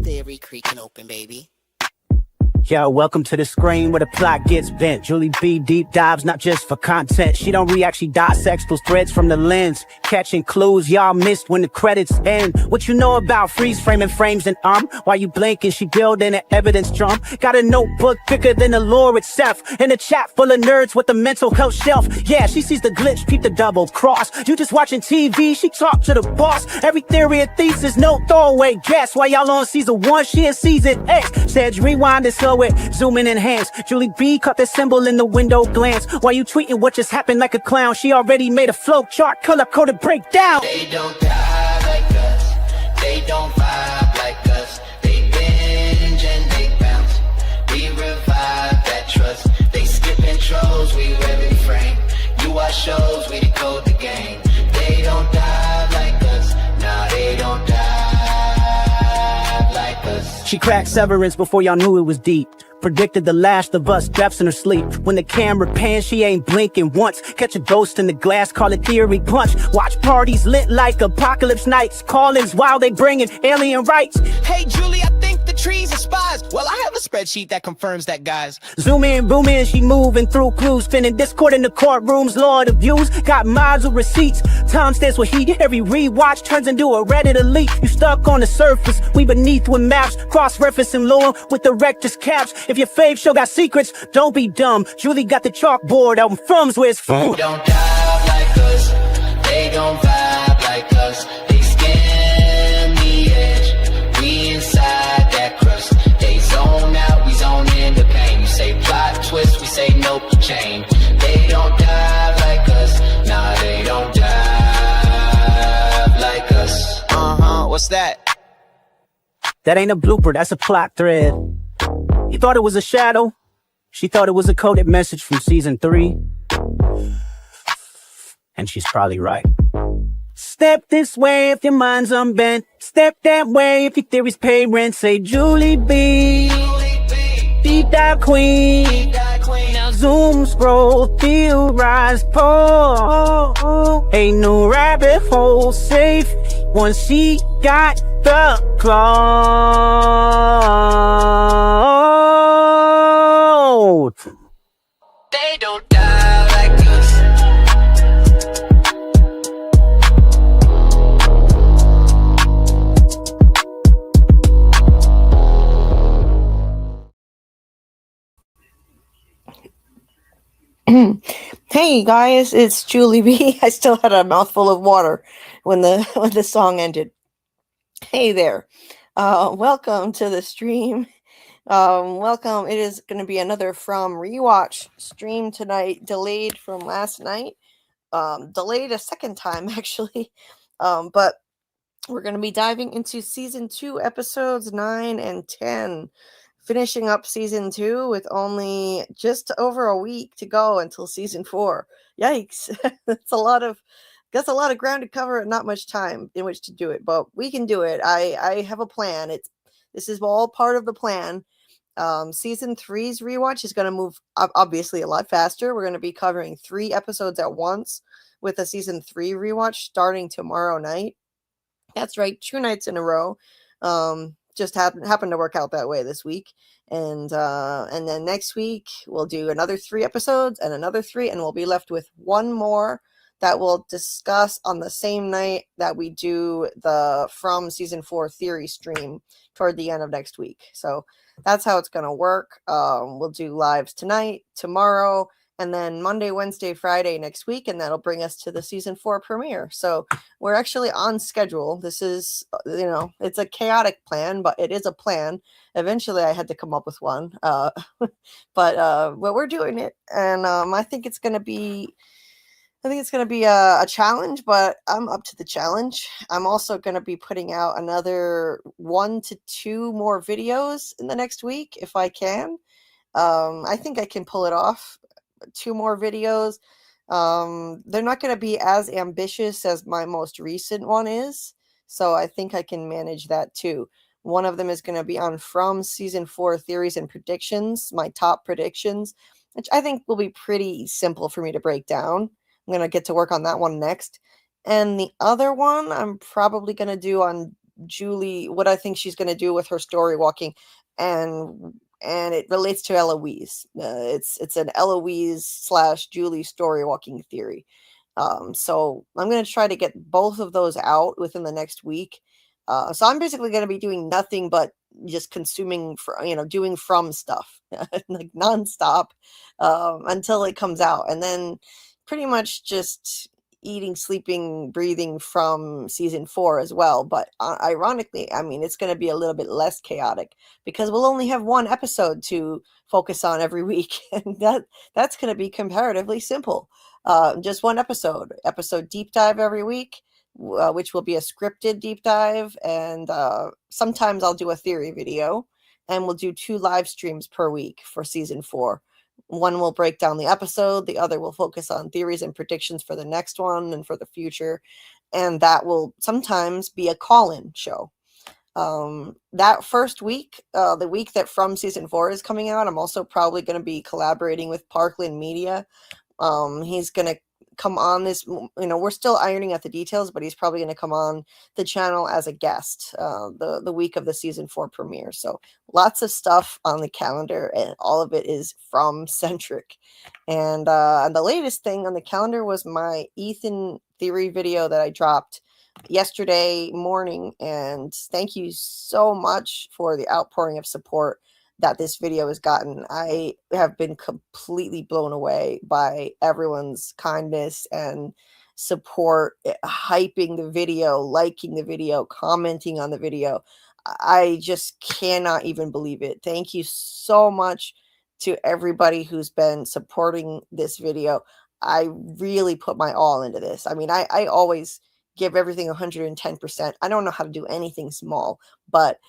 Theory creaking open, baby. Yo, welcome to the screen where the plot gets bent. Julie B deep dives, not just for content. She don't react, she dissects those threads from the lens. Catching clues y'all missed when the credits end. What you know about freeze framing frames and while you blinking, she building an evidence drum. Got a notebook thicker than the lore itself. In a chat full of nerds with a mental health shelf. Yeah, she sees the glitch, peep the double cross. You just watching TV, she talk to the boss. Every theory and thesis, no throwaway guess. While y'all on season 1, she in season X. Said rewind and slow it, zoom in enhance. Julie B caught the symbol in the window glance. While you tweeting what just happened like a clown, she already made a flow chart, color coded breakdown. They don't die like us, they don't vibe like us. They binge and they bounce, we revive that trust. They skip intros, we rev and frame. You watch shows, we decode the game. They don't die like us, nah, they don't die like us. She cracked Severance before y'all knew it was deep. Predicted the Last of Us deaths in her sleep. When the camera pans, she ain't blinking once. Catch a ghost in the glass, call it theory punch. Watch parties lit like apocalypse nights. Call-ins while they bringing alien rights. Hey Julie, I think the trees are spies. Well, I have a spreadsheet that confirms that, guys. Zoom in, boom in, she moving through clues. Spinning Discord in the courtrooms, Lord of views. Got mods with receipts. Time stands with heat. Every rewatch turns into a Reddit elite. You stuck on the surface, we beneath with maps. Cross-referencing lore with the rector's caps. If your fave show got secrets, don't be dumb. Julie got the chalkboard out in Frum's where it's from. They don't dive like us, they don't vibe like us. They skim the edge, we inside that crust. They zone out, we zone into pain. You say plot twist, we say nope, chain. They don't dive like us, nah, they don't dive like us. What's that? That ain't a blooper, that's a plot thread. You thought it was a shadow? She thought it was a coded message from season 3. And she's probably right. Step this way if your mind's unbent. Step that way if your theories pay rent. Say Julie B, deep dive queen. Now zoom, scroll, theorize, pull. Ain't no rabbit hole safe once she got the cloud. They don't die like us. Hey guys, it's Julie B. I still had a mouthful of water when the song ended. Hey there. Welcome to the stream. Welcome. It is going to be another From Rewatch stream tonight, delayed from last night. Delayed a second time actually. But we're going to be diving into season 2, episodes 9 and 10. Finishing up season 2 with only just over a week to go until season 4. Yikes. That's a lot of ground to cover and not much time in which to do it, but we can do it. I have a plan. This is all part of the plan. Season 3's rewatch is going to move obviously a lot faster. We're going to be covering 3 episodes at once with a season 3 rewatch starting tomorrow night. That's right, 2 nights in a row. Just happened to work out that way this week, and then next week we'll do another 3 episodes and another 3, and we'll be left with 1 more that we'll discuss on the same night that we do the From season 4 theory stream toward the end of next week. So that's how it's going to work. We'll do lives tonight, tomorrow, and then Monday, Wednesday, Friday next week, and that'll bring us to the season 4 premiere. So we're actually on schedule. This is, it's a chaotic plan, but it is a plan. Eventually I had to come up with one, but we're doing it. And I think it's going to be a challenge, but I'm up to the challenge. I'm also going to be putting out another 1 to 2 more videos in the next week if I can. I think I can pull it off. 2 more videos. They're not going to be as ambitious as my most recent one is, so I think I can manage that too. One of them is going to be on From season 4 theories and predictions, my top predictions, which I think will be pretty simple for me to break down. I'm going to get to work on that one next. And the other one I'm probably going to do on what I think she's going to do with her story walking, and it relates to Eloise. It's an Eloise / Julie story walking theory. So I'm going to try to get both of those out within the next week. So I'm basically going to be doing nothing but just consuming, doing from stuff like nonstop until it comes out, and then pretty much just eating, sleeping, breathing from season 4 as well. But ironically, I mean, it's going to be a little bit less chaotic because we'll only have one episode to focus on every week, and that's going to be comparatively simple. Just one episode deep dive every week, which will be a scripted deep dive, and sometimes I'll do a theory video, and we'll do 2 live streams per week for season 4. One will break down the episode, the other will focus on theories and predictions for the next one and for the future, and that will sometimes be a call-in show. That first week, the week that From season 4 is coming out, I'm also probably going to be collaborating with Parkland Media. He's going to come on this, we're still ironing out the details, but he's probably going to come on the channel as a guest the week of the season 4 premiere. So lots of stuff on the calendar, and all of it is From centric. And the latest thing on the calendar was my Ethan theory video that I dropped yesterday morning, and thank you so much for the outpouring of support that this video has gotten. I have been completely blown away by everyone's kindness and support, hyping the video, liking the video, commenting on the video. I just cannot even believe it. Thank you so much to everybody who's been supporting this video. I really put my all into this. I mean, I always give everything 110%. I don't know how to do anything small, but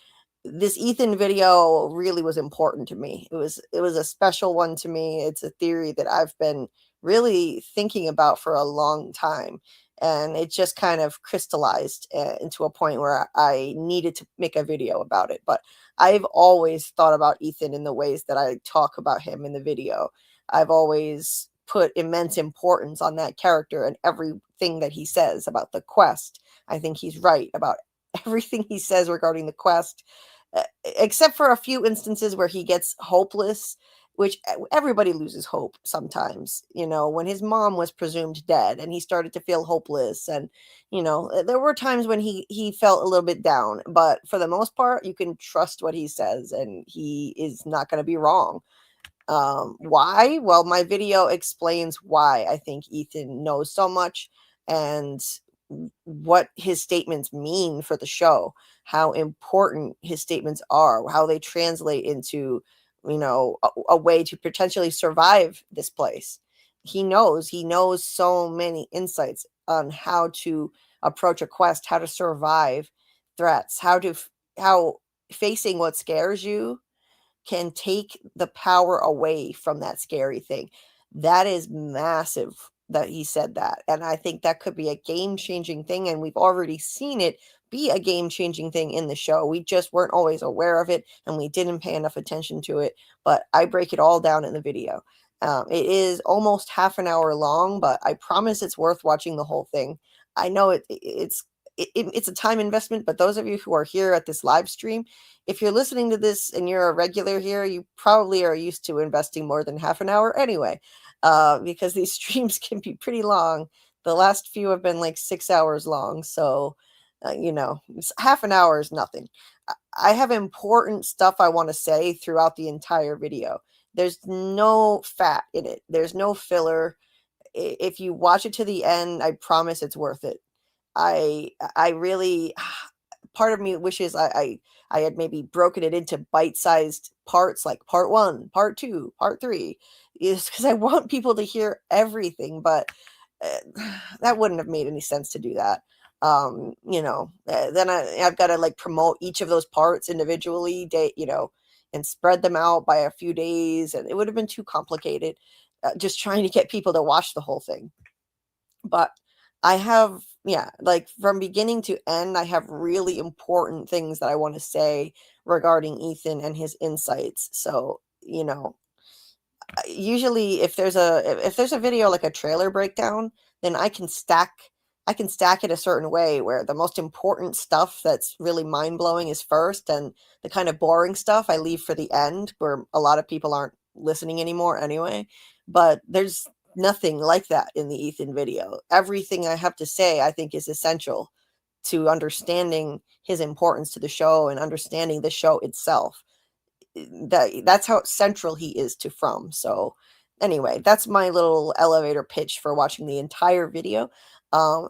this Ethan video really was important to me. It was a special one to me. It's a theory that I've been really thinking about for a long time, and it just kind of crystallized into a point where I needed to make a video about it. But I've always thought about Ethan in the ways that I talk about him in the video. I've always put immense importance on that character and everything that he says about the quest. I think he's right about everything he says regarding the quest, except for a few instances where he gets hopeless, which everybody loses hope sometimes. When his mom was presumed dead and he started to feel hopeless, and there were times when he felt a little bit down, but for the most part you can trust what he says and he is not going to be wrong. Why? Well, my video explains why I think Ethan knows so much and what his statements mean for the show, how important his statements are, how they translate into, a way to potentially survive this place. He knows so many insights on how to approach a quest, how to survive threats, how facing what scares you can take the power away from that scary thing. That is massive that he said that. And I think that could be a game-changing thing. And we've already seen it be a game-changing thing in the show. We just weren't always aware of it, and we didn't pay enough attention to it. But I break it all down in the video. It is almost half an hour long, but I promise it's worth watching the whole thing. I know it's a time investment, but those of you who are here at this live stream, if you're listening to this and you're a regular here, you probably are used to investing more than half an hour anyway, because these streams can be pretty long. The last few have been like 6 hours long. So, half an hour is nothing. I have important stuff I want to say throughout the entire video. There's no fat in it. There's no filler. If you watch it to the end, I promise it's worth it. I really, part of me wishes I had maybe broken it into bite-sized parts, like part 1, part 2, part 3, is because I want people to hear everything, but that wouldn't have made any sense to do that. Then I've got to like promote each of those parts individually, and spread them out by a few days, and it would have been too complicated, just trying to get people to watch the whole thing. But I have, like from beginning to end, I have really important things that I want to say regarding Ethan and his insights. So, usually if there's a video like a trailer breakdown, then I can stack I can stack it a certain way where the most important stuff that's really mind-blowing is first, and the kind of boring stuff I leave for the end, where a lot of people aren't listening anymore anyway. But there's nothing like that in the Ethan video. Everything I have to say, I think, is essential to understanding his importance to the show and understanding the show itself. That's how central he is to From. So anyway, that's my little elevator pitch for watching the entire video.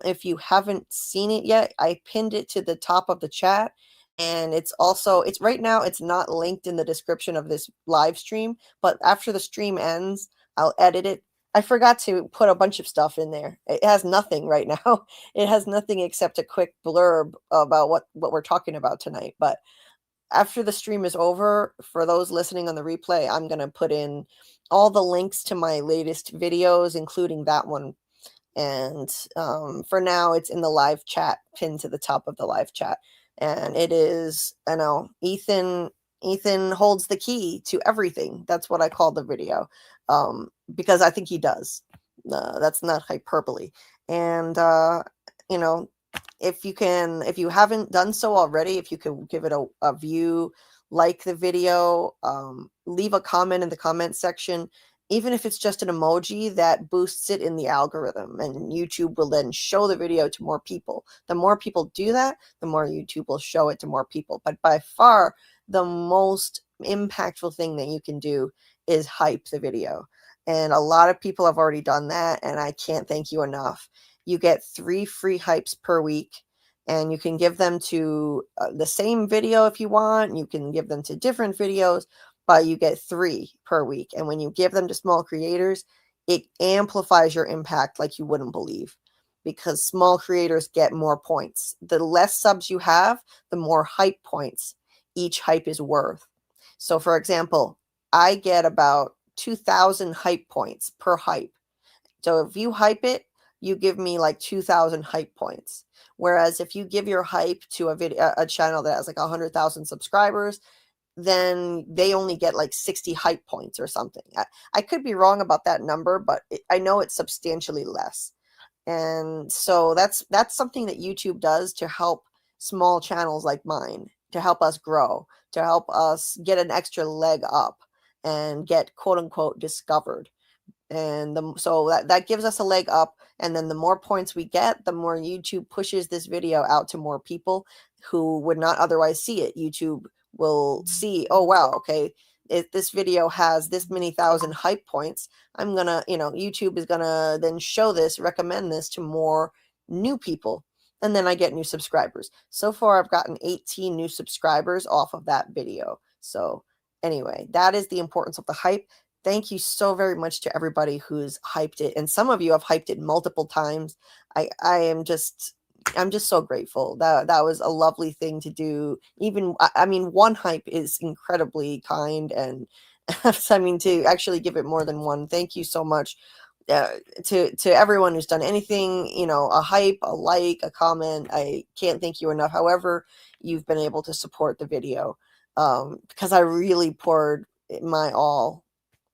If you haven't seen it yet, I pinned it to the top of the chat, and it's right now it's not linked in the description of this live stream, but after the stream ends, I'll edit it. I forgot to put a bunch of stuff in there. It has nothing right now. It has nothing except a quick blurb about what we're talking about tonight. But after the stream is over, for those listening on the replay, I'm going to put in all the links to my latest videos, including that one. And for now, it's in the live chat, pinned to the top of the live chat. And it is, I know, Ethan holds the key to everything. That's what I call the video, because I think he does. That's not hyperbole. And, you know, if you haven't done so already, if you could give it a view, like the video, leave a comment in the comment section, even if it's just an emoji, that boosts it in the algorithm, and YouTube will then show the video to more people. The more people do that, the more YouTube will show it to more people. But by far, the most impactful thing that you can do is hype the video. And a lot of people have already done that, and I can't thank you enough. You get 3 free hypes per week, and you can give them to the same video if you want. You can give them to different videos, but you get 3 per week. And when you give them to small creators, it amplifies your impact like you wouldn't believe, because small creators get more points. The less subs you have, the more hype points each hype is worth. So for example, I get about 2,000 hype points per hype. So if you hype it, you give me like 2,000 hype points. Whereas if you give your hype to a channel that has like 100,000 subscribers, then they only get like 60 hype points or something. I could be wrong about that number, but I know it's substantially less. And so that's something that YouTube does to help small channels like mine, to help us grow, to help us get an extra leg up and get quote unquote discovered. And so that gives us a leg up. And then the more points we get, the more YouTube pushes this video out to more people who would not otherwise see it. YouTube will see, oh, wow, okay, if this video has this many thousand hype points, I'm going to, YouTube is going to then show this, recommend this to more new people. And then I get new subscribers. So far, I've gotten 18 new subscribers off of that video. So anyway, that is the importance of the hype. Thank you so very much to everybody who's hyped it. And some of you have hyped it multiple times. I'm just so grateful. That was a lovely thing to do. Even, I mean, one hype is incredibly kind. And I mean, to actually give it more than one, thank you so much to everyone who's done anything, a hype, a like, a comment. I can't thank you enough. However, you've been able to support the video, because I really poured my all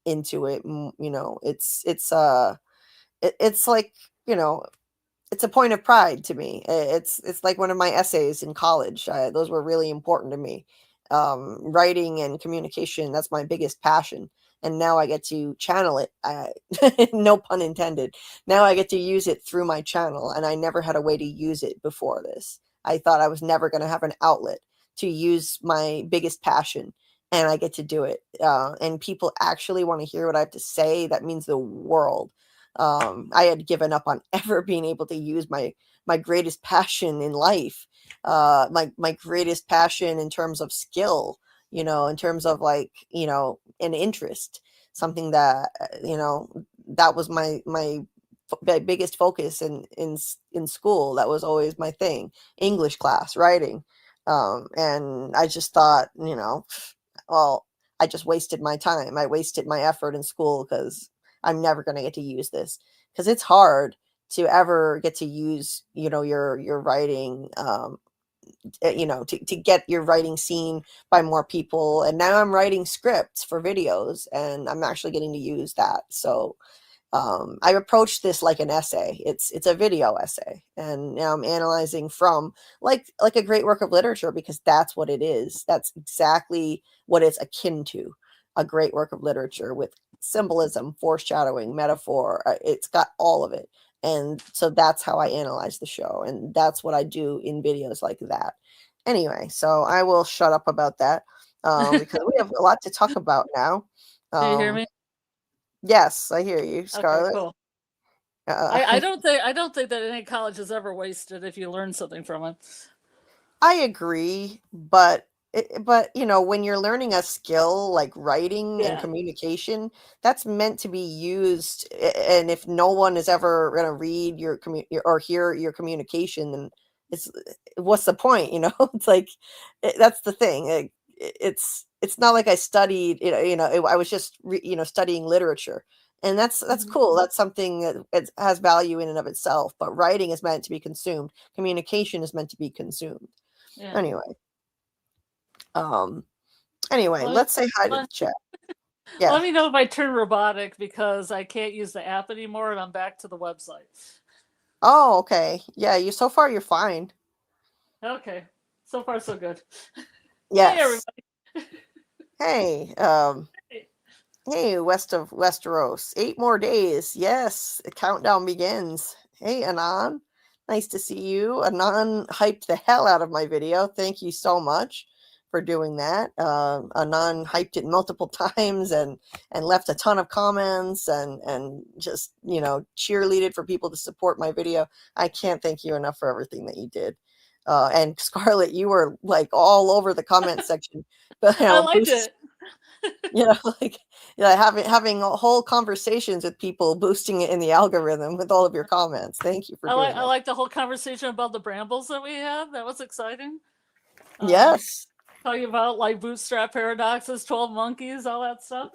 into it. It's like, it's a point of pride to me. It's like one of my essays in college. Those were really important to me. Writing and communication, that's my biggest passion. And now I get to channel it. No pun intended. Now I get to use it through my channel, and I never had a way to use it before this. I thought I was never going to have an outlet to use my biggest passion, and I get to do it. And people actually want to hear what I have to say. That means the world. I had given up on ever being able to use my greatest passion in life, my greatest passion in terms of skill, in terms of like, an interest, something that, that was my biggest focus in school. That was always my thing. English class, writing. And I just thought, well, I just wasted my time. I wasted my effort in school because I'm never going to get to use this, because it's hard to ever get to use, your writing, to get your writing seen by more people. And now I'm writing scripts for videos, and I'm actually getting to use that. So I approached this like an essay. It's a video essay, and now I'm analyzing from like a great work of literature, because that's what it is. That's exactly what it's akin to, a great work of literature with symbolism, foreshadowing, metaphor. It's got all of it. And so that's how I analyze the show, and that's what I do in videos like that. Anyway, so I will shut up about that, because we have a lot to talk about now. Do you hear me? Yes, I hear you, Okay, Scarlet. cool. Uh, I don't think that any college is ever wasted if you learn something from it. I agree, but when you're learning a skill like writing and Yeah. communication, that's meant to be used. And if no one is ever going to read or hear your communication, then it's what's the point? It's like that's the thing. It's not like I studied. I was just studying literature. And that's cool. That's something that it has value in and of itself. But writing is meant to be consumed. Communication is meant to be consumed. Yeah. Anyway, let's say hi to the chat. Yeah. Let me know if I turn robotic, because I can't use the app anymore and I'm back to the website. Oh, okay. Yeah, so far you're fine. Okay. So far so good. Yes. Hey everybody. Hey, west of Westeros. 8 more days. Yes, the countdown begins. Hey, Anon. Nice to see you. Anon hyped the hell out of my video. Thank you so much for doing that. Anon hyped it multiple times and left a ton of comments and just, cheerleaded for people to support my video. I can't thank you enough for everything that you did. And Scarlet, you were like all over the comment section. But, I liked it. Having whole conversations with people, boosting it in the algorithm with all of your comments. Thank you for doing that. I like the whole conversation about the brambles that we had. That was exciting. Yes. Talking about like bootstrap paradoxes, 12 monkeys, all that stuff.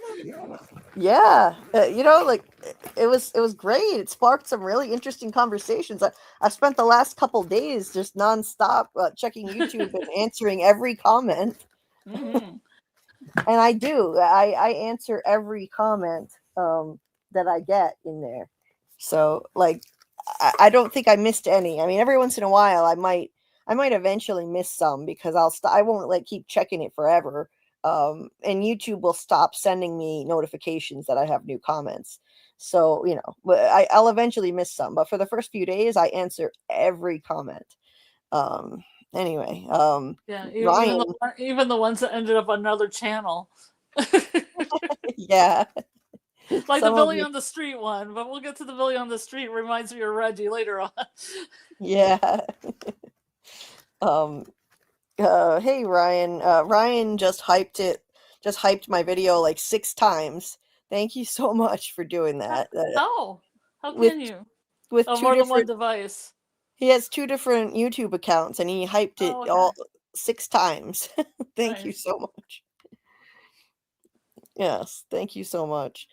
Yeah. It was great. It sparked some really interesting conversations. I spent the last couple days just nonstop checking YouTube and answering every comment. Mm-hmm. And I do. I answer every comment that I get in there. So I don't think I missed any. I mean, every once in a while I might eventually miss some, because I won't keep checking it forever. And YouTube will stop sending me notifications that I have new comments. So, I'll eventually miss some, but for the first few days I answer every comment. Anyway, yeah, Ryan, even the ones that ended up on another channel. Yeah. Like the Billy on the Street one, but we'll get to the Billy on the Street. Reminds me of Reggie later on. Yeah. Hey Ryan. Ryan just hyped my video like 6 times. Thank you so much for doing that. How can you? With more than one device. He has 2 different YouTube accounts, and he hyped it all 6 times. Thank you so much. Yes, thank you so much.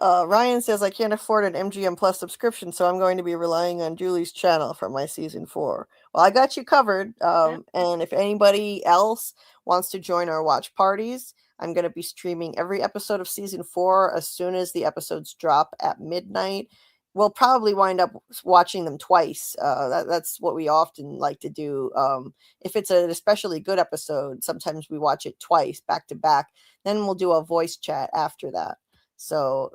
Ryan says, I can't afford an MGM Plus subscription, so I'm going to be relying on Julie's channel for my season 4. Well, I got you covered. And if anybody else wants to join our watch parties, I'm going to be streaming every episode of season 4 as soon as the episodes drop at midnight. We'll probably wind up watching them twice. That's what we often like to do. If it's an especially good episode, sometimes we watch it twice, back to back. Then we'll do a voice chat after that. So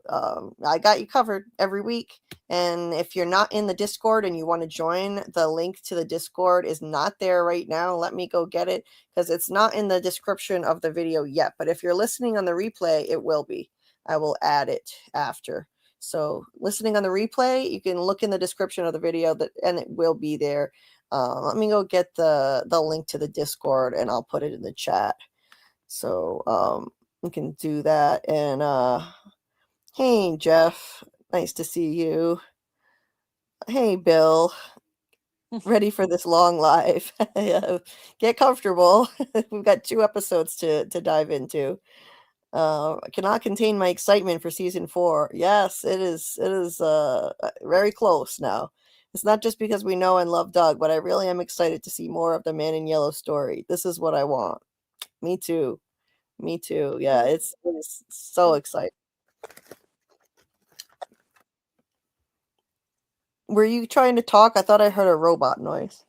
I got you covered every week. And if you're not in the Discord and you want to join, the link to the Discord is not there right now. Let me go get it, because it's not in the description of the video yet. But if you're listening on the replay, it will be. I will add it after. So listening on the replay, you can look in the description of the video and it will be there. Let me go get the link to the Discord, and I'll put it in the chat. So we can do that. And hey, Jeff, nice to see you. Hey, Bill, ready for this long live. Get comfortable. We've got 2 episodes to dive into. I cannot contain my excitement for season 4. Yes, it is very close now. It's not just because we know and love Doug, but I really am excited to see more of the Man in Yellow story. This is what I want. Me too. Yeah, it is so exciting. Were you trying to talk? I thought I heard a robot noise.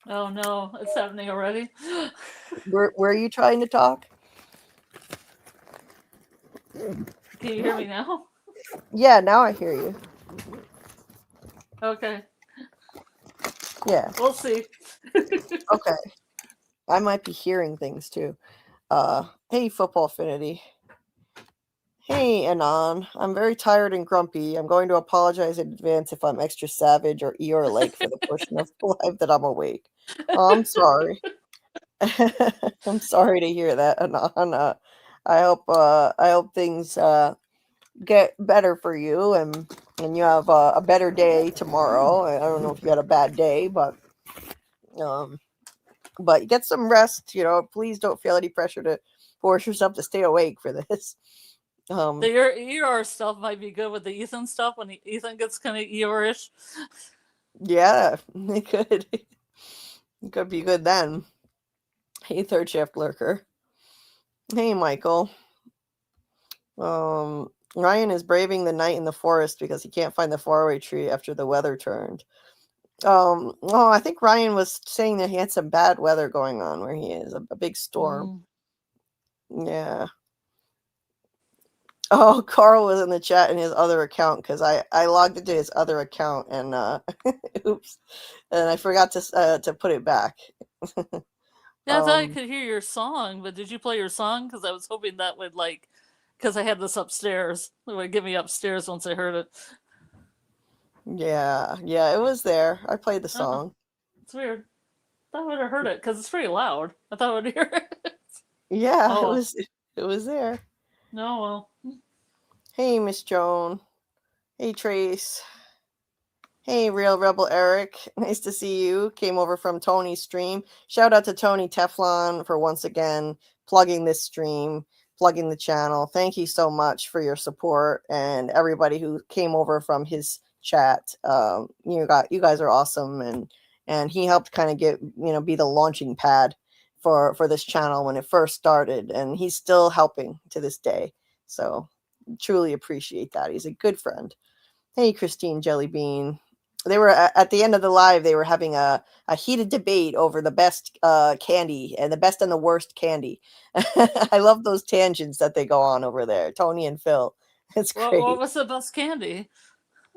Oh no, it's happening already. Were you trying to talk? Can you hear me now? Yeah, now I hear you. Okay, Yeah. we'll see. Okay. I might be hearing things too. Hey, Football Affinity. Hey, Anon. I'm very tired and grumpy. I'm going to apologize in advance if I'm extra savage or Eeyore-like for the portion of the live that I'm awake. Oh, I'm sorry. I'm sorry to hear that, Anon. I hope things get better for you and you have a better day tomorrow. I don't know if you had a bad day, but get some rest. Please don't feel any pressure to force yourself to stay awake for this. The Eeyore stuff might be good with the Ethan stuff when Ethan gets kind of Eeyore-ish. Yeah, it could. It could be good then. Hey, third shift lurker. Hey, Michael. Ryan is braving the night in the forest because he can't find the faraway tree after the weather turned. I think Ryan was saying that he had some bad weather going on where he is, a big storm. Yeah. Oh, Carl was in the chat in his other account because I logged into his other account and oops, and I forgot to put it back. Yeah, I thought I could hear your song, but did you play your song? Because I was hoping that would because I had this upstairs, it would get me upstairs once I heard it. Yeah, it was there. I played the song. It's weird. I thought I would have heard it because it's pretty loud. I thought I would hear it. Yeah, Oh. it was there. No, well. Hey, Miss Joan. Hey, Trace. Hey, Real Rebel Eric. Nice to see you. Came over from Tony's stream. Shout out to Tony Teflon for once again plugging this stream, plugging the channel. Thank you so much for your support and everybody who came over from his chat. You guys are awesome, and he helped kind of get be the launching pad for this channel when it first started, and he's still helping to this day. So truly appreciate that. He's a good friend. Hey, Christine Jellybean. They were at the end of the live. They were having a heated debate over the best candy and the best and the worst candy. I love those tangents that they go on over there, Tony and Phil. It's great. What was the best candy?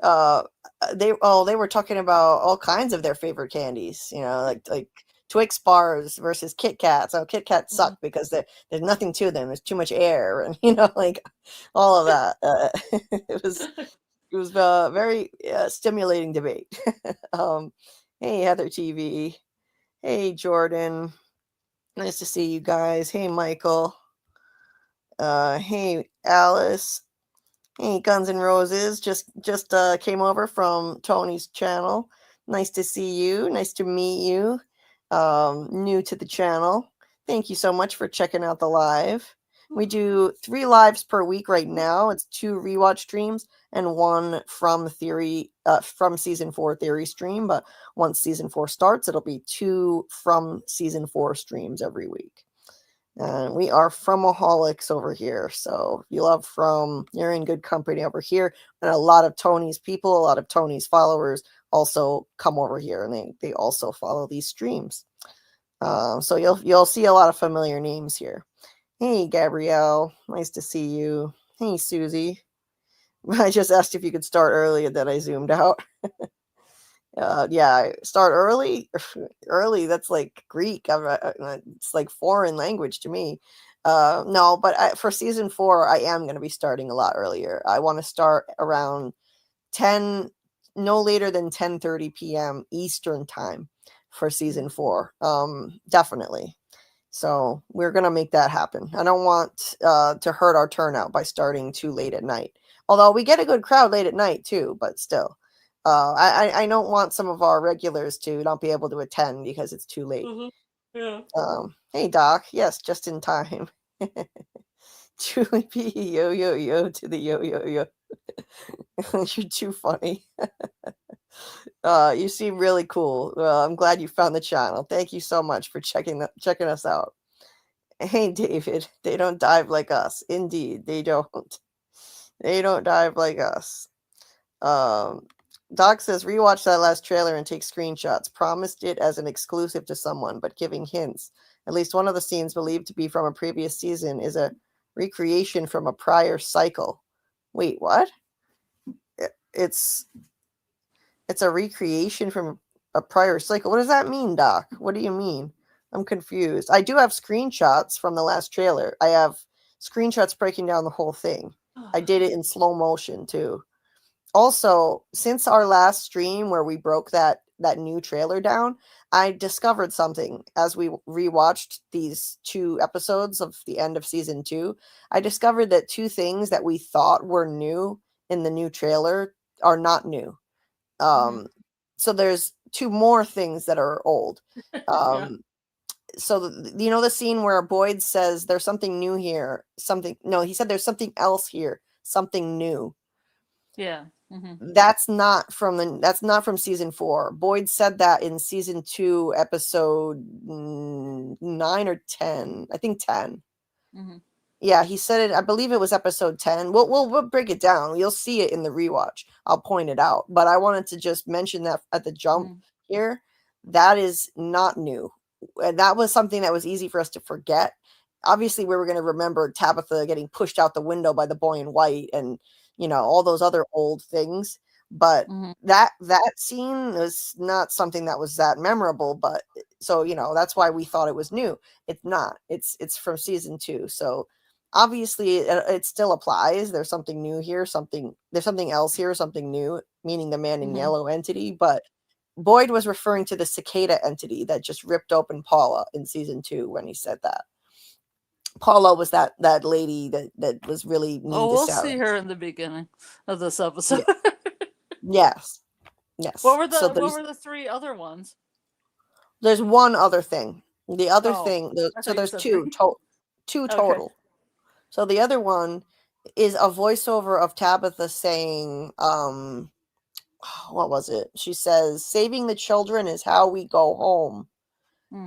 They were talking about all kinds of their favorite candies. Like Twix bars versus Kit Kats. Oh, Kit Kats suck because there's nothing to them. There's too much air, and like all of that. It was a very stimulating debate. Hey, Heather TV. Hey, Jordan. Nice to see you guys. Hey, Michael. Hey, Alice. Hey, Guns N' Roses. Just came over from Tony's channel. Nice to see you. Nice to meet you. New to the channel. Thank you so much for checking out the live. We do 3 lives per week right now. It's 2 rewatch streams and 1 from season 4 theory stream. But once season 4 starts, it'll be 2 from season 4 streams every week. And we are Fromaholics over here. So if you love From, you're in good company over here. And a lot of Tony's people, a lot of Tony's followers also come over here, and they also follow these streams. So you'll see a lot of familiar names here. Hey, Gabrielle. Nice to see you. Hey, Susie. I just asked if you could start early, and then I zoomed out. Yeah, start early. Early, that's like Greek. It's like foreign language to me. No, but for season 4, I am going to be starting a lot earlier. I want to start around 10, no later than 10:30 p.m. Eastern time for season 4. Definitely. So we're going to make that happen. I don't want to hurt our turnout by starting too late at night. Although we get a good crowd late at night too, but still. I don't want some of our regulars to not be able to attend because it's too late. Yeah. Hey, Doc. Yes, just in time. Julie P. Yo to the yo. You're too funny. You seem really cool. I'm glad you found the channel. Thank you so much for checking us out. Hey, David. They don't dive like us. Indeed, they don't. They don't dive like us. Doc says, rewatch that last trailer and take screenshots. Promised it as an exclusive to someone, but giving hints. At least one of the scenes believed to be from a previous season is a recreation from a prior cycle. Wait, what? It's a recreation from a prior cycle. What does that mean, Doc? What do you mean? I'm confused. I do have screenshots from the last trailer. I have screenshots breaking down the whole thing. I did it in slow motion too. Also, since our last stream where we broke that new trailer down, I discovered something as we rewatched these 2 episodes of the end of season 2. I discovered that 2 things that we thought were new in the new trailer are not new. So there's 2 more things that are old. Yeah. So you know the scene where Boyd says there's something new here, he said there's something else here, something new. Yeah. That's not from season 4. Boyd said that in season 2, episode 9 or 10. I think 10. Yeah, he said it. I believe it was episode 10. We'll break it down. You'll see it in the rewatch. I'll point it out. But I wanted to just mention that at the jump here. That is not new. And that was something that was easy for us to forget. Obviously, we were going to remember Tabitha getting pushed out the window by the boy in white and, all those other old things. But that scene was not something that was that memorable. But so, that's why we thought it was new. It's not. It's from season 2. So obviously it still applies. There's something new here. There's something else here. Something new, meaning the man in yellow entity. But Boyd was referring to the cicada entity that just ripped open Paula in season 2 when he said that. Paula was that lady that was really mean to we'll Sarah. see her in the beginning of this episode. Yes. What were the 3 other ones? There's one other thing. The other thing, so there's 2 total. Okay. So the other one is a voiceover of Tabitha saying, what was it? She says, saving the children is how we go home.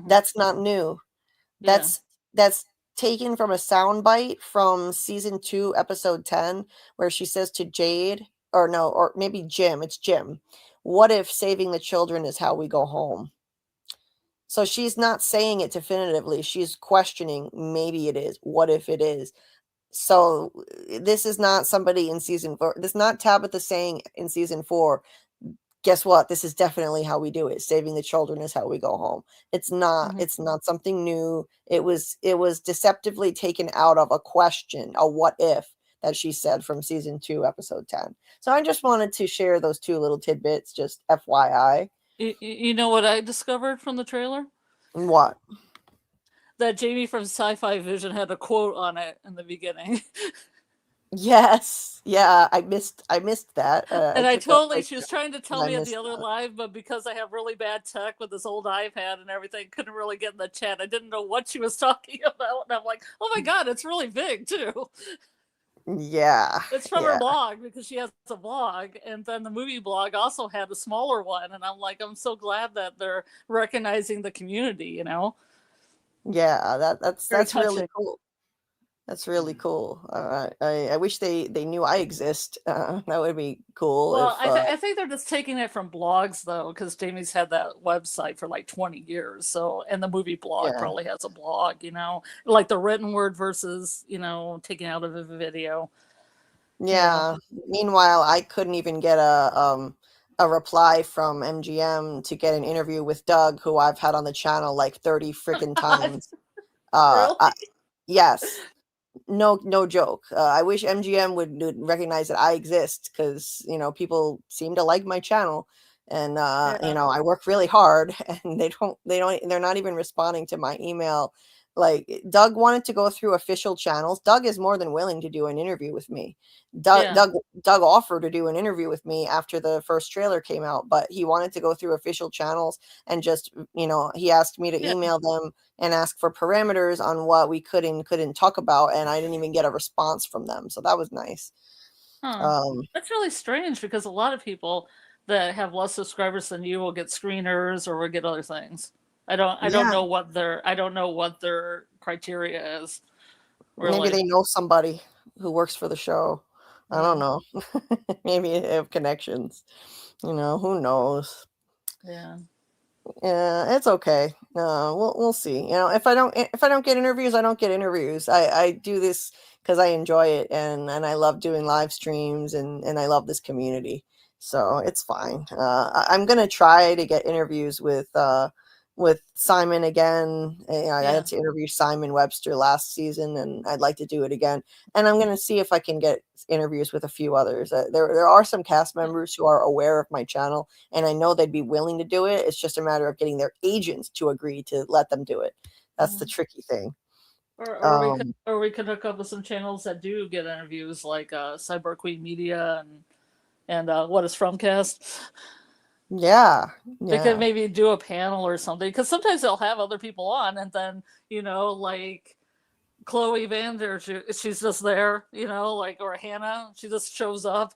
That's not new. Yeah. That's taken from a soundbite from season 2, episode 10, where she says to Jade, or maybe Jim, it's Jim, what if saving the children is how we go home? So she's not saying it definitively. She's questioning, maybe it is. What if it is? So this is not somebody in season 4. This is not Tabitha saying in season 4, guess what? This is definitely how we do it. Saving the children is how we go home. It's not. It's not something new. It was deceptively taken out of a question, a what if that she said from season 2, episode 10. So I just wanted to share those 2 little tidbits, just FYI. You know what I discovered from the trailer? What? That Jamie from Sci-Fi Vision had a quote on it in the beginning. Yes. Yeah, I missed that. And she was trying to tell me at the other live, but because I have really bad tech with this old iPad and everything, couldn't really get in the chat. I didn't know what she was talking about. And I'm like, oh my God, it's really big too. Yeah. It's from her blog because she has a blog. And then the movie blog also had a smaller one. And I'm like, I'm so glad that they're recognizing the community, Yeah, that's really cool. That's really cool. I wish they knew I exist. That would be cool. Well, I think they're just taking it from blogs, though, because Jamie's had that website for like 20 years. So, and the movie blog probably has a blog, like the written word versus, taking out of a video. Yeah. Meanwhile, I couldn't even get a reply from MGM to get an interview with Doug, who I've had on the channel like 30 freaking times. Really? Yes. No joke. I wish MGM would recognize that I exist because, people seem to like my channel and, I work really hard and they're not even responding to my email. Like Doug wanted to go through official channels. Doug is more than willing to do an interview with me. Doug offered to do an interview with me after the first trailer came out, but he wanted to go through official channels and just, he asked me to email them and ask for parameters on what we could and couldn't talk about. And I didn't even get a response from them. So that was nice. That's really strange because a lot of people that have less subscribers than you will get screeners or will get other things. I don't know what their criteria is. Really. Maybe they know somebody who works for the show. I don't know. Maybe they have connections. Who knows? Yeah. Yeah, it's okay. We'll see. If I don't get interviews, I don't get interviews. I do this because I enjoy it, and I love doing live streams, and I love this community. So it's fine. I'm gonna try to get interviews with Simon again. I had to interview Simon Webster last season, and I'd like to do it again. And I'm gonna see if I can get interviews with a few others. There are some cast members who are aware of my channel, and I know they'd be willing to do it. It's just a matter of getting their agents to agree to let them do it. That's the tricky thing. Or we could hook up with some channels that do get interviews, like Cyber Queen Media and What is Fromcast. Yeah. They could maybe do a panel or something, because sometimes they'll have other people on, and then like Chloe Vander, she's just there, or Hannah, she just shows up.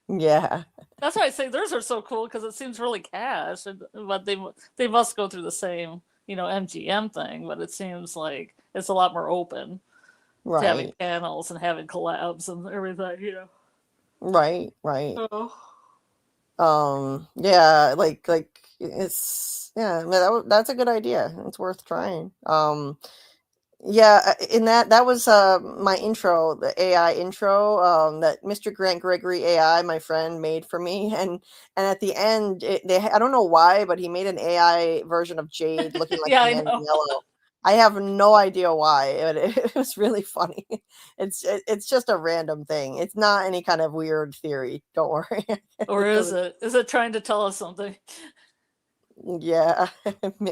Yeah. That's why I say theirs are so cool, because it seems really cash, but they must go through the same MGM thing, but it seems like it's a lot more open to having panels and having collabs and everything. Right. Yeah, like it's that's a good idea. It's worth trying. Yeah, in that was my intro, the AI intro that Mr. Grant Gregory AI, my friend, made for me, and at the end, I don't know why, but he made an AI version of Jade looking like Yeah, a I man know. in yellow. I have no idea why, but it was really funny. It's just a random thing. It's not any kind of weird theory. Don't worry. Or is it? Is it trying to tell us something? Yeah,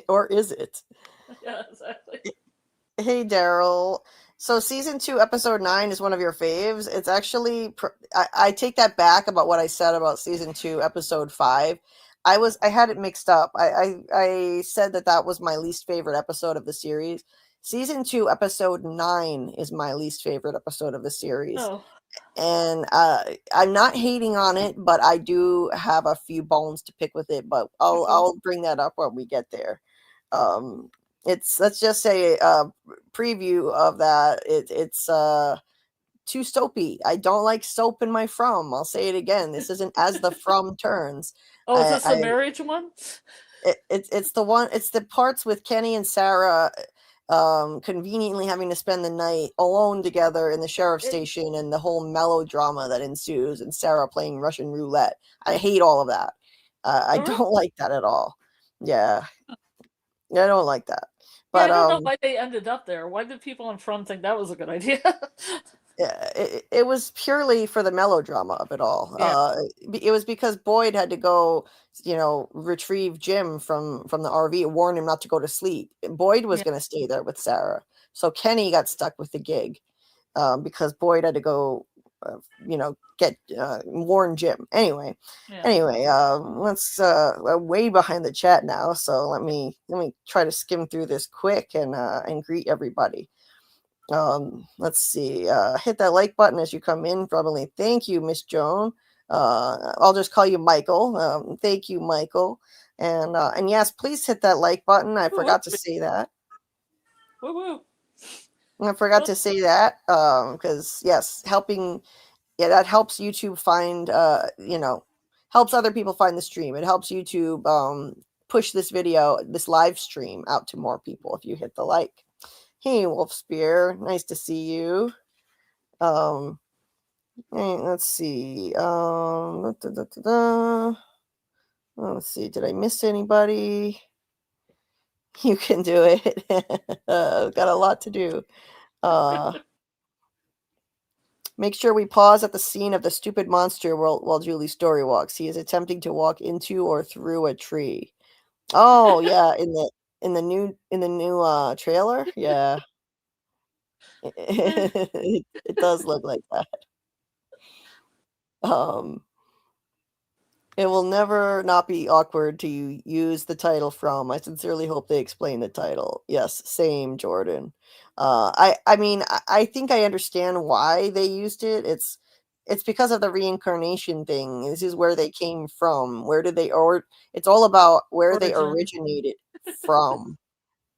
or is it? Yeah, exactly. Hey, Daryl. So season 2, episode 9 is one of your faves. It's actually, I take that back about what I said about season 2, episode 5. I had it mixed up. I said that was my least favorite episode of the series. Season 2, episode 9 is my least favorite episode of the series. Oh. And I'm not hating on it, but I do have a few bones to pick with it. But I'll bring that up when we get there. Let's just say a preview of that. It's too soapy. I don't like soap in my From. I'll say it again. This isn't As the From Turns. Oh, is this the marriage one? It's the one. It's the parts with Kenny and Sarah conveniently having to spend the night alone together in the sheriff's station, and the whole melodrama that ensues, and Sarah playing Russian roulette. I hate all of that. I don't like that at all. Yeah, I don't like that. But I don't know why they ended up there. Why did people in From think that was a good idea? Yeah, it was purely for the melodrama of it all. Yeah. It was because Boyd had to go, retrieve Jim from the RV, warn him not to go to sleep. Boyd was going to stay there with Sarah, so Kenny got stuck with the gig because Boyd had to go, get warn Jim. Anyway, let's we're way behind the chat now, so let me try to skim through this quick and greet everybody. Let's see. Hit that like button as you come in. Probably. Thank you, Miss Joan. I'll just call you Michael. Thank you, Michael. And yes, please hit that like button. I forgot to say that. Woo-woo. I forgot to say that because yes, that helps YouTube find helps other people find the stream. It helps YouTube push this live stream out to more people if you hit the like. Hey, Wolf Spear, nice to see you. Let's see. Let's see. Did I miss anybody? You can do it. Got a lot to do. Make sure we pause at the scene of the stupid monster while Julie story walks. He is attempting to walk into or through a tree. Oh yeah, in the new trailer, yeah. It does look like that. It will never not be awkward to use the title From. I sincerely hope they explain the title. Yes, same, Jordan. I mean, I think I understand why they used it. It's because of the reincarnation thing. This is where they came from. Where did they, or it's all about where they originated from.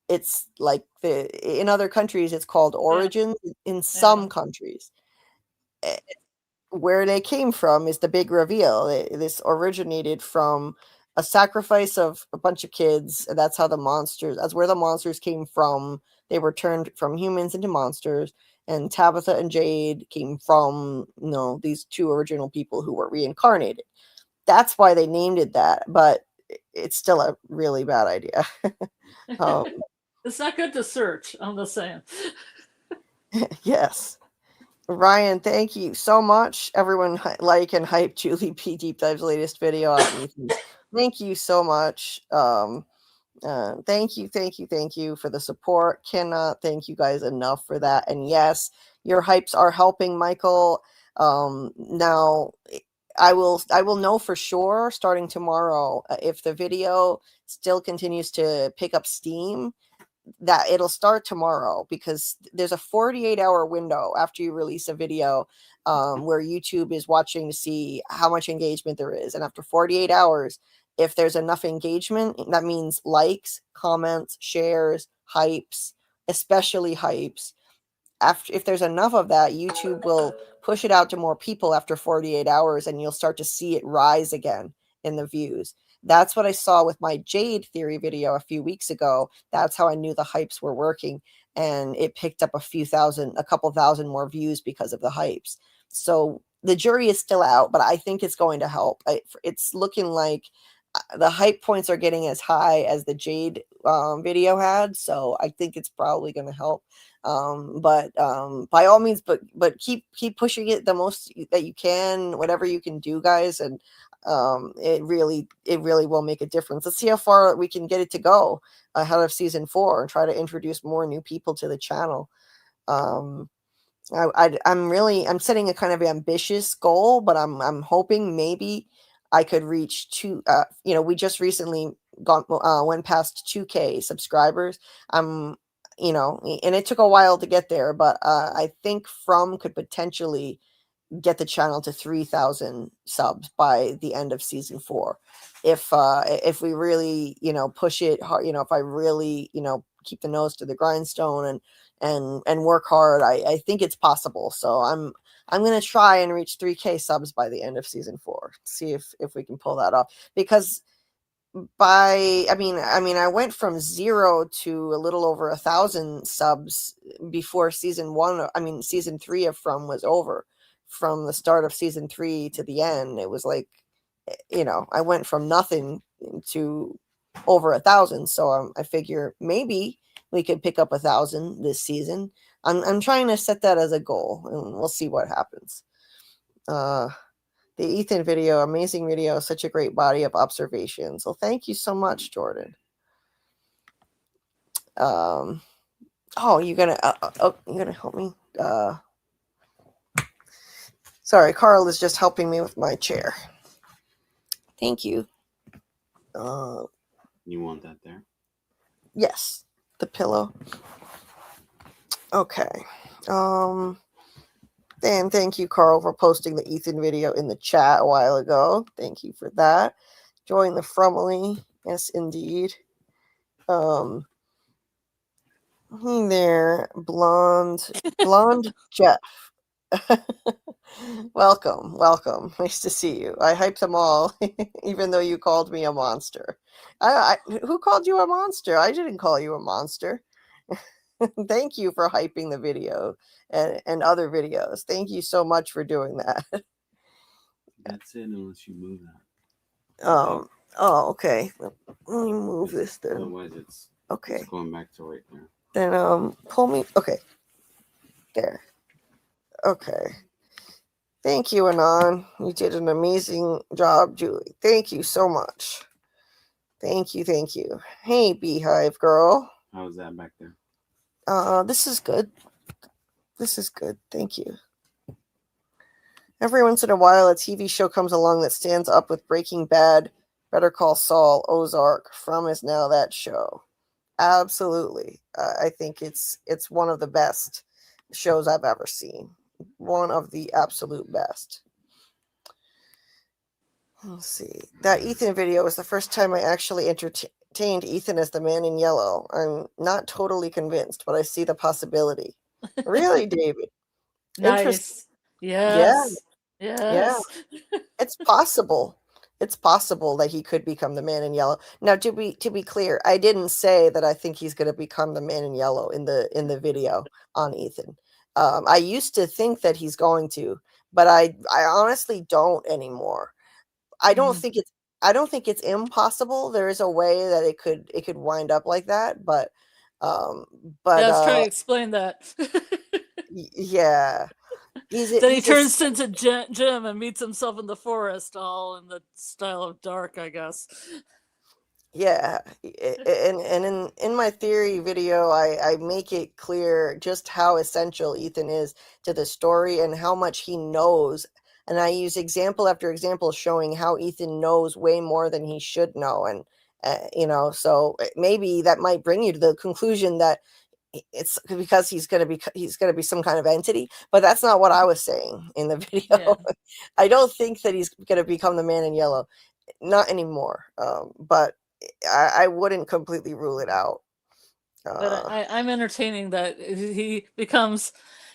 It's like in other countries, it's called origin. In some countries, where they came from is the big reveal. This originated from a sacrifice of a bunch of kids. And that's where the monsters came from. They were turned from humans into monsters. And Tabitha and Jade came from, these two original people who were reincarnated. That's why they named it that, but it's still a really bad idea. It's not good to search, I'm just saying. Yes. Ryan, thank you so much. Everyone like and hype Julie P. Deep Dive's latest video on Ethan. Thank you so much. Thank you for the support. Cannot thank you guys enough for that. And yes, your hypes are helping, Michael. Now I will know for sure starting tomorrow if the video still continues to pick up steam, that it'll start tomorrow, because there's a 48-hour window after you release a video where YouTube is watching to see how much engagement there is. And after 48 hours, if there's enough engagement, that means likes, comments, shares, hypes, especially hypes. If there's enough of that, YouTube will push it out to more people after 48 hours, and you'll start to see it rise again in the views. That's what I saw with my Jade theory video a few weeks ago. That's how I knew the hypes were working, and it picked up a couple thousand more views because of the hypes. So the jury is still out, but I think it's going to help. It's looking like the hype points are getting as high as the Jade video had, so I think it's probably going to help. But by all means, but keep pushing it the most that you can, whatever you can do, guys, and it really will make a difference. Let's see how far we can get it to go ahead of season 4 and try to introduce more new people to the channel. I'm setting a kind of ambitious goal, but I'm hoping maybe I could reach we just recently went past 2K subscribers. And it took a while to get there, but I think From could potentially get the channel to 3,000 subs by the end of season 4. If we really, push it hard, if I really, keep the nose to the grindstone and work hard, I think it's possible. So I'm going to try and reach 3K subs by the end of season 4. See if we can pull that off, because I went from 0 to a little over 1,000 subs before season 3 of From was over. From the start of season 3 to the end, it was like, I went from nothing to over 1,000. So I figure maybe we could pick up 1,000 this season. I'm trying to set that as a goal, and we'll see what happens. The Ethan video, amazing video, such a great body of observations. Well, thank you so much, Jordan. You're gonna help me. Sorry, Carl is just helping me with my chair. Thank you. You want that there? Yes, the pillow. Okay. And thank you, Carl, for posting the Ethan video in the chat a while ago. Thank you for that. Join the Frumily. Yes, indeed. Hey there, blonde Jeff. Welcome. Nice to see you. I hype them all, even though you called me a monster. Who called you a monster? I didn't call you a monster. Thank you for hyping the video and other videos. Thank you so much for doing that. That's it, unless you move that. Okay. Let me move this then. Otherwise, it's going back to right there. Then pull me. Okay. There. Okay. Thank you, Anon. You did an amazing job, Julie. Thank you so much. Thank you. Hey, Beehive girl. How's that back there? This is good. Thank you. Every once in a while, a TV show comes along that stands up with Breaking Bad, Better Call Saul, Ozark. From is now that show. Absolutely. I think it's one of the best shows I've ever seen. One of the absolute best. Let's see. That Ethan video was the first time I actually entertained Ethan as the man in yellow. I'm not totally convinced, but I see the possibility. Really, David? Nice. Yes. Yes. It's possible. It's possible that he could become the Man in Yellow. Now, to be clear, I didn't say that I think he's going to become the Man in Yellow in the video on Ethan. I used to think that he's going to, but I honestly don't anymore. I don't Mhm. think it's I don't think it's impossible. There is a way that it could wind up like that, um, Yeah, but let's try to explain that. yeah, Then he he's a turns into Jim and meets himself in the forest, all in the style of Dark, I guess. Yeah, and in my theory video, I make it clear just how essential Ethan is to the story and how much he knows. And I use example after example showing how Ethan knows way more than he should know. And so maybe that might bring you to the conclusion that it's because he's gonna be some kind of entity. But that's not what I was saying in the video. Yeah. I don't think that he's gonna become the Man in Yellow, not anymore. But I wouldn't completely rule it out. But I'm entertaining that he becomes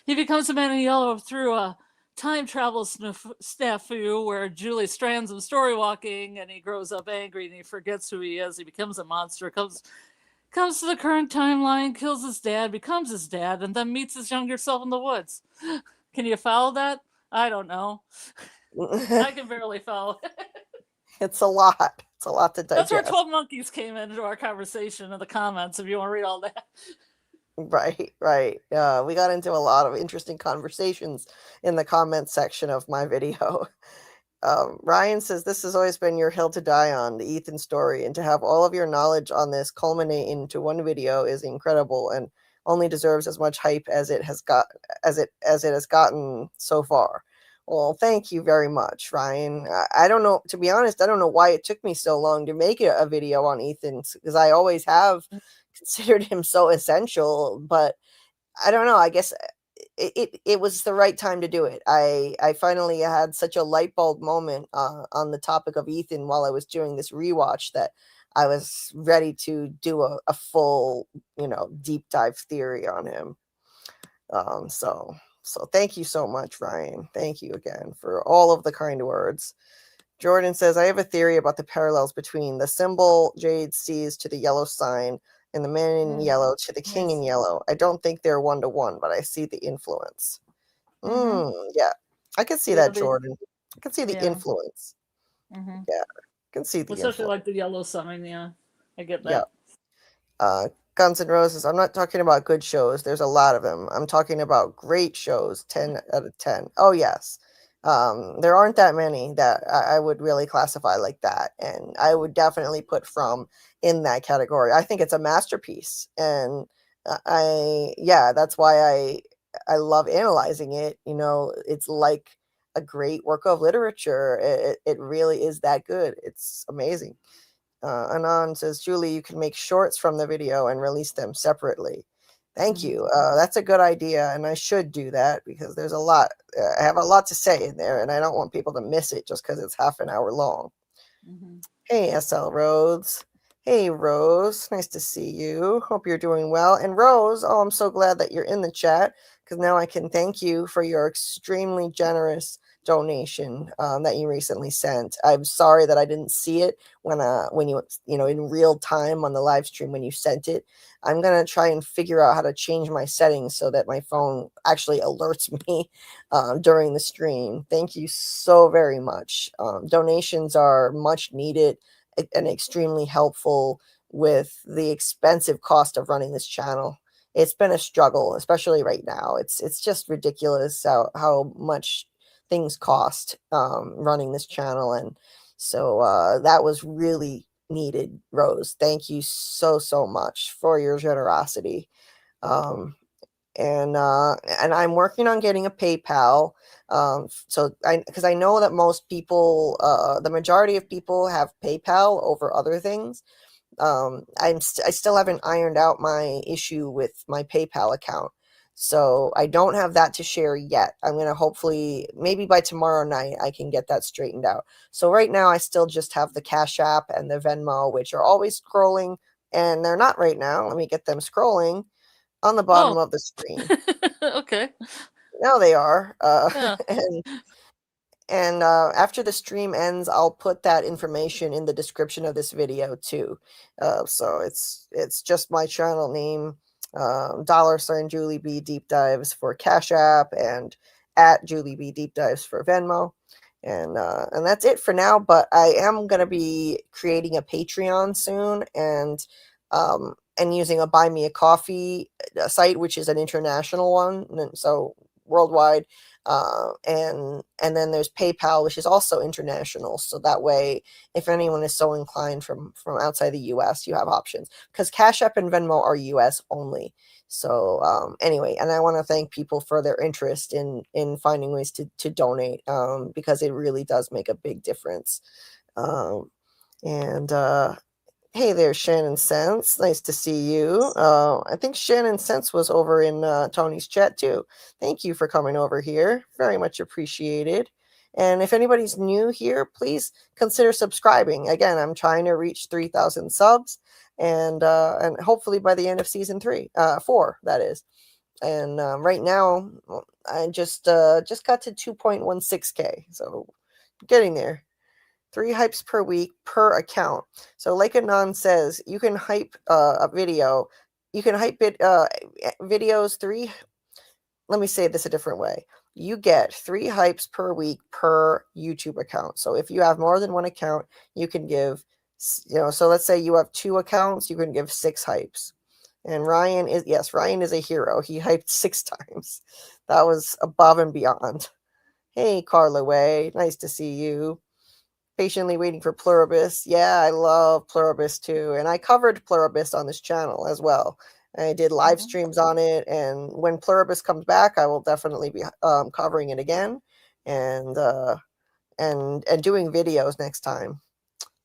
a Man in Yellow through a time travel snafu where Julie strands him story walking, and he grows up angry and he forgets who he is. He becomes a monster, comes to the current timeline, kills his dad, becomes his dad, and then meets his younger self in the woods. Can you follow that? I don't know. I can barely follow. It's a lot. It's a lot to That's where digest. 12 Monkeys came into our conversation in the comments, if you want to read all that. Right, right. We got into a lot of interesting conversations in the comments section of my video. Ryan says, this has always been your hill to die on, the Ethan story, and to have all of your knowledge on this culminate into one video is incredible and only deserves as much hype as it has gotten so far. Well, thank you very much, Ryan. I don't know, to be honest, I don't know why it took me so long to make a video on Ethan, because I always have considered him so essential, but I don't know, I guess it was the right time to do it. I finally had such a light bulb moment on the topic of Ethan while I was doing this rewatch that I was ready to do a full, deep dive theory on him. So thank you so much, Ryan. Thank you again for all of the kind words. Jordan says, I have a theory about the parallels between the symbol Jade sees to the yellow sign and the Man in Yellow to the King in Yellow. I don't think they're one-to-one, but I see the influence. Yeah, I can see that, Jordan. I can see the influence. Yeah, I can see the Especially influence. like the yellow sign, yeah. I get Yeah. that. Guns N' Roses, I'm not talking about good shows. There's a lot of them. I'm talking about great shows, 10 out of 10. Oh, yes. There aren't that many that I would really classify like that. And I would definitely put From in that category. I think it's a masterpiece. And that's why I love analyzing it. It's like a great work of literature. It really is that good. It's amazing. Anon says, Julie, you can make shorts from the video and release them separately. Thank you. That's a good idea, and I should do that because there's a lot. I have a lot to say in there, and I don't want people to miss it just because it's half an hour long. Hey, SL Rhodes. Hey, Rose. Nice to see you. Hope you're doing well. And Rose, I'm so glad that you're in the chat because now I can thank you for your extremely generous donation that you recently sent. I'm sorry that I didn't see it when you in real time on the live stream when you sent it. I'm gonna try and figure out how to change my settings so that my phone actually alerts me during the stream. Thank you so very much. Donations are much needed and extremely helpful with the expensive cost of running this channel. It's been a struggle, especially right now. It's just ridiculous how much things cost running this channel, and so that was really needed. Rose, thank you so much for your generosity. And I'm working on getting a PayPal. Because I know that most people, the majority of people have PayPal over other things. I still haven't ironed out my issue with my PayPal account. So I don't have that to share yet. I'm going to hopefully, maybe by tomorrow night, I can get that straightened out. So right now I still just have the Cashapp and the Venmo, which are always scrolling, and they're not right now. Let me get them scrolling on the bottom of the screen. Okay. Now they are. Yeah. And after the stream ends, I'll put that information in the description of this video too. So it's just my channel name, $ Julie B Deep Dives for Cash App, and at Julie B Deep Dives for Venmo. And that's it for now. But I am gonna be creating a Patreon soon, and using a Buy Me a Coffee site, which is an international one, and so worldwide. And then there's PayPal, which is also international. So that way, if anyone is so inclined from outside the U.S., you have options, because Cash App and Venmo are U.S. only. So anyway, and I want to thank people for their interest in finding ways to donate, because it really does make a big difference. And hey there, Shannon Sense. Nice to see you. I think Shannon Sense was over in Tony's chat too. Thank you for coming over here. Very much appreciated. And if anybody's new here, please consider subscribing. Again, I'm trying to reach 3,000 subs, and hopefully by the end of season 4, that is. And right now, I just got to 2.16K, so getting there. 3 hypes per week per account. So like Anon says, you can hype a video. You can hype it videos 3. Let me say this a different way. You get 3 hypes per week per YouTube account. So if you have more than one account, you can give, so let's say you have 2 accounts, you can give 6 hypes. And Ryan is a hero. He hyped 6 times. That was above and beyond. Hey, Karl E, nice to see you. Patiently waiting for Pluribus. Yeah, I love Pluribus too. And I covered Pluribus on this channel as well. I did live streams on it. And when Pluribus comes back, I will definitely be covering it again, and doing videos next time.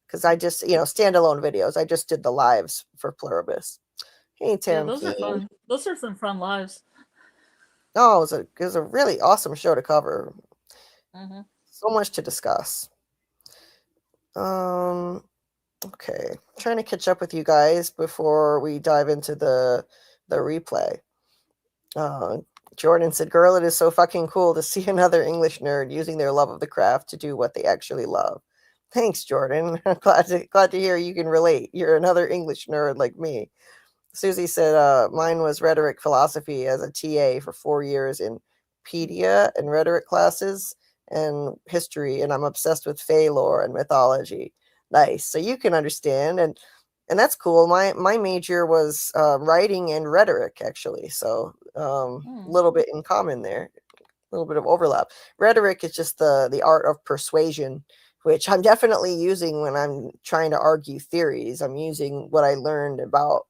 Because I just, standalone videos. I just did the lives for Pluribus. Hey, Tam. Yeah, those are fun. Those are some fun lives. Oh, it was a really awesome show to cover. So much to discuss. Okay, trying to catch up with you guys before we dive into the replay. Jordan said, "Girl, it is so fucking cool to see another English nerd using their love of the craft to do what they actually love." Thanks, Jordan. glad to hear you can relate. You're another English nerd like me. Susie said, "Mine was rhetoric philosophy as a TA for 4 years in pedia and rhetoric classes and history, and I'm obsessed with Fey lore and mythology." Nice. So you can understand, and that's cool. My major was writing and rhetoric, actually. So a little bit in common there, a little bit of overlap. Rhetoric is just the art of persuasion, which I'm definitely using when I'm trying to argue theories. I'm using what I learned about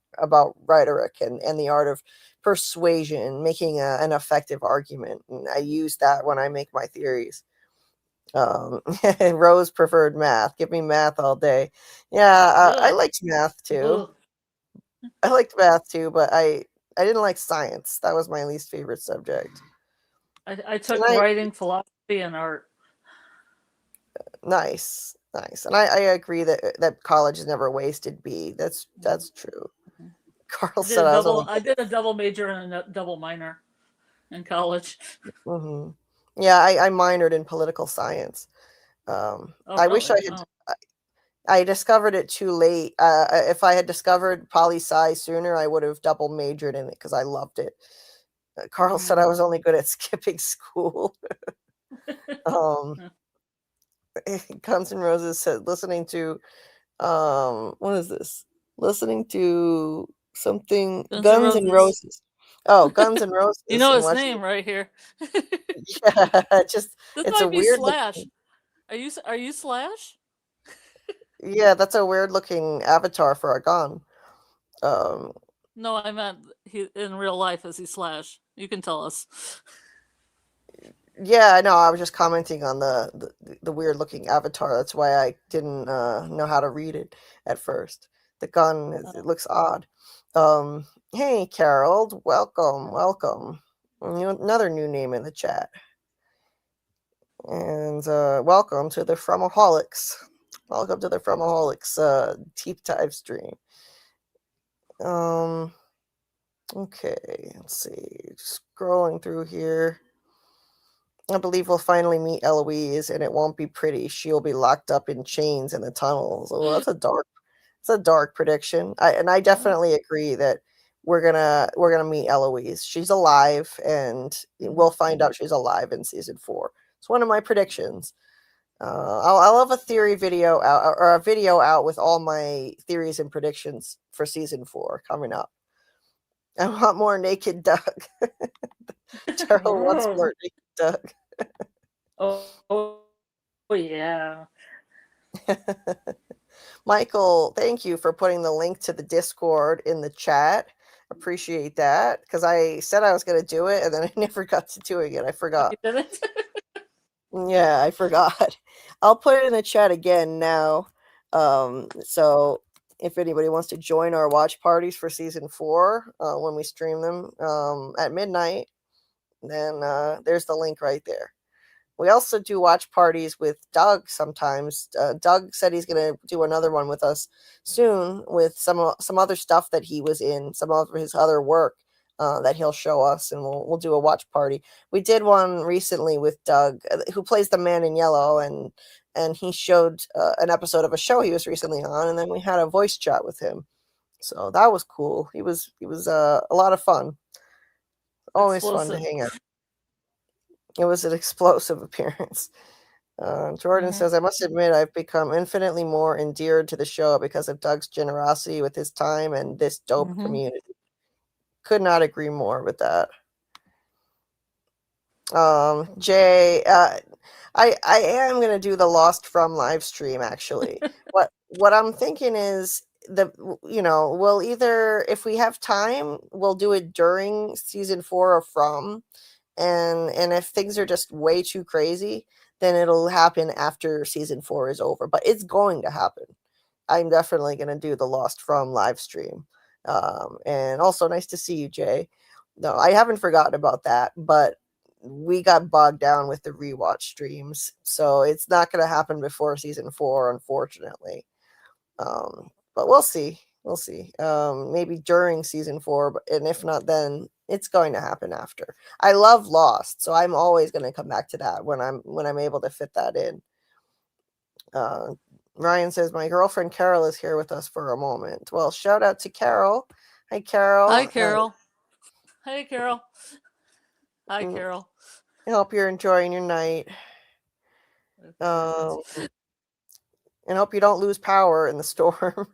rhetoric and the art of persuasion, making an effective argument. And I use that when I make my theories. Rose preferred math. Give me math all day. Yeah, I liked math too. I liked math too, but I didn't like science. That was my least favorite subject. I took writing, philosophy, and art. Nice. And I agree that college is never wasted. B. That's true. Carl said I did a double major and a double minor in college. Yeah, I minored in political science. I wish I had. I discovered it too late. If I had discovered poli-sci sooner, I would have double majored in it because I loved it. Carl said I was only good at skipping school. Guns N' Roses said listening to what is this? Listening to something Guns N' Roses. Oh, Guns N' Roses. You know his name right here. Yeah, this it's might a be weird Slash. Looking... Are you Slash? Yeah, that's a weird looking avatar for a gun. No, I meant in real life. Is he Slash? You can tell us. Yeah, no, I was just commenting on the weird looking avatar. That's why I didn't know how to read it at first. The gun, it looks odd. Hey, Carol, welcome. Another new name in the chat. And welcome to the Fromaholics. Welcome to the Fromaholics deep dive stream. Okay, let's see. Scrolling through here. I believe we'll finally meet Eloise, and it won't be pretty. She'll be locked up in chains in the tunnels. Oh, that's a dark prediction. I definitely agree that we're gonna meet Eloise. She's alive, and we'll find out she's alive in season 4. It's one of my predictions. I'll have a theory video out, or a video out with all my theories and predictions for season 4 coming up. I want more naked Doug. Daryl wants more naked Doug. Oh, yeah. Michael, thank you for putting the link to the Discord in the chat. Appreciate that, because I said I was going to do it, and then I never got to doing it. I forgot. You did it? Yeah, I forgot. I'll put it in the chat again now. So if anybody wants to join our watch parties for season 4, when we stream them at midnight, then there's the link right there. We also do watch parties with Doug sometimes. Doug said he's going to do another one with us soon with some other stuff that he was in, some of his other work that he'll show us, and we'll do a watch party. We did one recently with Doug, who plays the man in yellow, and he showed an episode of a show he was recently on, and then we had a voice chat with him. So that was cool. He was a lot of fun. Always fun to hang out. It was an explosive appearance. Jordan says, I must admit, I've become infinitely more endeared to the show because of Doug's generosity with his time and this dope community. Could not agree more with that. Jay, I am going to do the Lost From live stream, actually. What I'm thinking is, we'll either, if we have time, we'll do it during season 4 of From. And if things are just way too crazy, then it'll happen after season 4 is over. But it's going to happen. I'm definitely going to do the Lost From live stream. And also nice to see you, Jay. No, I haven't forgotten about that, but we got bogged down with the rewatch streams. So it's not going to happen before season 4, unfortunately. But we'll see. We'll see. Maybe during season 4, and if not, then it's going to happen after. I love Lost, so I'm always going to come back to that when I'm able to fit that in. Ryan says, my girlfriend Carol is here with us for a moment. Well, shout out to Carol. Hi, Carol. Hi, Carol. Hey, Carol. Hi, Carol. I hope you're enjoying your night. And hope you don't lose power in the storm.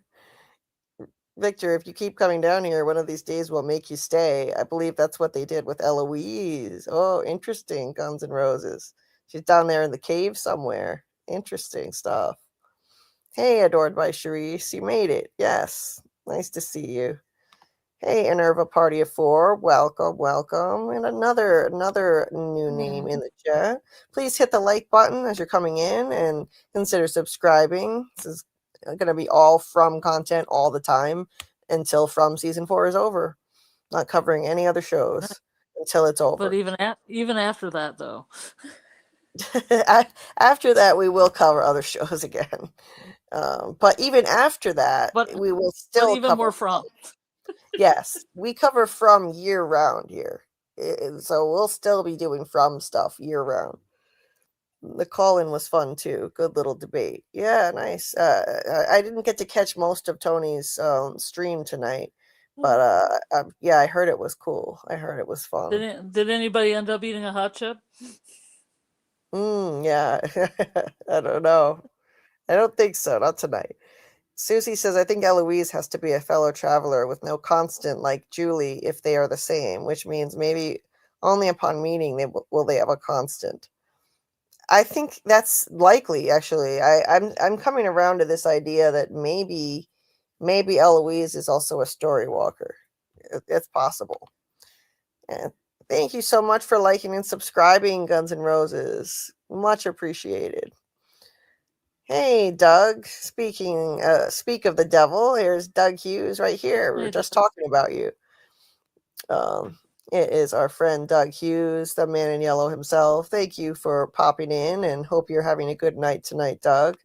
Victor, if you keep coming down here, one of these days we'll make you stay. I believe that's what they did with Eloise. Oh, interesting. Guns N' Roses. She's down there in the cave somewhere. Interesting stuff. Hey, adored by Charisse, you made it. Yes, nice to see you. Hey, Enerva Party of 4, welcome, welcome. And another new name in the chat. Please hit the like button as you're coming in and consider subscribing. This is going to be all From content all the time until From season 4 is over. Not covering any other shows until it's over. But even after that, though. After that, we will cover other shows again. But even after that, we will still even cover more From. Yes, we cover From year round here. So we'll still be doing From stuff year round. The call-in was fun too. Good little debate. Yeah, nice. I didn't get to catch most of Tony's stream tonight, but yeah, I heard it was cool. I heard it was fun. Did anybody end up eating a hot chip? Yeah. I don't know. I don't think so. Not tonight. Susie says, I think Eloise has to be a fellow traveler with no constant like Julie if they are the same, which means maybe only upon meeting will they have a constant. I think that's likely, actually. I'm coming around to this idea that maybe Eloise is also a story walker. It's possible. And thank you so much for liking and subscribing, Guns N' Roses. Much appreciated. Hey, Doug. Speak of the devil. Here's Doug Hughes right here. We were just talking about you. It is our friend Doug Hughes, the man in yellow himself. Thank you for popping in, and hope you're having a good night tonight, Doug.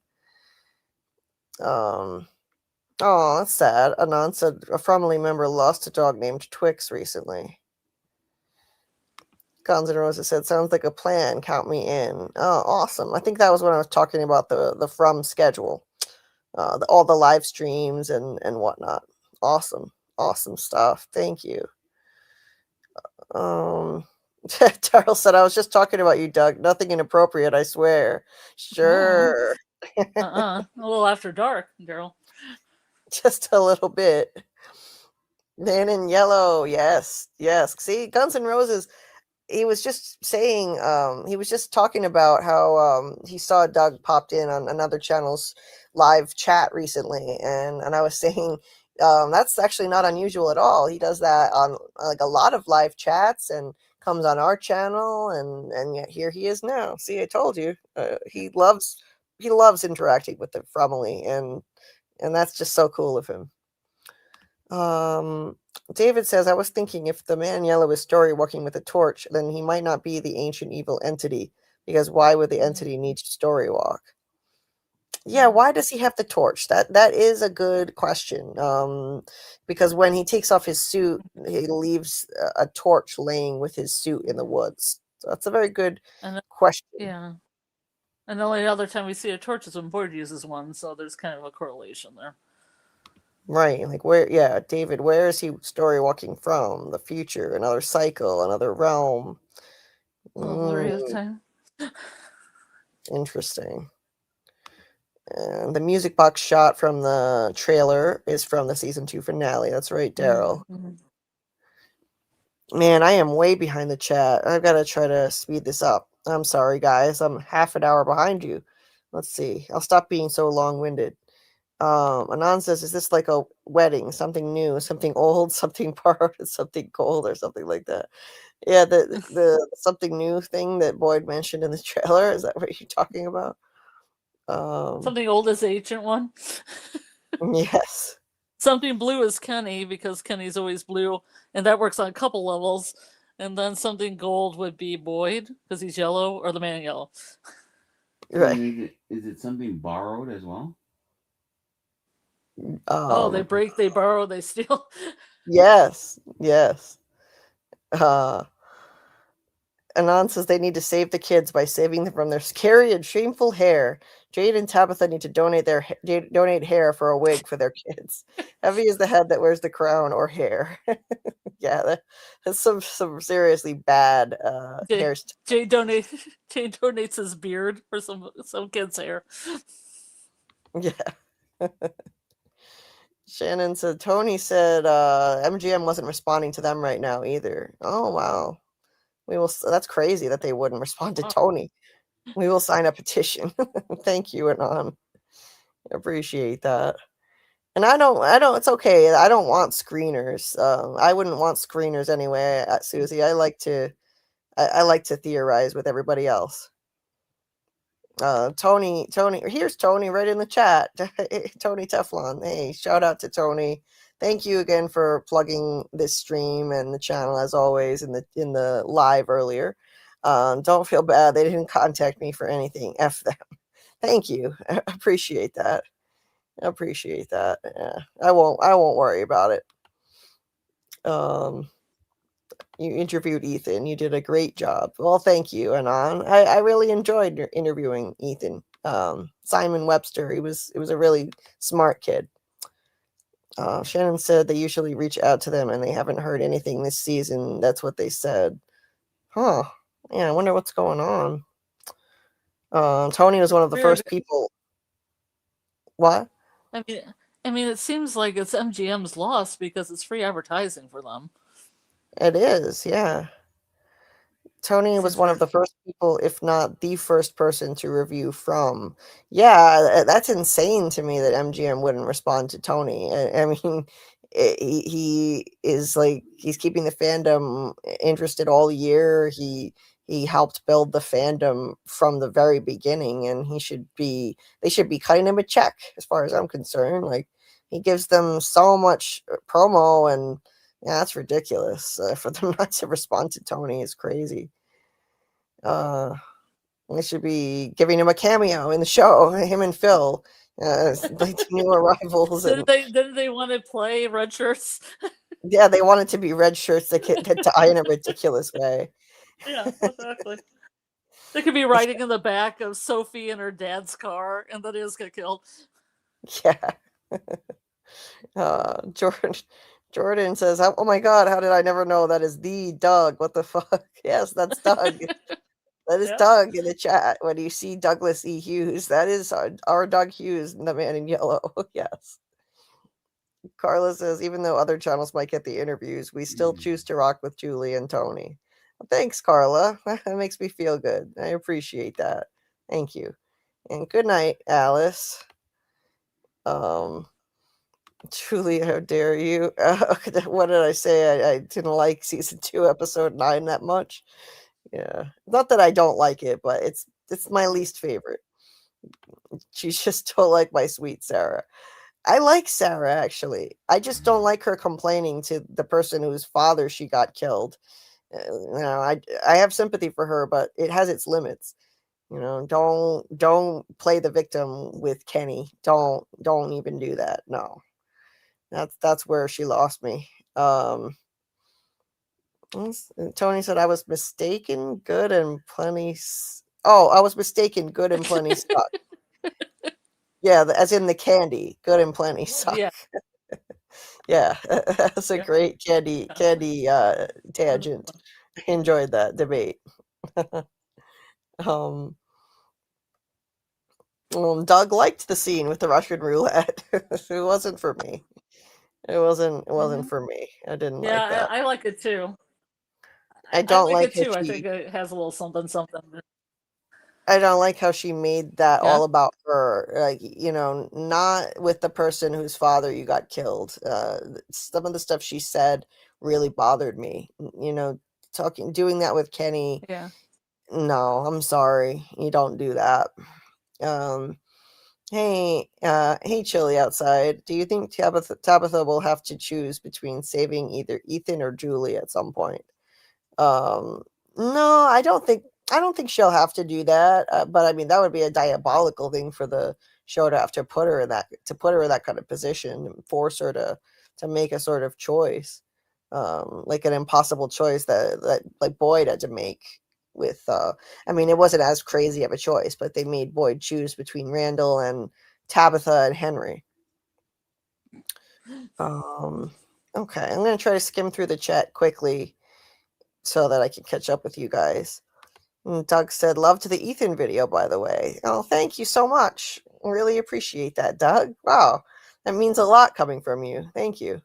Oh, that's sad. Anon said a family member lost a dog named Twix recently. Guns N' Roses said, "Sounds like a plan. Count me in." Oh, awesome! I think that was when I was talking about the From schedule, all the live streams and whatnot. Awesome, awesome stuff. Thank you. Darryl said, "I was just talking about you, Doug. Nothing inappropriate, I swear." Sure. A little after dark, Daryl. Just a little bit. Man in Yellow, yes, yes. See, Guns N' Roses. He was just saying, he was just talking about how he saw Doug popped in on another channel's live chat recently, and I was saying that's actually not unusual at all. He does that on like a lot of live chats and comes on our channel, and yet here he is now. See, I told you, he loves interacting with the family, and that's just so cool of him. David says, "I was thinking if the man in yellow is story walking with a torch, then he might not be the ancient evil entity, because why would the entity need to story walk?" Yeah, why does he have the torch? That is a good question. Because when he takes off his suit, he leaves a torch laying with his suit in the woods. So that's a very good question. Yeah. And the only other time we see a torch is when Boyd uses one, so there's kind of a correlation there. Right, like where, yeah, David, where is he story walking from? The future, another cycle, another realm. Time. Interesting. And the music box shot from the trailer is from the season 2 finale. That's right, Daryl. Man, I am way behind the chat. I've got to try to speed this up. I'm sorry, guys. I'm half an hour behind you. Let's see. I'll stop being so long-winded. Anon says, "Is this like a wedding? Something new, something old, something borrowed, and something cold, or something like that?" Yeah, the something new thing that Boyd mentioned in the trailer. Is that what you're talking about? Something old is the ancient one. Yes. Something blue is Kenny, because Kenny's always blue, and that works on a couple levels. And then something gold would be Boyd, because he's yellow, or the man in yellow. Right. Is it something borrowed as well? They break, they borrow, they steal. Yes, yes. Anon says they need to save the kids by saving them from their scary and shameful hair. Jade and Tabitha need to donate hair for a wig for their kids. Heavy is the head that wears the crown or hair. Yeah, that's some seriously bad hairstyle. Jade donates his beard for some kid's hair. Yeah. Shannon said, Tony said MGM wasn't responding to them right now either. Oh, wow. That's crazy that they wouldn't respond to Tony. We will sign a petition. Thank you, Anon. I appreciate that. And I don't, it's okay. I don't want screeners. I wouldn't want screeners anyway, Susie. I like to theorize with everybody else. Tony, here's Tony right in the chat. Tony Teflon. Hey, shout out to Tony. Thank you again for plugging this stream and the channel as always in the live earlier. Don't feel bad. They didn't contact me for anything. F them. Thank you. I appreciate that. Yeah, I won't worry about it. You interviewed Ethan. You did a great job. Well, thank you, Anon. I really enjoyed interviewing Ethan. Simon Webster. He was a really smart kid. Shannon said they usually reach out to them and they haven't heard anything this season. That's what they said. Huh. Yeah, I wonder what's going on. Tony was one of the first people. What? I mean, it seems like it's MGM's loss because it's free advertising for them. It is, yeah. Tony was one of the first people, if not the first person to review From. Yeah, that's insane to me that MGM wouldn't respond to Tony. I mean, he is like, he's keeping the fandom interested all year. He helped build the fandom from the very beginning, and they should be cutting him a check as far as I'm concerned. Like, he gives them so much promo, and yeah, that's ridiculous. For them not to respond to Tony is crazy. They should be giving him a cameo in the show, him and Phil, like new arrivals. Didn't they want to play red shirts? Yeah, they want it to be red shirts that tie in a ridiculous way. Yeah, exactly. They could be riding in the back of Sophie and her dad's car, and then he just get killed. Yeah. Jordan says, "Oh my God, how did I never know that is the Doug? What the fuck?" Yes, that's Doug. That is Yeah. Doug in the chat. When you see Douglas E. Hughes, that is our Doug Hughes, the man in yellow. Yes. Carla says, even though other channels might get the interviews, we still choose to rock with Julie and Tony. Well, thanks, Carla. That makes me feel good. I appreciate that. Thank you. And good night, Alice. Julie, how dare you? What did I say? I didn't like season 2, episode 9 that much. Yeah. Not that I don't like it, but it's my least favorite. She's just don't like my sweet Sarah. I like Sarah, actually. I just don't like her complaining to the person whose father she got killed. I have sympathy for her, but it has its limits. Don't play the victim with Kenny. Don't even do that. No. That's where she lost me. Tony said I was mistaken, good and plenty. I was mistaken, good and plenty suck. Yeah, as in the candy, good and plenty suck. Yeah. Yeah, that's a great candy tangent. I enjoyed that debate. Doug liked the scene with the Russian roulette. It wasn't for me. It wasn't for me. I didn't like Yeah, that. I like it too. I I don't like like it how too. I think it has a little something. I don't like how she made that Yeah. all about her. Like, not with the person whose father you got killed. Some of the stuff she said really bothered me. Doing that with Kenny. Yeah. No, I'm sorry. You don't do that. Hey, Chili outside. Do you think Tabitha will have to choose between saving either Ethan or Julie at some point? No, I don't think she'll have to do that. But I mean, that would be a diabolical thing for the show to have to put her in that kind of position and force her to make a sort of choice, like an impossible choice that like Boyd had to make with. I mean, it wasn't as crazy of a choice, but they made Boyd choose between Randall and Tabitha and Henry. Okay, I'm gonna try to skim through the chat quickly so that I can catch up with you guys. And Doug said, love to the Ethan video, by the way. Oh, thank you so much. Really appreciate that, Doug. Wow, that means a lot coming from you. Thank you.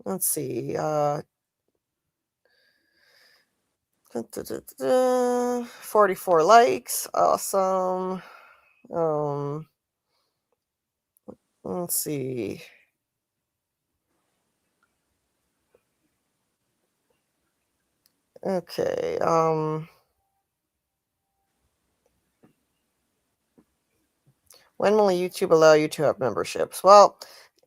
Let's see. 44 likes. Awesome. Let's see. Okay. When will YouTube allow you to have memberships? Well,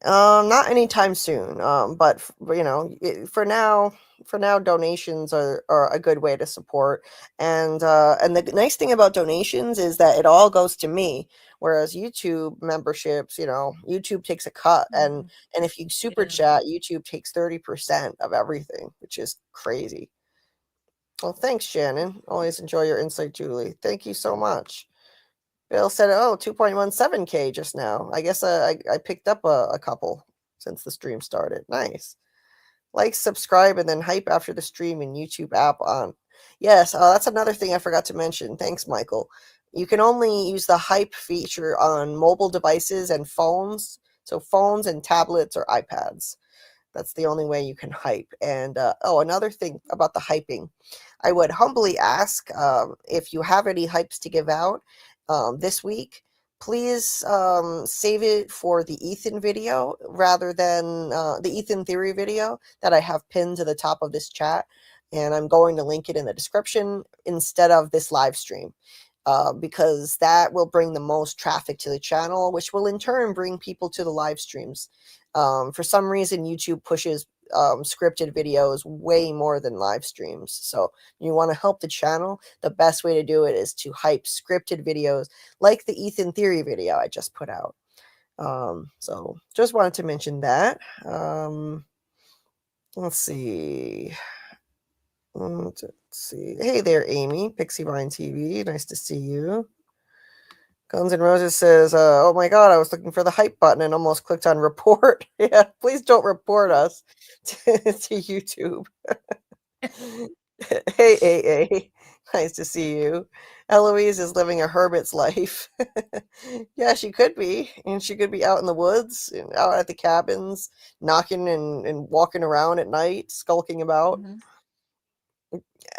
not anytime soon. But for now, donations are a good way to support. And the nice thing about donations is that it all goes to me. Whereas YouTube memberships, YouTube takes a cut, and if you super chat, YouTube takes 30% of everything, which is crazy. Well, thanks, Shannon. Always enjoy your insight, Julie. Thank you so much. Bill said, 2.17K just now. I guess I picked up a couple since the stream started. Nice. Like, subscribe, and then hype after the stream in YouTube app on. Yes, that's another thing I forgot to mention. Thanks, Michael. You can only use the hype feature on mobile devices and phones. So phones and tablets or iPads. That's the only way you can hype. And another thing about the hyping. I would humbly ask if you have any hypes to give out this week, please save it for the Ethan video rather than the Ethan theory video that I have pinned to the top of this chat. And I'm going to link it in the description instead of this live stream. Because that will bring the most traffic to the channel, which will in turn bring people to the live streams. For some reason, YouTube pushes scripted videos way more than live streams. So you want to help the channel, the best way to do it is to hype scripted videos like the Ethan theory video I just put out. So just wanted to mention that. Let's see. Let's see. Hey there, Amy, Pixie Vine TV. Nice to see you. Guns N' Roses says, oh my God, I was looking for the hype button and almost clicked on report. Yeah, please don't report us to YouTube. Hey, AA. Nice to see you. Eloise is living a hermit's life. Yeah, she could be. And she could be out in the woods, and out at the cabins, knocking and walking around at night, skulking about. Mm-hmm.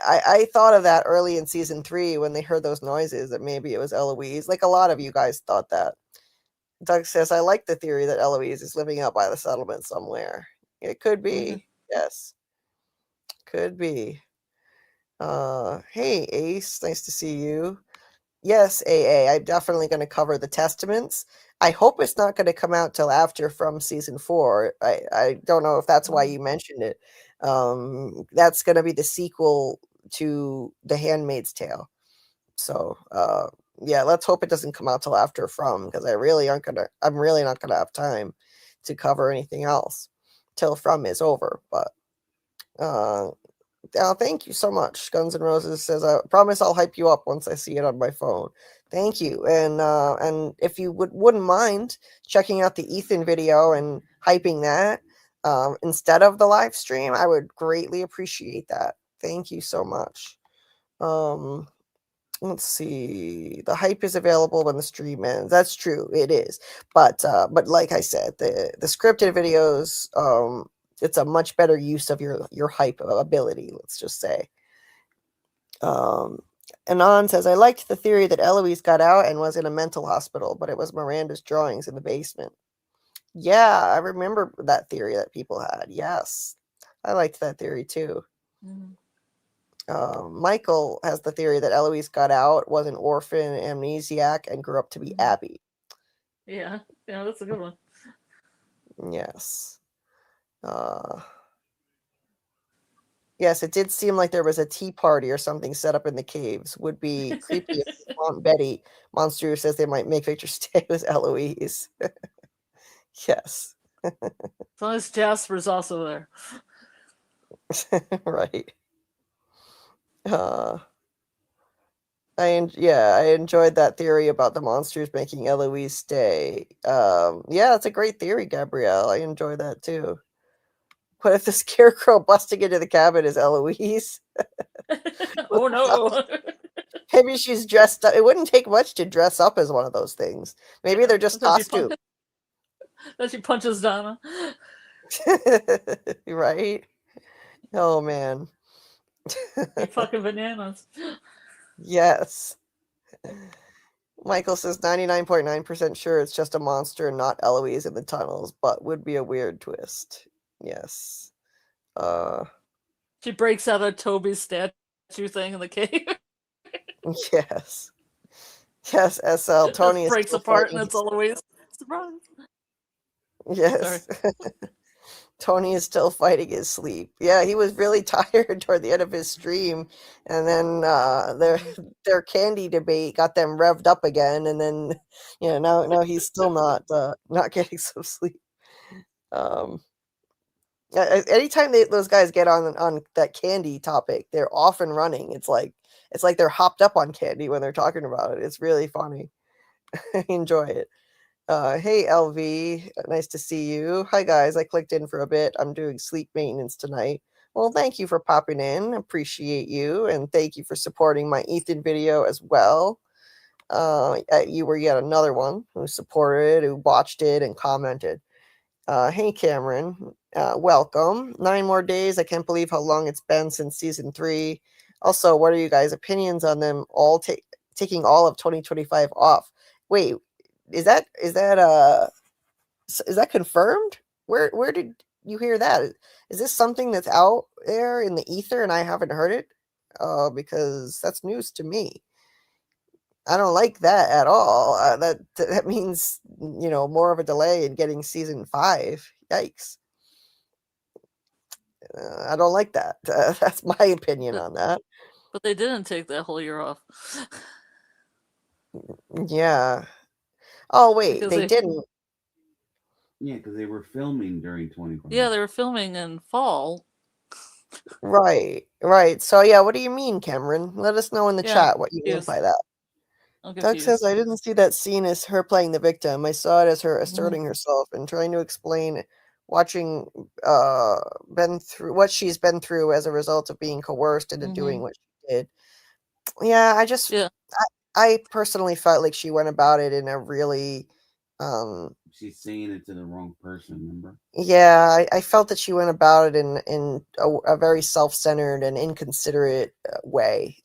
I thought of that early in season 3 when they heard those noises, that maybe it was Eloise. Like a lot of you guys thought that. Doug says, I like the theory that Eloise is living out by the settlement somewhere. It could be. Mm-hmm. Yes. Could be. Hey, Ace. Nice to see you. Yes, AA. I'm definitely going to cover the Testaments. I hope it's not going to come out till after From season 4. I don't know if that's why you mentioned it. That's going to be the sequel to The Handmaid's Tale. So, yeah, let's hope it doesn't come out till after From, because I'm really not gonna have time to cover anything else till From is over. But thank you so much. Guns N' Roses says, I promise I'll hype you up once I see it on my phone. Thank you. And if you wouldn't mind checking out the Ethan video and hyping that instead of the live stream, I would greatly appreciate that. Thank you so much. Let's see. The hype is available when the stream ends. That's true. It is. But like I said, the scripted videos, it's a much better use of your hype ability, let's just say. Anon says, I liked the theory that Eloise got out and was in a mental hospital, but it was Miranda's drawings in the basement. Yeah, I remember that theory that people had. Yes. I liked that theory too. Mm-hmm. Michael has the theory that Eloise got out, was an orphan, amnesiac, and grew up to be Abby. Yeah, that's a good one. Yes. Yes, it did seem like there was a tea party or something set up in the caves. Would be creepy if Aunt Betty Monster says they might make Victor stay with Eloise. Yes. As long as Jasper's also there. Right. I enjoyed that theory about the monsters making Eloise stay. Yeah, it's a great theory, Gabrielle. I enjoy that too. What if the scarecrow busting into the cabin is Eloise? Oh no. Maybe she's dressed up. It wouldn't take much to dress up as one of those things. Maybe they're just costumes. Then she punches Donna. Right? Oh man. You fucking bananas. Yes. Michael says 99.9% sure it's just a monster and not Eloise in the tunnels, but would be a weird twist. Yes. She breaks out of Toby's statue thing in the cave. Yes. Yes, SL. Tony is breaks apart and it's Eloise. Surprise. Yes. Tony is still fighting his sleep. Yeah, he was really tired toward the end of his stream, and then their candy debate got them revved up again, and then now he's still not getting some sleep. Anytime those guys get on that candy topic, they're off and running. It's like they're hopped up on candy when they're talking about it. It's really funny. I enjoy it. Hey, LV, nice to see you. Hi, guys. I clicked in for a bit. I'm doing sleep maintenance tonight. Well, thank you for popping in. Appreciate you. And thank you for supporting my Ethan video as well. You were yet another one who supported, who watched it and commented. Hey, Cameron. Welcome. 9 more days. I can't believe how long it's been since season 3. Also, what are you guys' opinions on them all taking all of 2025 off? Wait. Is that confirmed? Where did you hear that? Is this something that's out there in the ether and I haven't heard it? Because that's news to me. I don't like that at all. That means more of a delay in getting season 5. Yikes! I don't like that. That's my opinion on that. But they didn't take that whole year off. Yeah. Oh, wait, they didn't. Yeah, because they were filming during 2020. Yeah, they were filming in fall. Right. So yeah, what do you mean, Cameron? Let us know in the Yeah, chat what you mean yes. by that. I'm Doug says, confused. I didn't see that scene as her playing the victim. I saw it as her Mhm. asserting herself and trying to explain watching been through what she's been through as a result of being coerced into doing what she did. Yeah, Yeah. I personally felt like she went about it in a really She's saying it to the wrong person, remember? yeah, I felt that she went about it in a very self-centered and inconsiderate way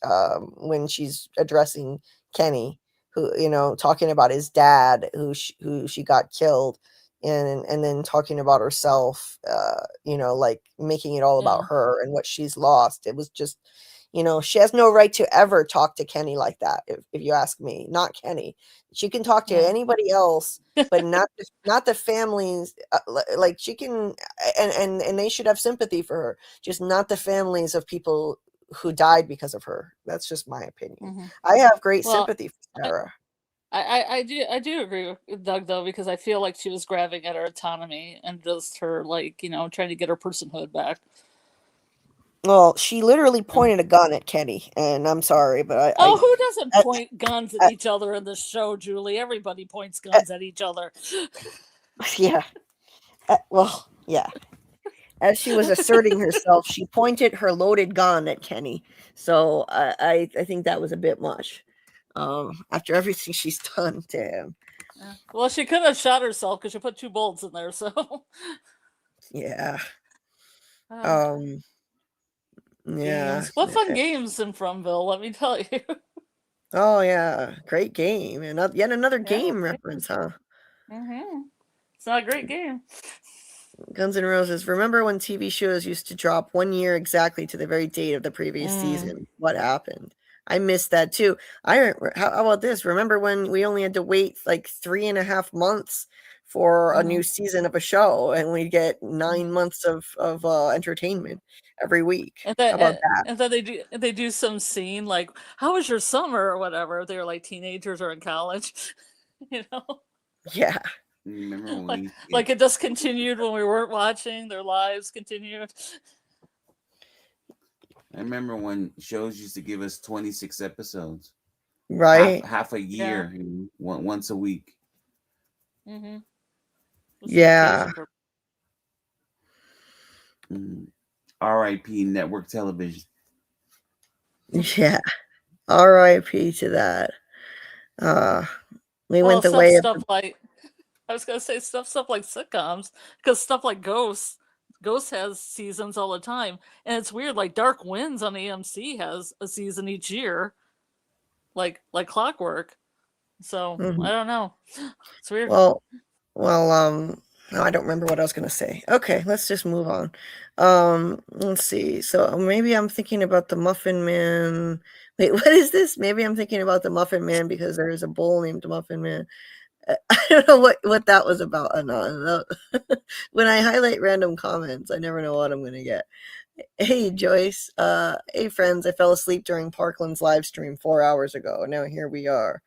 when she's addressing Kenny, who talking about his dad, who she got killed, and then talking about herself, like making it all about Yeah. her and what she's lost. It was just, she has no right to ever talk to Kenny like that. If you ask me, not Kenny. She can talk to Yeah. anybody else, but not the families. Like she can, and they should have sympathy for her, just not the families of people who died because of her. That's just my opinion. I have great Well, sympathy for Sarah. I do agree with Doug though, because I feel like she was grabbing at her autonomy and just her trying to get her personhood back. Well, she literally pointed a gun at Kenny, and I'm sorry, but Oh, who doesn't I, point guns at I, each other in the show, Julie? Everybody points guns at each other. yeah. Well, yeah. As she was asserting herself, she pointed her loaded gun at Kenny. So I think that was a bit much. After everything she's done to him. Yeah. Well, she could have shot herself because she put 2 bullets in there. So Yeah. games. Yeah. What fun games in Fromville, let me tell you. Oh yeah, great game, and yet another Yeah. game reference, huh? It's not a great game. Guns N' Roses. Remember when TV shows used to drop 1 year exactly to the very date of the previous season? What happened? I missed that too. How about this? Remember when we only had to wait like 3.5 months for a new season of a show, and we get 9 months of entertainment every week? And How about that? then they do some scene like, "How was your summer?" or whatever. They're like teenagers or in college, you know. Yeah. Remember when we Like it just continued when we weren't watching. Their lives continued. I remember when shows used to give us 26 episodes, Right. half a year, once a week. Yeah. R.I.P. network television. Yeah. R.I.P. to that. We went the way of Stuff like I was gonna say stuff like sitcoms, because stuff like Ghost has seasons all the time, and it's weird. Like Dark Winds on AMC has a season each year, like clockwork. So I don't know. It's weird. Well, no, I don't remember what I was going to say. Okay, let's just move on. Let's see. So maybe I'm thinking about the Muffin Man. Wait, what is this? Maybe I'm thinking about the Muffin Man because there is a bull named Muffin Man. I don't know what that was about. No. When I highlight random comments, I never know what I'm going to get. Hey, Joyce. Hey, friends. I fell asleep during Parkland's live stream 4 hours ago. Now here we are.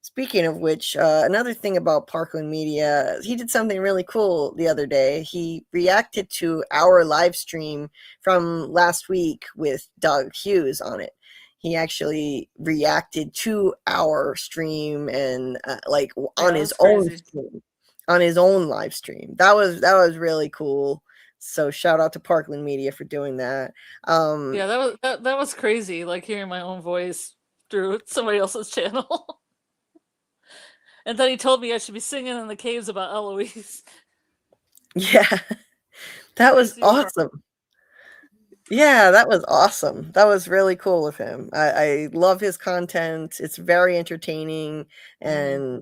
Speaking of which, another thing about Parkland Media, he did something really cool the other day. He reacted to our live stream from last week with Doug Hughes on it. He actually reacted to our stream and on his own stream, on his own live stream. That was really cool. So shout out to Parkland Media for doing that. Yeah, that was crazy. Like hearing my own voice through somebody else's channel. And then he told me I should be singing in the caves about Eloise. Yeah, that was awesome. Yeah, that was awesome. That was really cool of him. I love his content. It's very entertaining, and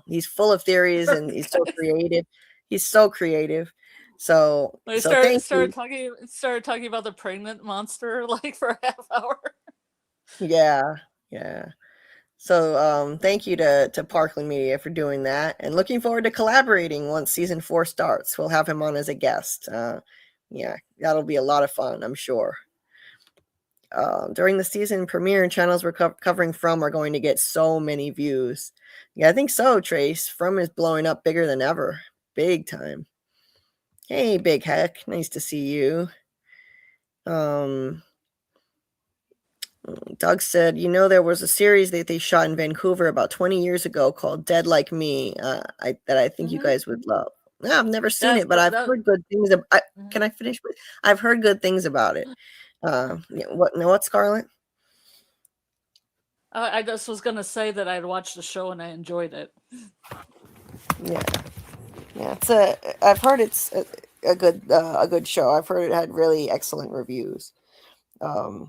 he's full of theories, and he's so creative. He's so creative. So thank you. Started talking about the pregnant monster like for a half hour. Yeah. So thank you to Parkland Media for doing that, and looking forward to collaborating once season 4 starts. We'll have him on as a guest. Yeah, that'll be a lot of fun, I'm sure. During the season premiere, channels we're covering From are going to get so many views. Yeah, I think so, Trace. From is blowing up bigger than ever. Big time. Hey, Big Heck. Nice to see you. Doug said, there was a series that they shot in Vancouver about 20 years ago called Dead Like Me, that I think you guys would love. No, I've never seen it, but I've heard good things. Can I finish? I've heard good things about it. What, Scarlet? I just was going to say that I'd watched the show and I enjoyed it. Yeah. I've heard it's a good show. I've heard it had really excellent reviews. I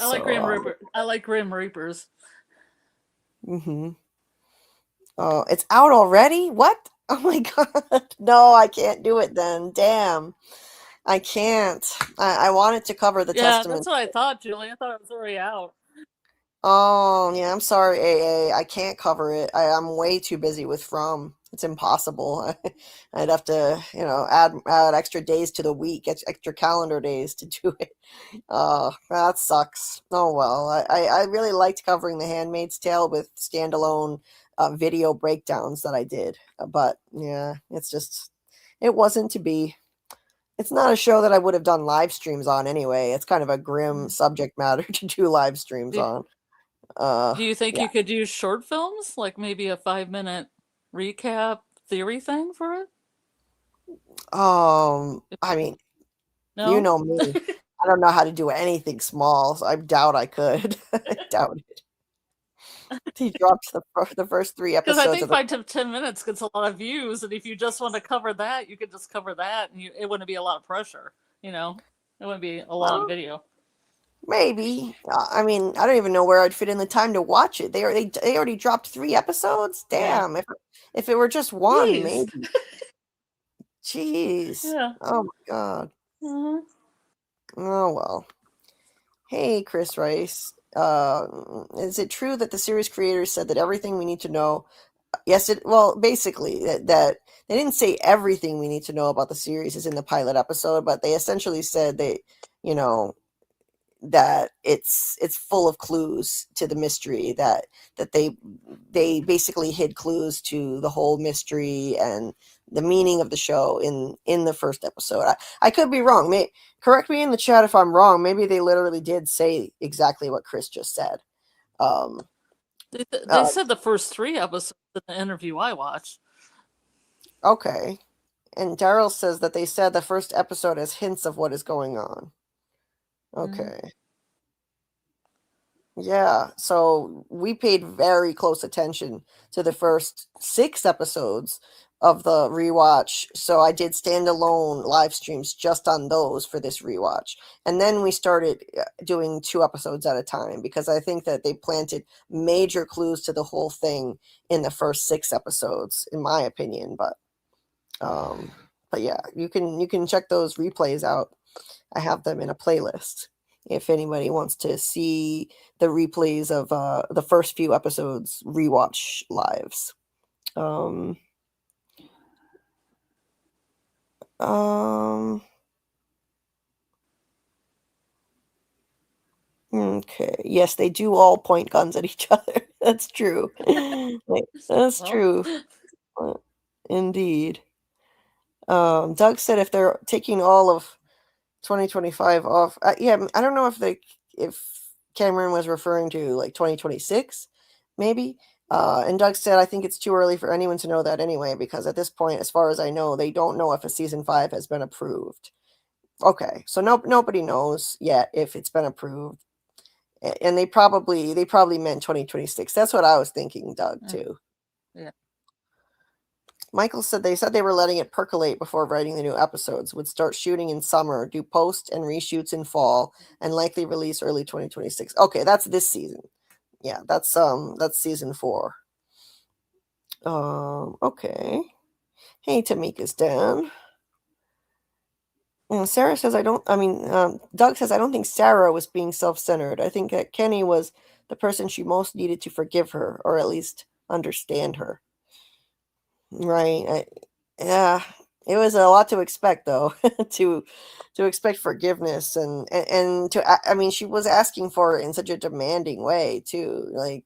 like Grim Reaper. I like Grim Reapers. Mm-hmm. Oh, it's out already? What? Oh my god. No, I can't do it then. Damn. I can't. I wanted to cover the Testament. That's what I thought, Julie. I thought it was already out. Oh, yeah, I'm sorry, AA. I can't cover it. I'm way too busy with From. It's impossible. I'd have to, add extra days to the week, extra calendar days to do it. That sucks. Oh, well. I really liked covering The Handmaid's Tale with standalone video breakdowns that I did. But, yeah, it wasn't to be. It's not a show that I would have done live streams on anyway. It's kind of a grim subject matter to do live streams on. Do you think you could do short films, like maybe a 5-minute recap theory thing for it? I mean, no? You know me. I don't know how to do anything small, so I doubt I could. I doubt it. He dropped the first 3 episodes. Because I think 5 to 10 minutes gets a lot of views, and if you just want to cover that, you could just cover that, and it wouldn't be a lot of pressure. It wouldn't be a long video. Maybe. I mean, I don't even know where I'd fit in the time to watch it. They already dropped 3 episodes. Damn. Yeah. If it were just one, Jeez. maybe. Jeez. Yeah. Oh my god. Mm-hmm. Oh well. Hey, Chris Rice. Is it true that the series creators said that everything we need to know? Yes, basically that they didn't say everything we need to know about the series is in the pilot episode, but they essentially said that it's full of clues to the mystery, that they basically hid clues to the whole mystery and the meaning of the show in the first episode. I could be wrong. Correct me in the chat if I'm wrong. Maybe they literally did say exactly what Chris just said. They said the first 3 episodes in the interview I watched. Okay. And Daryl says that they said the first episode has hints of what is going on. Okay. Yeah, so we paid very close attention to the first 6 episodes of the rewatch. So I did standalone live streams just on those for this rewatch. And then we started doing 2 episodes at a time because I think that they planted major clues to the whole thing in the first 6 episodes, in my opinion. But yeah, you can check those replays out. I have them in a playlist if anybody wants to see the replays of the first few episodes rewatch lives. Okay. Yes, they do all point guns at each other. That's true. That's true. Indeed. Doug said if they're taking all of 2025 off, yeah, I don't know if Cameron was referring to like 2026, maybe. And Doug said, I think it's too early for anyone to know that anyway, because at this point, as far as I know, they don't know if a season 5 has been approved. Okay, so nobody knows yet if it's been approved, and they probably meant 2026. That's what I was thinking, Doug, too. Yeah. Michael said they were letting it percolate before writing the new episodes, would start shooting in summer, do post and reshoots in fall, and likely release early 2026. Okay, that's this season. Yeah, that's season 4. Okay. Hey, Tamika's down. Sarah says Doug says, I don't think Sarah was being self-centered. I think that Kenny was the person she most needed to forgive her, or at least understand her. Right. Yeah, it was a lot to expect, though, to expect forgiveness and she was asking for it in such a demanding way too. Like,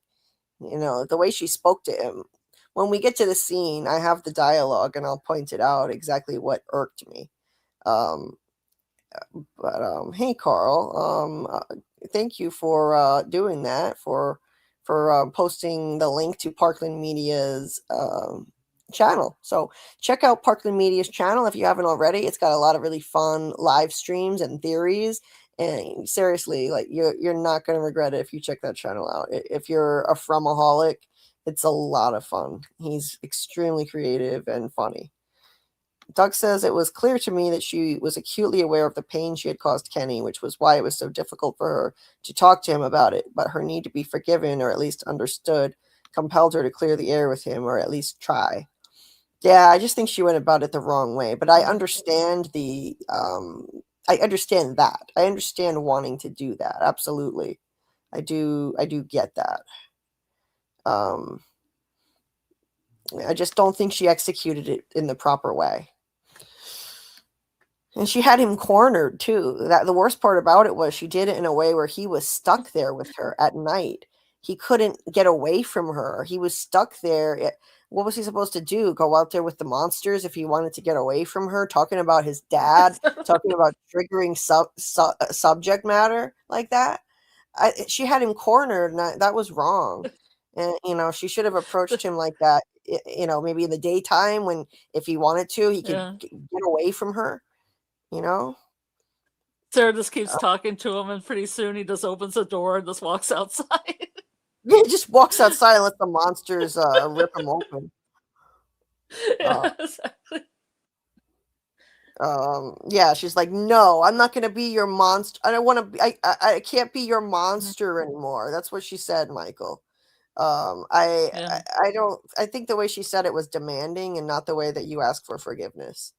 the way she spoke to him when we get to the scene, I have the dialogue and I'll point it out exactly what irked me. But hey, Karl, thank you for doing that, for posting the link to Parkland Media's channel. So check out Parkland Media's channel if you haven't already. It's got a lot of really fun live streams and theories. And seriously, like you're not going to regret it if you check that channel out. If you're a Fromaholic, it's a lot of fun. He's extremely creative and funny. Doug says it was clear to me that she was acutely aware of the pain she had caused Kenny, which was why it was so difficult for her to talk to him about it. But her need to be forgiven, or at least understood, compelled her to clear the air with him, or at least try. Yeah, I just think she went about it the wrong way. But I understand I understand that. I understand wanting to do that. Absolutely. I do get that. I just don't think she executed it in the proper way. And she had him cornered too. That the worst part about it was she did it in a way where he was stuck there with her at night. He couldn't get away from her. He was stuck there. What was he supposed to do? Go out there with the monsters if he wanted to get away from her? Talking about his dad, talking about triggering subject matter like that. She had him cornered, and that was wrong. And she should have approached him like that. Maybe in the daytime when, if he wanted to, he could get away from her. Sarah just keeps talking to him, and pretty soon he just opens the door and just walks outside. Yeah, he just walks outside and lets the monsters rip him open. Yeah, exactly. Yeah, she's like, no, I'm not gonna be your monster. I don't want to be. I can't be your monster anymore. That's what she said, Michael. I think the way she said it was demanding and not the way that you ask for forgiveness.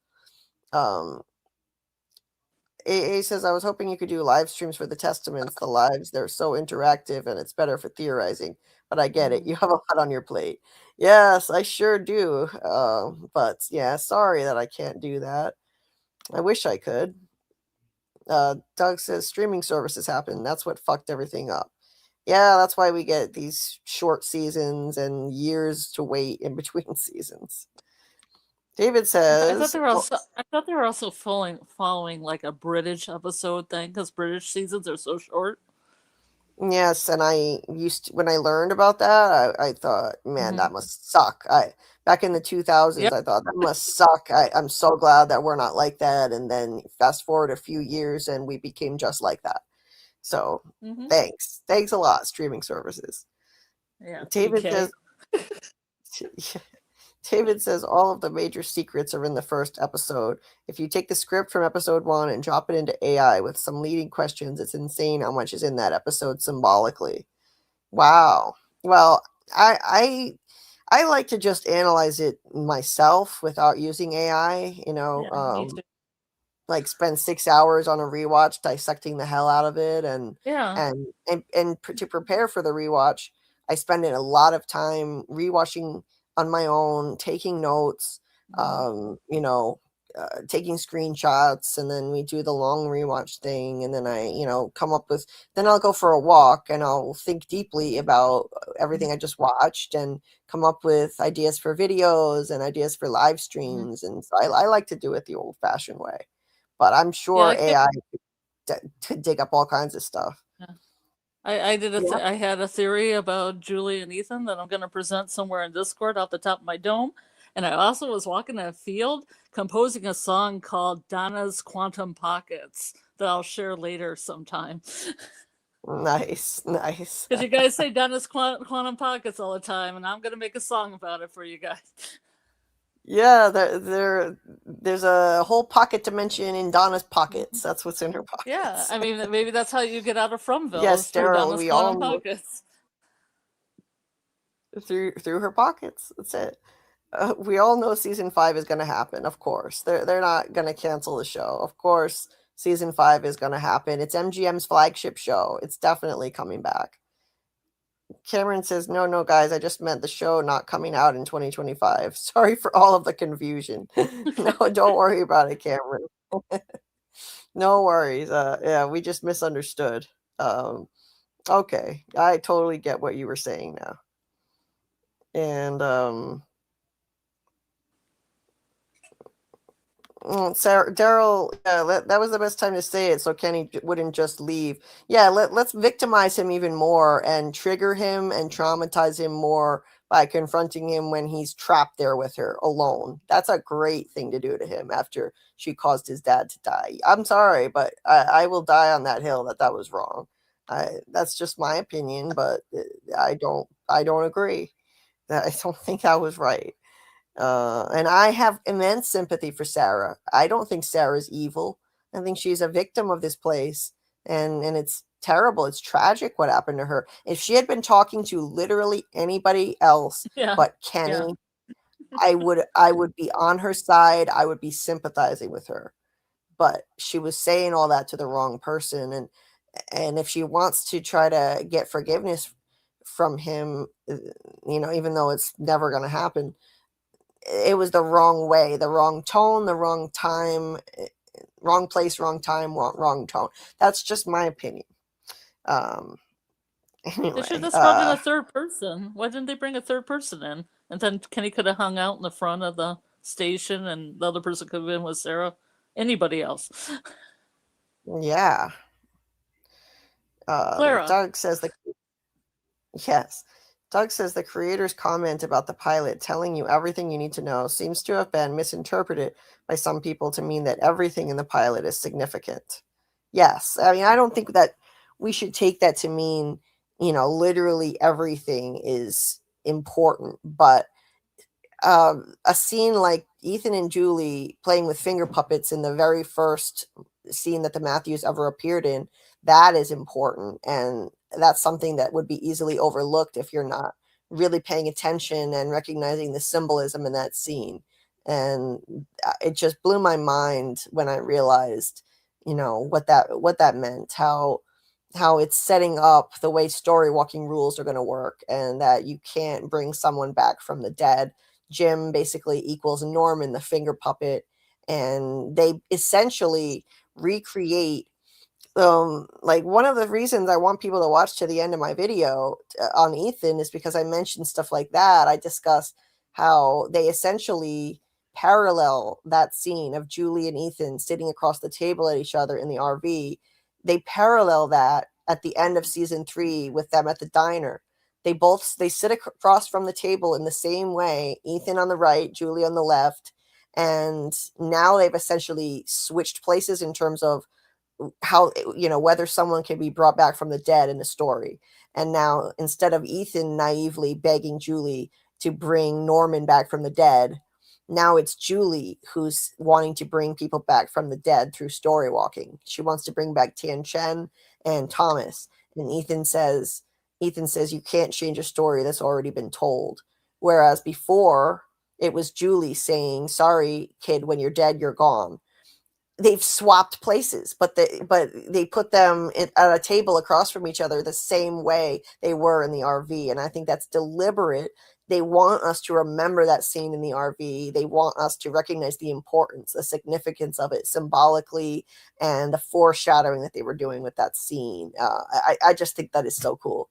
AA says, I was hoping you could do live streams for the testaments, the lives. They're so interactive and it's better for theorizing. But I get it. You have a lot on your plate. Yes, I sure do. But yeah, sorry that I can't do that. I wish I could. Doug says, streaming services happen. That's what fucked everything up. Yeah, that's why we get these short seasons and years to wait in between seasons. David says, I thought they were also following like a British episode thing, because British seasons are so short. Yes, and when I learned about that, I thought, man, that must suck. Back in the 2000s, I thought that must suck. I'm so glad that we're not like that. And then fast forward a few years and we became just like that. So thanks a lot, streaming services. Yeah, David says all of the major secrets are in the first episode. If you take the script from episode 1 and drop it into AI with some leading questions, it's insane how much is in that episode symbolically. Wow. Well, I like to just analyze it myself without using AI, like spend 6 hours on a rewatch dissecting the hell out of it and to prepare for the rewatch, I spend a lot of time rewatching on my own, taking notes, taking screenshots, and then we do the long rewatch thing, and then I, come up with, then I'll go for a walk and I'll think deeply about everything I just watched and come up with ideas for videos and ideas for live streams. And so I like to do it the old fashioned way, but I'm sure AI could dig up all kinds of stuff. I had a theory about Julie and Ethan that I'm going to present somewhere in Discord off the top of my dome. And I also was walking in a field composing a song called Donna's Quantum Pockets that I'll share later sometime. Nice. Because you guys say Donna's Quantum Pockets all the time, and I'm going to make a song about it for you guys. Yeah, there's a whole pocket dimension in Donna's pockets. That's what's in her pockets. Yeah, I mean, maybe that's how you get out of Fromville. Yes, Daryl, we all know. Pockets. Through her pockets. That's it. We all know season 5 is going to happen. Of course, they're not going to cancel the show. Of course, season 5 is going to happen. It's MGM's flagship show. It's definitely coming back. Cameron says, no, guys, I just meant the show not coming out in 2025. Sorry for all of the confusion. No, don't worry about it, Cameron. No worries. Yeah, we just misunderstood. Okay, I totally get what you were saying now. And Sarah, Daryl, yeah, that was the best time to say it, so Kenny wouldn't just leave. Yeah, let's victimize him even more and trigger him and traumatize him more by confronting him when he's trapped there with her alone. That's a great thing to do to him after she caused his dad to die. I'm sorry, but I will die on that hill that was wrong. That's just my opinion, but I don't agree. I don't think that was right. And I have immense sympathy for Sarah. I don't think Sarah's evil. I think she's a victim of this place, and it's terrible. It's tragic what happened to her. If she had been talking to literally anybody else Yeah. but Kenny, I would be on her side. I would be sympathizing with her. But she was saying all that to the wrong person, and if she wants to try to get forgiveness from him, even though it's never going to happen, it was the wrong way, the wrong tone, the wrong time, wrong place, wrong time, wrong tone. That's just my opinion. Anyway, they should have brought in a third person. Why didn't they bring a third person in? And then Kenny could have hung out in the front of the station, and the other person could have been with Sarah. Anybody else? Yeah. Clara. Doug says yes. Doug says the creator's comment about the pilot telling you everything you need to know seems to have been misinterpreted by some people to mean that everything in the pilot is significant. Yes. I mean, I don't think that we should take that to mean, literally everything is important, but a scene like Ethan and Julie playing with finger puppets in the very first scene that the Matthews ever appeared in, that is important. And that's something that would be easily overlooked if you're not really paying attention and recognizing the symbolism in that scene. And it just blew my mind when I realized, what that meant, how it's setting up the way story walking rules are going to work, and that you can't bring someone back from the dead. Jim basically equals Norman, the finger puppet, and they essentially recreate like one of the reasons I want people to watch to the end of my video on Ethan is because I mentioned stuff like that. I discussed how they essentially parallel that scene of Julie and Ethan sitting across the table at each other in the RV. They parallel that at the end of season 3 with them at the diner. They sit across from the table in the same way, Ethan on the right, Julie on the left, and now they've essentially switched places in terms of how, whether someone can be brought back from the dead in the story. And now, instead of Ethan naively begging Julie to bring Norman back from the dead, now it's Julie who's wanting to bring people back from the dead through story walking. She wants to bring back Tian Chen and Thomas, and Ethan says you can't change a story that's already been told. Whereas before it was Julie saying, sorry kid, when you're dead you're gone. They've swapped places, but they put them at a table across from each other the same way they were in the RV. And I think that's deliberate. They want us to remember that scene in the RV. They want us to recognize the importance, the significance of it symbolically, and the foreshadowing that they were doing with that scene. I just think that is so cool.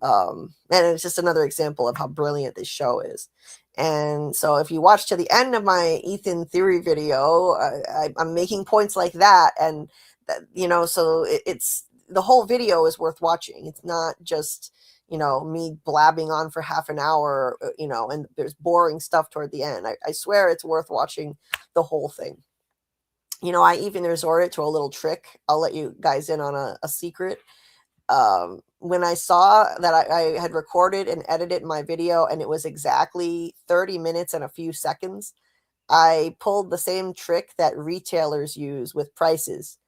And it's just another example of how brilliant this show is. And so if you watch to the end of my Ethan theory video, I'm making points like that. And, so it's the whole video is worth watching. It's not just, me blabbing on for half an hour, and there's boring stuff toward the end. I swear it's worth watching the whole thing. I even resorted to a little trick. I'll let you guys in on a secret. When I saw that I had recorded and edited my video and it was exactly 30 minutes and a few seconds, I pulled the same trick that retailers use with prices.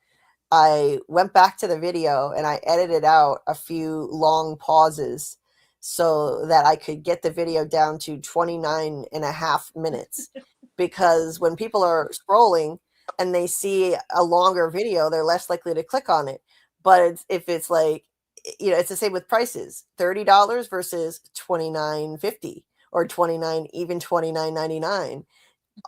I went back to the video and I edited out a few long pauses so that I could get the video down to 29 and a half minutes. Because when people are scrolling and they see a longer video, they're less likely to click on it. But if it's like, it's the same with prices, $30 versus $29.50 or $29.99.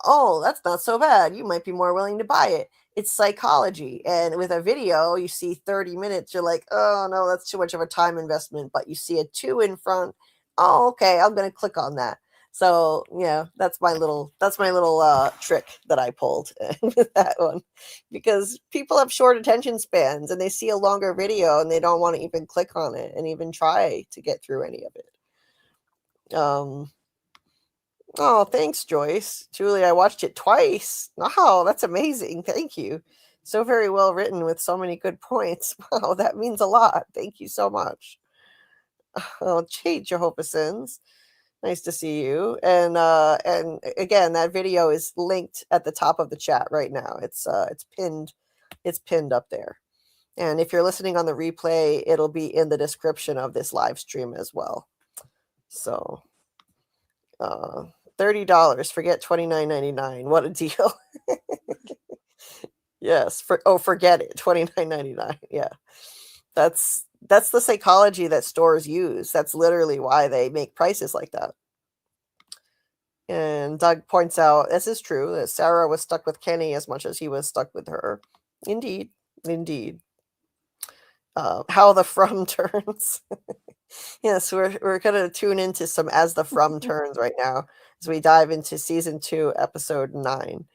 Oh, that's not so bad. You might be more willing to buy it. It's psychology. And with a video, you see 30 minutes, you're like, oh no, that's too much of a time investment. But you see a 2 in front, oh, okay, I'm gonna click on that. So yeah, that's my little trick that I pulled with that one, because people have short attention spans and they see a longer video and they don't want to even click on it and even try to get through any of it. Oh, thanks, Joyce. Julie, I watched it twice. Wow, that's amazing. Thank you. So very well written with so many good points. Wow, that means a lot. Thank you so much. Oh, gee, Jehovah Sins. Nice to see you. And again, that video is linked at the top of the chat right now. It's pinned up there. And if you're listening on the replay, it'll be in the description of this live stream as well. So $30, forget $29.99. What a deal. Yes, forget it. $29.99. Yeah. That's the psychology that stores use. That's literally why they make prices like that. And Doug points out, this is true, that Sarah was stuck with Kenny as much as he was stuck with her. Indeed. How the From turns. Yes, we're going to tune into some As the From turns right now as we dive into season 2, episode 9.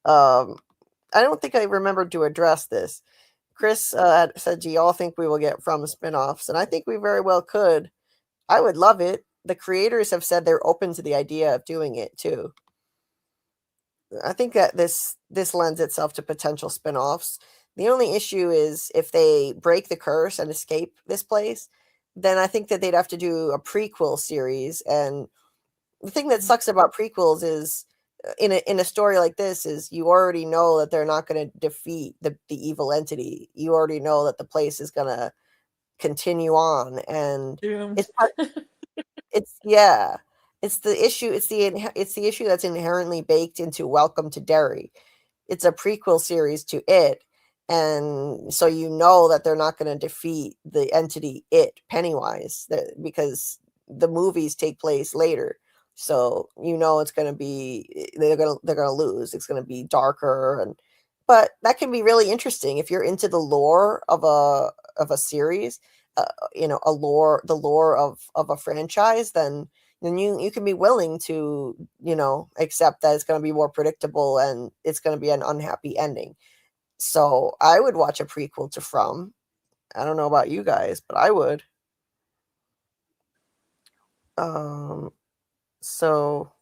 I don't think I remembered to address this. Chris said, do y'all think we will get From spinoffs? And I think we very well could. I would love it. The creators have said they're open to the idea of doing it too. I think that this lends itself to potential spinoffs. The only issue is if they break the curse and escape this place, then I think that they'd have to do a prequel series. And the thing that sucks about prequels is in a story like this is you already know that they're not going to defeat the evil entity. You already know that the place is going to continue on, and it's the issue. It's the issue that's inherently baked into Welcome to Derry. It's a prequel series to it, and so you know that they're not going to defeat the entity Pennywise, because the movies take place later. So you know it's going to be they're going to lose. It's going to be darker, but that can be really interesting if you're into the lore of a series. The lore of a franchise, then you can be willing to, accept that it's going to be more predictable and it's going to be an unhappy ending. So I would watch a prequel to From. I don't know about you guys, but I would. So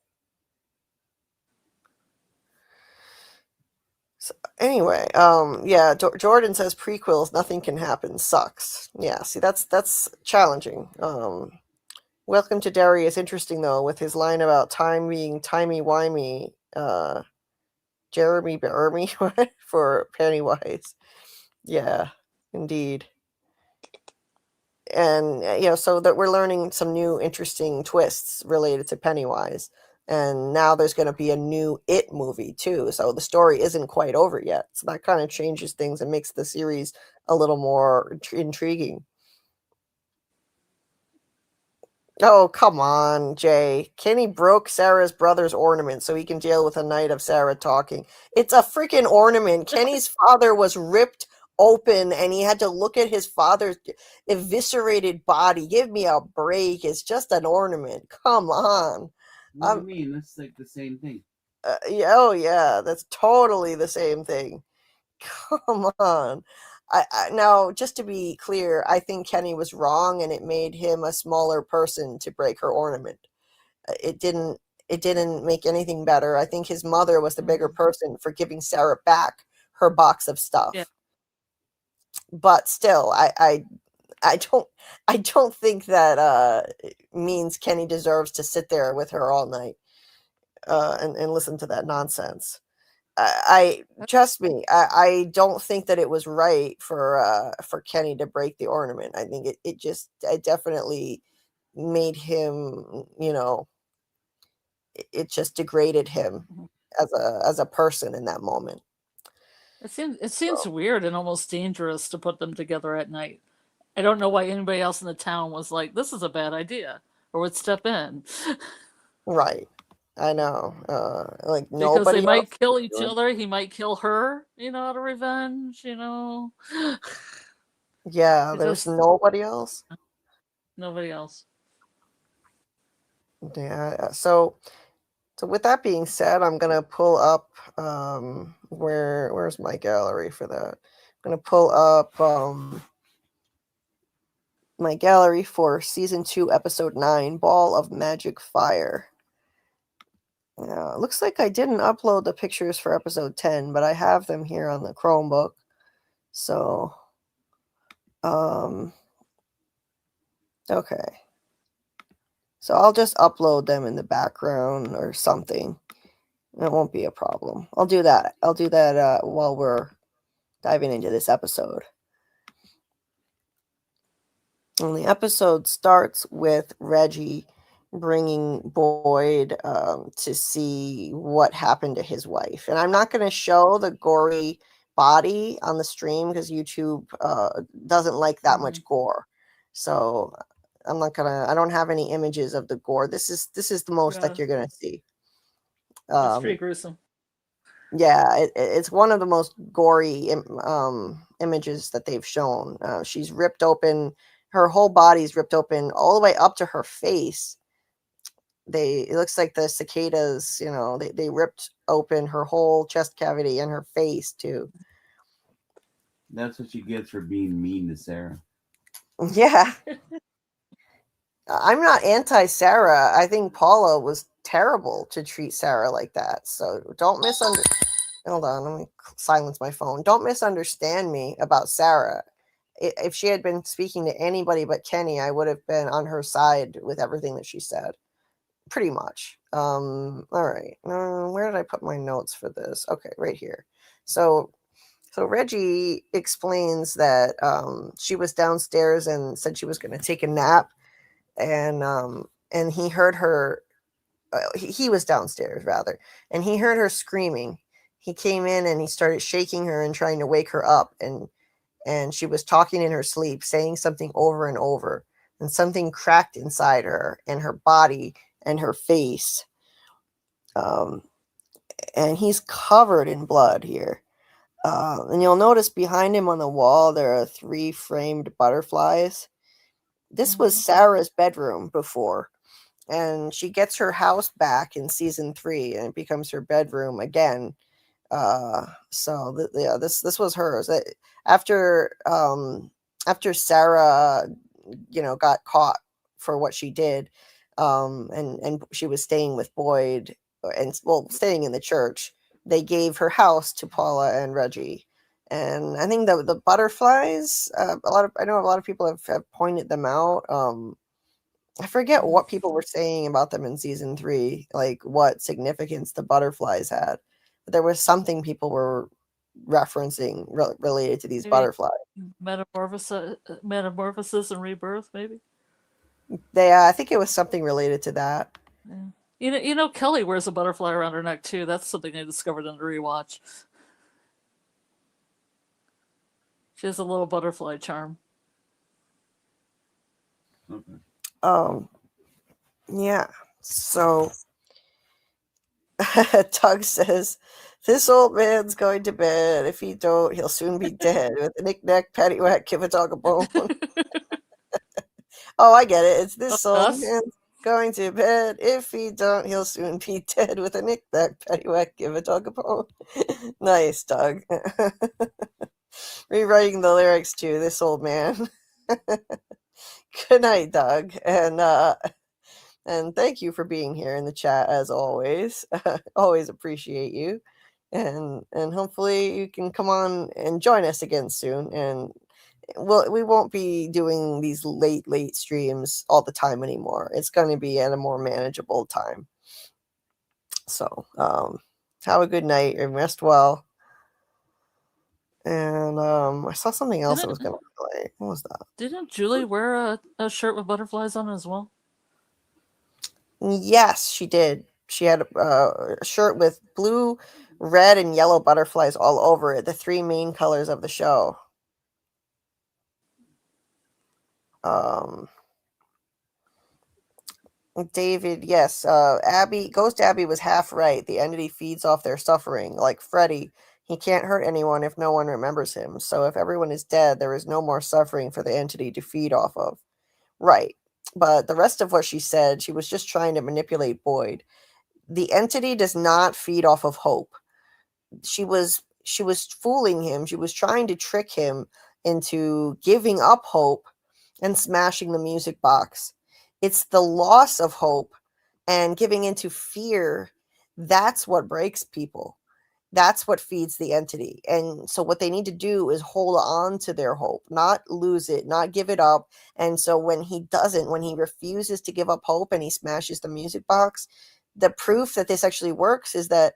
anyway, yeah, Jordan says prequels, nothing can happen, sucks. Yeah, see, that's challenging. Welcome to Derry is interesting, though, with his line about time being timey-wimey, Jeremy Bermy for Pennywise. Yeah, indeed. And, so that we're learning some new interesting twists related to Pennywise. And now there's going to be a new It movie, too. So the story isn't quite over yet. So that kind of changes things and makes the series a little more intriguing. Oh, come on, Jay. Kenny broke Sarah's brother's ornament so he can deal with a night of Sarah talking. It's a freaking ornament. Kenny's father was ripped open and he had to look at his father's eviscerated body. Give me a break. It's just an ornament. Come on. What do you mean? That's like the same thing. Yeah, that's totally the same thing. Come on. Now, just to be clear, I think Kenny was wrong, and it made him a smaller person to break her ornament. It didn't make anything better. I think his mother was the bigger person for giving Sarah back her box of stuff. Yeah. But still, I don't think that means Kenny deserves to sit there with her all night and listen to that nonsense. I trust me. I don't think that it was right for Kenny to break the ornament. I think it definitely made him, it just degraded him as a person in that moment. It seems weird and almost dangerous to put them together at night. I don't know why anybody else in the town was like, "This is a bad idea," or would step in. Right. I know. Like because nobody they might else kill would each do it. other. He might kill her, out of revenge. Yeah, It there's just nobody else. nobody else. Yeah. So with that being said, I'm gonna pull up where's my gallery for that? I'm gonna pull up my gallery for season 2, episode 9, Ball of Magic Fire. Yeah, it looks like I didn't upload the pictures for episode 10, but I have them here on the Chromebook. So, okay. So I'll just upload them in the background or something. It won't be a problem. I'll do that. While we're diving into this episode. And the episode starts with Reggie bringing Boyd to see what happened to his wife. And I'm not going to show the gory body on the stream because YouTube doesn't like that much gore. So I'm not gonna. I don't have any images of the gore. This is the most that you're gonna see. That's pretty gruesome. Yeah, it's one of the most gory images that they've shown. She's ripped open. Her whole body's ripped open all the way up to her face. It looks like the cicadas, they ripped open her whole chest cavity and her face too. That's what she gets for being mean to Sarah. Yeah. I'm not anti-Sarah. I think Paula was terrible to treat Sarah like that. So don't misunderstand. Hold on, let me silence my phone. Don't misunderstand me about Sarah. If she had been speaking to anybody but Kenny, I would have been on her side with everything that she said. Pretty much. All right. Where did I put my notes for this? Okay, right here. So Reggie explains that she was downstairs and said she was going to take a nap, and he heard her. He was downstairs rather, and he heard her screaming. He came in and he started shaking her and trying to wake her up, and she was talking in her sleep, saying something over and over, and something cracked inside her and her body and her face. And he's covered in blood here. And you'll notice behind him on the wall there are 3 framed butterflies. This was Sarah's bedroom before, and she gets her house back in season 3, and it becomes her bedroom again. This was hers. After Sarah, got caught for what she did, and she was staying with Boyd, and staying in the church. They gave her house to Paula and Reggie, and I think the butterflies. I know a lot of people have pointed them out. I forget what people were saying about them in season 3, like what significance the butterflies had. But there was something people were referencing related to these butterflies. Metamorphosis and rebirth, maybe. I think it was something related to that. Yeah. Kelly wears a butterfly around her neck too. That's something I discovered in the rewatch. She has a little butterfly charm. Okay. Yeah. So Doug says, "This old man's going to bed. If he don't, he'll soon be dead. With a knick-knack, paddywhack, give a dog a bone." Oh, I get it. It's this old man's going to bed. If he don't, he'll soon be dead. With a knick-knack, paddywhack, give a dog a bone. Nice, Doug. Rewriting the lyrics to This Old Man. Good night, Doug. And thank you for being here in the chat as always. Always appreciate you. And hopefully you can come on and join us again soon. And we won't be doing these late streams all the time anymore. It's going to be at a more manageable time. So have a good night and rest well. And I saw something else I was going to play. What was that? Didn't Julie wear a shirt with butterflies on it as well? Yes, she did. She had a shirt with blue, red, and yellow butterflies all over it. The 3 main colors of the show. David, yes. Ghost Abby was half right. The entity feeds off their suffering. Like Freddy, he can't hurt anyone if no one remembers him. So if everyone is dead, there is no more suffering for the entity to feed off of. Right. but the rest of what she said, she was just trying to manipulate Boyd. The entity does not feed off of hope. She was fooling him. She was trying to trick him into giving up hope and smashing the music box. It's the loss of hope and giving into fear. That's what breaks people. That's what feeds the entity. And so what they need to do is hold on to their hope, not lose it, not give it up. And so when he refuses to give up hope and he smashes the music box, the proof that this actually works is that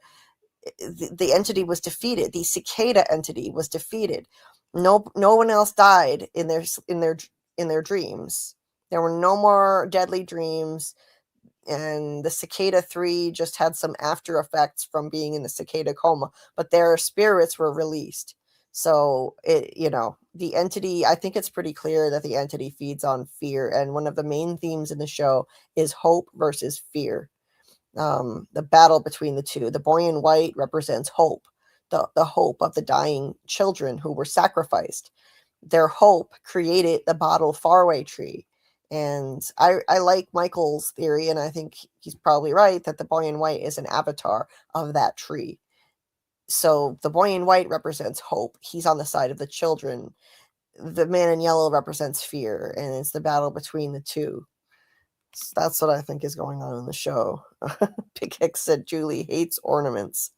the entity was defeated. The cicada entity was defeated. No one else died in their dreams. There were no more deadly dreams. And the cicada 3 just had some after effects from being in the cicada coma, but their spirits were released. So the entity, I think it's pretty clear that the entity feeds on fear. And one of the main themes in the show is hope versus fear. The battle between the two. The boy in white represents hope, the hope of the dying children who were sacrificed. Their hope created the bottle faraway tree. And I like Michael's theory, and I think he's probably right, that the boy in white is an avatar of that tree. So the boy in white represents hope. He's on the side of the children. The man in yellow represents fear, and it's the battle between the two. So that's what I think is going on in the show. Big Hicks said Julie hates ornaments.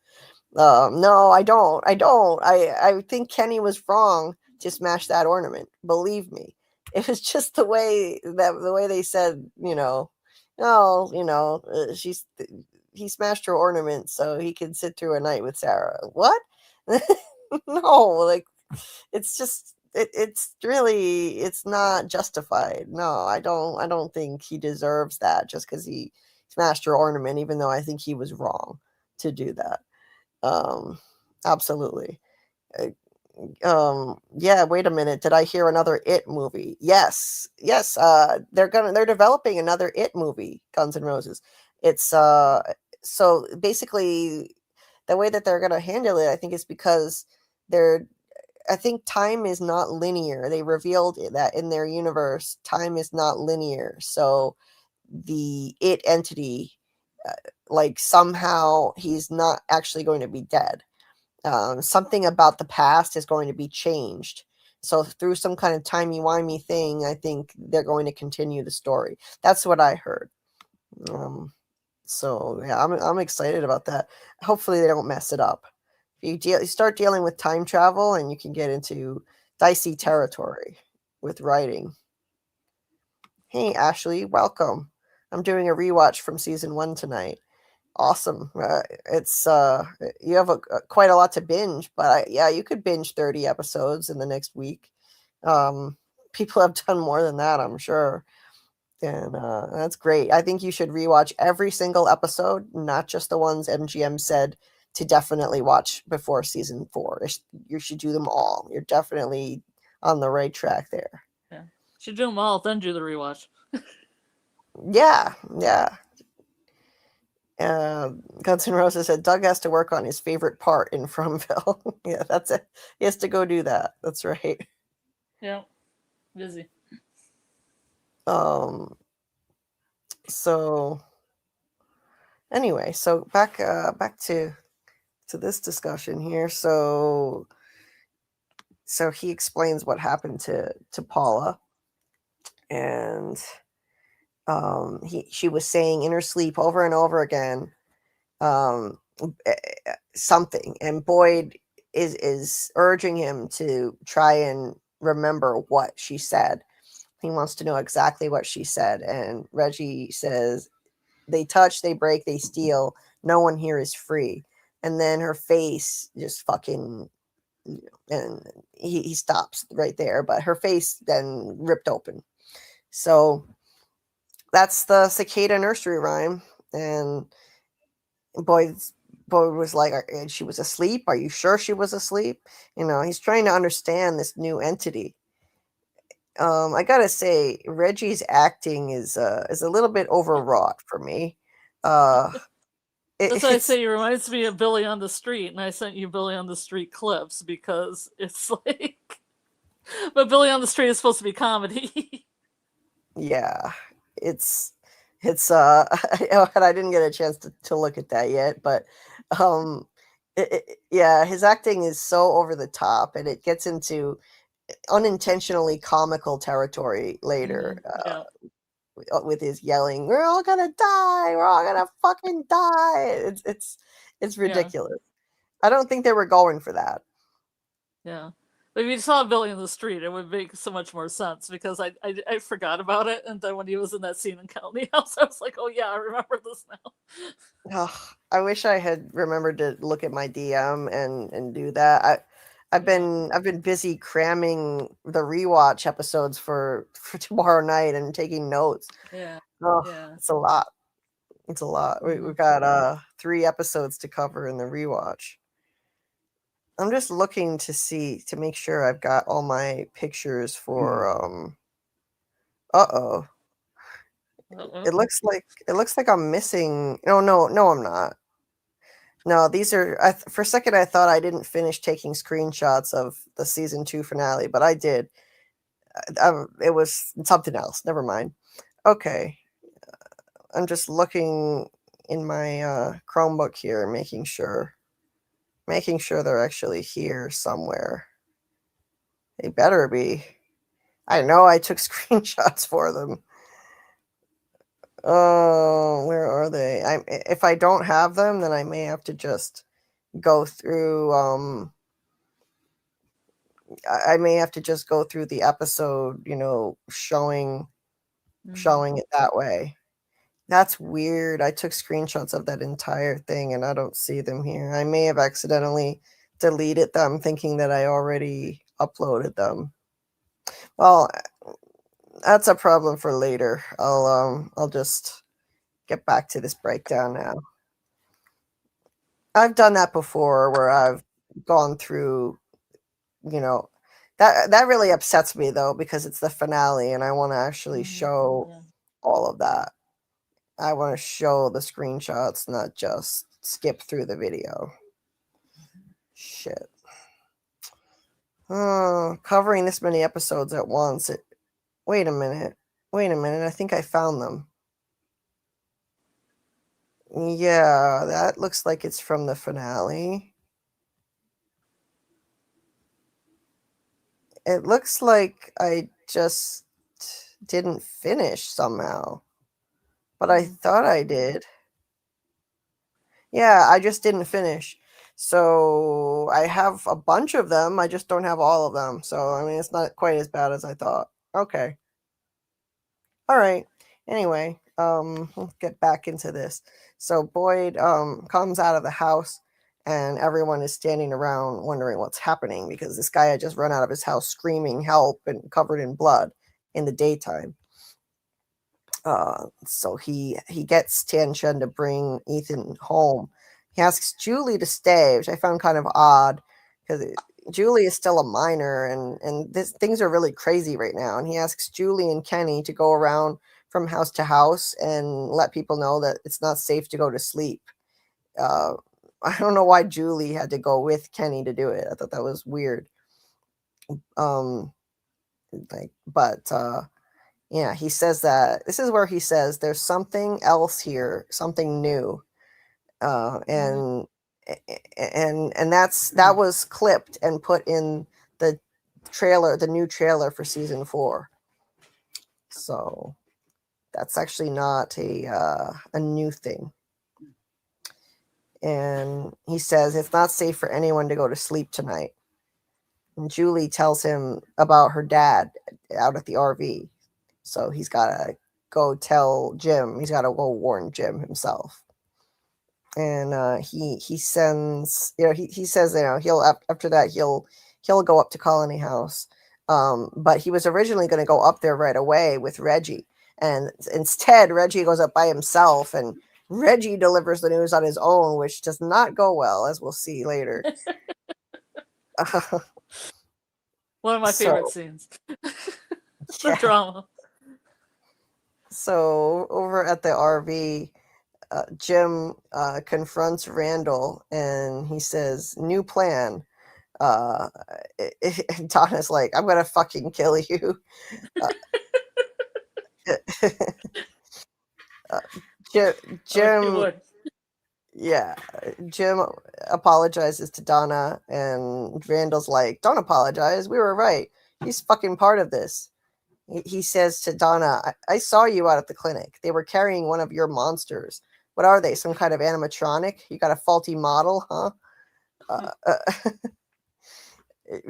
No, I don't. I think Kenny was wrong to smash that ornament. Believe me. It was just the way they said, he smashed her ornament so he could sit through a night with Sarah. What? No, like it's just it's not justified. No, I don't think he deserves that just because he smashed her ornament, even though I think he was wrong to do that. Absolutely. Yeah, wait a minute, did I hear another It movie? Yes, they're developing another It movie, Guns N' Roses. It's so basically the way that they're gonna handle it, I think, is because I think time is not linear. They revealed that in their universe time is not linear, so the It entity, like somehow he's not actually going to be dead. Something about the past is going to be changed. So through some kind of timey-wimey thing, I think they're going to continue the story. That's what I heard. So yeah, I'm excited about that. Hopefully they don't mess it up. You start dealing with time travel, and you can get into dicey territory with writing. Hey Ashley, welcome. I'm doing a rewatch from season 1 tonight. Awesome. It's you have quite a lot to binge, but yeah, you could binge 30 episodes in the next week. People have done more than that, I'm sure. And that's great. I think you should rewatch every single episode, not just the ones MGM said to definitely watch before season 4. You should do them all. You're definitely on the right track there. Yeah. You should do them all, then do the rewatch. Yeah. Guns N' Roses said Doug has to work on his favorite part in Fromville. Yeah, that's it. He has to go do that. That's right. Yeah, busy. So anyway, so back to this discussion here. So he explains what happened to Paula, and she was saying in her sleep over and over again something, and Boyd is urging him to try and remember what she said. He wants to know exactly what she said, and Reggie says, they touch, they break, they steal, no one here is free. And then her face just fucking, and he stops right there, but her face then ripped open. So that's the cicada nursery rhyme. And Boyd was like, and she was asleep. Are you sure she was asleep? He's trying to understand this new entity. I gotta say, Reggie's acting is a little bit overwrought for me. That's why I say he reminds me of Billy on the Street, and I sent you Billy on the Street clips because it's like, but Billy on the Street is supposed to be comedy. Yeah, it's and I didn't get a chance to look at that yet, but yeah, his acting is so over the top, and it gets into unintentionally comical territory later. Yeah. With his yelling, "We're all gonna die! We're all gonna fucking die!" It's Yeah. ridiculous. I don't think they were going for that. Yeah. If you saw Billy in the street, it would make so much more sense because I forgot about it, and then when he was in that scene in County House, I was like, oh yeah, I remember this now. Oh, I wish I had remembered to look at my DM and do that. I've been busy cramming the rewatch episodes for tomorrow night and taking notes. Yeah. Oh, Yeah. it's a lot. It's a lot. We've got 3 episodes to cover in the rewatch. I'm just looking to make sure I've got all my pictures for uh-oh. It looks like I'm missing. No, I'm not. No, these are for a second I thought I didn't finish taking screenshots of the season 2 finale, but I did. It was something else. Never mind. Okay. I'm just looking in my Chromebook here, making sure they're actually here somewhere. They better be. I know I took screenshots for them. Oh, where are they? If I don't have them, then I may have to just go through I may have to just go through the episode, showing it that way. That's weird. I took screenshots of that entire thing and I don't see them here. I may have accidentally deleted them thinking that I already uploaded them. Well, that's a problem for later. I'll just get back to this breakdown now. I've done that before where I've gone through, that really upsets me though, because it's the finale and I want to actually show all of that. I want to show the screenshots, not just skip through the video. Shit. Oh, covering this many episodes at once. Wait a minute. I think I found them. Yeah, that looks like it's from the finale. It looks like I just didn't finish somehow. But I thought I did. Yeah, I just didn't finish. So I have a bunch of them. I just don't have all of them. So, I mean, it's not quite as bad as I thought. Okay. All right. Anyway, let's get back into this. So Boyd comes out of the house and everyone is standing around wondering what's happening because this guy had just run out of his house screaming help and covered in blood in the daytime. So he gets Tian-Shen to bring Ethan home. He asks Julie to stay, which I found kind of odd because Julie is still a minor and things are really crazy right now. And he asks Julie and Kenny to go around from house to house and let people know that it's not safe to go to sleep. I don't know why Julie had to go with Kenny to do it. I thought that was weird. Yeah, he says that this is where he says there's something else here, something new, and that was clipped and put in the trailer, the new trailer for season 4. So that's actually not a new thing. And he says it's not safe for anyone to go to sleep tonight. And Julie tells him about her dad out at the RV. So he's got to go tell Jim. He's got to go warn Jim himself. And he sends, he says, he'll after that he'll go up to Colony House. But he was originally going to go up there right away with Reggie, and instead Reggie goes up by himself, and Reggie delivers the news on his own, which does not go well, as we'll see later. One of my favorite scenes. The drama. So over at the RV, Jim confronts Randall and he says, "New plan." And Donna's like, "I'm gonna fucking kill you." Jim, I wish you Jim, would. yeah, Jim apologizes to Donna, and Randall's like, "Don't apologize. We were right. He's fucking part of this." He says to Donna, I saw you out at the clinic. They were carrying one of your monsters. What are they? Some kind of animatronic? You got a faulty model, huh?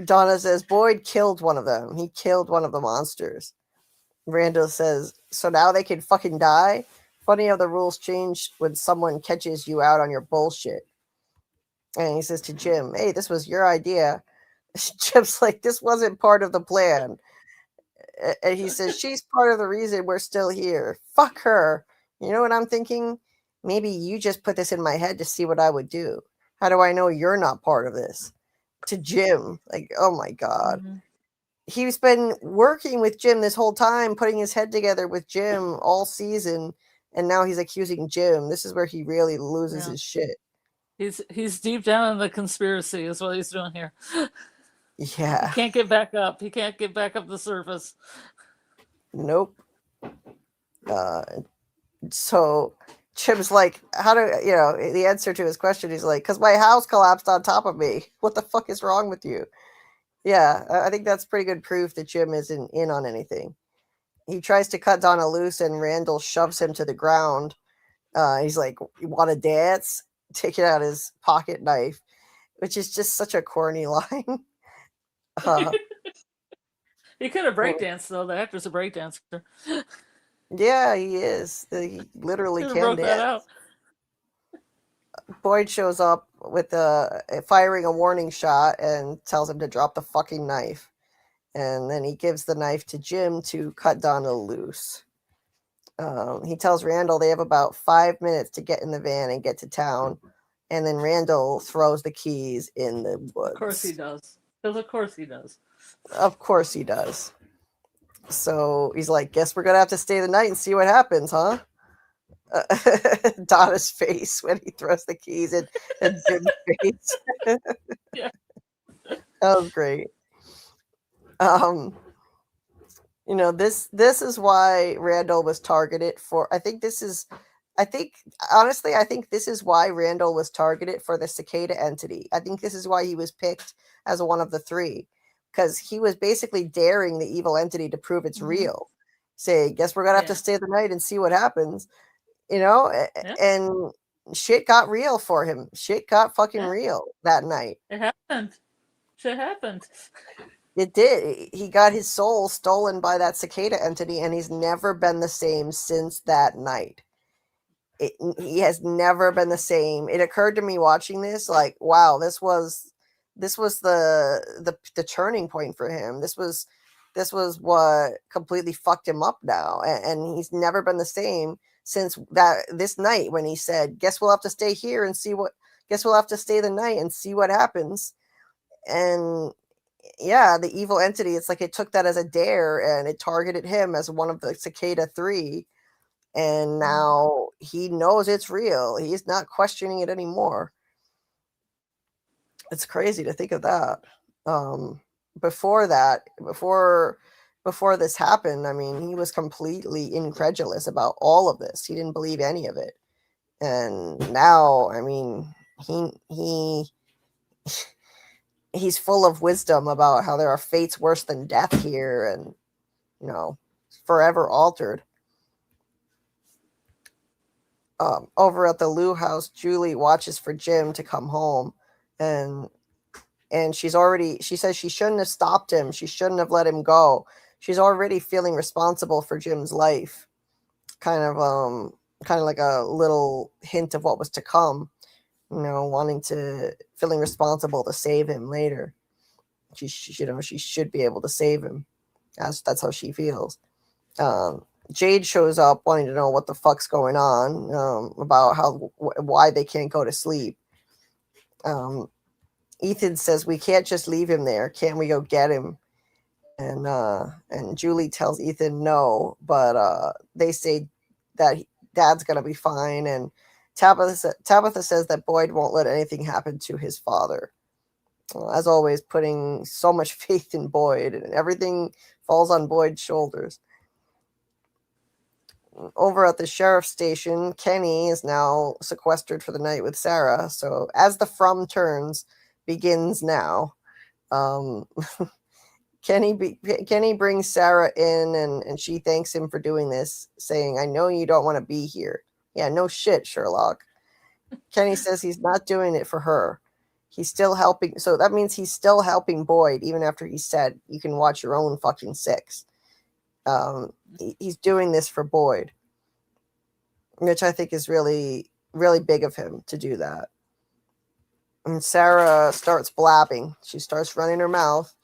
Donna says, Boyd killed one of them. He killed one of the monsters. Randall says, so now they can fucking die? Funny how the rules change when someone catches you out on your bullshit. And he says to Jim, hey, this was your idea. Jim's like, this wasn't part of the plan. And he says, she's part of the reason we're still here. Fuck her. You know what I'm thinking? Maybe you just put this in my head to see what I would do. How do I know you're not part of this? To Jim. Like, oh my God. Mm-hmm. He's been working with Jim this whole time, putting his head together with Jim all season. And now he's accusing Jim. This is where he really loses his shit. He's deep down in the conspiracy is what he's doing here. Yeah. He can't get back up. He can't get back up the surface. Nope. So Jim's like, how do you know the answer to his question? He's like, because my house collapsed on top of me. What the fuck is wrong with you? Yeah, I think that's pretty good proof that Jim isn't in on anything. He tries to cut Donna loose, and Randall shoves him to the ground. He's like, you want to dance? Taking out his pocket knife, which is just such a corny line. He could have breakdanced, though. The actor's a breakdancer. Yeah, he is. He literally Could have can broke dance. that out. Boyd shows up with firing a warning shot and tells him to drop the fucking knife. And then he gives the knife to Jim to cut Donna loose. He tells Randall they have about 5 minutes to get in the van and get to town. And then Randall throws the keys in the woods. Of course he does. Because of course he does. Of course he does. So he's like, guess we're going to have to stay the night and see what happens, huh? Donna's face when he throws the keys in Jim's face. Yeah. That was great. You know, this is why Randall was targeted for. I think this is why Randall was targeted for the cicada entity. I think this is why he was picked as one of the three, because he was basically daring the evil entity to prove it's real. Say, guess we're gonna have to stay the night and see what happens. You know, and shit got real for him. Shit got fucking real that night. It happened. Shit happened. It did. He got his soul stolen by that cicada entity, and he's never been the same since that night. He has never been the same. It occurred to me watching this, like, wow, this was the turning point for him. This was what completely fucked him up now, and he's never been the same since this night when he said, guess we'll have to stay here and see what, guess we'll have to stay the night and see what happens. And yeah, the evil entity, it's like it took that as a dare and it targeted him as one of the cicada three. And now he knows it's real. He's not questioning it anymore. It's crazy to think of that. Before this happened, I mean, he was completely incredulous about all of this. He didn't believe any of it. And now, I mean, he's full of wisdom about how there are fates worse than death here, and, you know, forever altered. Over at the Lou house, Julie watches for Jim to come home, and she says she shouldn't have stopped him. She shouldn't have let him go. She's already feeling responsible for Jim's life. Kind of like a little hint of what was to come, you know, feeling responsible to save him later. She should be able to save him. That's how she feels. Jade shows up wanting to know what the fuck's going on, about why they can't go to sleep. Ethan says, we can't just leave him there. Can't we go get him? And Julie tells Ethan no, but they say that Dad's gonna be fine. And Tabitha says that Boyd won't let anything happen to his father. As always, putting so much faith in Boyd, and everything falls on Boyd's shoulders. over at the sheriff's station, Kenny is now sequestered for the night with Sarah. So as the From turns begins now, um, Kenny brings Sarah in, and she thanks him for doing this, saying, "I know you don't want to be here." Yeah, no shit, Sherlock. Kenny says he's not doing it for her. He's still helping. So that means he's still helping Boyd, even after he said, "You can watch your own fucking six." He's doing this for Boyd, which I think is really, really big of him to do that. And Sarah starts blabbing. She starts running her mouth.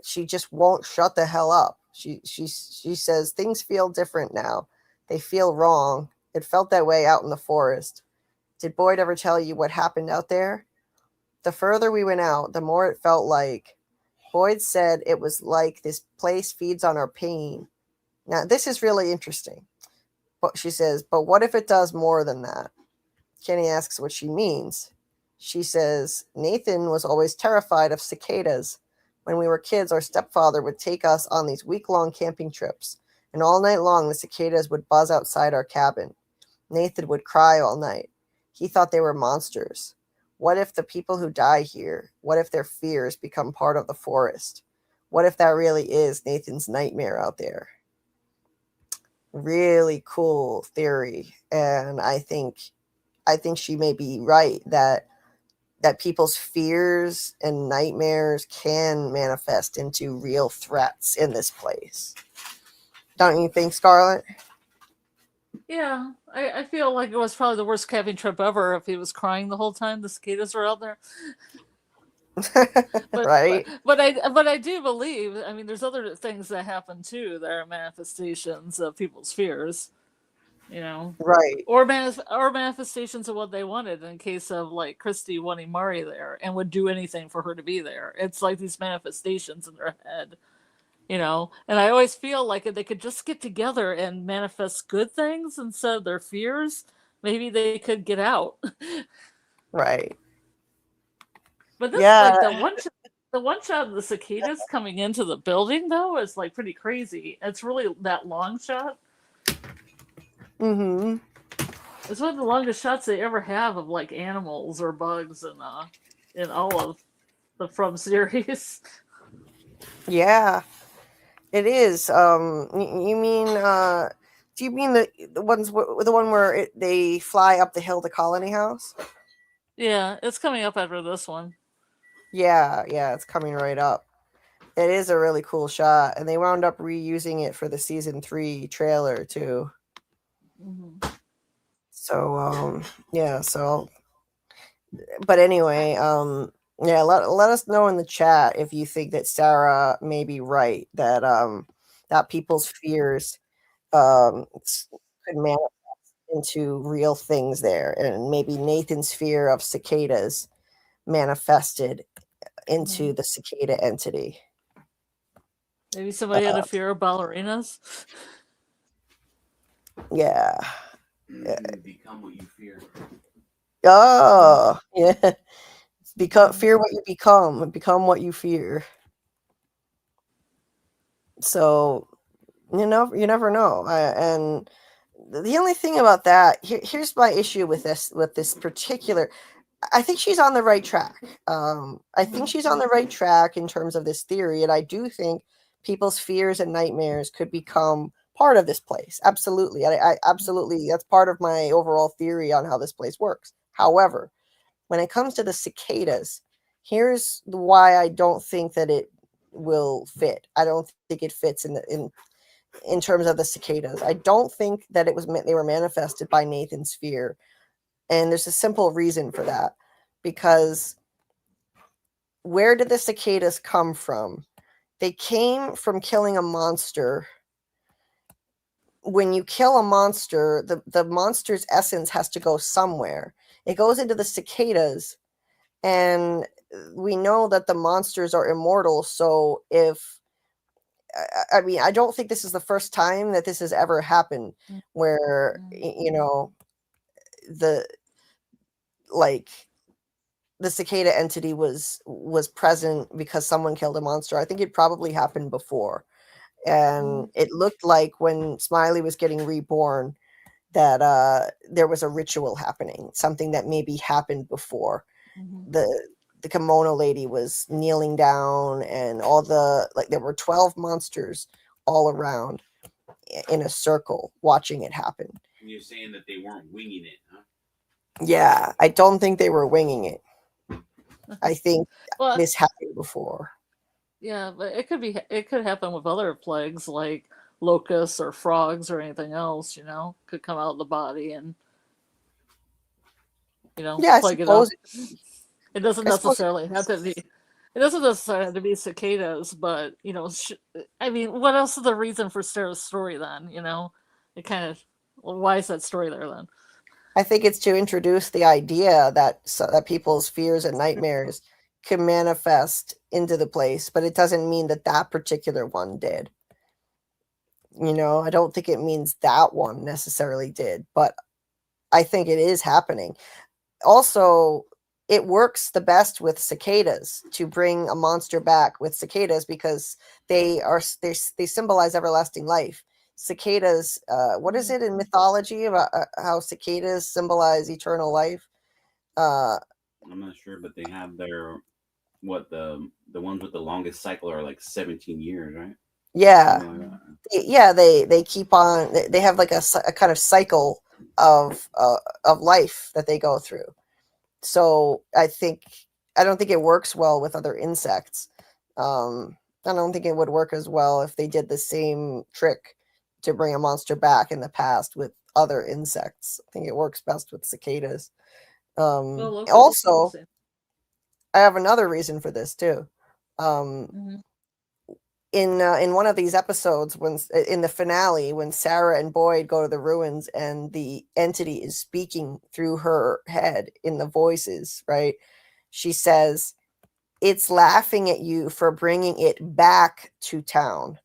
She just won't shut the hell up. She says things feel different now. They feel wrong. It felt that way out in the forest. Did Boyd ever tell you what happened out there? The further we went out, the more it felt like. Boyd said it was like this place feeds on our pain. Now, this is really interesting. But she says, but what if it does more than that? Kenny asks what she means. She says, Nathan was always terrified of cicadas. When we were kids, our stepfather would take us on these week-long camping trips, and all night long the cicadas would buzz outside our cabin. Nathan would cry all night. He thought they were monsters. What if the people who die here, what if their fears become part of the forest? What if that really is Nathan's nightmare out there? Really cool theory, and I think she may be right that people's fears and nightmares can manifest into real threats in this place. Don't you think, Scarlet? Yeah, I feel like it was probably the worst camping trip ever if he was crying the whole time the cicadas were out there. Right? But I do believe, I mean, there's other things that happen too that are manifestations of people's fears, you know, Right. or manifestations of what they wanted. In case of like Christy wanting Mari there and would do anything for her to be there. It's like these manifestations in their head, you know. And I always feel like if they could just get together and manifest good things instead of their fears, maybe they could get out. Right. But this, Yeah. like the one shot of the cicadas coming into the building though is like pretty crazy. It's really that long shot. Mm-hmm. It's one of the longest shots they ever have of like animals or bugs in all of the From series. Yeah, it is. You mean? Do you mean the one where they fly up the hill to Colony House? Yeah, it's coming up after this one. Yeah, it's coming right up. It is a really cool shot, and they wound up reusing it for the season 3 trailer too. Mm-hmm. So, yeah. So, but anyway, yeah. Let us know in the chat if you think that Sarah may be right, that that people's fears could manifest into real things there, and maybe Nathan's fear of cicadas manifested into the cicada entity. Maybe somebody had a fear of ballerinas. Yeah. Become what you fear. Oh, yeah. Fear what you become what you fear. So, you never know. And the only thing about that, here's my issue with this particular. I think she's on the right track. I think she's on the right track in terms of this theory, and I do think people's fears and nightmares could become part of this place. Absolutely. I absolutely, that's part of my overall theory on how this place works. However, when it comes to the cicadas, here's why I don't think that it will fit. I don't think it fits in terms of the cicadas. I don't think that they were manifested by Nathan's fear. And there's a simple reason for that, because where did the cicadas come from? They came from killing a monster. When you kill a monster, the monster's essence has to go somewhere. It goes into the cicadas, and we know that the monsters are immortal. So I mean, I don't think this is the first time that this has ever happened, where, the cicada entity was present because someone killed a monster. I think it probably happened before. And it looked like when Smiley was getting reborn that there was a ritual happening, something that maybe happened before. The kimono lady was kneeling down, and all there were 12 monsters all around in a circle watching it happen. And you're saying that they weren't winging it, huh? Yeah, I don't think they were winging it. I think this happened before. Yeah, but it could happen with other plagues like locusts or frogs or anything else, could come out of the body and I plague it up. It doesn't I suppose necessarily have to be. It doesn't necessarily have to be cicadas, but I mean, what else is the reason for Sarah's story then? It kind of, why is that story there then? I think it's to introduce the idea that people's fears and nightmares can manifest into the place, but it doesn't mean that that particular one did. I don't think it means that one necessarily did, but I think it is happening. Also, it works the best with cicadas to bring a monster back with cicadas because they symbolize everlasting life. Cicadas, what is it in mythology about how cicadas symbolize eternal life? I'm not sure, but they have their the ones with the longest cycle are like 17 years, right? Yeah, they keep on. They have like a kind of cycle of life that they go through. So I don't think it works well with other insects. I don't think it would work as well if they did the same trick to bring a monster back in the past with other insects. I think it works best with cicadas. Also, I have another reason for this too. In one of these episodes, when in the finale, when Sarah and Boyd go to the ruins and the entity is speaking through her head in the voices, right? She says, "It's laughing at you for bringing it back to town."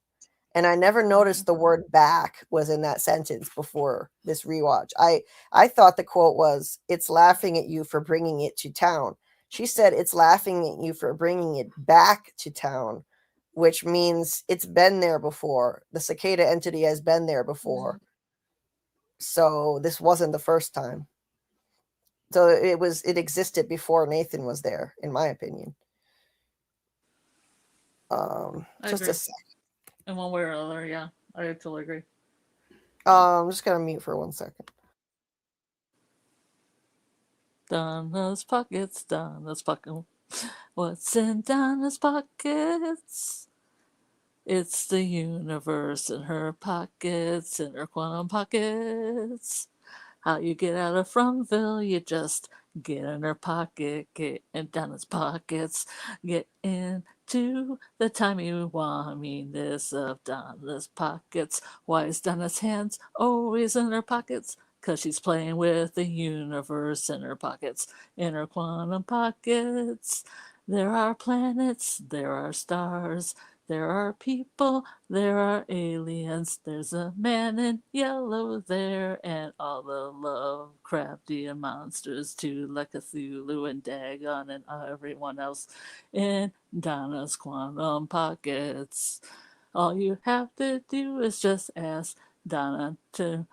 And I never noticed the word "back" was in that sentence before this rewatch. I thought the quote was, "It's laughing at you for bringing it to town." She said, "It's laughing at you for bringing it back to town," which means it's been there before. The cicada entity has been there before. So this wasn't the first time. So it existed before Nathan was there, in my opinion. Just a sec. In one way or another, yeah. I totally agree. I'm just gonna mute for 1 second. Donna's pockets, Donna's pocket. What's in Donna's pockets? It's the universe in her pockets, in her quantum pockets. How you get out of Fromville, you just get in her pocket, get in Donna's pockets, get into the timey-wiminess of Donna's pockets. Why is Donna's hands always in her pockets? 'Cause she's playing with the universe in her pockets, in her quantum pockets. There are planets, there are stars, there are people, there are aliens, there's a man in yellow there, and all the Lovecraftian monsters too, like Cthulhu and Dagon and everyone else in Donna's quantum pockets. All you have to do is just ask Donna to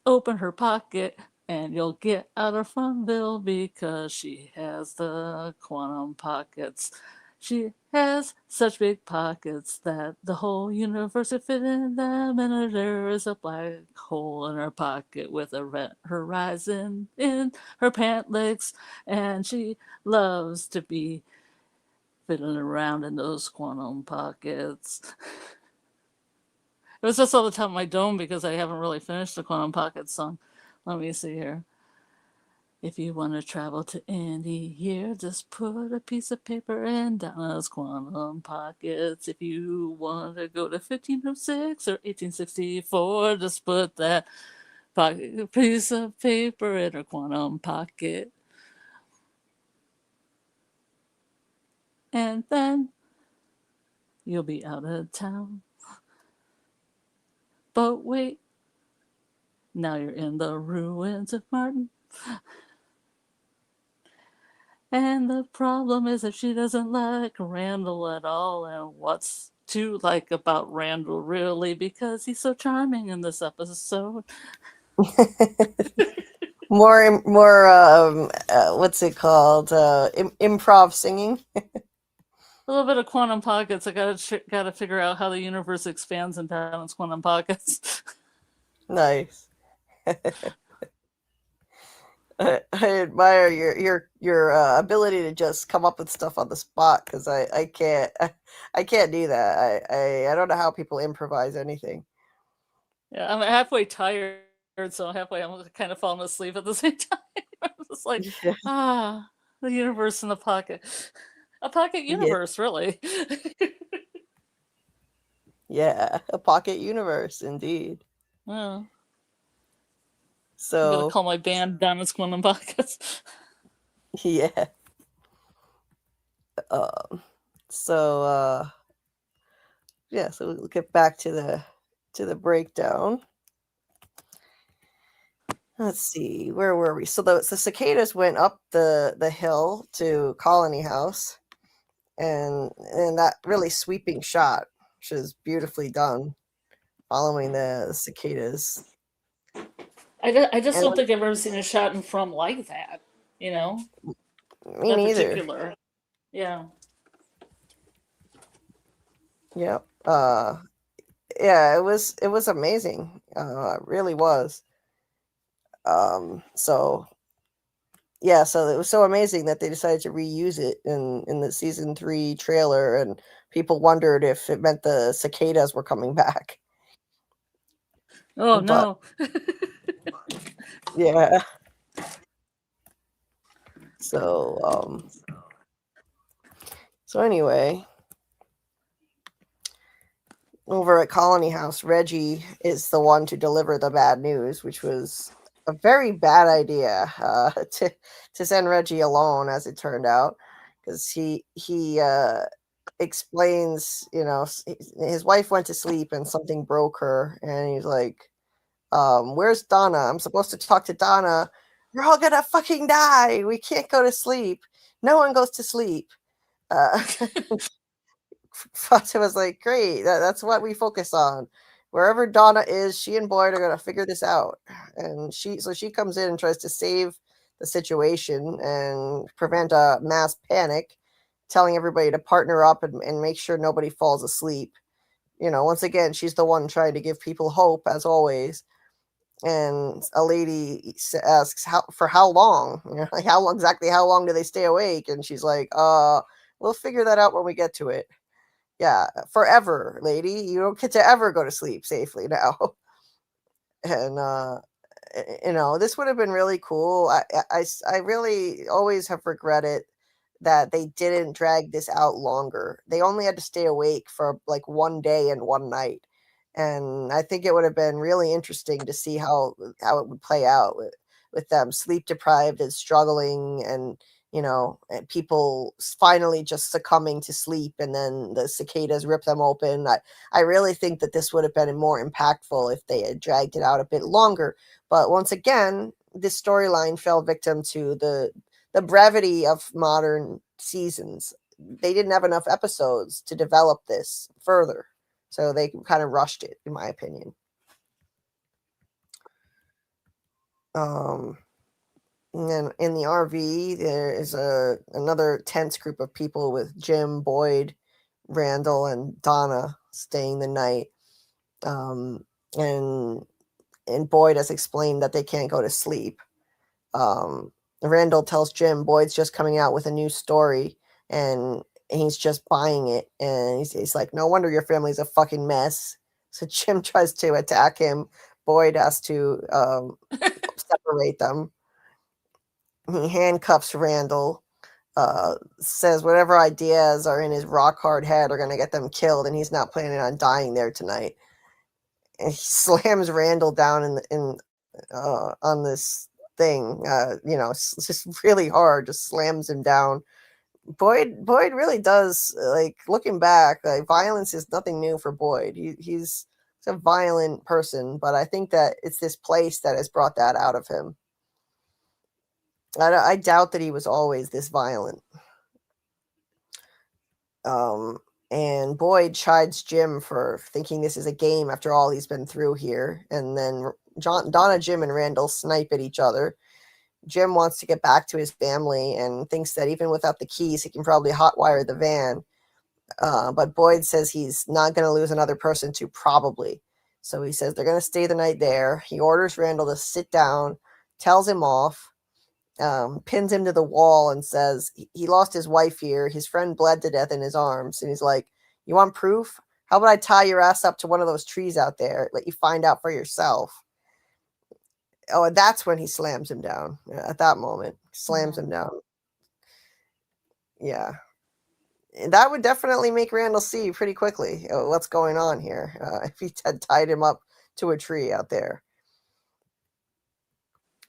open her pocket and you'll get out of Fromville because she has the quantum pockets. She has such big pockets that the whole universe would fit in them, and there is a black hole in her pocket with a red horizon in her pant legs, and she loves to be fiddling around in those quantum pockets. It was just all the top of my dome because I haven't really finished the Quantum Pocket song. Let me see here. If you want to travel to any year, just put a piece of paper in Donna's quantum pockets. If you want to go to 1506 or 1864, just put that piece of paper in her quantum pocket. And then you'll be out of town. But wait, now you're in the ruins of Martin. And the problem is that she doesn't like Randall at all. And what's to like about Randall, really, because he's so charming in this episode. more what's it called? Improv singing. A little bit of quantum pockets. I gotta figure out how the universe expands in Balance quantum pockets. Nice. I admire your ability to just come up with stuff on the spot, because I can't do that. I don't know how people improvise anything. Yeah, I'm halfway tired, so halfway I'm kind of falling asleep at the same time. I'm just like, the universe in the pocket. A pocket universe, really. Yeah, a pocket universe, indeed. Yeah. So I'm gonna call my band Balance quantum pockets. yeah. So we'll get back to the breakdown. Let's see, where were we? So the cicadas went up the hill to Colony House, and that really sweeping shot, which is beautifully done, following the cicadas. I just don't think I've ever seen a shot in From like that. You know, me that neither. particular. Yeah. Yep. Yeah, it was amazing. It really was. So it was so amazing that they decided to reuse it in the season 3 trailer, and people wondered if it meant the cicadas were coming back. Oh no. Yeah. So anyway, over at Colony House, Reggie is the one to deliver the bad news, which was a very bad idea, to send Reggie alone, as it turned out, because he explains, his wife went to sleep and something broke her, and he's like, where's Donna? I'm supposed to talk to Donna. We're all gonna fucking die. We can't go to sleep. No one goes to sleep. Fata was like, great, that's what we focus on. Wherever Donna is, she and Boyd are gonna figure this out. And she comes in and tries to save the situation and prevent a mass panic, telling everybody to partner up and make sure nobody falls asleep. Once again, she's the one trying to give people hope, as always. And a lady asks, how long? Like, how long do they stay awake? And she's like, we'll figure that out when we get to it. Yeah, forever, lady. You don't get to ever go to sleep safely now. And this would have been really cool. I really always have regretted that they didn't drag this out longer. They only had to stay awake for like one day and one night. And I think it would have been really interesting to see how it would play out with them sleep deprived and struggling, and and people finally just succumbing to sleep, and then the cicadas rip them open. I really think that this would have been more impactful if they had dragged it out a bit longer. But once again, this storyline fell victim to the brevity of modern seasons. They didn't have enough episodes to develop this further, so they kind of rushed it, in my opinion. And then in the RV, there is another tense group of people with Jim, Boyd, Randall, and Donna staying the night. And Boyd has explained that they can't go to sleep. Randall tells Jim Boyd's just coming out with a new story, and he's just buying it. And he's like, no wonder your family's a fucking mess. So Jim tries to attack him. Boyd has to separate them. He handcuffs Randall, says whatever ideas are in his rock hard head are going to get them killed, and he's not planning on dying there tonight. And he slams Randall down on this thing. It's just really hard. Just slams him down. Boyd really does, like, looking back, like, violence is nothing new for Boyd. He's a violent person, but I think that it's this place that has brought that out of him. I doubt that he was always this violent. And Boyd chides Jim for thinking this is a game after all he's been through here. And then Donna, Jim, and Randall snipe at each other. Jim wants to get back to his family and thinks that even without the keys, he can probably hotwire the van. But Boyd says he's not going to lose another person to probably. So he says they're going to stay the night there. He orders Randall to sit down, tells him off, pins him to the wall and says he lost his wife here. His friend bled to death in his arms. And he's like, you want proof? How about I tie your ass up to one of those trees out there? Let you find out for yourself. Oh, and that's when he slams him down. At that moment, slams him down. Yeah. That would definitely make Randall see pretty quickly what's going on here if he had tied him up to a tree out there.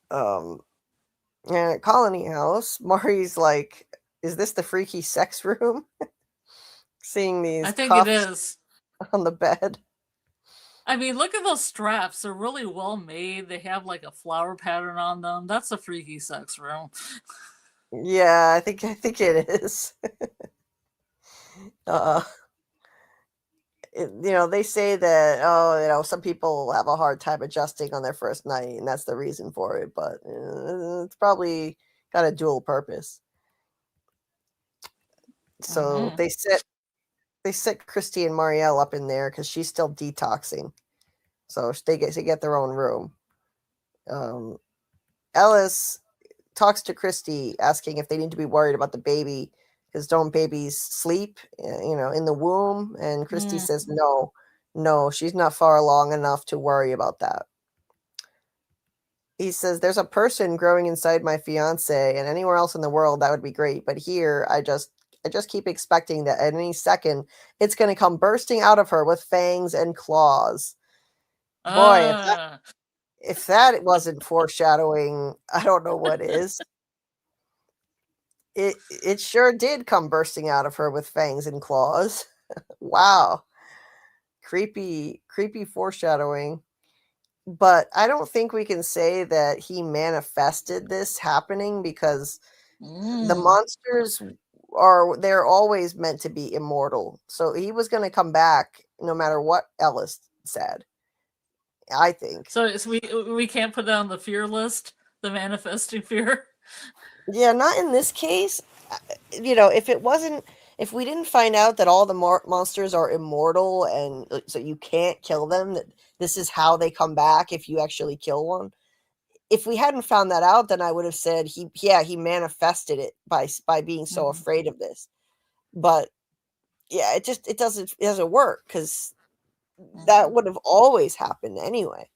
And at Colony House, Maury's like, is this the freaky sex room? Seeing these I think cuffs it is. on the bed. I mean, look at those straps. They're really well made. They have like a flower pattern on them. That's a freaky sex room. Yeah, I think it is. They say that, some people have a hard time adjusting on their first night, and that's the reason for it. But it's probably got a dual purpose. So they sit Christy and Marielle up in there because she's still detoxing. So they get their own room. Ellis talks to Christy, asking if they need to be worried about the baby, because don't babies sleep, in the womb? And Christy says no, she's not far along enough to worry about that. He says, there's a person growing inside my fiance, and anywhere else in the world that would be great, but here I just keep expecting that at any second it's going to come bursting out of her with fangs and claws. Boy, if that wasn't foreshadowing, I don't know what is. It sure did come bursting out of her with fangs and claws. Wow. Creepy foreshadowing. But I don't think we can say that he manifested this happening, because the monsters they're always meant to be immortal. So he was going to come back no matter what Ellis said, I think. So we can't put that on the fear list, the manifesting fear. Yeah, not in this case. If we didn't find out that all the monsters are immortal and so you can't kill them, that this is how they come back if you actually kill one. If we hadn't found that out, then I would have said he manifested it by being so afraid of this. But yeah, it doesn't work, because that would have always happened anyway.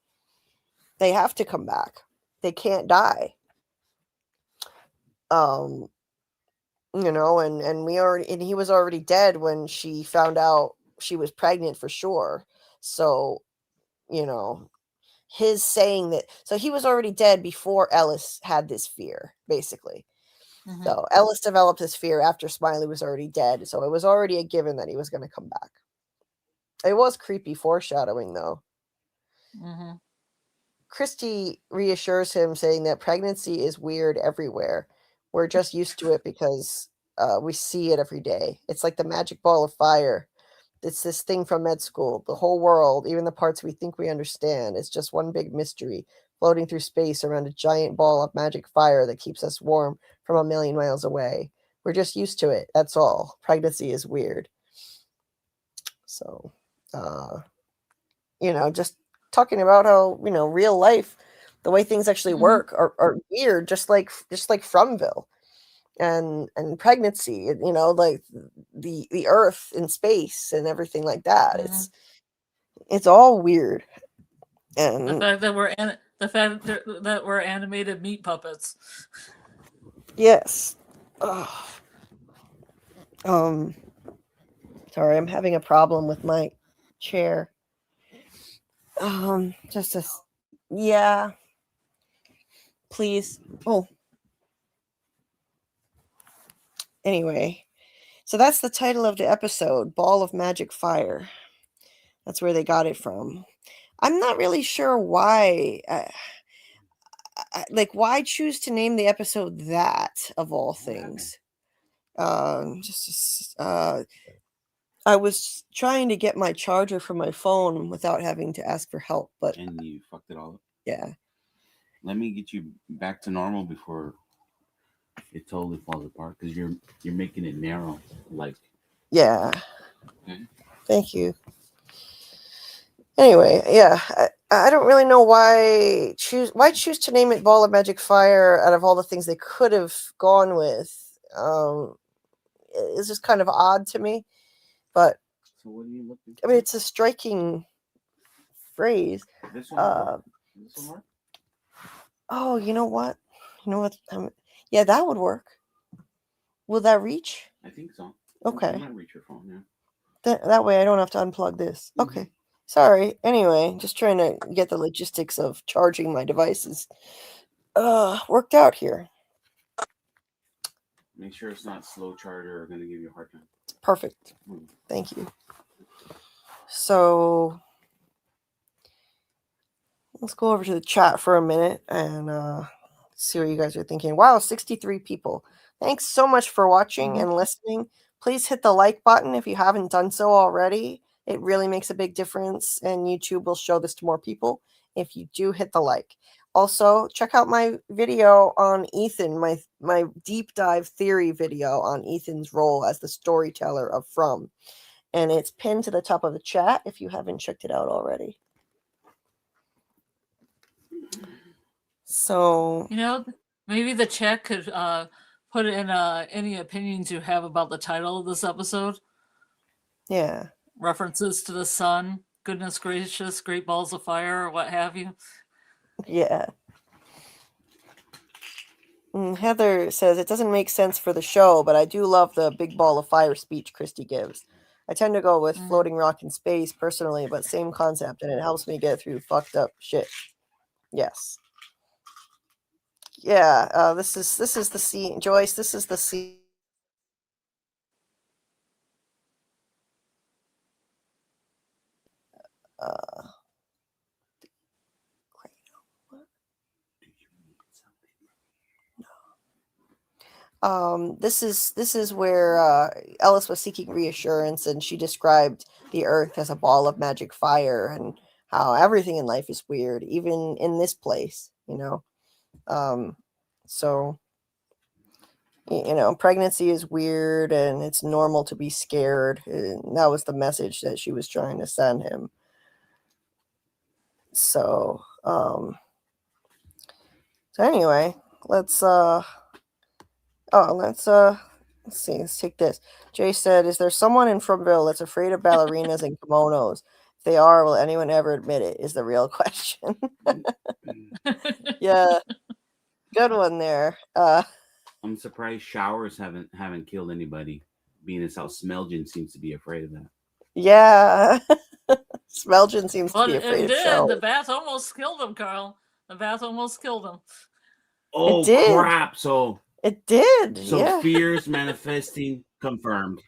They have to come back. They can't die. And he was already dead when she found out she was pregnant for sure. So, his saying that, so he was already dead before Ellis had this fear, basically. So Ellis developed his fear after Smiley was already dead. So it was already a given that he was going to come back. It was creepy foreshadowing, though. Christy reassures him, saying that pregnancy is weird everywhere. We're just used to it because we see it every day. It's like the magic ball of fire. It's this thing from med school. The whole world, even the parts we think we understand, it's just one big mystery floating through space around a giant ball of magic fire that keeps us warm from a million miles away. We're just used to it. That's all. Pregnancy is weird. So, just talking about how, real life, the way things actually work are weird, just like Fromville. And pregnancy, like the earth and space and everything like that. It's all weird. And the fact that we're animated meat puppets. Yes. Sorry, I'm having a problem with my chair. Yeah. Please. Oh. Anyway, so that's the title of the episode, Ball of Magic Fire. That's where they got it from. I'm not really sure why. Why choose to name the episode that, of all things? I was trying to get my charger for my phone without having to ask for help, but And you fucked it all up. yeah. Let me get you back to normal before it totally falls apart, because you're making it narrow. Like, Yeah. okay. Thank you. Anyway, yeah, I don't really know why choose to name it Ball of Magic Fire out of all the things they could have gone with. It's just kind of odd to me, but So what are you looking for? I mean, it's a striking phrase. This one. This one work? Oh, you know what? Yeah, that would work. Will that reach? I think so. Okay. You might reach your phone, yeah. That way I don't have to unplug this. Mm-hmm. Okay. Sorry. Anyway, just trying to get the logistics of charging my devices worked out here. Make sure it's not slow charger or going to give you a hard time. Perfect. Thank you. So let's go over to the chat for a minute and see what you guys are thinking. Wow, 63 people. Thanks so much for watching and listening. Please hit the like button if you haven't done so already. It really makes a big difference, and YouTube will show this to more people if you do hit the like. Also, check out my video on Ethan, my deep dive theory video on Ethan's role as the storyteller of From. And it's pinned to the top of the chat if you haven't checked it out already. So, You know, maybe the chat could put in any opinions you have about the title of this episode. yeah. References to the sun, goodness gracious, great balls of fire, or what have you. Yeah. Heather says, it doesn't make sense for the show, but I do love the big ball of fire speech Christy gives. I tend to go with floating rock in space personally, but same concept, and it helps me get through fucked up shit. Yes. Yeah, this is the scene. Joyce, this is the scene. This is where Ellis was seeking reassurance, and she described the earth as a ball of magic fire and how everything in life is weird, even in this place, you know. So, you know, pregnancy is weird and it's normal to be scared. And that was the message that she was trying to send him. So anyway, let's see, let's take this. Jay said, is there someone in Fromville that's afraid of ballerinas and kimonos? If they are, will anyone ever admit it? Is the real question. Yeah. Good one there. I'm surprised showers haven't killed anybody, being as how Smelgen seems to be afraid of that. Yeah. Smelgen seems to be afraid it of did. showers. The bath almost killed him, Carl. The bath almost killed him. Oh, it did. Crap. So it did. So yeah. fears manifesting confirmed.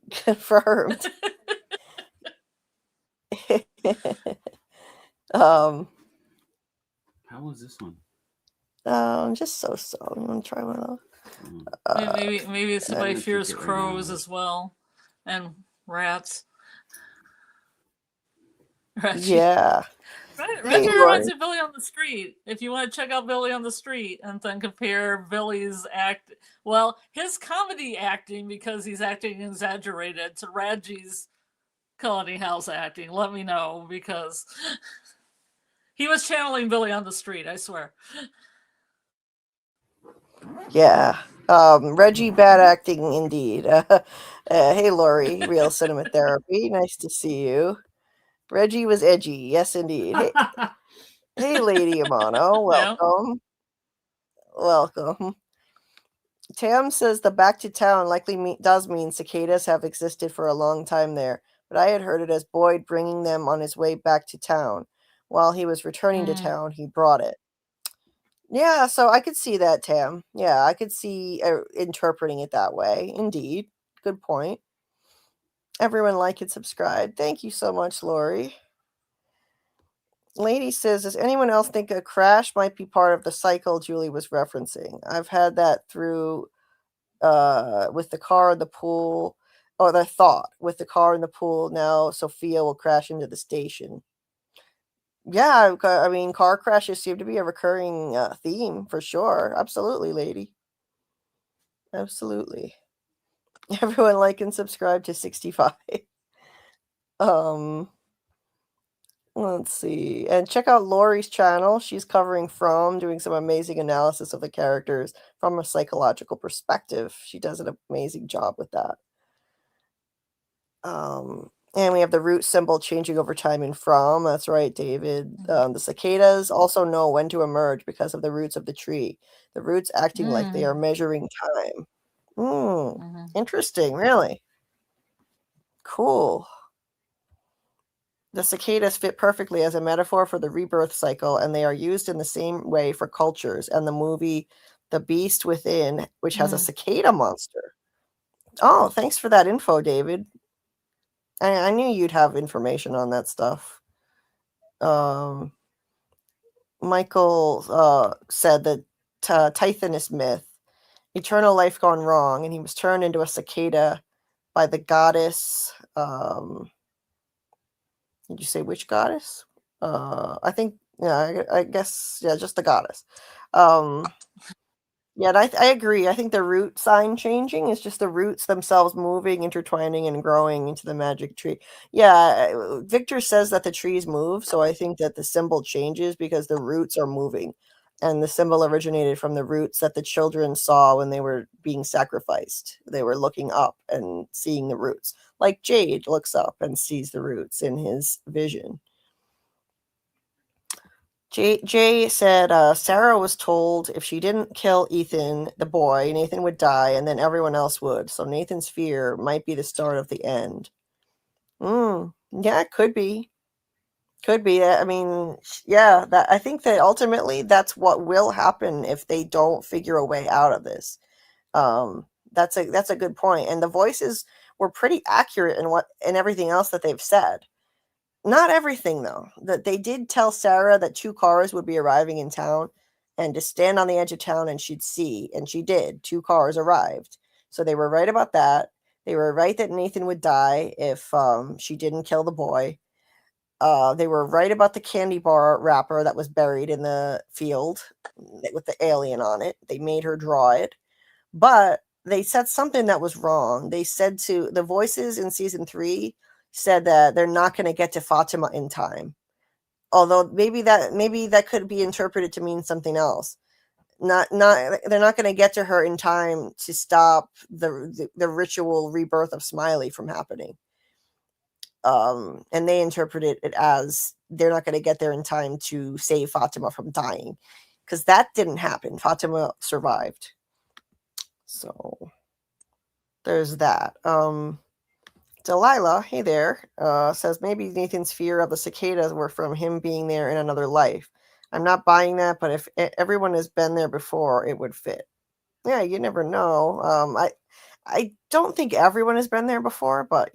Confirmed. How was this one? Just so. You want to try one of those? Maybe somebody fears crows as well, and rats. Yeah. Reggie reminds me of Billy on the Street. If you want to check out Billy on the Street and then compare Billy's his comedy acting, because he's acting exaggerated, to Raggie's Colony House acting, let me know, because he was channeling Billy on the Street, I swear. Yeah. Reggie, bad acting indeed. Hey, Lori, Real Cinema Therapy. Nice to see you. Reggie was edgy. Yes, indeed. Hey, Lady Amano. Welcome. Yeah. Welcome. Tam says the back to town likely does mean cicadas have existed for a long time there, but I had heard it as Boyd bringing them on his way back to town. While he was returning to town, he brought it. Yeah, so I could see that, Tam. Yeah, I could see interpreting it that way. Indeed. Good point. Everyone like and subscribe. Thank you so much, Lori. Lady says, does anyone else think a crash might be part of the cycle Julie was referencing? I've had that through with the car in the pool. Oh, the thought with the car in the pool. Now Sophia will crash into the station. Yeah, I mean, car crashes seem to be a recurring theme for sure. Absolutely, lady. Absolutely. Everyone like and subscribe to 65. Let's see. And check out Lori's channel. She's covering From, doing some amazing analysis of the characters from a psychological perspective. She does an amazing job with that. And we have the root symbol changing over time in From. That's right, David. The cicadas also know when to emerge because of the roots of the tree. The roots acting like they are measuring time. Interesting, really. Cool. The cicadas fit perfectly as a metaphor for the rebirth cycle, and they are used in the same way for cultures and the movie The Beast Within, which has a cicada monster. Oh, thanks for that info, David. I knew you'd have information on that stuff. Michael said that Tithonus myth, eternal life gone wrong, and he was turned into a cicada by the goddess. Did you say which goddess? I think, yeah, I guess, yeah, just the goddess. Yeah, I agree. I think the root sign changing is just the roots themselves moving, intertwining, and growing into the magic tree. Yeah, Victor says that the trees move, so I think that the symbol changes because the roots are moving. And the symbol originated from the roots that the children saw when they were being sacrificed. They were looking up and seeing the roots. Like Jade looks up and sees the roots in his vision. Jay said Sarah was told if she didn't kill Ethan, the boy, Nathan would die, and then everyone else would. So Nathan's fear might be the start of the end. Yeah, it could be. Could be. I mean, yeah, that I think that ultimately that's what will happen if they don't figure a way out of this. That's a good point. And the voices were pretty accurate in everything else that they've said. Not everything, though. That they did tell Sarah that 2 cars would be arriving in town and to stand on the edge of town and she'd see. And she did. 2 cars arrived. So they were right about that. They were right that Nathan would die if she didn't kill the boy. They were right about the candy bar wrapper that was buried in the field with the alien on it. They made her draw it. But they said something that was wrong. They said to the voices in season 3 said that they're not going to get to Fatima in time. Although maybe that could be interpreted to mean something else. They're not going to get to her in time to stop the ritual rebirth of Smiley from happening. And they interpreted it as they're not going to get there in time to save Fatima from dying, because that didn't happen. Fatima survived. So there's that. Delilah, hey there, says maybe Nathan's fear of the cicadas were from him being there in another life. I'm not buying that, but if everyone has been there before, it would fit. Yeah, you never know. I don't think everyone has been there before, but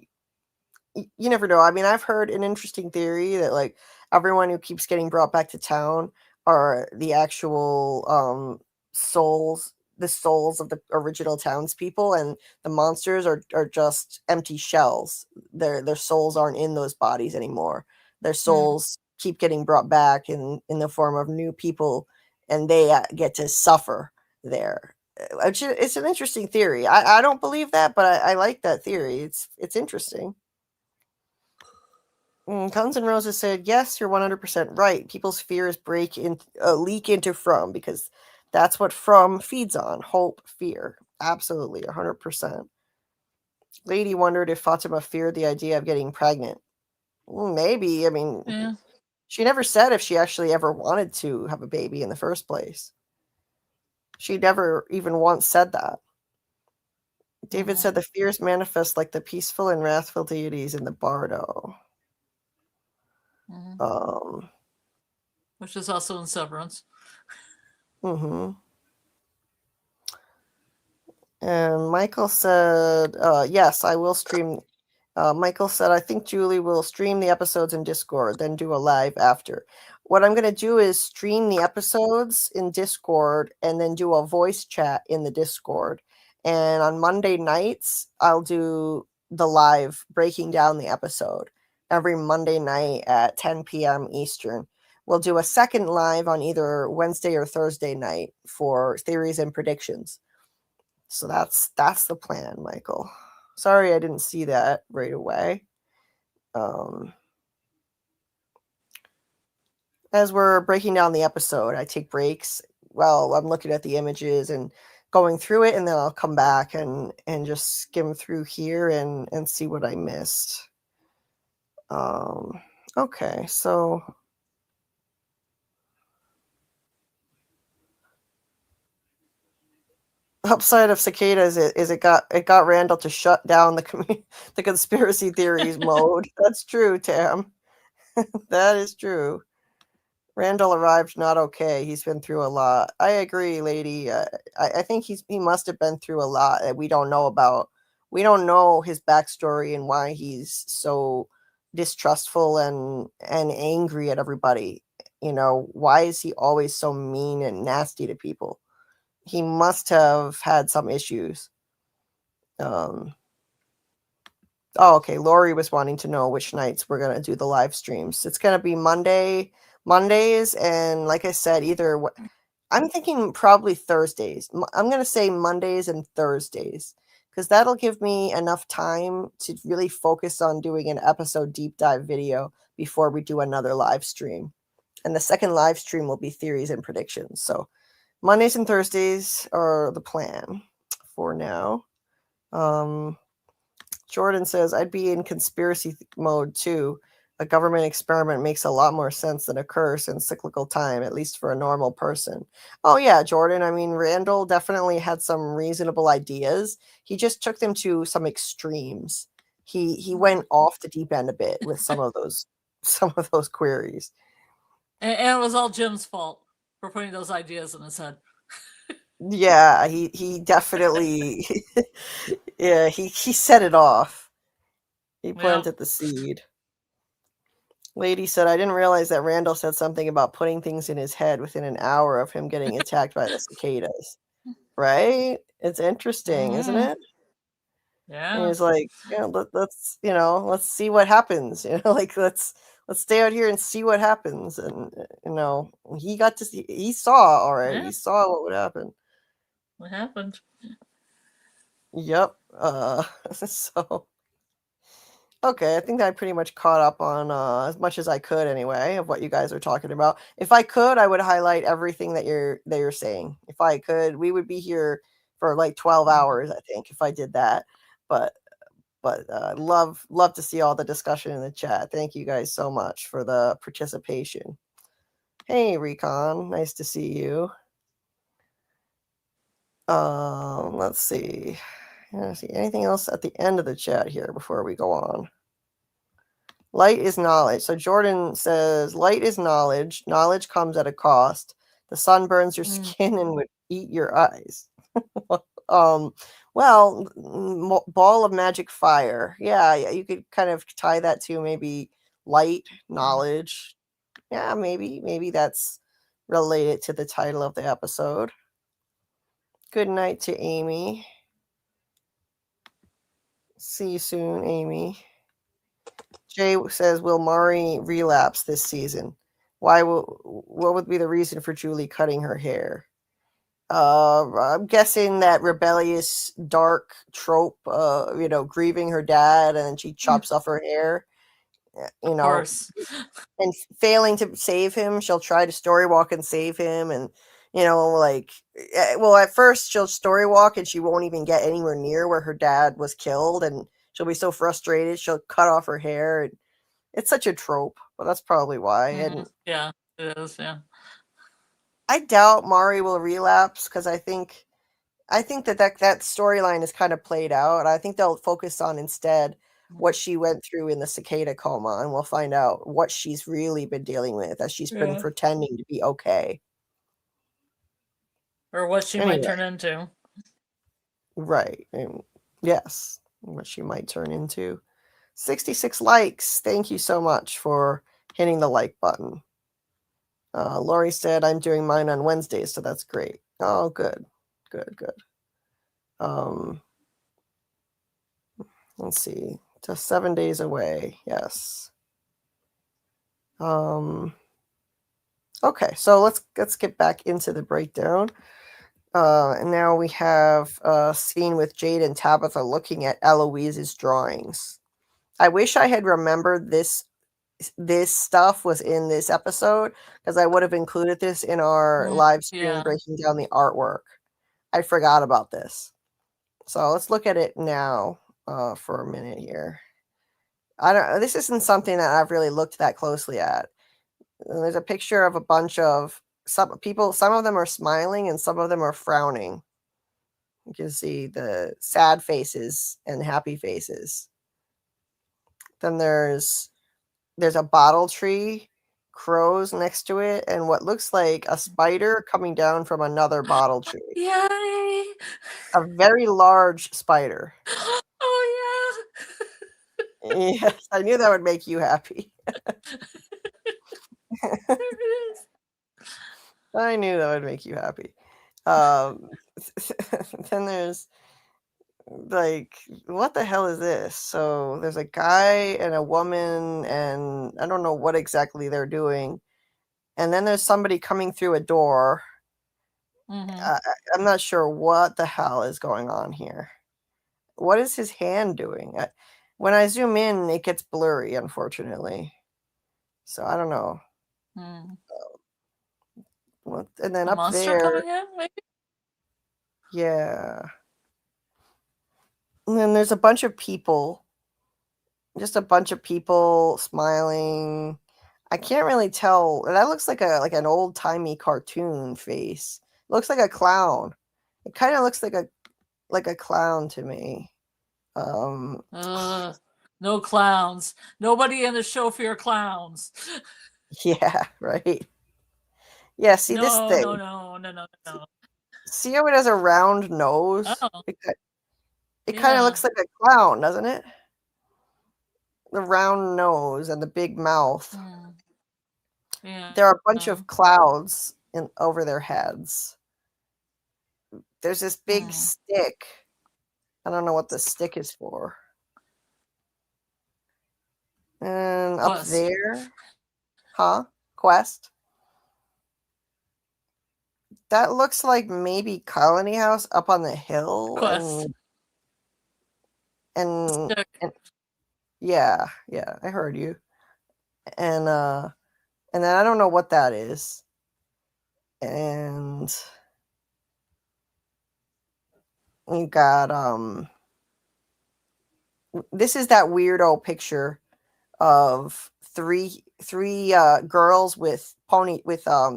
you never know. I mean, I've heard an interesting theory that like everyone who keeps getting brought back to town are the actual souls, the souls of the original townspeople, and the monsters are just empty shells. Their souls aren't in those bodies anymore. Their souls keep getting brought back in the form of new people, and they get to suffer there. It's an interesting theory. I don't believe that, but I like that theory. It's interesting. Guns N' Roses said, yes, you're 100% right. People's fears leak into From, because that's what From feeds on. Hope, fear. Absolutely, 100%. Lady wondered if Fatima feared the idea of getting pregnant. Maybe. I mean, she never said if she actually ever wanted to have a baby in the first place. She never even once said that. David said the fears manifest like the peaceful and wrathful deities in the Bardo. Which is also in Severance. And Michael said, yes, I will stream. Michael said, I think Julie will stream the episodes in Discord, then do a live after. What I'm going to do is stream the episodes in Discord and then do a voice chat in the Discord. And on Monday nights, I'll do the live breaking down the episode every Monday night at 10 p.m. Eastern. We'll do a second live on either Wednesday or Thursday night for theories and predictions. So that's the plan, Michael. Sorry I didn't see that right away. As we're breaking down the episode, I take breaks while I'm looking at the images and going through it, and then I'll come back and just skim through here and see what I missed. Okay, so upside of cicadas is it got Randall to shut down the conspiracy theories mode. That's true, Tam. That is true. Randall arrived not okay. He's been through a lot. I agree, lady. I think he must have been through a lot that we don't know about. We don't know his backstory and why he's so distrustful and angry at everybody. You know, why is he always so mean and nasty to people? He must have had some issues. Oh, okay. Lori was wanting to know which nights we're going to do the live streams. It's going to be Mondays, and like I said, I'm thinking probably Thursdays. I'm going to say Mondays and Thursdays, because that'll give me enough time to really focus on doing an episode deep dive video before we do another live stream. And the second live stream will be theories and predictions. So Mondays and Thursdays are the plan for now. Jordan says, I'd be in conspiracy mode too. A government experiment makes a lot more sense than a curse in cyclical time, at least for a normal person. Oh yeah, Jordan. I mean, Randall definitely had some reasonable ideas. He just took them to some extremes. He went off the deep end a bit with some of those queries. And it was all Jim's fault for putting those ideas in his head. Yeah, he definitely yeah, he set it off. He planted the seed. Lady said, I didn't realize that Randall said something about putting things in his head within an hour of him getting attacked by the cicadas. Right? It's interesting, isn't it? Yeah. And he's like, yeah, let's see what happens. Like let's stay out here and see what happens. And he got to see, he saw already. Yeah. He saw what would happen. What happened? Yep. So okay, I think I pretty much caught up on as much as I could anyway of what you guys are talking about. If I could, I would highlight everything that you're saying. If I could, we would be here for like 12 hours, I think, if I did that. But love to see all the discussion in the chat. Thank you guys so much for the participation. Hey, Recon, nice to see you. Let's see. See anything else at the end of the chat here before we go on? Light is knowledge. So Jordan says, light is knowledge. Knowledge comes at a cost. The sun burns your skin and would eat your eyes. Well, ball of magic fire. Yeah, you could kind of tie that to maybe light, knowledge. Yeah, maybe that's related to the title of the episode. Good night to Amy. See you soon, Amy. Jay says, will Mari relapse this season? What would be the reason for Julie cutting her hair? I'm guessing that rebellious, dark trope, grieving her dad and she chops off her hair. Of course. And failing to save him, she'll try to story walk and save him. And, at first she'll story walk and she won't even get anywhere near where her dad was killed. And she'll be so frustrated, she'll cut off her hair. And it's such a trope, but that's probably why. And yeah, it is. Yeah. I doubt Mari will relapse because I think that storyline is kind of played out. I think they'll focus on instead what she went through in the cicada coma, and we'll find out what she's really been dealing with as she's been pretending to be okay. Or what she might turn into. Right. And yes, what she might turn into. 66 likes. Thank you so much for hitting the like button. Lori said, I'm doing mine on Wednesdays, so that's great. Oh, good. Let's see. Just 7 days away. Yes. Okay, so let's get back into the breakdown. And now we have a scene with Jade and Tabitha looking at Eloise's drawings. I wish I had remembered this stuff was in this episode, because I would have included this in our live stream breaking down the artwork. I forgot about this. So let's look at it now for a minute here. This isn't something that I've really looked that closely at. There's a picture of a bunch of some people. Some of them are smiling and some of them are frowning. You can see the sad faces and happy faces. Then there's a bottle tree, crows next to it, and what looks like a spider coming down from another bottle tree. Yay! A very large spider. Oh yeah. Yes, I knew that would make you happy. There it is. I knew that would make you happy. Then there's like, what the hell is this? So there's a guy and a woman, and I don't know what exactly they're doing. And then there's somebody coming through a door. I'm not sure what the hell is going on here. What is his hand doing? When I zoom in, it gets blurry, unfortunately. So I don't know. And then a up monster there, coming in, maybe? Yeah. And then there's a bunch of people. Just a bunch of people smiling. I can't really tell. That looks like an old-timey cartoon face. Looks like a clown. It kind of looks like a clown to me. No clowns. Nobody in the show fear clowns. Yeah, right. Yeah, see this thing. No. See how it has a round nose? Oh. It kind of looks like a clown, doesn't it? The round nose and the big mouth. Yeah. There are a bunch of clouds over their heads. There's this big stick. I don't know what the stick is for. And up there, Quest. That looks like maybe Colony House up on the hill. Quest. And yeah, I heard you. And then I don't know what that is. And you got this is that weirdo picture of three girls with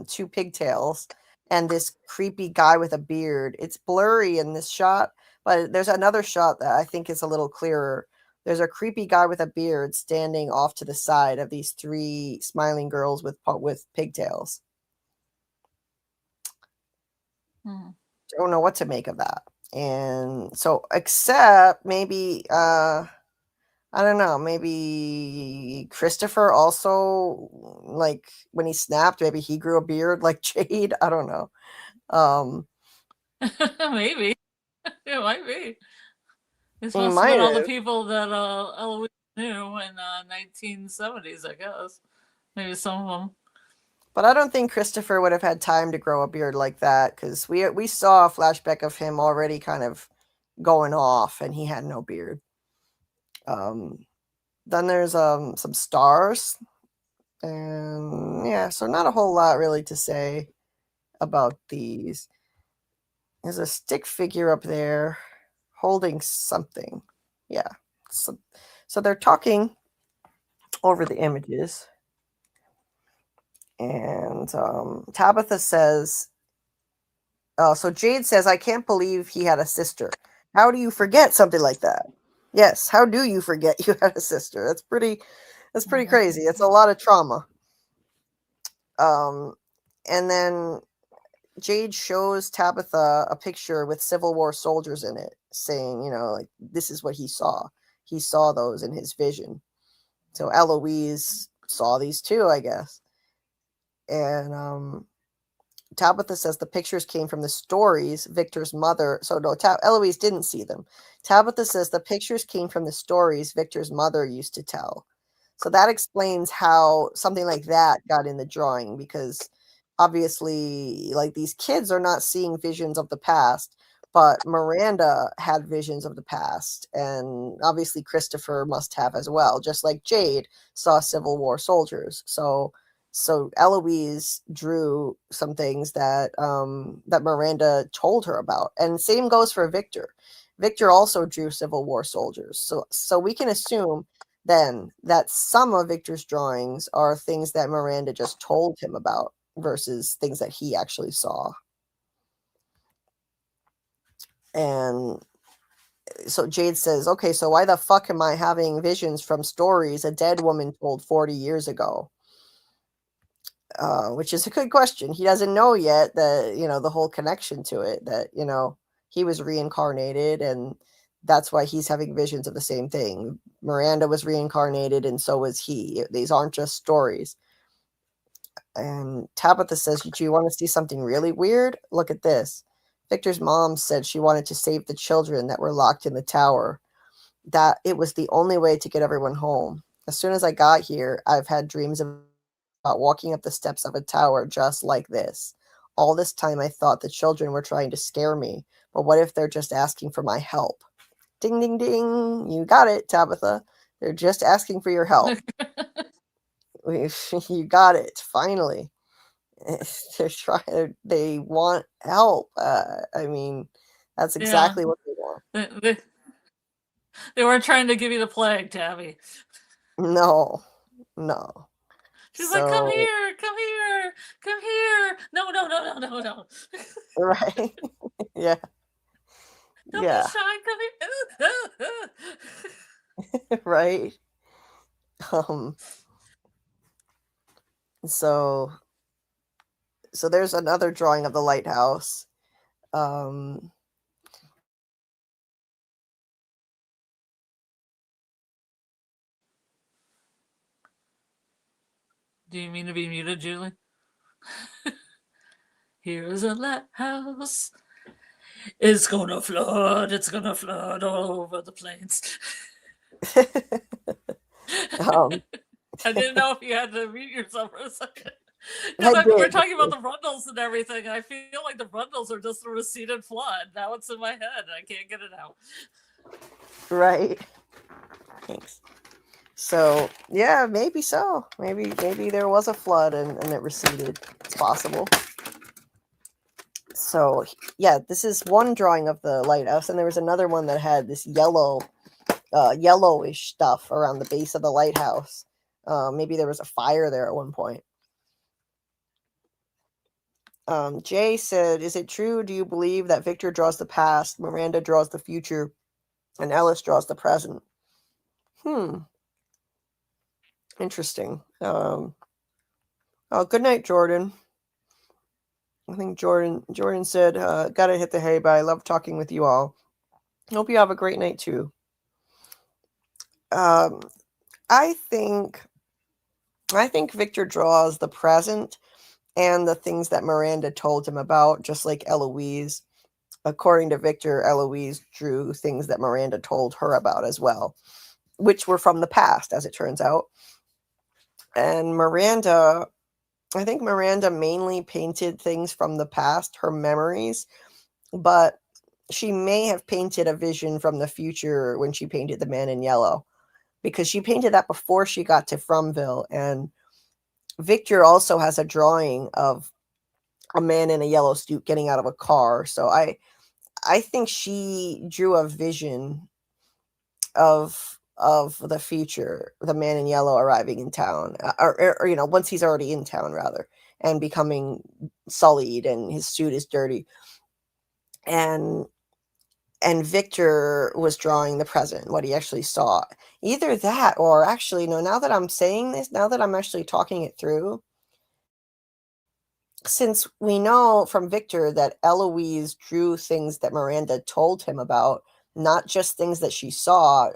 two pigtails and this creepy guy with a beard. It's blurry in this shot, but there's another shot that I think is a little clearer. There's a creepy guy with a beard standing off to the side of these three smiling girls with pigtails. Don't know what to make of that. And so, except maybe, I don't know, maybe Christopher also, like, when he snapped, maybe he grew a beard like Jade. I don't know. Maybe. It might be. This must have been all the people that Eloise knew in 1970s, I guess. Maybe some of them. But I don't think Christopher would have had time to grow a beard like that, because we saw a flashback of him already kind of going off, and he had no beard. Then there's some stars, and yeah, so not a whole lot really to say about these. There's a stick figure up there holding something. Yeah, so they're talking over the images. And Tabitha says, so Jade says, I can't believe he had a sister. How do you forget something like that? Yes, how do you forget you had a sister? That's pretty crazy. It's a lot of trauma. And then Jade shows Tabitha a picture with Civil War soldiers in it, saying, like, this is what he saw. He saw those in his vision. So Eloise saw these too, I guess. And Tabitha says the pictures came from the stories Victor's mother. So no, Eloise didn't see them. Tabitha says the pictures came from the stories Victor's mother used to tell. So that explains how something like that got in the drawing, because obviously, like, these kids are not seeing visions of the past, but Miranda had visions of the past, and obviously Christopher must have as well, just like Jade saw Civil War soldiers. So Eloise drew some things that that Miranda told her about, and same goes for Victor. Victor also drew Civil War soldiers. So we can assume then that some of Victor's drawings are things that Miranda just told him about versus things that he actually saw. And so Jade says, okay, so why the fuck am I having visions from stories a dead woman told 40 years ago? Which is a good question. He doesn't know yet that, the whole connection to it, that, he was reincarnated, and that's why he's having visions of the same thing. Miranda was reincarnated, and so was he. These aren't just stories. And Tabitha says, do you want to see something really weird? Look at this. Victor's mom said she wanted to save the children that were locked in the tower, that it was the only way to get everyone home. As soon as I got here, I've had dreams about walking up the steps of a tower just like this. All this time I thought the children were trying to scare me, but what if they're just asking for my help? Ding, ding, ding. You got it, Tabitha. They're just asking for your help. You got it, finally. They're trying. They want help. I mean, that's exactly what they want. They weren't trying to give you the plague, Tabby. No. She's like, come here. No. Right. Yeah. Don't be shy. Come here. Right. So there's another drawing of the lighthouse. Do you mean to be muted, Julie? Here's a lighthouse. It's gonna flood. It's gonna flood all over the plains. I didn't know if you had to mute yourself for a second. We're talking about the Rundles and everything, and I feel like the Rundles are just a receded flood. Now it's in my head, and I can't get it out. Right. Thanks. So, yeah, maybe so. Maybe there was a flood and it receded. It's possible. So, yeah, this is one drawing of the lighthouse, and there was another one that had this yellowish stuff around the base of the lighthouse. Maybe there was a fire there at one point. Jay said, is it true? Do you believe that Victor draws the past, Miranda draws the future, and Ellis draws the present? Interesting. Oh, good night, Jordan. I think Jordan said, gotta hit the hay, but I love talking with you all. Hope you have a great night too. I think Victor draws the present and the things that Miranda told him about, just like Eloise. According to Victor, Eloise drew things that Miranda told her about as well, which were from the past, as it turns out. And Miranda, I think Miranda mainly painted things from the past, her memories, but she may have painted a vision from the future when she painted the man in yellow, because she painted that before she got to Fromville. And Victor also has a drawing of a man in a yellow suit getting out of a car. So I think she drew a vision of the future, the man in yellow arriving in town, or once he's already in town, rather, and becoming sullied and his suit is dirty. And Victor was drawing the present, what he actually saw. Either that, or actually, no, now that I'm saying this, now that I'm actually talking it through, since we know from Victor that Eloise drew things that Miranda told him about, not just things that she saw,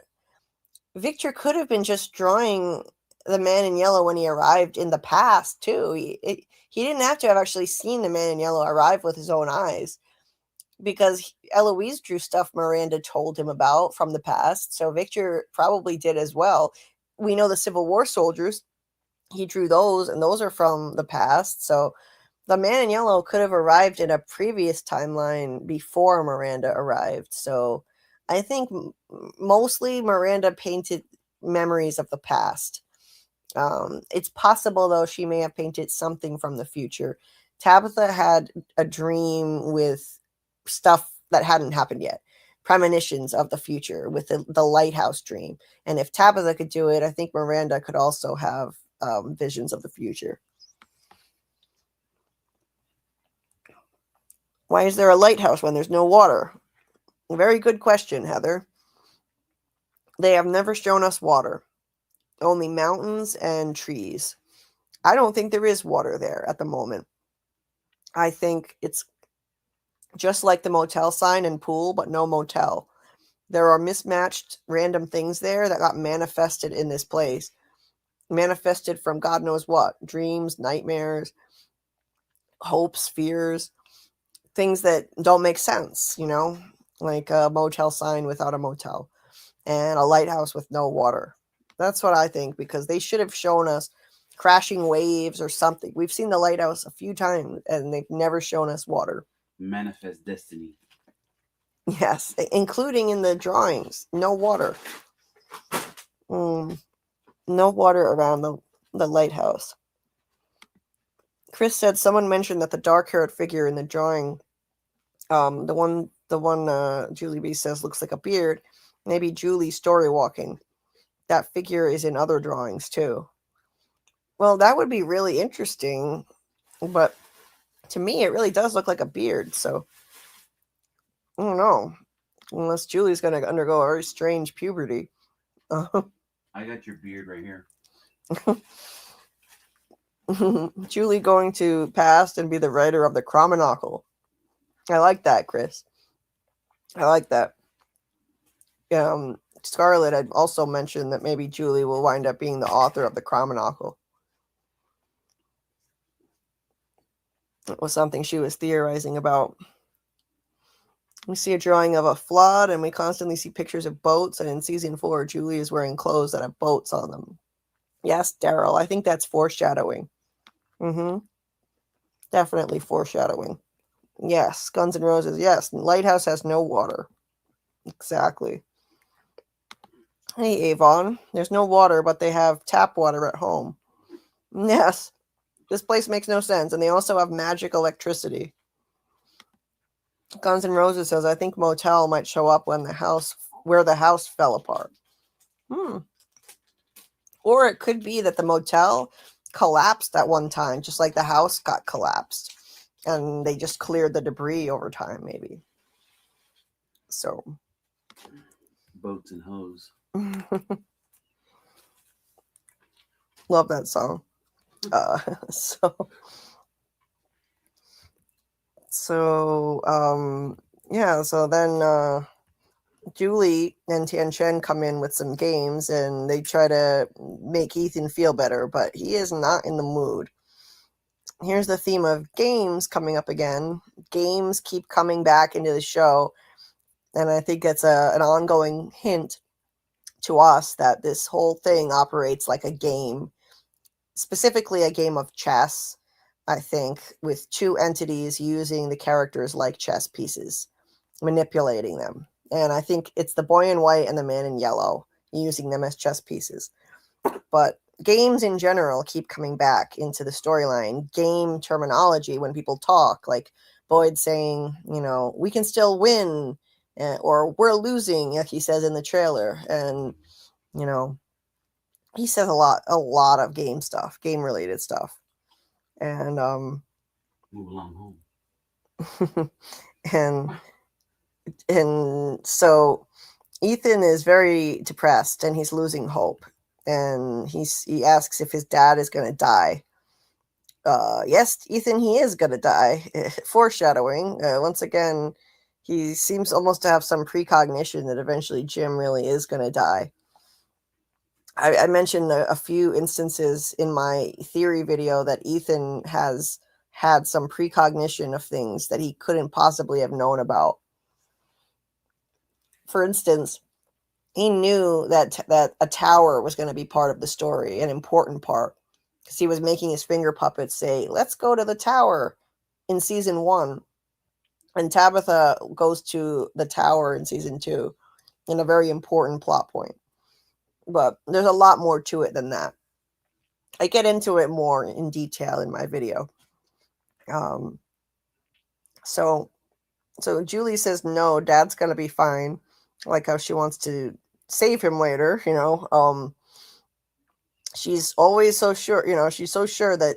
Victor could have been just drawing the man in yellow when he arrived in the past too. He didn't have to have actually seen the man in yellow arrive with his own eyes, because Eloise drew stuff Miranda told him about from the past. So Victor probably did as well. We know the Civil War soldiers, he drew those, and those are from the past. So the man in yellow could have arrived in a previous timeline before Miranda arrived. So I think mostly Miranda painted memories of the past. It's possible, though, she may have painted something from the future. Tabitha had a dream with stuff that hadn't happened yet, premonitions of the future with the lighthouse dream. And if Tabitha could do it, I think Miranda could also have visions of the future. Why is there a lighthouse when there's no water? Very good question, Heather. They have never shown us water, only mountains and trees. I don't think there is water there at the moment. I think it's just like the motel sign and pool, but no motel. There are mismatched random things there that got manifested in this place. Manifested from God knows what. Dreams, nightmares, hopes, fears, things that don't make sense, you know, like a motel sign without a motel and a lighthouse with no water. That's what I think, because they should have shown us crashing waves or something. We've seen the lighthouse a few times and they've never shown us water. Manifest destiny. Yes, including in the drawings. No water. No water around the lighthouse. Chris said someone mentioned that the dark-haired figure in the drawing, the one Julie B says looks like a beard, maybe Julie story walking. That figure is in other drawings too. Well, that would be really interesting, but to me it really does look like a beard, so I don't know. Unless Julie's going to undergo a very strange puberty. I got your beard right here. Julie going to past and be the writer of the Chromonocle. I like that, Chris. I like that. Scarlet had also mentioned that maybe Julie will wind up being the author of the Chromonocle. It was something she was theorizing about. We see a drawing of a flood, and we constantly see pictures of boats. And in season 4, Julie is wearing clothes that have boats on them. Yes, Daryl, I think that's foreshadowing. Definitely foreshadowing. Yes, Guns N' Roses. Yes, Lighthouse has no water. Exactly. Hey, Avon. There's no water, but they have tap water at home. Yes. This place makes no sense. And they also have magic electricity. Guns N' Roses says, I think motel might show up when the house fell apart. Or it could be that the motel collapsed at one time, just like the house got collapsed. And they just cleared the debris over time, maybe. So. Boats and hoes. Love that song. So then Julie and Tian Chen come in with some games and they try to make Ethan feel better, but he is not in the mood. Here's the theme of games coming up again. Games keep coming back into the show, and I think it's an ongoing hint to us that this whole thing operates like a game, specifically a game of chess, I think, with two entities using the characters like chess pieces, manipulating them. And I think it's the boy in white and the man in yellow using them as chess pieces. But games in general keep coming back into the storyline. Game terminology when people talk, like Boyd saying, you know, we can still win, or we're losing, like he says in the trailer. And, you know, he says a lot of game stuff, game related stuff. And move along home. and so Ethan is very depressed and he's losing hope. And he asks if his dad is going to die. Yes, Ethan, he is going to die. Foreshadowing. Once again, he seems almost to have some precognition that eventually Jim really is going to die. I mentioned a few instances in my theory video that Ethan has had some precognition of things that he couldn't possibly have known about. For instance, he knew that a tower was going to be part of the story, an important part, because he was making his finger puppets say, "Let's go to the tower," in season 1. And Tabitha goes to the tower in season 2 in a very important plot point. But there's a lot more to it than that. I get into it more in detail in my video. So Julie says, no, Dad's going to be fine. Like how she wants to save him later, she's always so sure, she's so sure that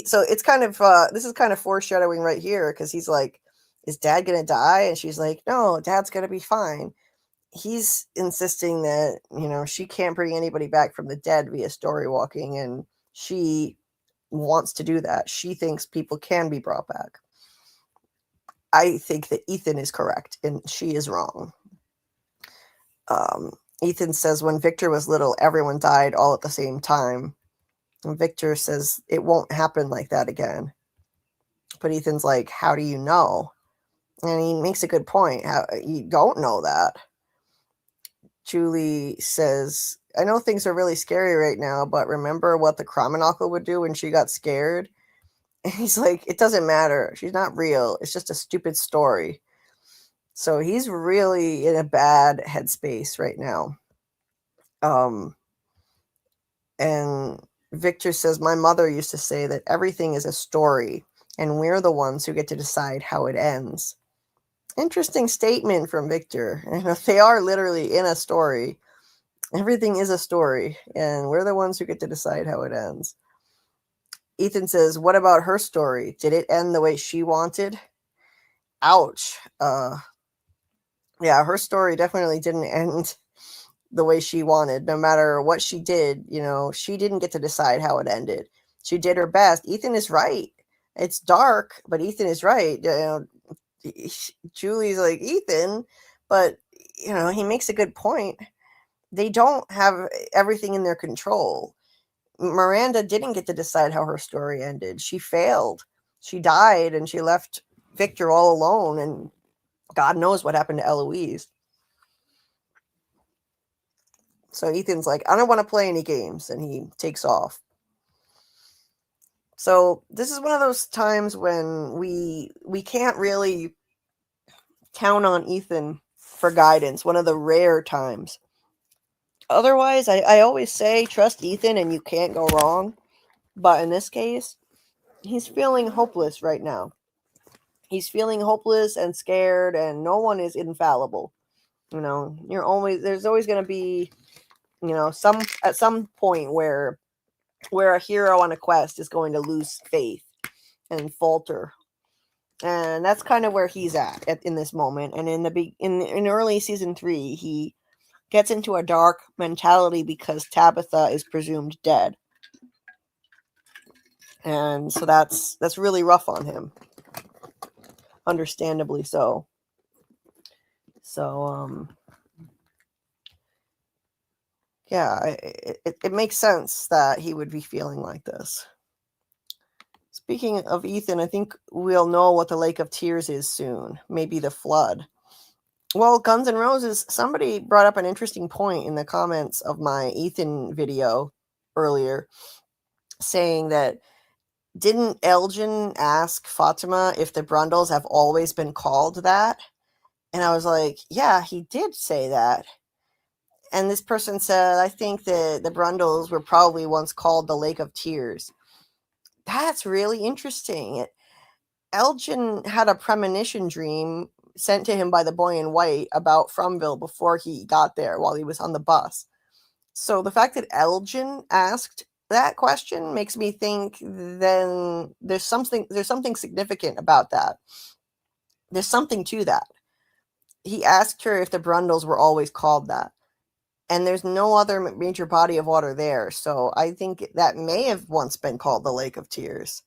so it's kind of, this is kind of foreshadowing right here, because he's like, is Dad going to die? And she's like, no, Dad's going to be fine. He's insisting that, she can't bring anybody back from the dead via story walking, and she wants to do that. She thinks people can be brought back. I think that Ethan is correct and she is wrong. Ethan says when Victor was little, everyone died all at the same time. And Victor says it won't happen like that again. But Ethan's like, how do you know? And he makes a good point. How you don't know that. Julie says, I know things are really scary right now, but remember what the Kramenakel would do when she got scared? And he's like, it doesn't matter. She's not real. It's just a stupid story. So he's really in a bad headspace right now. And Victor says, my mother used to say that everything is a story, and we're the ones who get to decide how it ends. Interesting statement from Victor. They are literally in a story. Everything is a story, and we're the ones who get to decide how it ends. Ethan says, what about her story? Did it end the way she wanted? Ouch. Yeah, her story definitely didn't end the way she wanted. No matter what she did, she didn't get to decide how it ended. She did her best. Ethan is right. It's dark, but Ethan is right. Julie's like, Ethan, but, he makes a good point. They don't have everything in their control. Miranda didn't get to decide how her story ended. She failed. She died, and she left Victor all alone, and God knows what happened to Eloise. So Ethan's like, I don't want to play any games, and he takes off. So this is one of those times when we can't really count on Ethan for guidance, one of the rare times. Otherwise, I always say trust Ethan and you can't go wrong. But in this case, he's feeling hopeless right now. He's feeling hopeless and scared, and no one is infallible. There's always going to be, at some point where a hero on a quest is going to lose faith and falter. And that's kind of where he's at in this moment. And in early season 3, he gets into a dark mentality because Tabitha is presumed dead. And so that's really rough on him. Understandably so. So, yeah, it makes sense that he would be feeling like this. Speaking of Ethan, I think we'll know what the Lake of Tears is soon. Maybe the flood. Well, Guns N' Roses, somebody brought up an interesting point in the comments of my Ethan video earlier, saying that, didn't Elgin ask Fatima if the Brundles have always been called that? And I was like, yeah, he did say that. And this person said, I think that the Brundles were probably once called the Lake of Tears. That's really interesting. Elgin had a premonition dream sent to him by the boy in white about Fromville before he got there while he was on the bus. So the fact that Elgin asked that question makes me think then there's something significant about that. There's something to that. He asked her if the Brundles were always called that. And there's no other major body of water there. So I think that may have once been called the Lake of Tears.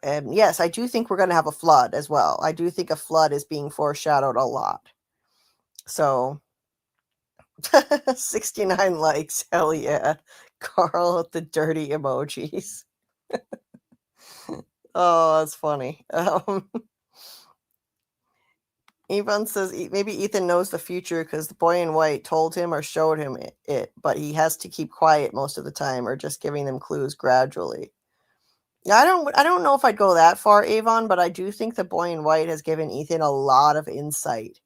And yes, I do think we're going to have a flood as well. I do think a flood is being foreshadowed a lot. So 69 likes. Hell yeah. Carl with the dirty emojis. Oh, that's funny. Yvonne says maybe Ethan knows the future because the boy in white told him or showed him it, but he has to keep quiet most of the time or just giving them clues gradually. Yeah, I don't know if I'd go that far, Avon, but I do think the boy in white has given Ethan a lot of insight.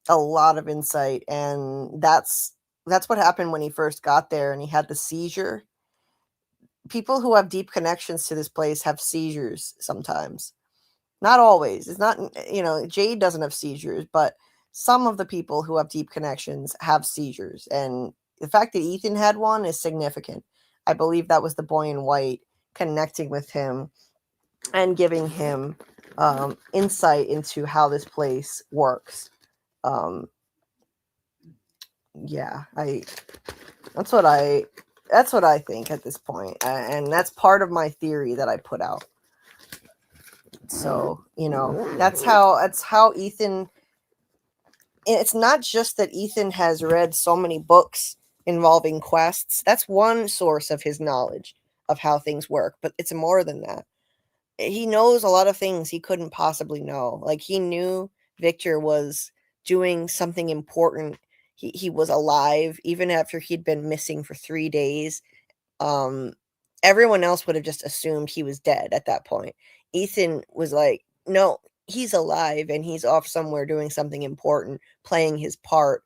A lot of insight, and that's what happened when he first got there and he had the seizure. People who have deep connections to this place have seizures sometimes. Not always. It's not, Jade doesn't have seizures, but some of the people who have deep connections have seizures. And the fact that Ethan had one is significant. I believe that was the boy in white connecting with him and giving him insight into how this place works. Yeah, that's what I think at this point. And that's part of my theory that I put out. So, that's how Ethan, it's not just that Ethan has read so many books involving quests. That's one source of his knowledge of how things work, but it's more than that. He knows a lot of things he couldn't possibly know. Like, he knew Victor was doing something important. He was alive even after he'd been missing for 3 days. Everyone else would have just assumed he was dead at that point. Ethan was like, no, he's alive and he's off somewhere doing something important, playing his part.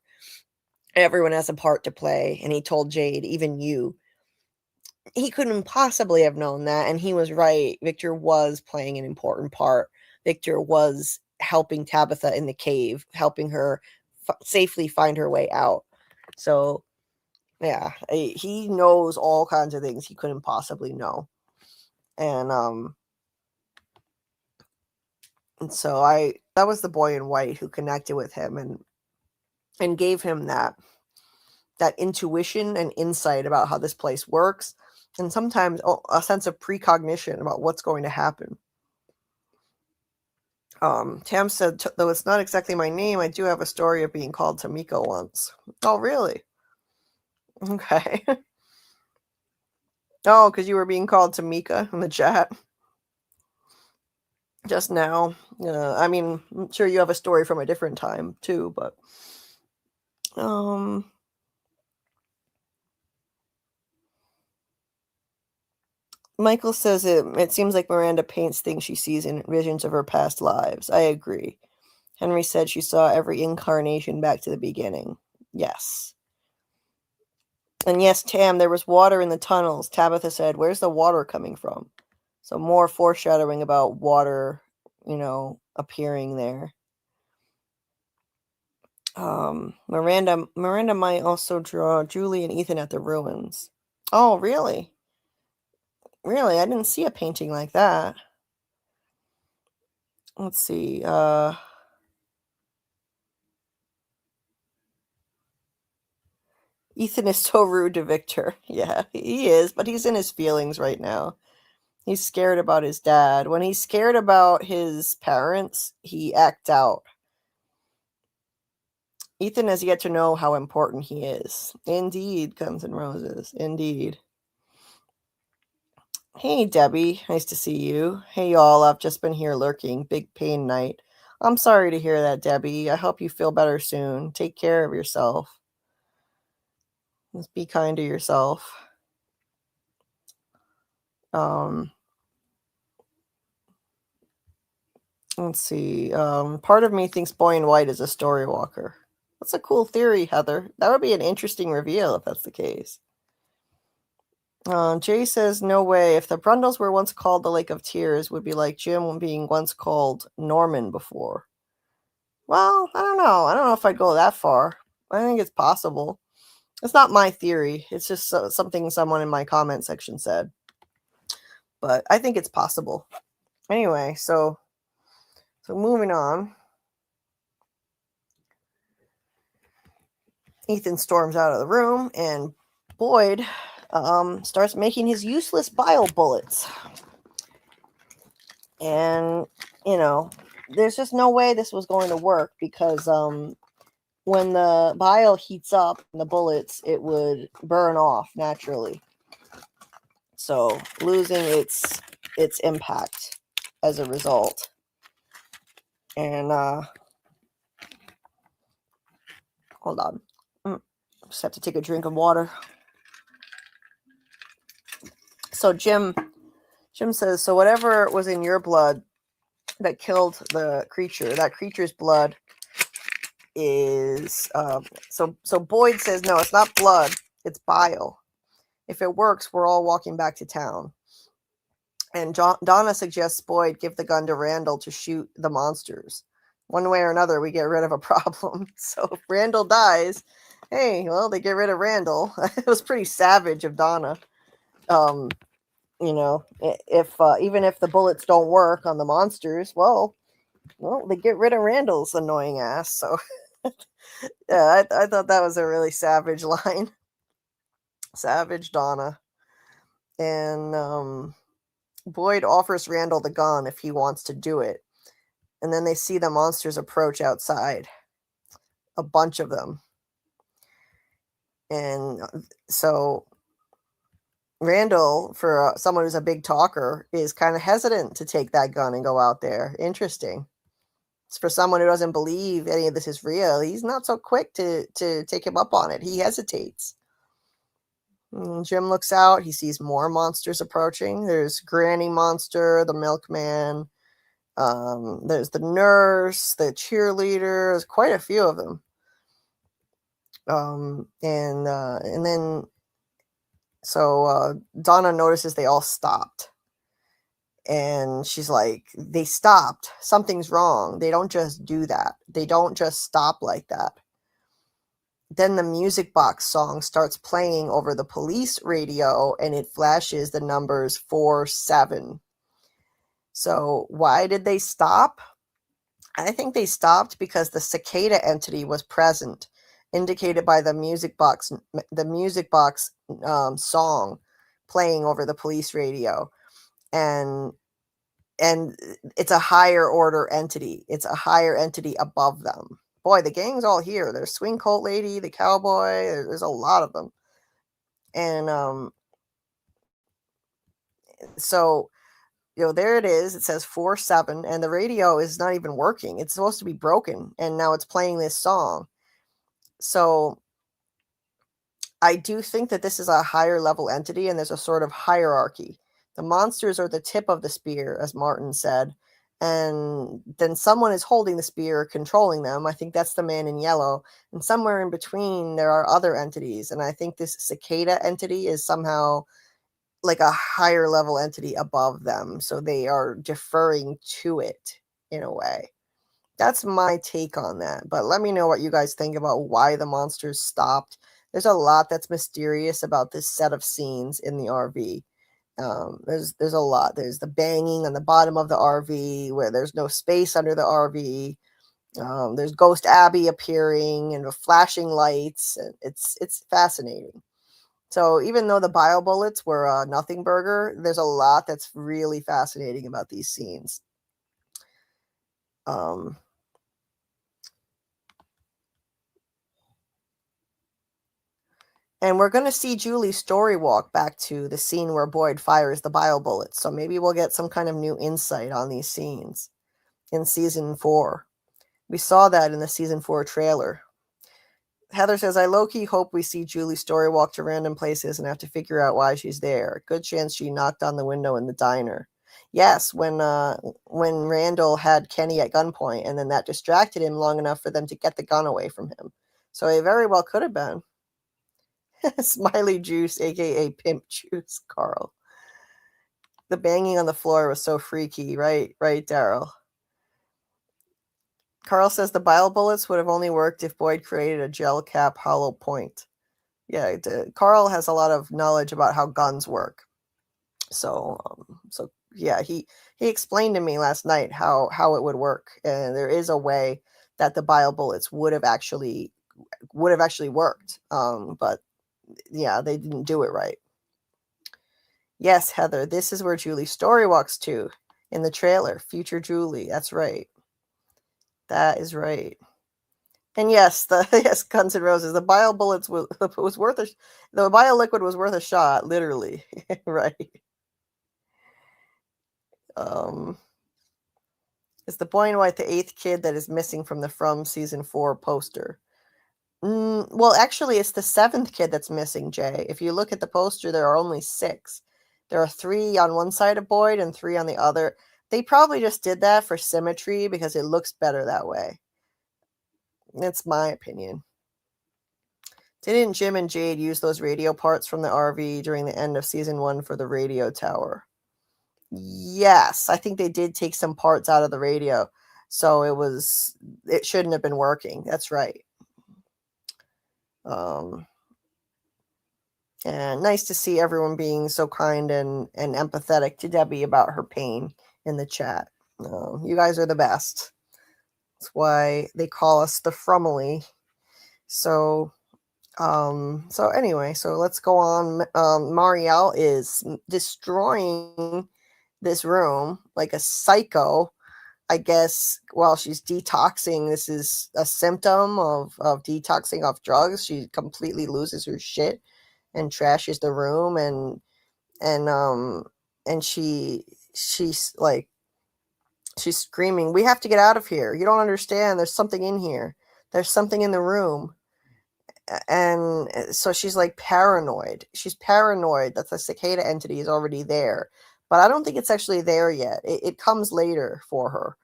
Everyone has a part to play. And he told Jade, even you. He couldn't possibly have known that. And he was right. Victor was playing an important part. Victor was helping Tabitha in the cave, helping her safely find her way out. So, yeah, he knows all kinds of things he couldn't possibly know. And so that was the boy in white who connected with him and gave him that intuition and insight about how this place works, and sometimes a sense of precognition about what's going to happen. Tam said, though it's not exactly my name, I do have a story of being called Tamiko once. Oh, really? Okay. Oh, because you were being called Tamika in the chat just now. I mean, I'm sure you have a story from a different time too, but Michael says it seems like Miranda paints things she sees in visions of her past lives. I agree. Henry said she saw every incarnation back to the beginning. Yes. And yes, Tam, there was water in the tunnels. Tabitha said, where's the water coming from? So more foreshadowing about water, appearing there. Miranda might also draw Julie and Ethan at the ruins. Oh, really? Really? I didn't see a painting like that. Let's see. Ethan is so rude to Victor. Yeah, he is, but he's in his feelings right now. He's scared about his dad. When he's scared about his parents, he acts out. Ethan has yet to know how important he is. Indeed, Guns N' Roses. Indeed. Hey, Debbie. Nice to see you. Hey, y'all. I've just been here lurking. Big pain night. I'm sorry to hear that, Debbie. I hope you feel better soon. Take care of yourself. Just be kind to yourself. Let's see. Part of me thinks Boy in White is a story walker. That's a cool theory, Heather. That would be an interesting reveal if that's the case. Jay says, no way. If the Brundles were once called the Lake of Tears, would be like Jim being once called Norman before. Well, I don't know. I don't know if I'd go that far. I think it's possible. It's not my theory. It's just something someone in my comment section said. But I think it's possible. Anyway, so moving on. Ethan storms out of the room, and Boyd starts making his useless bile bullets. And, there's just no way this was going to work because when the bile heats up in the bullets, it would burn off naturally. So losing its impact as a result. And hold on. Just have to take a drink of water. So Jim says, so whatever was in your blood that killed the creature, that creature's blood is so Boyd says, no, it's not blood, it's bile. If it works, we're all walking back to town. And Donna suggests Boyd give the gun to Randall to shoot the monsters. One way or another, we get rid of a problem. So if Randall dies, hey, well, they get rid of Randall. It was pretty savage of Donna. You know, if even if the bullets don't work on the monsters, well, they get rid of Randall's annoying ass. So yeah, I thought that was a really savage line. Savage Donna. And Boyd offers Randall the gun if he wants to do it. And then they see the monsters approach outside. A bunch of them. And so Randall, for someone who's a big talker, is kind of hesitant to take that gun and go out there. Interesting. It's for someone who doesn't believe any of this is real. He's not so quick to take him up on it. He hesitates. And Jim looks out. He sees more monsters approaching. There's Granny Monster, the Milkman. There's the nurse, the cheerleader. There's quite a few of them. And then Donna notices they all stopped. And she's like, they stopped. Something's wrong. They don't just do that. They don't just stop like that. Then the music box song starts playing over the police radio, and it flashes the numbers 4-7. So why did they stop? I think they stopped because the cicada entity was present, indicated by the music box song playing over the police radio. And it's a higher order entity. It's a higher entity above them. Boy, the gang's all here. There's Swing Coat Lady, the cowboy. There's a lot of them. And so, there it is. It says 4-7, and the radio is not even working. It's supposed to be broken, and now it's playing this song. So I do think that this is a higher level entity, and there's a sort of hierarchy. The monsters are the tip of the spear, as Martin said, and then someone is holding the spear, controlling them. I think that's the man in yellow, and somewhere in between there are other entities, and I think this cicada entity is somehow like a higher level entity above them, so they are deferring to it in a way. That's my take on that, but let me know what you guys think about why the monsters stopped. There's a lot that's mysterious about this set of scenes in the RV. There's a lot. There's the banging on the bottom of the RV where there's no space under the RV. There's Ghost Abby appearing and the flashing lights. It's fascinating. So even though the bile bullets were a nothing burger, there's a lot that's really fascinating about these scenes. And we're going to see Julie story walk back to the scene where Boyd fires the bile bullets. So maybe we'll get some kind of new insight on these scenes in season 4. We saw that in the season 4 trailer. Heather says, I low-key hope we see Julie story walk to random places and have to figure out why she's there. Good chance she knocked on the window in the diner. Yes, when Randall had Kenny at gunpoint, and then that distracted him long enough for them to get the gun away from him. So it very well could have been. Smiley Juice, aka Pimp Juice, Carl. The banging on the floor was so freaky, right, Daryl? Carl says the bile bullets would have only worked if Boyd created a gel cap hollow point. Yeah, Carl has a lot of knowledge about how guns work. So yeah, he explained to me last night how it would work, and there is a way that the bile bullets would have actually worked. But yeah, they didn't do it right. Yes, Heather, this is where Julie story walks to in the trailer. Future Julie, that's right. That is right. And yes, yes, Guns N' Roses. The bio bullets was worth the bio liquid was worth a shot, literally. Right. Is the boy in white the 8th kid that is missing from the From season 4 poster? Well, actually, it's the 7th kid that's missing, Jay. If you look at the poster, there are only 6. There are 3 on one side of Boyd and 3 on the other. They probably just did that for symmetry because it looks better that way. That's my opinion. Didn't Jim and Jade use those radio parts from the RV during the end of season 1 for the radio tower? Yes, I think they did take some parts out of the radio. So it shouldn't have been working. That's right. And nice to see everyone being so kind and empathetic to Debbie about her pain in the chat. You guys are the best. That's why they call us the Frumily. So anyway, so let's go on. Marielle is destroying this room like a psycho, I guess, while she's detoxing. This is a symptom of detoxing off drugs. She completely loses her shit and trashes the room, and she's like, she's screaming, "We have to get out of here. You don't understand. There's something in here. There's something in the room." And so she's like paranoid. She's paranoid that the cicada entity is already there. But I don't think it's actually there yet. It comes later for her.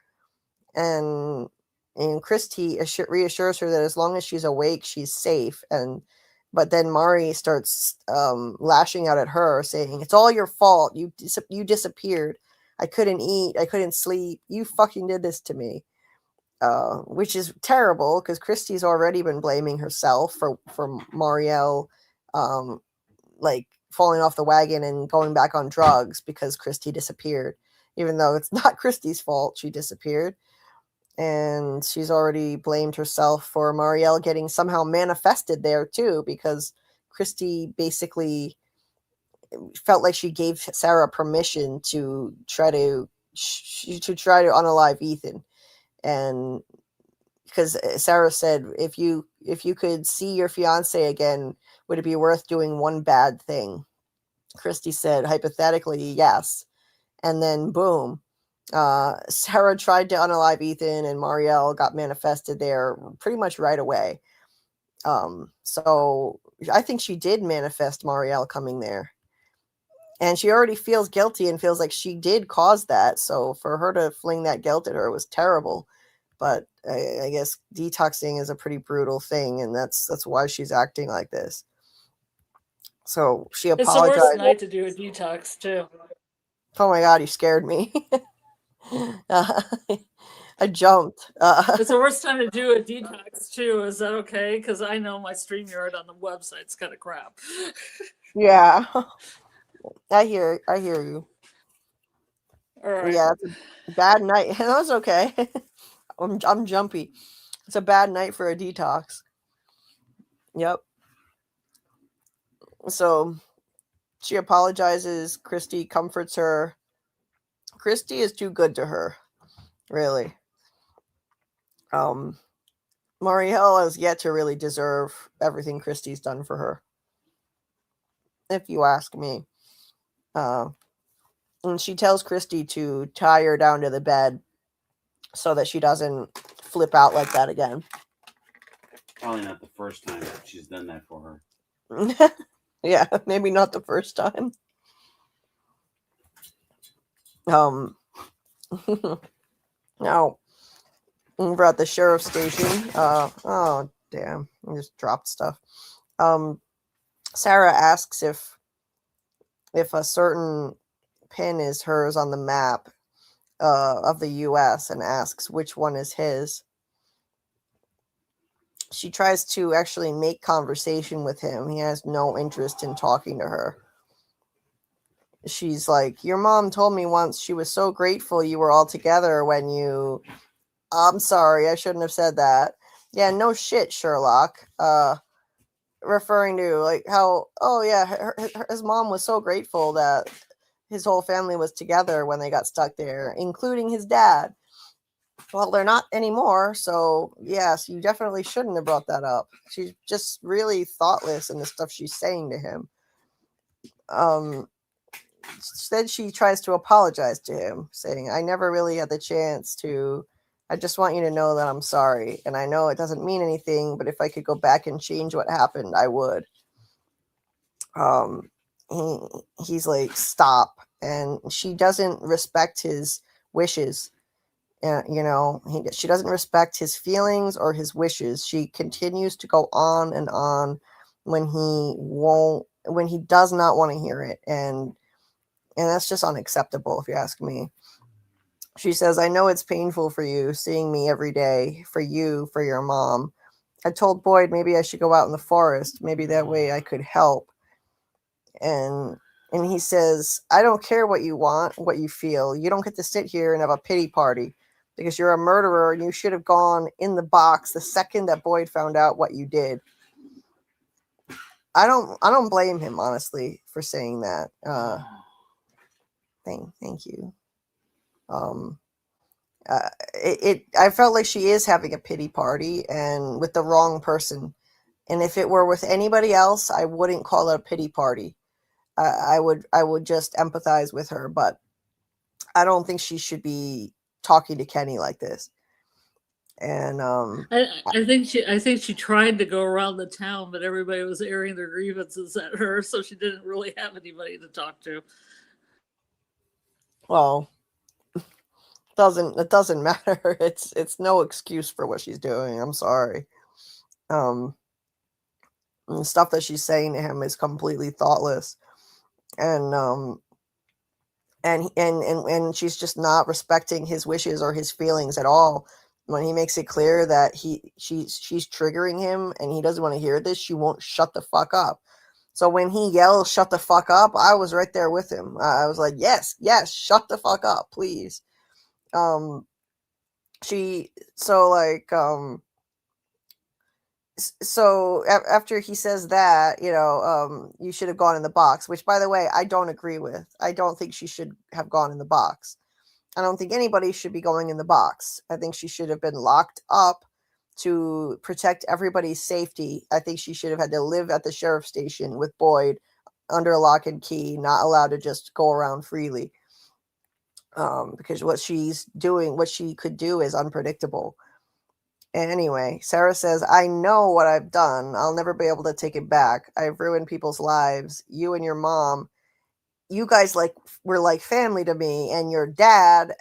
And Christy reassures her that as long as she's awake, she's safe. But then Mari starts lashing out at her, saying, "It's all your fault. You disappeared. I couldn't eat. I couldn't sleep. You fucking did this to me." Which is terrible because Christy's already been blaming herself for Marielle, like falling off the wagon and going back on drugs because Christy disappeared, even though it's not Christy's fault she disappeared. And she's already blamed herself for Marielle getting somehow manifested there too, because Christy basically felt like she gave Sarah permission to try to unalive Ethan. And because Sarah said, if you could see your fiance again, would it be worth doing one bad thing? Christy said, hypothetically, yes. And then boom, Sarah tried to unalive Ethan, and Marielle got manifested there pretty much right away. So I think she did manifest Marielle coming there. And she already feels guilty and feels like she did cause that. So for her to fling that guilt at her was terrible. But I guess detoxing is a pretty brutal thing, and that's why she's acting like this. So she apologized. It's the worst night to do a detox too. Oh my God, you scared me. I jumped. It's the worst time to do a detox too. Is that okay? Because I know my StreamYard on the website's kind of crap. Yeah. I hear you. All right. Yeah, it's a bad night. And that was okay. I'm jumpy. It's a bad night for a detox. Yep. So she apologizes. Christy comforts her. Christy is too good to her, really. Marielle has yet to really deserve everything Christy's done for her, if you ask me. And she tells Christy to tie her down to the bed so that she doesn't flip out like that again. Probably not the first time she's done that for her. Yeah, maybe not the first time. Now, over at the sheriff's station, oh damn, I just dropped stuff. Sarah asks if a certain pin is hers on the map of the U.S. and asks which one is his. She tries to actually make conversation with him. He has no interest in talking to her. She's like, "Your mom told me once she was so grateful you were all together when you..." I'm sorry, I shouldn't have said that. Yeah, no shit, Sherlock. Referring to like how, oh yeah, his mom was so grateful that his whole family was together when they got stuck there, including his dad. Well, they're not anymore, so yes, you definitely shouldn't have brought that up. She's just really thoughtless in the stuff she's saying to him. Instead, she tries to apologize to him, saying, I never really had the chance to. I just want you to know that I'm sorry. And I know it doesn't mean anything, but if I could go back and change what happened, I would. He's like, stop. And she doesn't respect his wishes. She doesn't respect his feelings or his wishes. She continues to go on and on when he does not want to hear it. And that's just unacceptable, if you ask me. She says, I know it's painful for you seeing me every day, for you, for your mom. I told Boyd maybe I should go out in the forest. Maybe that way I could help. And he says, I don't care what you want, what you feel. You don't get to sit here and have a pity party because you're a murderer and you should have gone in the box the second that Boyd found out what you did. I don't blame him, honestly, for saying that. Thank you. I felt like she is having a pity party and with the wrong person. And if it were with anybody else, I wouldn't call it a pity party. I would just empathize with her, but I don't think she should be talking to Kenny like this. And I think she tried to go around the town, but everybody was airing their grievances at her, so she didn't really have anybody to talk to. Well, it doesn't matter. It's no excuse for what she's doing. I'm sorry. The stuff that she's saying to him is completely thoughtless, and she's just not respecting his wishes or his feelings at all. When he makes it clear that she's triggering him and he doesn't want to hear this, she won't shut the fuck up. So when he yells, shut the fuck up, I was right there with him. I was like, yes, shut the fuck up, please. So after he says that, you should have gone in the box, which, by the way, I don't agree with. I don't think she should have gone in the box. I don't think anybody should be going in the box. I think she should have been locked up to protect everybody's safety. I think she should have had to live at the sheriff's station with Boyd under lock and key, not allowed to just go around freely. Because what she's doing, what she could do is unpredictable. And anyway, Sarah says, I know what I've done. I'll never be able to take it back. I've ruined people's lives. You and your mom, you guys were like family to me, and your dad.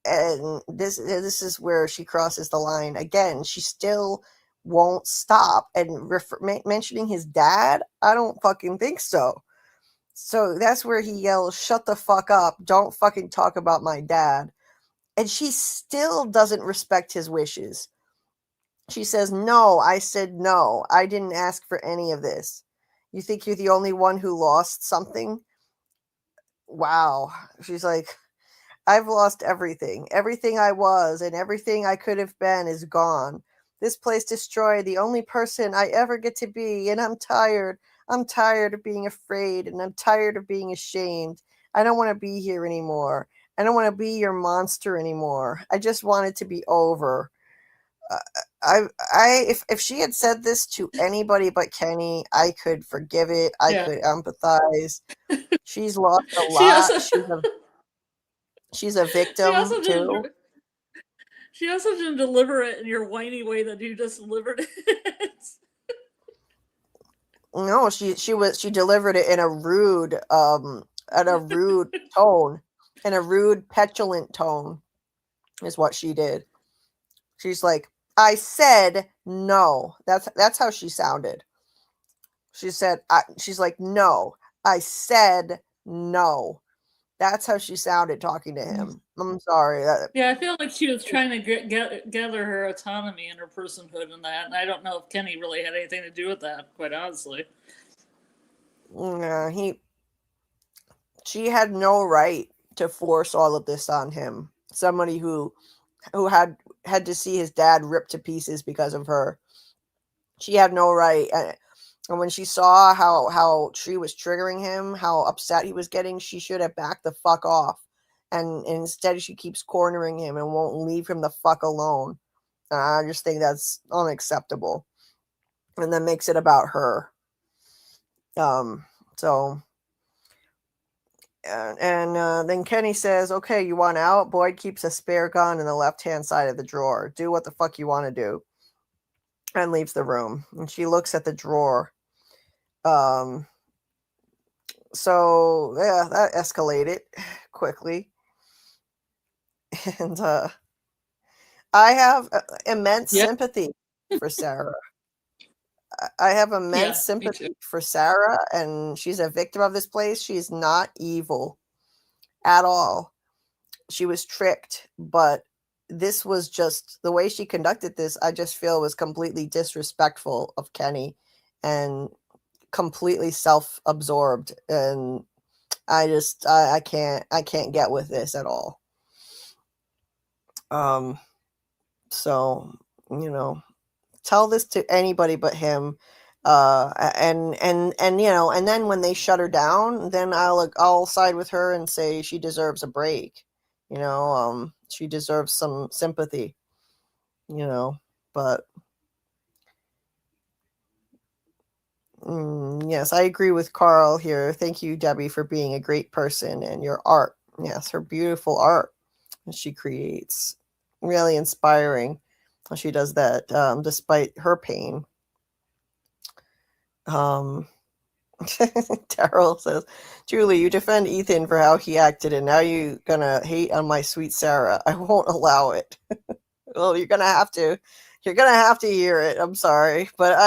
And this is where she crosses the line again. She still won't stop. And mentioning his dad, I don't fucking think so. So that's where he yells, shut the fuck up. Don't fucking talk about my dad. And she still doesn't respect his wishes. She says, no, I said no. I didn't ask for any of this. You think you're the only one who lost something? Wow. She's like, I've lost everything. Everything I was and everything I could have been is gone. This place destroyed the only person I ever get to be, and I'm tired. I'm tired of being afraid, and I'm tired of being ashamed. I don't want to be here anymore. I don't want to be your monster anymore. I just want it to be over. If she had said this to anybody but Kenny, I could forgive it. I could empathize. She's lost a lot. She's a victim too. She also didn't deliver it in your whiny way that you just delivered it. No, she delivered it in a rude tone, in a rude, petulant tone, is what she did. She's like, I said no. That's how she sounded. She said, she's like, no, I said no. That's how she sounded talking to him. I'm sorry. Yeah, I feel like she was trying to gather her autonomy and her personhood in that, and I don't know if Kenny really had anything to do with that, quite honestly. Yeah, she had no right to force all of this on him. Somebody who had to see his dad ripped to pieces because of her. She had no right. And when she saw how she was triggering him, how upset he was getting, she should have backed the fuck off and instead she keeps cornering him and won't leave him the fuck alone. I just think that's unacceptable, and that makes it about her. So then Kenny says, okay, you want out? Boyd keeps a spare gun in the left-hand side of the drawer. Do what the fuck you want to do. And leaves the room. And she looks at the drawer. So yeah, that escalated quickly. And I have immense sympathy for Sarah. I have immense sympathy for Sarah, and she's a victim of this place. She's not evil at all. She was tricked, but this was just the way she conducted this. I just feel was completely disrespectful of Kenny and completely self-absorbed. And I can't get with this at all. So, you know, tell this to anybody but him. And you know, and then when they shut her down, then I'll side with her and say she deserves a break. You know, she deserves some sympathy, you know, but yes, I agree with Karl here. Thank you, Debbie, for being a great person, and your art. Yes, her beautiful art she creates. Really inspiring how she does that, despite her pain. Daryl says, Julie, you defend Ethan for how he acted, and now you're gonna hate on my sweet Sarah. I won't allow it. Well, you're gonna have to. You're gonna have to hear it. I'm sorry, but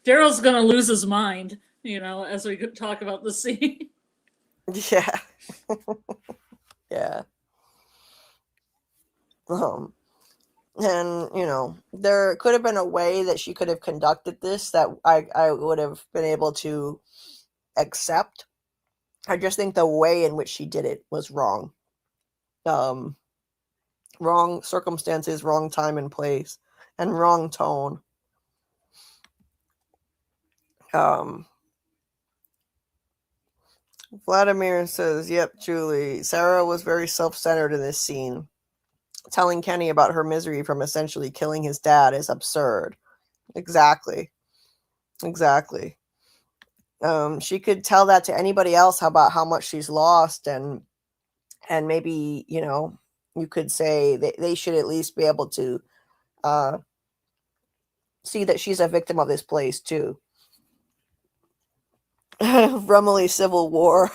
Daryl's gonna lose his mind, you know, as we talk about the scene. Yeah. Yeah. And you know, there could have been a way that she could have conducted this that I would have been able to accept. I just think the way in which she did it was wrong. Wrong circumstances, wrong time and place, and wrong tone. Vladimir says, yep, Julie, Sarah was very self-centered in this scene. Telling Kenny about her misery from essentially killing his dad is absurd. Exactly. She could tell that to anybody else about how much she's lost, and maybe, you know, you could say that they should at least be able to see that she's a victim of this place too. Rumley Civil War.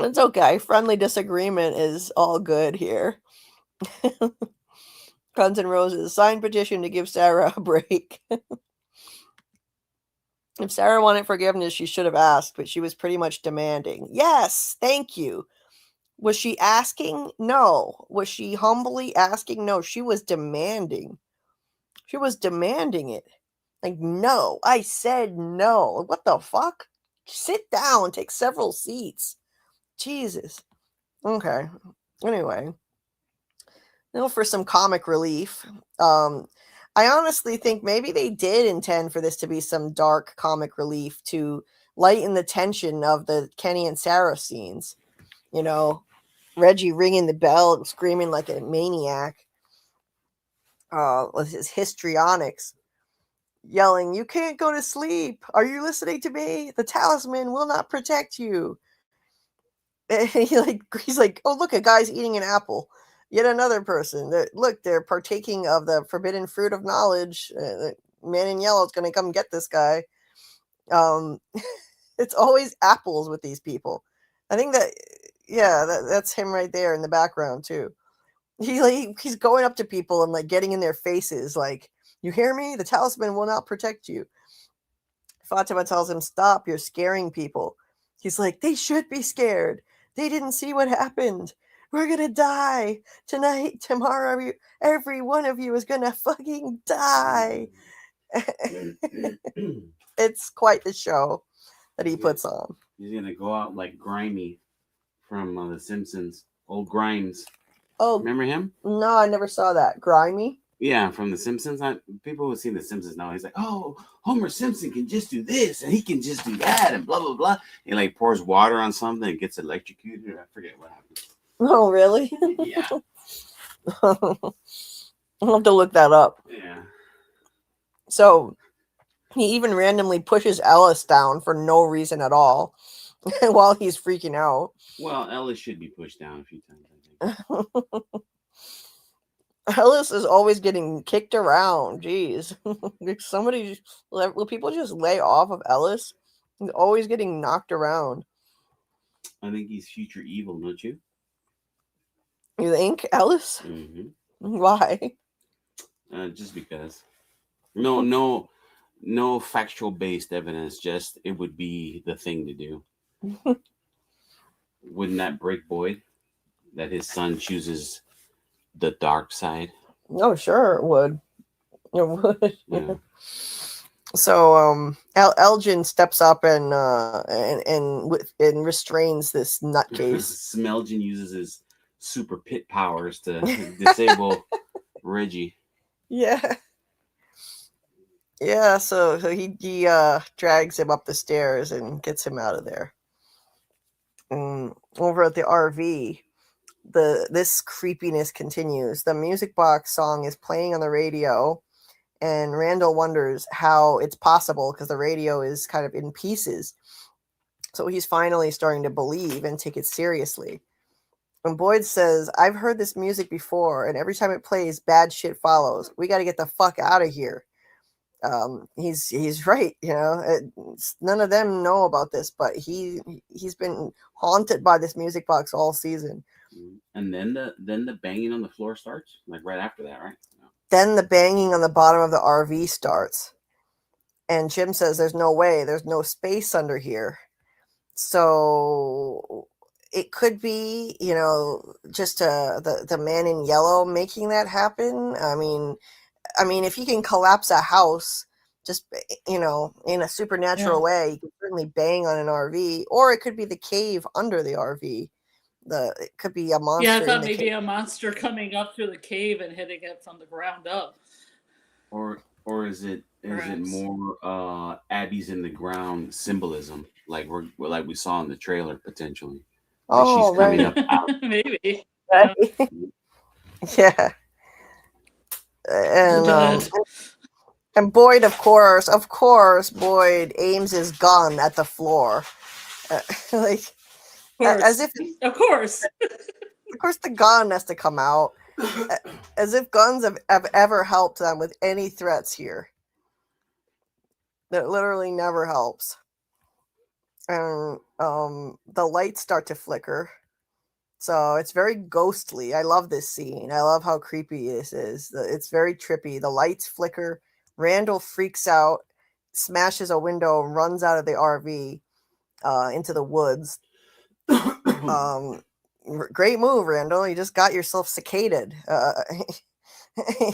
It's okay. Friendly disagreement is all good here. Guns N' Roses, signed petition to give Sarah a break. If Sarah wanted forgiveness, she should have asked, but she was pretty much demanding. Yes, thank you. Was she asking? No. Was she humbly asking? No, she was demanding. She was demanding it. Like, no. I said no. What the fuck? Sit down. Take several seats. Jesus. Okay. Anyway. Now for some comic relief. I honestly think maybe they did intend for this to be some dark comic relief to lighten the tension of the Kenny and Sarah scenes. You know, Reggie ringing the bell and screaming like a maniac with his histrionics, yelling, "You can't go to sleep. Are you listening to me? The talisman will not protect you." And he's like, oh, look, a guy's eating an apple. Yet another person. Look, they're partaking of the forbidden fruit of knowledge. The man in yellow is going to come get this guy. It's always apples with these people. I think that, yeah, that's him right there in the background too. He's going up to people and like getting in their faces, like, you hear me? The talisman will not protect you. Fatima tells him, stop, you're scaring people. He's like, they should be scared. They didn't see what happened. We're going to die tonight, tomorrow. Every one of you is going to fucking die. It's quite the show that he puts on. He's going to go out like Grimy from The Simpsons. Old Grimes. Oh, remember him? No, I never saw that. Grimy? Yeah, from The Simpsons. People who have seen The Simpsons know he's like, oh, Homer Simpson can just do this and he can just do that and blah blah blah. He like pours water on something and gets electrocuted. I forget what happened. Oh, really? Yeah. I'll have to look that up. Yeah. So he even randomly pushes Ellis down for no reason at all while he's freaking out. Well, Ellis should be pushed down a few times, I think. Ellis is always getting kicked around. Jeez. Will people just lay off of Ellis? He's always getting knocked around. I think he's future evil, don't you? You think, Ellis? Mm-hmm. Why? Just because. No factual based evidence. Just it would be the thing to do. Wouldn't that break Boyd? That his son chooses the dark side? Oh, sure it would. It would. Yeah. So Elgin steps up and restrains this nutcase. Smelgin uses his super pit powers to disable Reggie. Yeah. Yeah, so he drags him up the stairs and gets him out of there. Over at the RV, this creepiness continues. The music box song is playing on the radio, and Randall wonders how it's possible because the radio is kind of in pieces. So he's finally starting to believe and take it seriously. And Boyd says, I've heard this music before, and every time it plays, bad shit follows. We got to get the fuck out of here. He's right, you know. None of them know about this, but he's been haunted by this music box all season. And then the banging on the floor starts, like right after that, right? Then the banging on the bottom of the RV starts, and Jim says, "There's no way. There's no space under here." So it could be, you know, just the man in yellow making that happen. I mean, if he can collapse a house, just, you know, in a supernatural way, he can certainly bang on an RV, or it could be the cave under the RV. It could be a monster. Yeah, I thought maybe a monster coming up through the cave and hitting it from the ground up. Or is it more Abby's in the ground symbolism, like we saw in the trailer potentially? Oh, she's coming up out. Maybe. Right? Yeah. And Boyd, of course, Boyd aims his gun at the floor, like as if, of course, the gun has to come out, as if guns have ever helped them with any threats here. That literally never helps. And the lights start to flicker. So it's very ghostly. I love this scene. I love how creepy this is. It's very trippy. The lights flicker. Randall freaks out, smashes a window, runs out of the RV into the woods. Great move, Randall. You just got yourself cicadaed.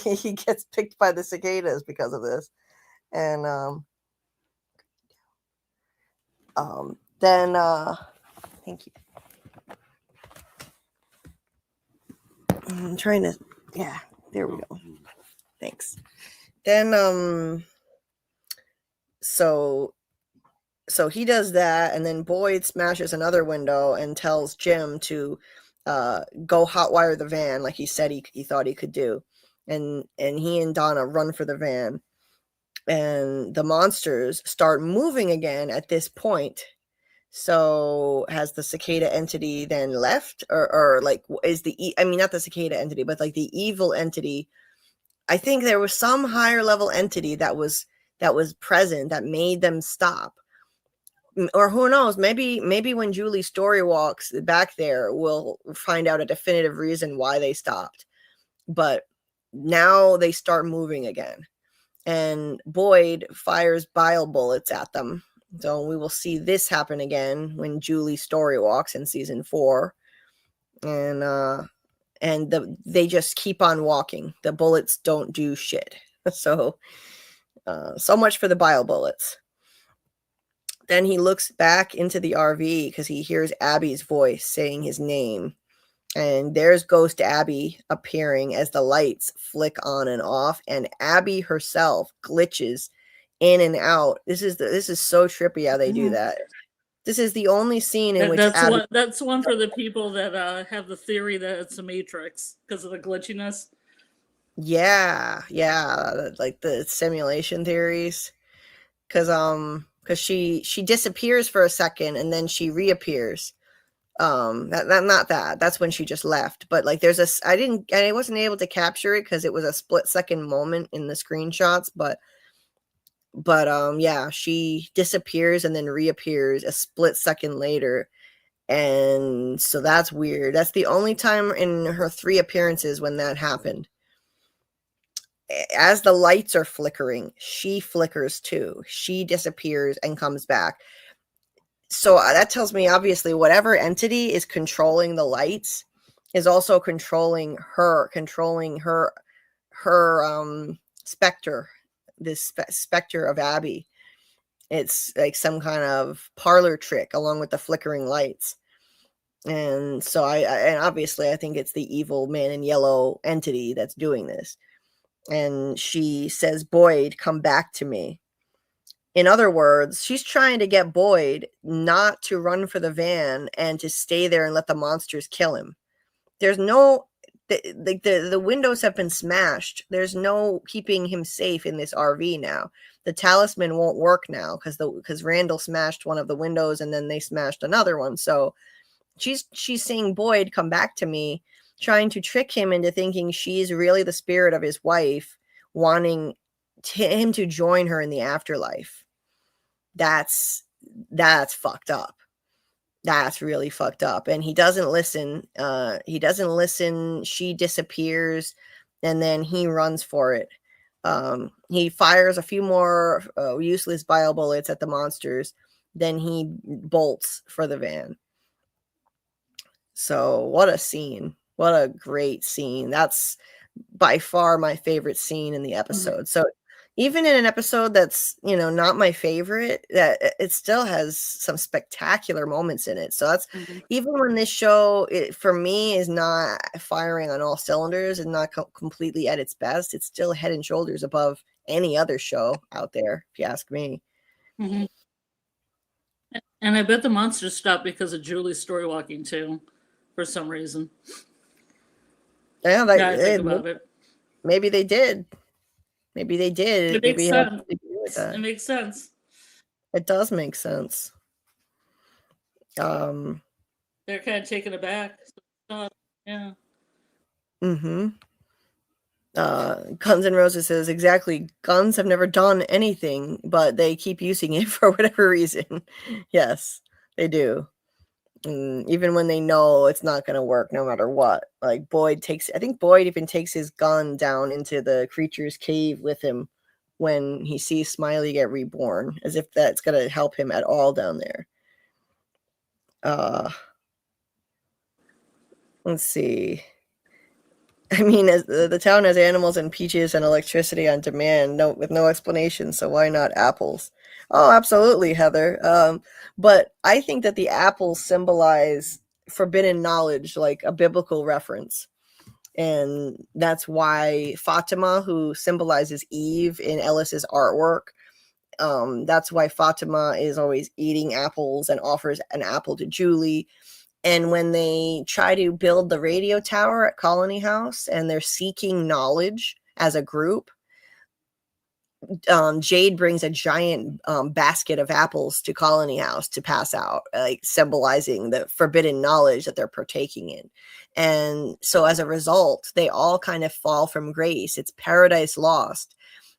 He gets picked by the cicadas because of this. And then thank you. I'm trying to, yeah, there we go. Thanks. Then so he does that, and then Boyd smashes another window and tells Jim to go hotwire the van, like he said he thought he could do. And he and Donna run for the van, and the monsters start moving again at this point. So has the cicada entity then left, or like is not the cicada entity, but like the evil entity? I think there was some higher level entity that was present that made them stop. Or who knows, maybe when Julie story walks back there, we'll find out a definitive reason why they stopped. But now they start moving again, and Boyd fires bile bullets at them. So we will see this happen again when Julie story walks in season 4. And they just keep on walking. The bullets don't do shit. So much for the bile bullets. Then he looks back into the RV because he hears Abby's voice saying his name. And there's Ghost Abby appearing as the lights flick on and off, and Abby herself glitches in and out. This is so trippy how they do that. This is the only scene in which Abby, that's one for the people that have the theory that it's a Matrix because of the glitchiness. yeah, like the simulation theories, because she disappears for a second and then she reappears. That's when she just left, but like there's I wasn't able to capture it because it was a split second moment in the screenshots, but yeah, she disappears and then reappears a split second later. And so that's weird. That's the only time in her 3 appearances when that happened. As the lights are flickering, she flickers too. She disappears and comes back. So that tells me, obviously, whatever entity is controlling the lights is also controlling her specter, this specter of Abby. It's like some kind of parlor trick along with the flickering lights. And so and obviously I think it's the evil man in yellow entity that's doing this. And she says, Boyd, come back to me. In other words, she's trying to get Boyd not to run for the van and to stay there and let the monsters kill him. There's no, the windows have been smashed. There's no keeping him safe in this RV now. The talisman won't work now because Randall smashed one of the windows and then they smashed another one. So she's saying, Boyd, come back to me, trying to trick him into thinking she's really the spirit of his wife, wanting him to join her in the afterlife. That's fucked up. That's really fucked up. And he doesn't listen. She disappears and then he runs for it. He fires a few more useless bio bullets at the monsters. Then he bolts for the van. So what a scene. What a great scene. That's by far my favorite scene in the episode. So even in an episode that's, not my favorite, that it still has some spectacular moments in it. So that's even when this show, for me, is not firing on all cylinders and not completely at its best, it's still head and shoulders above any other show out there, if you ask me. And I bet the monsters stopped because of Julie's story walking too, for some reason. Yeah, I think about it. Maybe they did. Maybe they did. It makes sense. It makes sense. It does make sense. They're kind of taken aback. Yeah. Guns N' Roses says, exactly. Guns have never done anything, but they keep using it for whatever reason. Yes, they do. And even when they know it's not going to work no matter what. Like I think Boyd even takes his gun down into the creature's cave with him when he sees Smiley get reborn, as if that's going to help him at all down there. Let's see. I mean, as the town has animals and peaches and electricity on demand, with no explanation, so why not apples? Oh, absolutely, Heather. But I think that the apples symbolize forbidden knowledge, like a biblical reference. And that's why Fatima, who symbolizes Eve in Ellis's artwork, that's why Fatima is always eating apples and offers an apple to Julie. And when they try to build the radio tower at Colony House and they're seeking knowledge as a group, Jade brings a giant basket of apples to Colony House to pass out, like symbolizing the forbidden knowledge that they're partaking in. And so as a result, they all kind of fall from grace. It's paradise lost.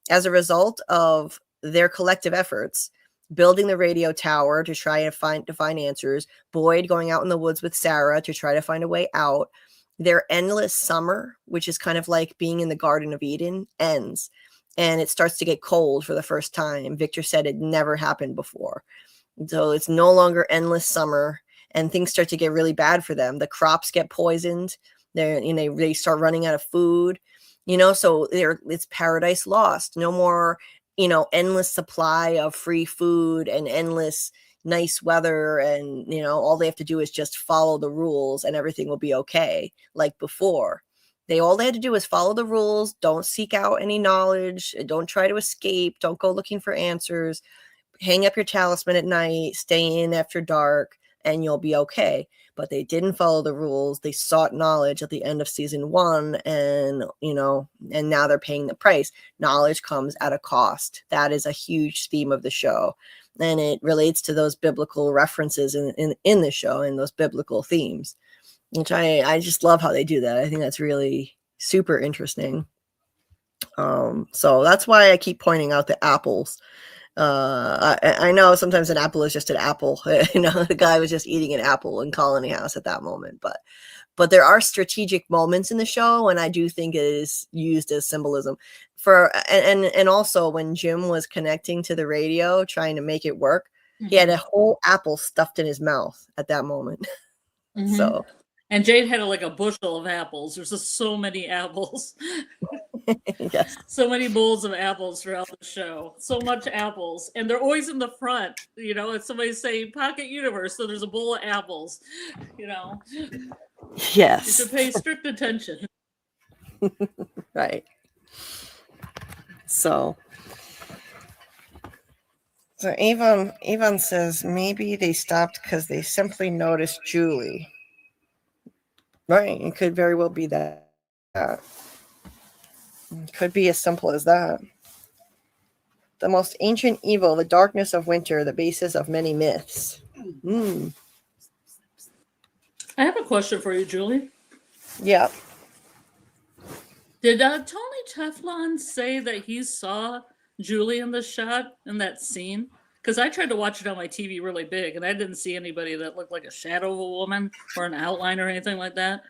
As a result of their collective efforts, building the radio tower to try to find answers, Boyd going out in the woods with Sarah to try to find a way out, their endless summer, which is kind of like being in the Garden of Eden, ends. And it starts to get cold for the first time. Victor said it never happened before. So it's no longer endless summer, and things start to get really bad for them. The crops get poisoned. They start running out of food. So it's paradise lost. No more, endless supply of free food and endless, nice weather and, all they have to do is just follow the rules and everything will be okay. Like before, all they had to do was follow the rules. Don't seek out any knowledge. Don't try to escape. Don't go looking for answers. Hang up your talisman at night, stay in after dark, and you'll be okay. But they didn't follow the rules. They sought knowledge at the end of season 1, and and now they're paying the price. Knowledge comes at a cost. That is a huge theme of the show, and it relates to those biblical references in the show and those biblical themes, which I just love how they do that. I think that's really super interesting. So that's why I keep pointing out the apples. I know sometimes an apple is just an apple. The guy was just eating an apple in Colony House at that moment, but there are strategic moments in the show, and I do think it is used as symbolism for, and also when Jim was connecting to the radio trying to make it work, he had a whole apple stuffed in his mouth at that moment. So, and Jade had like a bushel of apples. There's just so many apples. yes. So many bowls of apples throughout the show. So much apples. And they're always in the front. If somebody's saying Pocket Universe, so there's a bowl of apples. Yes. You should pay strict attention. Right. So Avon says maybe they stopped because they simply noticed Julie. Right. It could very well be that. It could be as simple as that. The most ancient evil, the darkness of winter, the basis of many myths. I have a question for you, Julie. Yeah. Did Tony Teflon say that he saw Julie in the shot in that scene? Because I tried to watch it on my TV really big, and I didn't see anybody that looked like a shadow of a woman or an outline or anything like that.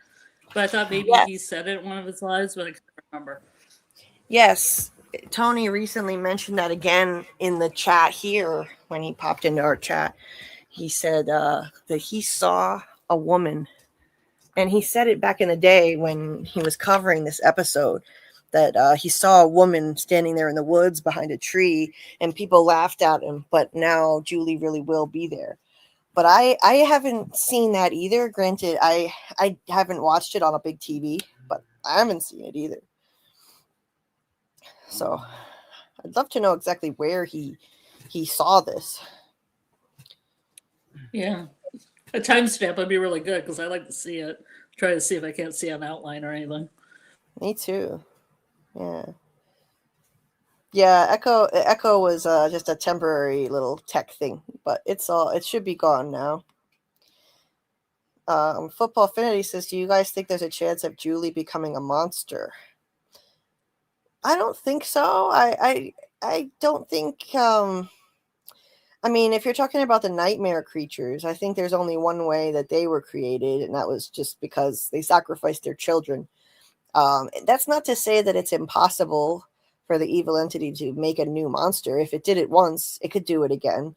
But I thought maybe he said it in one of his lives, but I can't remember. Yes. Tony recently mentioned that again in the chat here when he popped into our chat. He said that he saw a woman, and he said it back in the day when he was covering this episode, that he saw a woman standing there in the woods behind a tree, and people laughed at him, but now Julie really will be there. But I haven't seen that either. Granted, I haven't watched it on a big TV, but I haven't seen it either. So I'd love to know exactly where he saw this. Yeah. A timestamp would be really good because I like to see it. Try to see if I can't see an outline or anything. Me too. Yeah. Yeah, Echo was just a temporary little tech thing, but it should be gone now. Football Affinity says, do you guys think there's a chance of Julie becoming a monster? I don't think so. I don't think I mean, if you're talking about the nightmare creatures, I think there's only one way that they were created, and that was just because they sacrificed their children. That's not to say that it's impossible for the evil entity to make a new monster. If it did it once, it could do it again.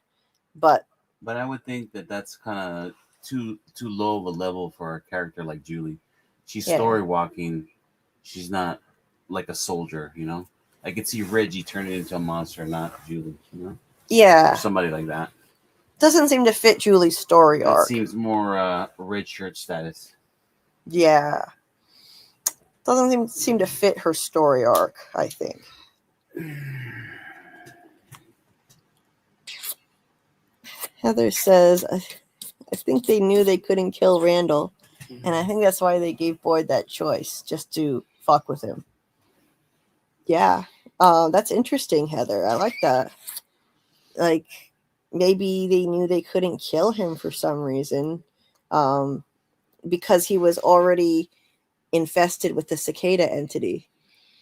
But I would think that that's kind of too low of a level for a character like Julie. She's story walking. She's not like a soldier, I could see Reggie turning into a monster, not Julie, Yeah. Or somebody like that. Doesn't seem to fit Julie's story arc. Seems more red shirt status. Yeah. Doesn't seem to fit her story arc, I think. Heather says, I think they knew they couldn't kill Randall, and I think that's why they gave Boyd that choice, just to fuck with him. Yeah. That's interesting, Heather. I like that. Like, maybe they knew they couldn't kill him for some reason, because he was already infested with the cicada entity.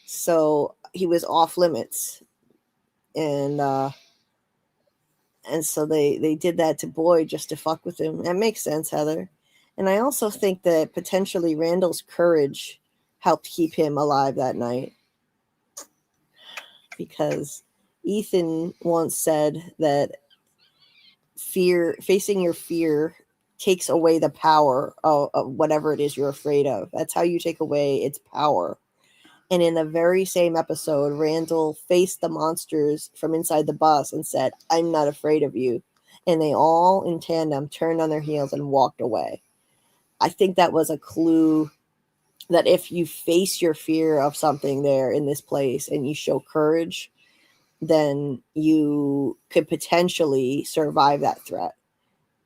So he was off limits. And so they did that to Boyd just to fuck with him. That makes sense, Heather. And I also think that potentially Randall's courage helped keep him alive that night. Because Ethan once said that facing your fear takes away the power of whatever it is you're afraid of. That's how you take away its power. And in the very same episode, Randall faced the monsters from inside the bus and said, I'm not afraid of you. and they all in tandem turned on their heels and walked away. I think that was a clue that if you face your fear of something there in this place and you show courage, then you could potentially survive that threat.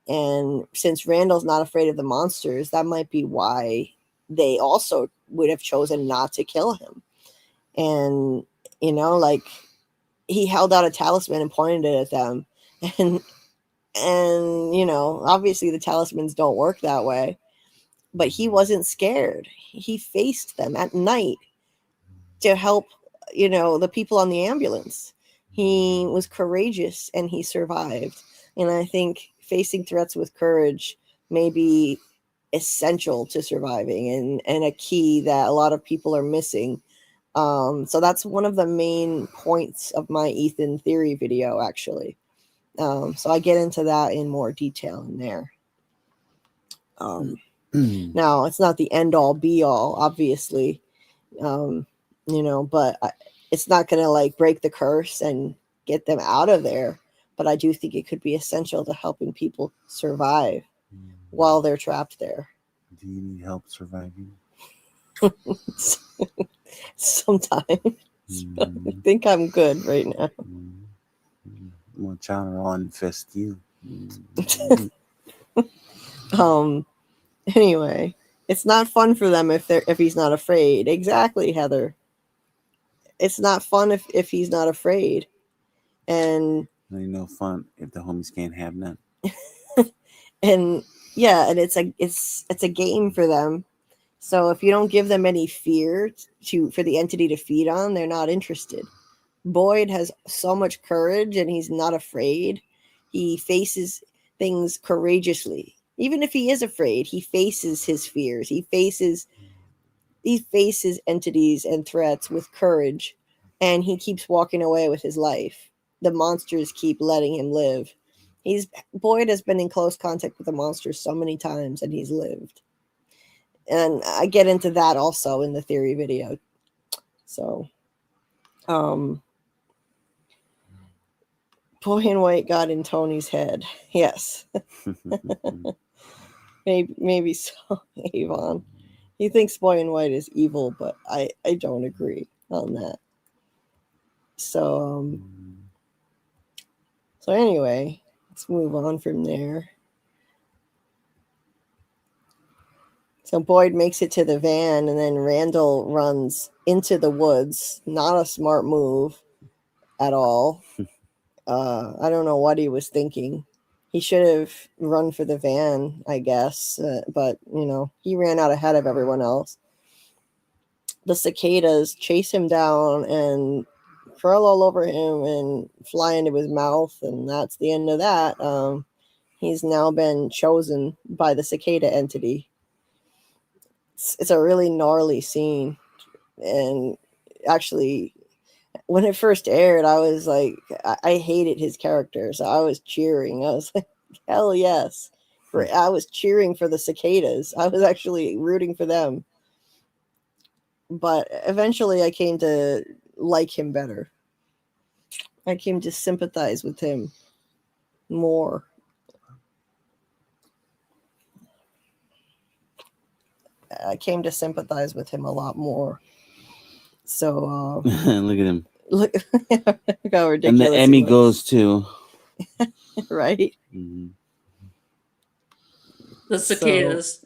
And since Randall's not afraid of the monsters, that might be why they also would have chosen not to kill him. And, you know, like, he held out a talisman and pointed it at them. And you know, obviously the talismans don't work that way. But he wasn't scared. He faced them at night to help, you know, the people on the ambulance. He was courageous and he survived. And I think facing threats with courage may be essential to surviving and a key that a lot of people are missing. So that's one of the main points of my Ethan theory video, actually. So I get into that in more detail in there. Now, it's not the end all be all, obviously, you know, but it's not going to like break the curse and get them out of there. But I do think it could be essential to helping people survive while they're trapped there. Do you need help surviving? Sometimes. I think I'm good right now. Watch out or I'll infest you. Anyway, it's not fun for them if he's not afraid. Exactly, Heather. It's not fun if he's not afraid. And ain't no fun if the homies can't have none. And yeah, and it's a game for them. So if you don't give them any fear for the entity to feed on, they're not interested. Boyd has so much courage and he's not afraid. He faces things courageously. Even if he is afraid, he faces his fears. He faces entities and threats with courage, and he keeps walking away with his life. The monsters keep letting him live. Boyd has been in close contact with the monsters so many times, and he's lived. And I get into that also in the theory video. So, Boy in White got in Tony's head. Yes. Maybe so, Avon. He thinks Boy in White is evil, but I don't agree on that. So anyway, let's move on from there. So Boyd makes it to the van, and then Randall runs into the woods. Not a smart move at all. I don't know what he was thinking. He should have run for the van, I guess. But, you know, he ran out ahead of everyone else. The cicadas chase him down and curl all over him and fly into his mouth. And that's the end of that. He's now been chosen by the cicada entity. It's a really gnarly scene. And actually, when it first aired, I was like, I hated his character. So I was cheering. I was like, hell yes. I was cheering for the cicadas. I was actually rooting for them. But eventually I came to like him better. I came to sympathize with him more. I came to sympathize with him a lot more. So look at him. Look how ridiculous. And the Emmy goes to right. Mm-hmm. The cicadas.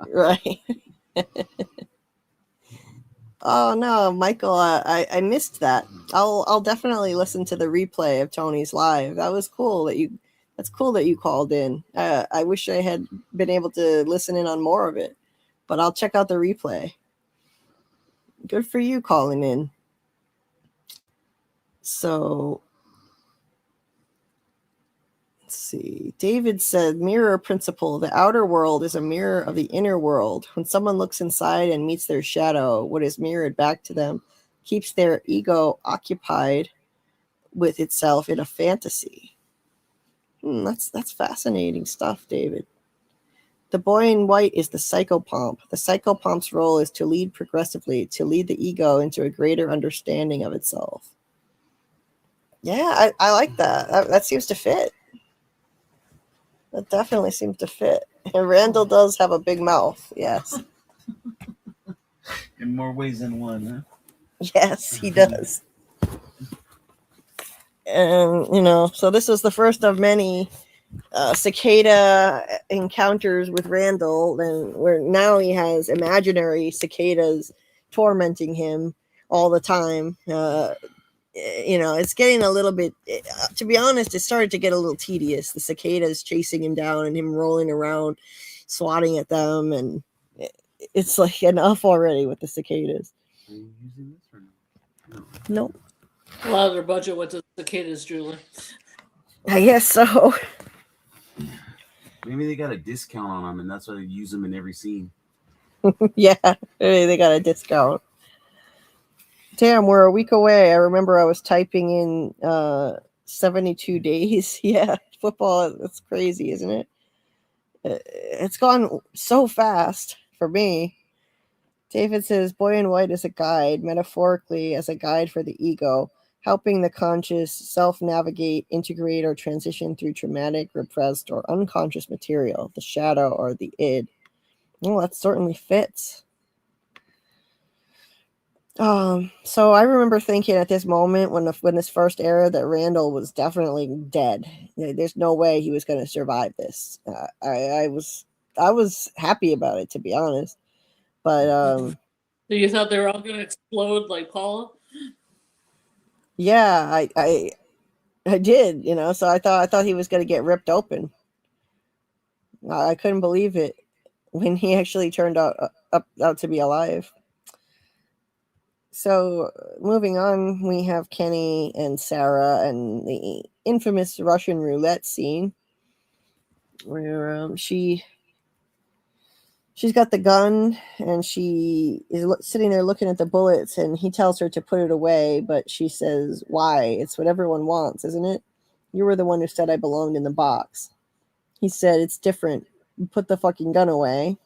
Right. Oh no, Michael, I missed that. I'll definitely listen to the replay of Tony's live. That was cool that's cool that you called in. I wish I had been able to listen in on more of it, but I'll check out the replay. Good for you calling in. So let's see. David said, mirror principle. The outer world is a mirror of the inner world. When someone looks inside and meets their shadow, what is mirrored back to them keeps their ego occupied with itself in a fantasy. That's fascinating stuff, David. The boy in white is the psychopomp. The psychopomp's role is to lead progressively, to lead the ego into a greater understanding of itself. Yeah, I like that. That seems to fit. That definitely seems to fit. And Randall does have a big mouth. Yes. In more ways than one, huh? Yes, he does. And, so this is the first of many cicada encounters with Randall, and where now he has imaginary cicadas tormenting him all the time. It's getting a little bit, to be honest, it started to get a little tedious. The cicadas chasing him down and him rolling around, swatting at them, and it's like enough already with the cicadas. Are you using this or no? Nope. A lot of their budget went to cicadas, Julie. I guess so. Maybe they got a discount on them, and that's why they use them in every scene. Yeah, they got a discount. Damn, we're a week away. I remember I was typing in 72 days. Yeah, football, it's crazy, isn't it? It's gone so fast for me. David says, Boy in White is a guide, metaphorically as a guide for the ego, helping the conscious self-navigate, integrate, or transition through traumatic, repressed, or unconscious material, the shadow or the id. Well, that certainly fits. So I remember thinking at this moment when this first era that Randall was definitely dead. There's no way he was going to survive this. I was happy about it, to be honest. But So you thought they were all going to explode like Paula? Yeah, I did, So I thought he was going to get ripped open. I couldn't believe it when he actually turned out to be alive. So moving on, we have Kenny and Sarah and the infamous Russian roulette scene where she's got the gun and she is sitting there looking at the bullets, and he tells her to put it away, but she says, why? It's what everyone wants, isn't it? You were the one who said I belonged in the box. He said, it's different. Put the fucking gun away.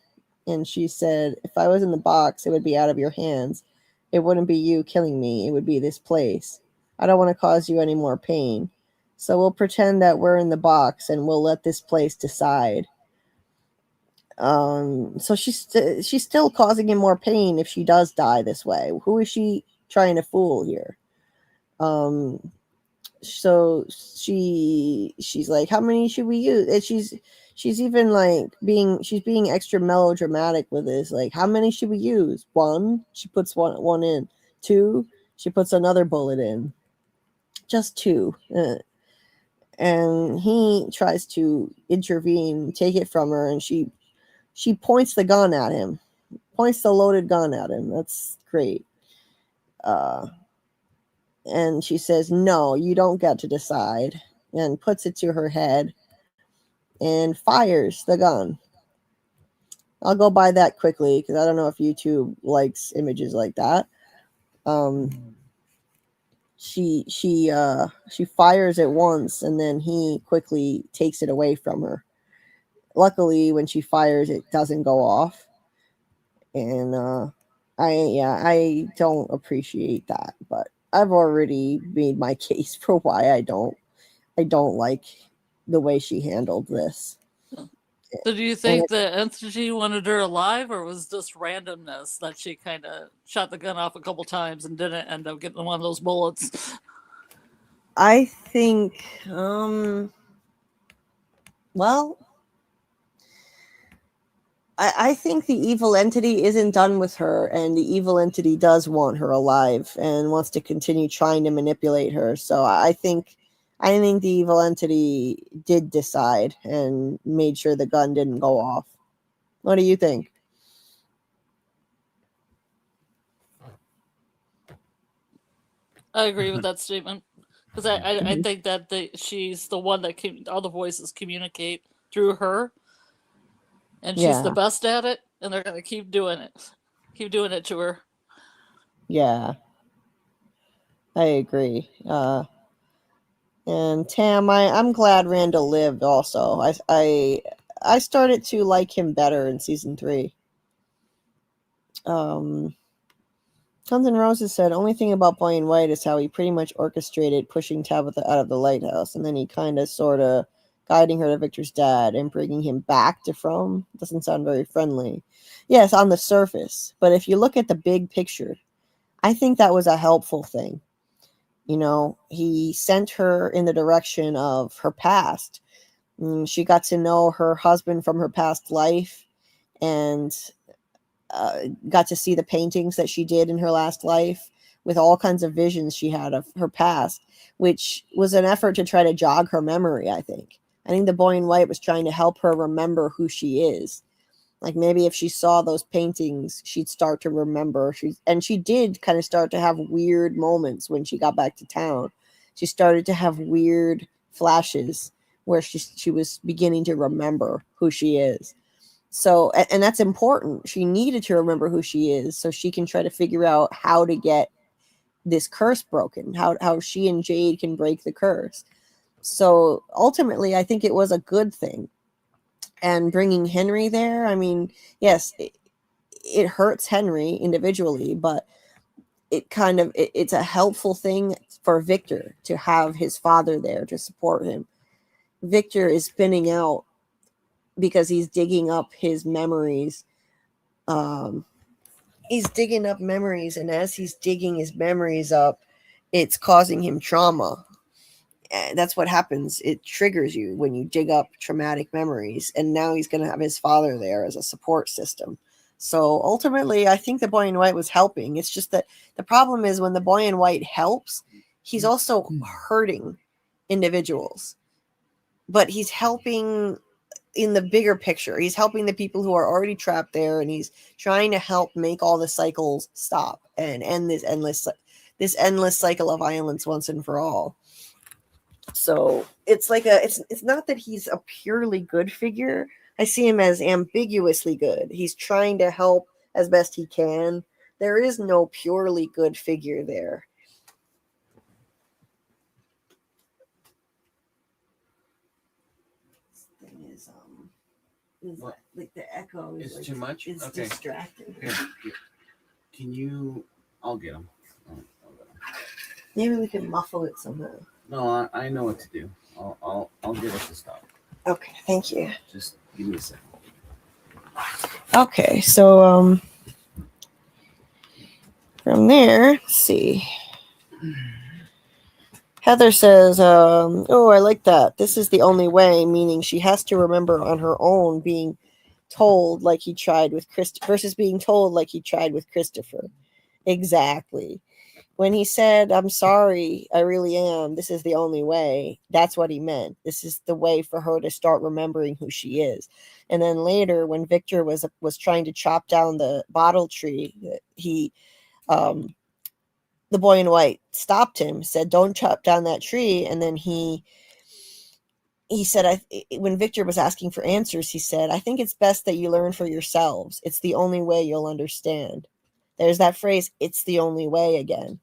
And she said, if I was in the box, it would be out of your hands. It wouldn't be you killing me. It would be this place. I don't want to cause you any more pain. So we'll pretend that we're in the box and we'll let this place decide. So she's still causing him more pain if she does die this way. Who is she trying to fool here? So she's like, how many should we use? And she's even like being extra melodramatic with this. Like, how many should we use? One. She puts one in. Two. She puts another bullet in. Just two. And he tries to intervene, take it from her, and she points the gun at him. Points the loaded gun at him. That's great. And she says, no, you don't get to decide, and puts it to her head and fires the gun. I'll go by that quickly because I don't know if YouTube likes images like that. She fires it once, and then he quickly takes it away from her. Luckily, when she fires, it doesn't go off. And I don't appreciate that, but I've already made my case for why I don't like the way she handled this. So do you think the entity wanted her alive, or was just randomness that she kind of shot the gun off a couple times and didn't end up getting one of those bullets? I think, I think the evil entity isn't done with her, and the evil entity does want her alive and wants to continue trying to manipulate her. So I think the evil entity did decide and made sure the gun didn't go off. What do you think? I agree with that statement, because I think that she's the one that all the voices communicate through her. And she's the best at it, and they're going to keep doing it to her. Yeah, I agree. And Tam, I'm glad Randall lived also. I started to like him better in season 3. Guns N' Roses said, only thing about Boy and White is how he pretty much orchestrated pushing Tabitha out of the lighthouse, and then he kind of sort of guiding her to Victor's dad and bringing him back to From. Doesn't sound very friendly. Yes, on the surface. But if you look at the big picture, I think that was a helpful thing. You know, he sent her in the direction of her past. She got to know her husband from her past life and got to see the paintings that she did in her last life with all kinds of visions she had of her past, which was an effort to try to jog her memory, I think. I think the Boy in White was trying to help her remember who she is. Like maybe if she saw those paintings, she'd start to remember. She did kind of start to have weird moments when she got back to town. She started to have weird flashes where she was beginning to remember who she is. So, and that's important. She needed to remember who she is so she can try to figure out how to get this curse broken, how she and Jade can break the curse. So ultimately, I think it was a good thing. And bringing Henry there, I mean, yes, it hurts Henry individually, but it's a helpful thing for Victor to have his father there to support him. Victor is spinning out because he's digging up his memories. He's digging up memories, and as he's digging his memories up, it's causing him trauma. And that's what happens. It triggers you when you dig up traumatic memories, and now he's going to have his father there as a support system. So ultimately, I think the Boy in White was helping. It's just that the problem is when the Boy in White helps, he's also hurting individuals, but he's helping in the bigger picture. He's helping the people who are already trapped there, and he's trying to help make all the cycles stop and end this endless cycle of violence once and for all. So it's like it's not that he's a purely good figure. I see him as ambiguously good. He's trying to help as best he can. There is no purely good figure there. This thing is like the echo is It's like, too much. it's Okay. distracting. Here. Can you? I'll get them. Maybe we can muffle it somehow. No, I know what to do. I'll get it to stop. Okay, thank you. Just give me a second. Okay, so from there, let's see. Heather says, oh, I like that. This is the only way, meaning she has to remember on her own being told like he tried with Christopher versus being told like he tried with Christopher. Exactly. When he said, I'm sorry, I really am, this is the only way, that's what he meant. This is the way for her to start remembering who she is. And then later, when Victor was trying to chop down the bottle tree, the Boy in White stopped him, said, don't chop down that tree. And then he said, when Victor was asking for answers, he said, I think it's best that you learn for yourselves. It's the only way you'll understand. There's that phrase, it's the only way again.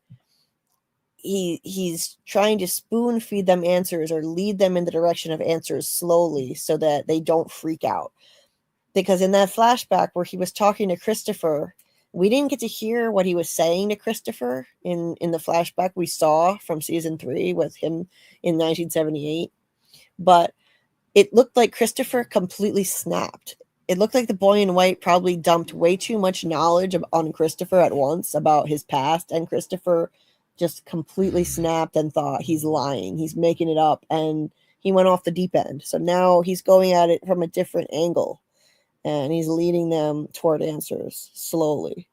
He's trying to spoon feed them answers or lead them in the direction of answers slowly so that they don't freak out. Because in that flashback where he was talking to Christopher, we didn't get to hear what he was saying to Christopher in the flashback we saw from season 3 with him in 1978. But it looked like Christopher completely snapped. It looked like the Boy in White probably dumped way too much knowledge on Christopher at once about his past, and Christopher just completely snapped and thought he's lying, he's making it up, and he went off the deep end. So now he's going at it from a different angle, and he's leading them toward answers slowly.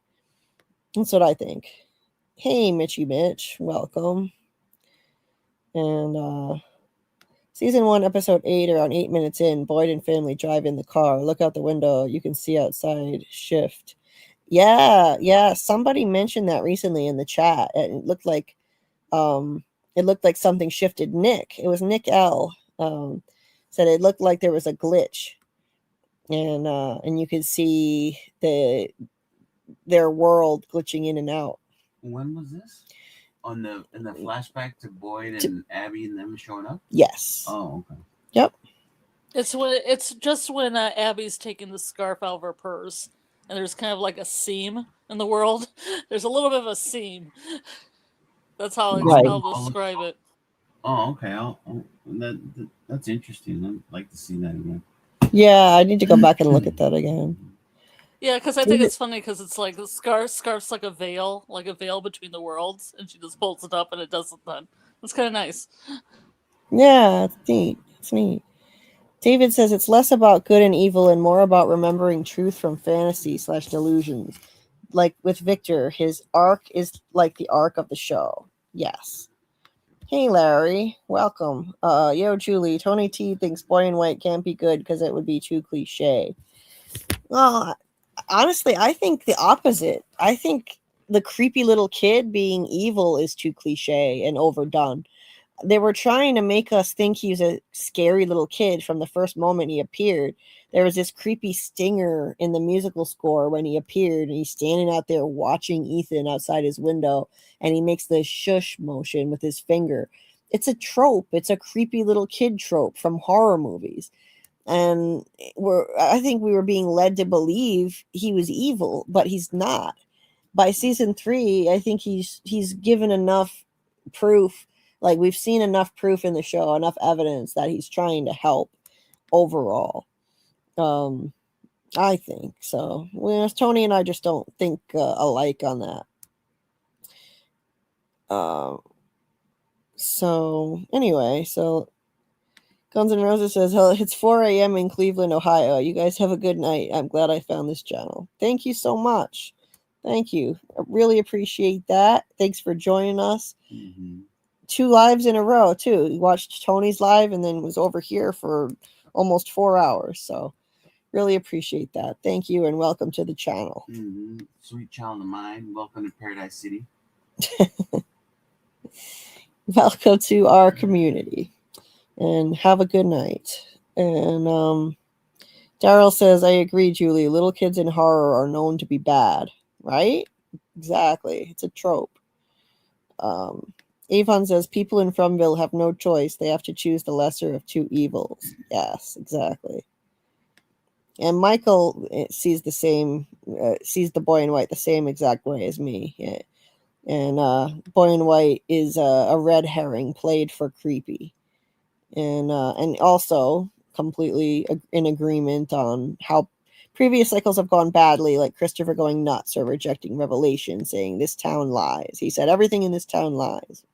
That's what I think. Hey, Mitchy Mitch, welcome. And season 1, episode 8, around 8 minutes in, Boyd and family drive in the car. Look out the window. You can see outside. Shift. Yeah. Somebody mentioned that recently in the chat. It looked like something shifted. Nick. It was Nick L. Said it looked like there was a glitch. And you could see their world glitching in and out. When was this? In the flashback to Boyd and Abby and them showing up? Yes. Oh, okay. Yep. It's just when Abby's taking the scarf out of her purse, and there's kind of like a seam in the world. There's a little bit of a seam. That's how I'll describe it. Oh, okay. That's interesting. I'd like to see that again. Yeah, I need to go back and look at that again. Yeah, because I think it's funny because it's like the scarf's like a veil between the worlds, and she just pulls it up and it does it then. It's kind of nice. Yeah, it's neat. It's neat. David says it's less about good and evil and more about remembering truth from fantasy/delusions. Like with Victor, his arc is like the arc of the show. Yes. Hey, Larry. Welcome. Yo, Julie. Tony T thinks Boy in White can't be good because it would be too cliche. Well, honestly, I think the opposite. I think the creepy little kid being evil is too cliche and overdone. They were trying to make us think he was a scary little kid from the first moment he appeared. There was this creepy stinger in the musical score when he appeared, and he's standing out there watching Ethan outside his window, and he makes the shush motion with his finger. It's a trope. It's a creepy little kid trope from horror movies. And I think we were being led to believe he was evil, but he's not. By season 3, I think he's given enough proof. Like, we've seen enough proof in the show, enough evidence that he's trying to help overall. I think so. Well, Tony and I just don't think alike on that. So anyway, Guns N' Roses says, it's 4 a.m. in Cleveland, Ohio. You guys have a good night. I'm glad I found this channel. Thank you so much. Thank you. I really appreciate that. Thanks for joining us. Mm-hmm. 2 lives in a row, too. You watched Tony's live and then was over here for almost 4 hours. So really appreciate that. Thank you and welcome to the channel. Mm-hmm. Sweet child of mine. Welcome to Paradise City. Welcome to our community. And have a good night. And Daryl says, I agree, Julie. Little kids in horror are known to be bad, right? Exactly. It's a trope. Avon says, people in Fromville have no choice. They have to choose the lesser of 2 evils. Yes, exactly. And Michael sees the Boy in White the same exact way as me. Yeah. And Boy in White is a red herring played for creepy. And also completely in agreement on how previous cycles have gone badly, like Christopher going nuts or rejecting Revelation, saying this town lies. He said everything in this town lies.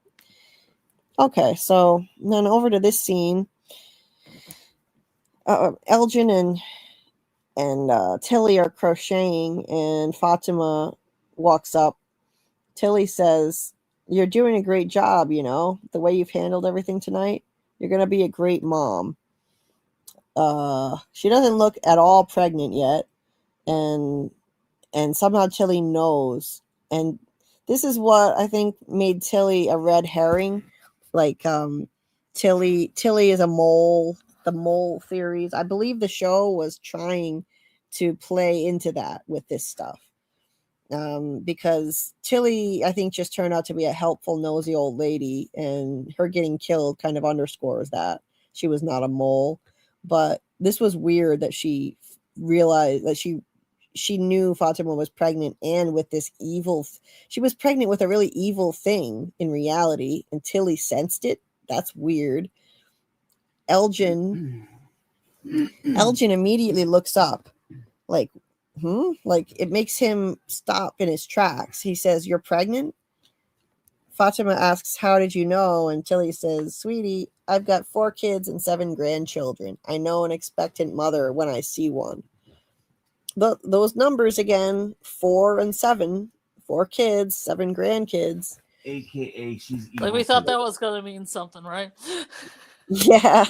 Okay, so then over to this scene. Elgin and Tilly are crocheting, and Fatima walks up. Tilly says, "You're doing a great job, you know, the way you've handled everything tonight. You're going to be a great mom." She doesn't look at all pregnant yet. And somehow Tilly knows. And this is what I think made Tilly a red herring. Like, Tilly is a mole, the mole theories. I believe the show was trying to play into that with this stuff. Because Tilly, I think, just turned out to be a helpful, nosy old lady, and her getting killed kind of underscores that she was not a mole. But this was weird that she realized that she knew Fatima was pregnant, and with this evil, she was pregnant with a really evil thing in reality, and Tilly sensed it. That's weird. Elgin immediately looks up, like, like it makes him stop in his tracks. He says, "You're pregnant?" Fatima asks, "How did you know?" And Tilly says, "Sweetie, I've got 4 kids and 7 grandchildren. I know an expectant mother when I see one." Those numbers again, 4 and 7, 4 kids, 7 grandkids. AKA she's evil. Like, we thought that was going to mean something, right? Yeah,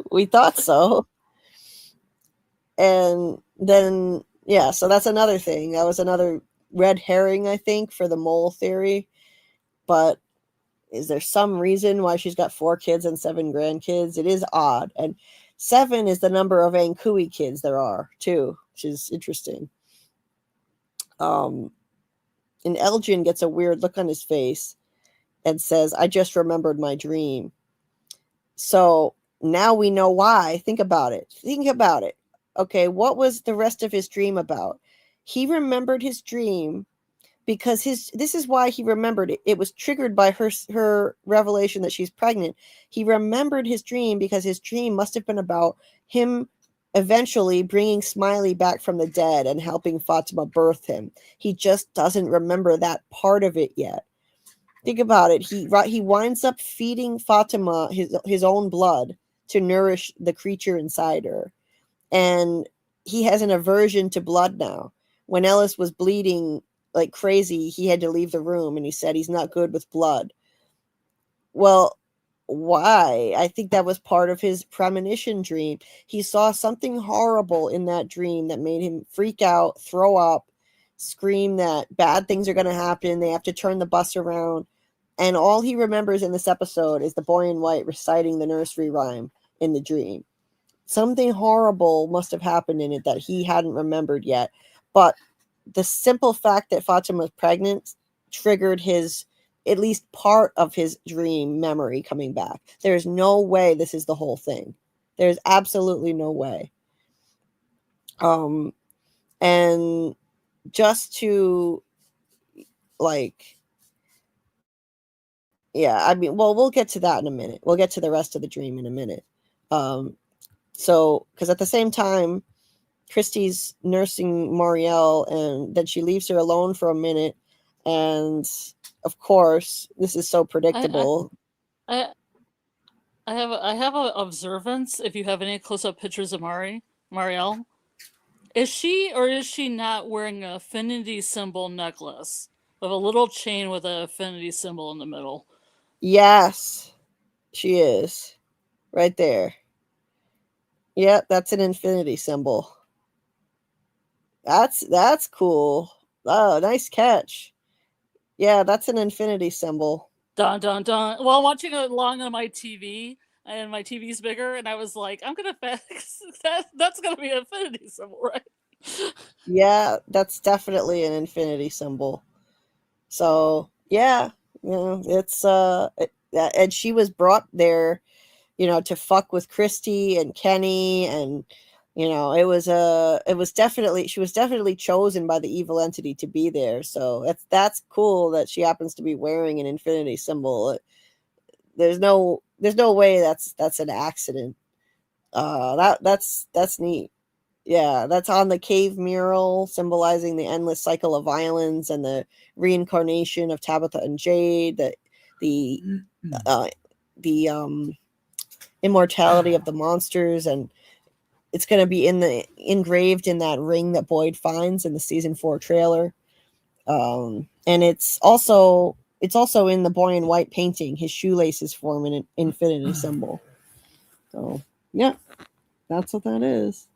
we thought so. And then, yeah, so that's another thing. That was another red herring, I think, for the mole theory. But is there some reason why she's got 4 kids and 7 grandkids? It is odd. And 7 is the number of Ankui kids there are, too, which is interesting. And Elgin gets a weird look on his face and says, "I just remembered my dream." So now we know why. Think about it. Okay, what was the rest of his dream about? he remembered his dream because this is why he remembered it. It was triggered by her revelation that she's pregnant. He remembered his dream because his dream must have been about him eventually bringing Smiley back from the dead and helping Fatima birth him. He just doesn't remember that part of it yet. Think about it. He winds up feeding Fatima his own blood to nourish the creature inside her. And he has an aversion to blood now. When Ellis was bleeding like crazy, he had to leave the room, and he said he's not good with blood. Well, why? I think that was part of his premonition dream. He saw something horrible in that dream that made him freak out, throw up, scream that bad things are going to happen. They have to turn the bus around. And all he remembers in this episode is the boy in white reciting the nursery rhyme in the dream. Something horrible must have happened in it that he hadn't remembered yet. But the simple fact that Fatima was pregnant triggered at least part of his dream memory coming back. There's no way this is the whole thing. There's absolutely no way. And just to yeah, I mean, well, we'll get to that in a minute. We'll get to the rest of the dream in a minute. So, because at the same time, Christy's nursing Marielle, and then she leaves her alone for a minute. And of course, this is so predictable. I have a observance. If you have any close-up pictures of Marielle, is she or is she not wearing an affinity symbol necklace with a little chain with an affinity symbol in the middle? Yes, she is. Right there. Yep, that's an infinity symbol. That's cool. Oh, nice catch. Yeah, that's an infinity symbol. Dun dun dun. Well, watching it along on my TV, and my TV's bigger, and I was like, I'm gonna fix that's gonna be an infinity symbol, right? Yeah, that's definitely an infinity symbol. So yeah, it's and she was brought there, to fuck with Christy and Kenny, and it was definitely, she was definitely chosen by the evil entity to be there. So that's cool that she happens to be wearing an infinity symbol. There's no way that's an accident. That's neat. Yeah, that's on the cave mural, symbolizing the endless cycle of violence and the reincarnation of Tabitha and Jade, the immortality of the monsters, and it's going to be engraved in that ring that Boyd finds in the season 4 trailer. And it's also in the boy in white painting. His shoelaces form an infinity symbol. So yeah, that's what that is.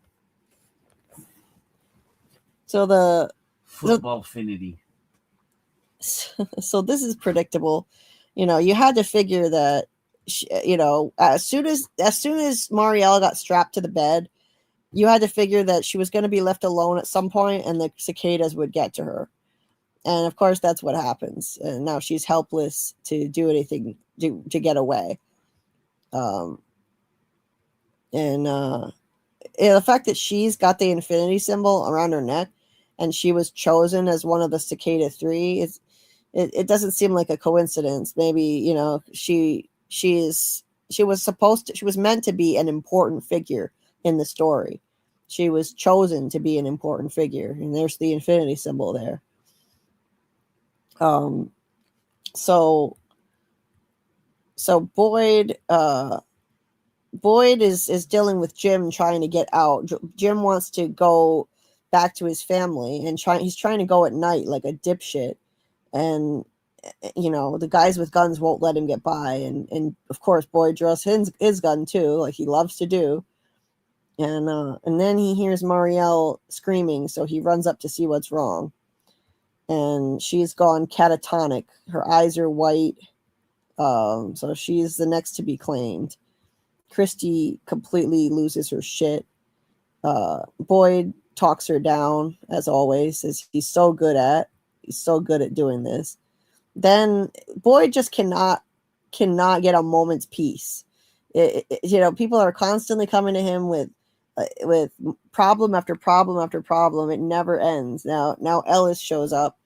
So the football affinity. So this is predictable. You had to figure that, as soon as Marielle got strapped to the bed, you had to figure that she was going to be left alone at some point, and the cicadas would get to her. And of course, that's what happens. And now she's helpless to do anything to get away. And the fact that she's got the infinity symbol around her neck, and she was chosen as one of the Cicada 3, it doesn't seem like a coincidence. Maybe, she was meant to be an important figure in the story. She was chosen to be an important figure, and there's the infinity symbol there. So Boyd is dealing with Jim, trying to get out. Jim wants to go back to his family, and he's trying to go at night like a dipshit, and the guys with guns won't let him get by, and of course Boyd draws his gun too, like he loves to do. And then he hears Marielle screaming, so he runs up to see what's wrong. And she's gone catatonic. Her eyes are white. So she's the next to be claimed. Christy completely loses her shit. Boyd talks her down, as always, as he's so good at doing this. Then Boyd just cannot get a moment's peace. People are constantly coming to him with with problem after problem after problem. It never ends. Now Ellis shows up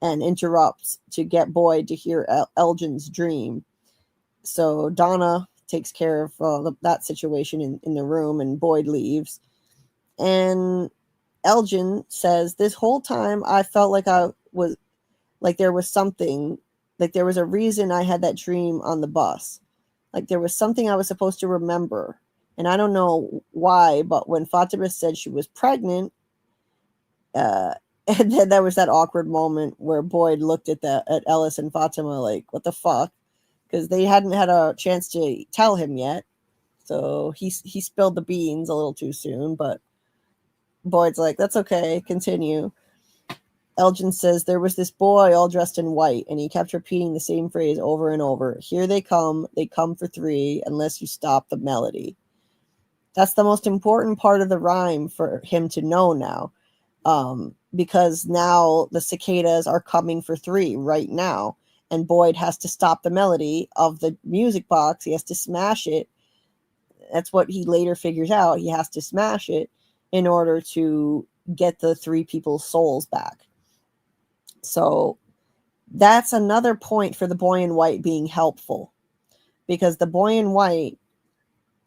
and interrupts to get Boyd to hear Elgin's dream. So Donna takes care of that situation in the room, and Boyd leaves. And Elgin says, this whole time I felt like I was like there was something, like there was a reason I had that dream on the bus. Like there was something I was supposed to remember. And I don't know why, but when Fatima said she was pregnant, and then there was that awkward moment where Boyd looked at Ellis and Fatima like, what the fuck? Because they hadn't had a chance to tell him yet. So he spilled the beans a little too soon, but Boyd's like, that's okay, continue. Elgin says, there was this boy all dressed in white, and he kept repeating the same phrase over and over. Here they come for 3, unless you stop the melody. That's the most important part of the rhyme for him to know now, because now the cicadas are coming for 3 right now, and Boyd has to stop the melody of the music box. He has to smash it. That's what he later figures out. He has to smash it in order to get the 3 people's souls back. So that's another point for the boy in white being helpful, because the boy in white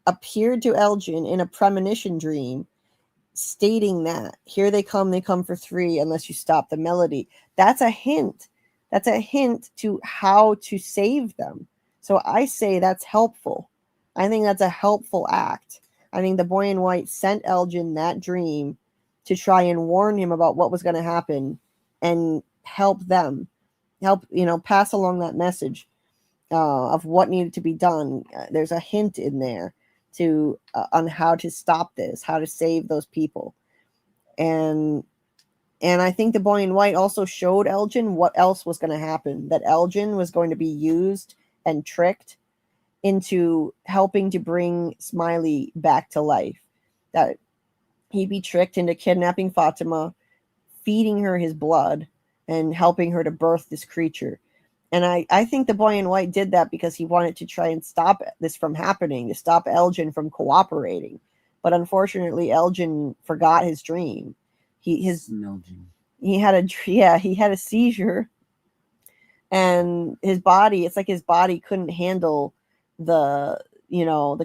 appeared to Elgin in a premonition dream stating that here they come for 3 unless you stop the melody. That's a hint. That's a hint to how to save them. So I say that's helpful. I think that's a helpful act. I think the boy in white sent Elgin that dream to try and warn him about what was going to happen and help them, pass along that message of what needed to be done. There's a hint in there to on how to stop this, how to save those people. And I think the boy in white also showed Elgin what else was going to happen, that Elgin was going to be used and tricked into helping to bring Smiley back to life, that he'd be tricked into kidnapping Fatima, feeding her his blood, and helping her to birth this creature. And I think the boy in white did that because he wanted to try and stop this from happening, to stop Elgin from cooperating. But unfortunately, Elgin forgot his dream. He had a seizure, and his body, it's like his body couldn't handle the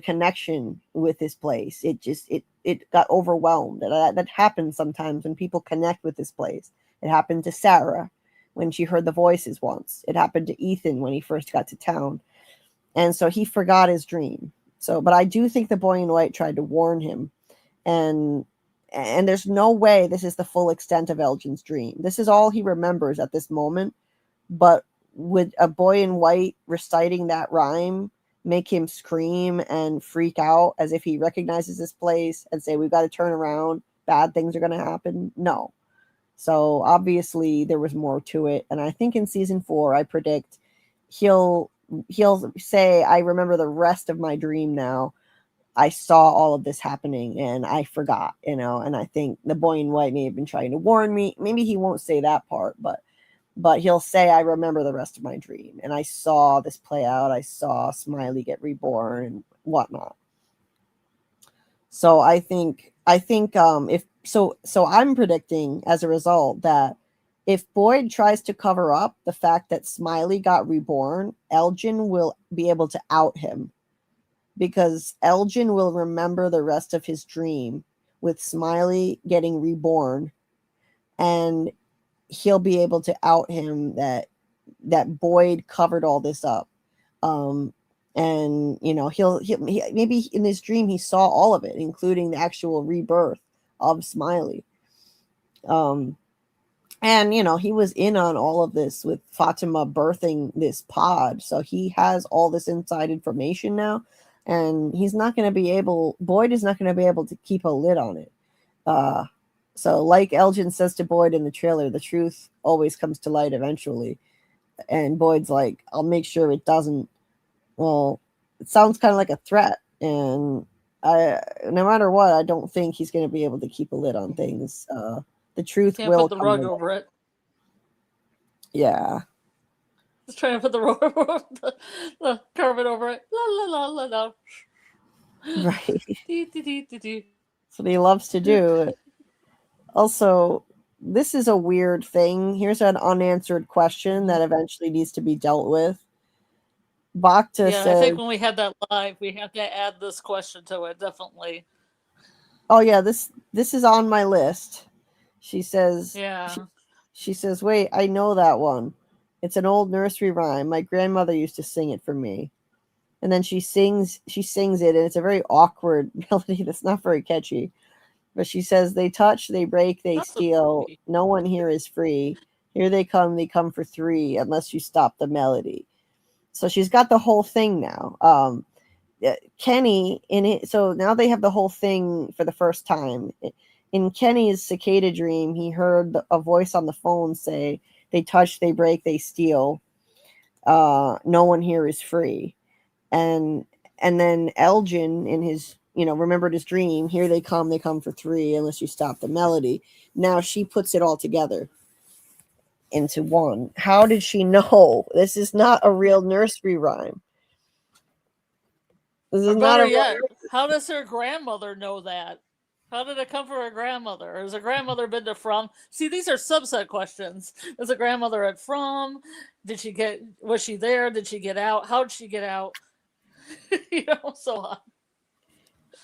connection with this place. It got overwhelmed. That happens sometimes when people connect with this place. It happened to Sarah when she heard the voices once. It happened to Ethan when he first got to town. And so he forgot his dream. But I do think the boy in white tried to warn him. And there's no way this is the full extent of Elgin's dream. This is all he remembers at this moment. But would a boy in white reciting that rhyme make him scream and freak out as if he recognizes this place and say, we've got to turn around, bad things are going to happen? No. So obviously there was more to it. And I think in season 4, I predict he'll say, I remember the rest of my dream now. I saw all of this happening and I forgot, and I think the boy in white may have been trying to warn me. Maybe he won't say that part, but he'll say, I remember the rest of my dream and I saw this play out. I saw Smiley get reborn and whatnot. So I think I'm predicting as a result that if Boyd tries to cover up the fact that Smiley got reborn, Elgin will be able to out him, because Elgin will remember the rest of his dream with Smiley getting reborn, and he'll be able to out him that Boyd covered all this up. And he'll maybe in his dream he saw all of it, including the actual rebirth of Smiley. And he was in on all of this with Fatima birthing this pod, so he has all this inside information now, and Boyd is not going to be able to keep a lid on it. So like Elgin says to Boyd in the trailer, the truth always comes to light eventually, and Boyd's like, I'll make sure it doesn't. Well, it sounds kind of like a threat, and no matter what, I don't think he's going to be able to keep a lid on things. The truth will put the rug over it. Yeah. Just trying to put the carpet over it. La la la la la. Right. That's what he loves to do. Also, this is a weird thing. Here's an unanswered question that eventually needs to be dealt with. Bacta Yeah, says, I think when we had that live, we have to add this question to it, definitely. "Oh yeah, this is on my list." She says, Yeah. she says, "Wait, I know that one. It's an old nursery rhyme. My grandmother used to sing it for me." And then she sings it, and it's a very awkward melody that's not very catchy. But she says, "They touch, they break, they That's a steal. movie. No one here is free. Here they come for three, unless you stop the melody." So she's got the whole thing now. Kenny in it. So now they have the whole thing for the first time. In Kenny's cicada dream, he heard a voice on the phone say, "They touch, they break, they steal. No one here is free." And then Elgin in his, remembered his dream. "Here they come for three, unless you stop the melody." Now she puts it all together into one. How did she know? This is not a real nursery rhyme. This is Or not better a real yet, how does her grandmother know that? How did it come from her grandmother? Has her grandmother been to From? See, these are subset questions. Is the grandmother at From? Was she there? Did she get out? How did she get out? So on.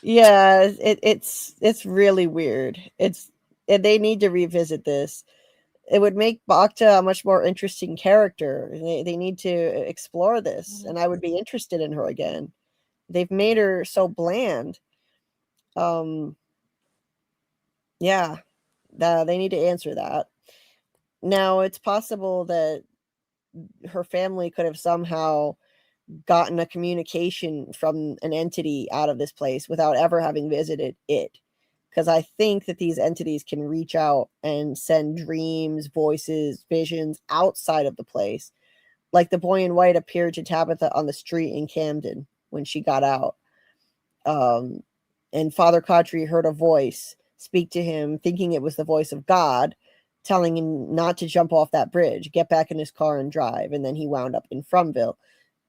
Yeah, it's really weird. They need to revisit this. It would make Bacta a much more interesting character. They need to explore this, and I would be interested in her again. They've made her so bland. Yeah, they need to answer that. Now, it's possible that her family could have somehow gotten a communication from an entity out of this place without ever having visited it. Because I think that these entities can reach out and send dreams, voices, visions outside of the place. Like the boy in white appeared to Tabitha on the street in Camden when she got out. And Father Cautry heard a voice speak to him, thinking it was the voice of God, telling him not to jump off that bridge, get back in his car and drive. And then he wound up in Frumville.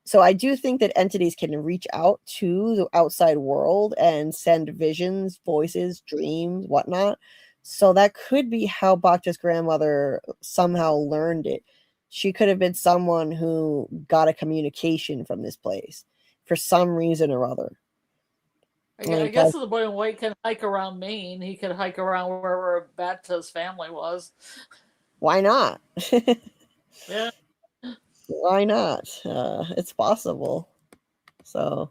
So I do think that entities can reach out to the outside world and send visions, voices, dreams, whatnot. So that could be how Bacta's grandmother somehow learned it. She could have been someone who got a communication from this place for some reason or other. I guess if the boy in white can hike around Maine, he could hike around wherever Bata's family was. Why not? Yeah. Why not? It's possible. So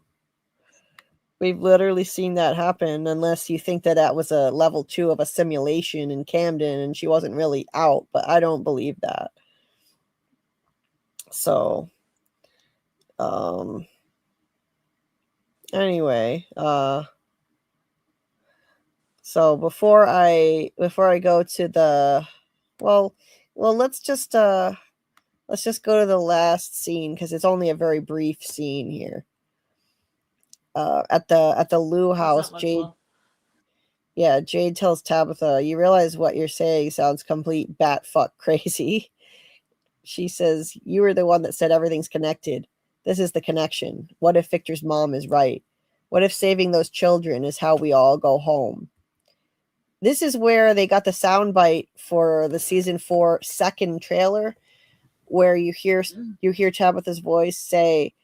we've literally seen that happen, unless you think that that was a level 2 of a simulation in Camden and she wasn't really out, but I don't believe that. So, anyway, so before I go to the, well, let's just go to the last scene, because it's only a very brief scene here. At the Lou house, Jade. Fun. Yeah, Jade tells Tabitha, "You realize what you're saying sounds complete bat fuck crazy." She says, "You were the one that said everything's connected. This is the connection. What if Victor's mom is right? What if saving those children is how we all go home?" This is where they got the soundbite for the season 4 second trailer, where you hear Tabitha's voice say,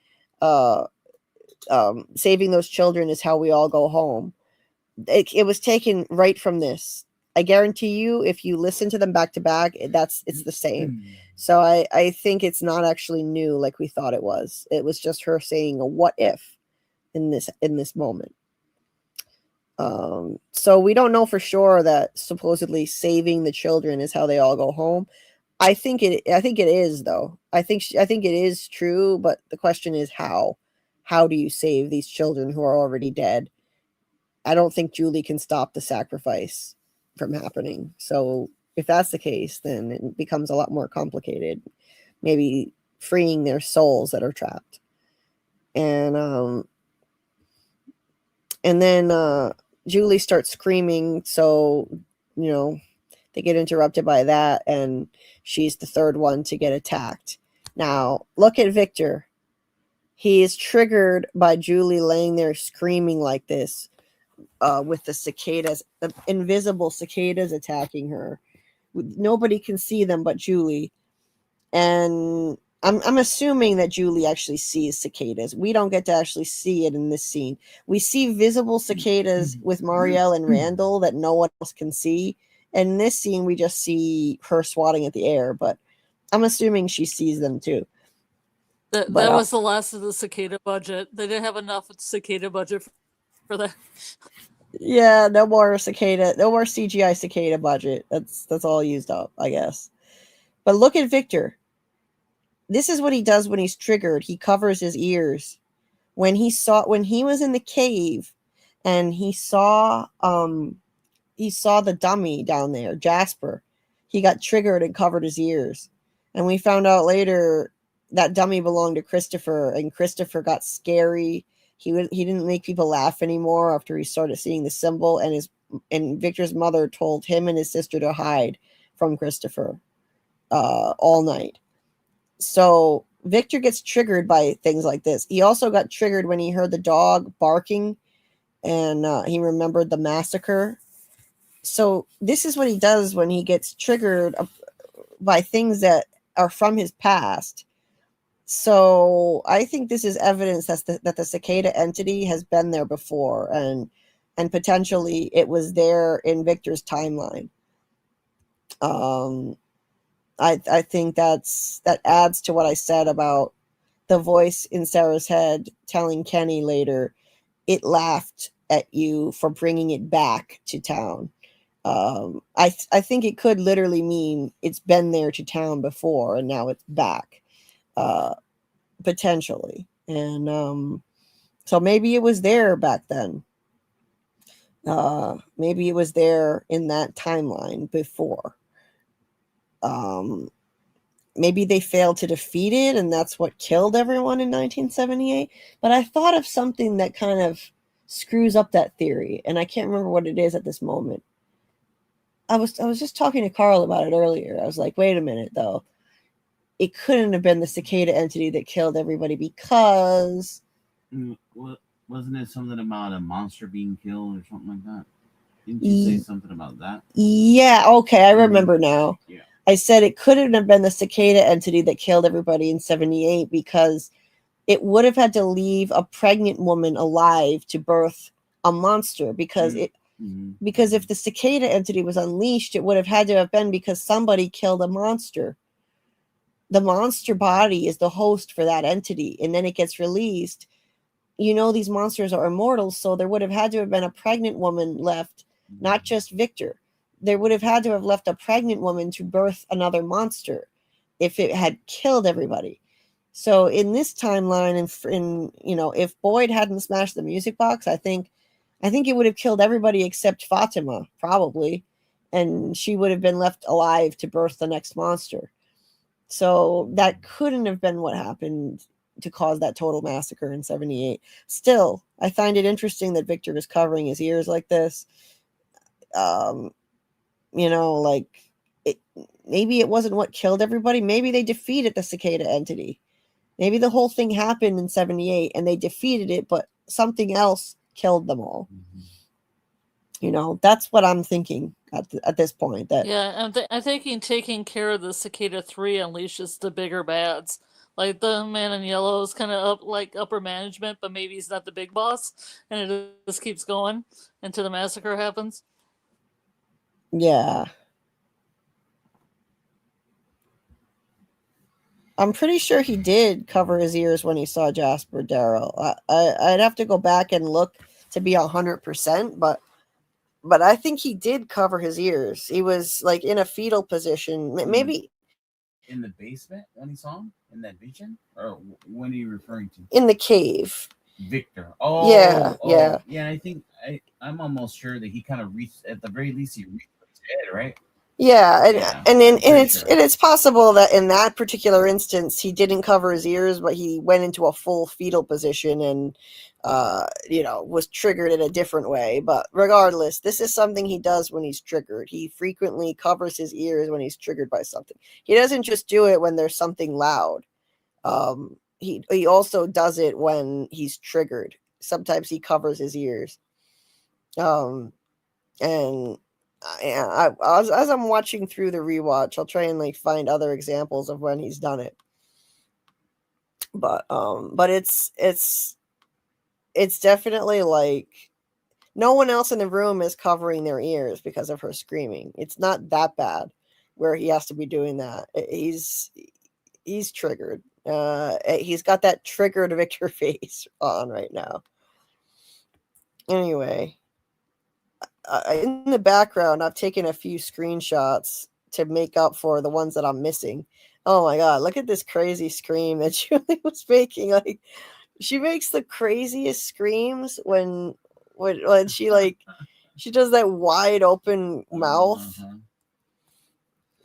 "Saving those children is how we all go home." It was taken right from this. I guarantee you, if you listen to them back to back, it's the same. So I think it's not actually new like we thought it was. It was just her saying a what if in this moment. So we don't know for sure that supposedly saving the children is how they all go home. I think it is, though. I think it is true, but the question is how. How do you save these children who are already dead? I don't think Julie can stop the sacrifice from happening. So if that's the case, then it becomes a lot more complicated. Maybe freeing their souls that are trapped. And then Julie starts screaming. So, they get interrupted by that, and she's the third one to get attacked. Now, look at Victor. He is triggered by Julie laying there screaming like this. with the cicadas, the invisible cicadas attacking her. Nobody can see them but Julie. And I'm assuming that Julie actually sees cicadas. We don't get to actually see it in this scene. We see visible cicadas with Marielle and Randall that no one else can see. And in this scene, we just see her swatting at the air, but I'm assuming she sees them too. That was the last of the cicada budget. They didn't have enough cicada budget for that. Yeah, no more CGI cicada budget. That's all used up, I guess. But look at Victor. This is what he does when he's triggered. He covers his ears. When he was in the cave and he saw the dummy down there, Jasper, he got triggered and covered his ears. And we found out later that dummy belonged to Christopher, and Christopher got scary. He didn't make people laugh anymore after he started seeing the symbol, and Victor's mother told him and his sister to hide from Christopher all night. So Victor gets triggered by things like this. He also got triggered when he heard the dog barking, and he remembered the massacre. So this is what he does when he gets triggered by things that are from his past. So I think this is evidence that the cicada entity has been there before, and potentially it was there in Victor's timeline. I think that adds to what I said about the voice in Sarah's head telling Kenny later, it laughed at you for bringing it back to town. I think it could literally mean it's been there to town before and now it's back, potentially. And so maybe it was there back then. Maybe it was there in that timeline before. Maybe they failed to defeat it and that's what killed everyone in 1978. But I thought of something that kind of screws up that theory, and I can't remember what it is at this moment. I was just talking to Karl about it earlier. I was like, wait a minute, though. It couldn't have been the cicada entity that killed everybody because... Wasn't it something about a monster being killed or something like that? Didn't you say something about that? Yeah, okay, I remember now. Yeah. I said it couldn't have been the cicada entity that killed everybody in 78 because it would have had to leave a pregnant woman alive to birth a monster because because if the cicada entity was unleashed, it would have had to have been because somebody killed a monster. The monster body is the host for that entity, and then it gets released. These monsters are immortal, so there would have had to have been a pregnant woman left, not just Victor. There would have had to have left a pregnant woman to birth another monster if it had killed everybody. So in this timeline, if Boyd hadn't smashed the music box, I think it would have killed everybody except Fatima, probably, and she would have been left alive to birth the next monster. So that couldn't have been what happened to cause that total massacre in 78. Still, I find it interesting that Victor is covering his ears like this. Maybe it wasn't what killed everybody. Maybe they defeated the cicada entity. Maybe the whole thing happened in 78 and they defeated it, but something else killed them all. That's what I'm thinking at this point. I'm thinking taking care of the Cicada 3 unleashes the bigger bads. Like the man in yellow is kind of upper management, but maybe he's not the big boss, and it just keeps going until the massacre happens. Yeah. I'm pretty sure he did cover his ears when he saw Jasper Darrell. I'd have to go back and look to be 100%, but I think he did cover his ears. He was like in a fetal position. Maybe in the basement when he saw him in that vision, or when are you referring to? In the cave. Victor. Oh, yeah. I think I'm almost sure that he kind of reached, at the very least, he reached his head, right? Yeah, it's possible that in that particular instance he didn't cover his ears, but he went into a full fetal position and was triggered in a different way. But regardless, this is something he does when he's triggered. He frequently covers his ears when he's triggered by something. He doesn't just do it when there's something loud. He also does it when he's triggered. Sometimes he covers his ears. And as I'm watching through the rewatch, I'll try and like find other examples of when he's done it. But it's definitely like no one else in the room is covering their ears because of her screaming. It's not that bad where he has to be doing that. He's triggered. He's got that triggered Victor face on right now. Anyway, in the background, I've taken a few screenshots to make up for the ones that I'm missing. Oh my god, look at this crazy scream that Julie was making. Like, she makes the craziest screams when she like she does that wide open mouth.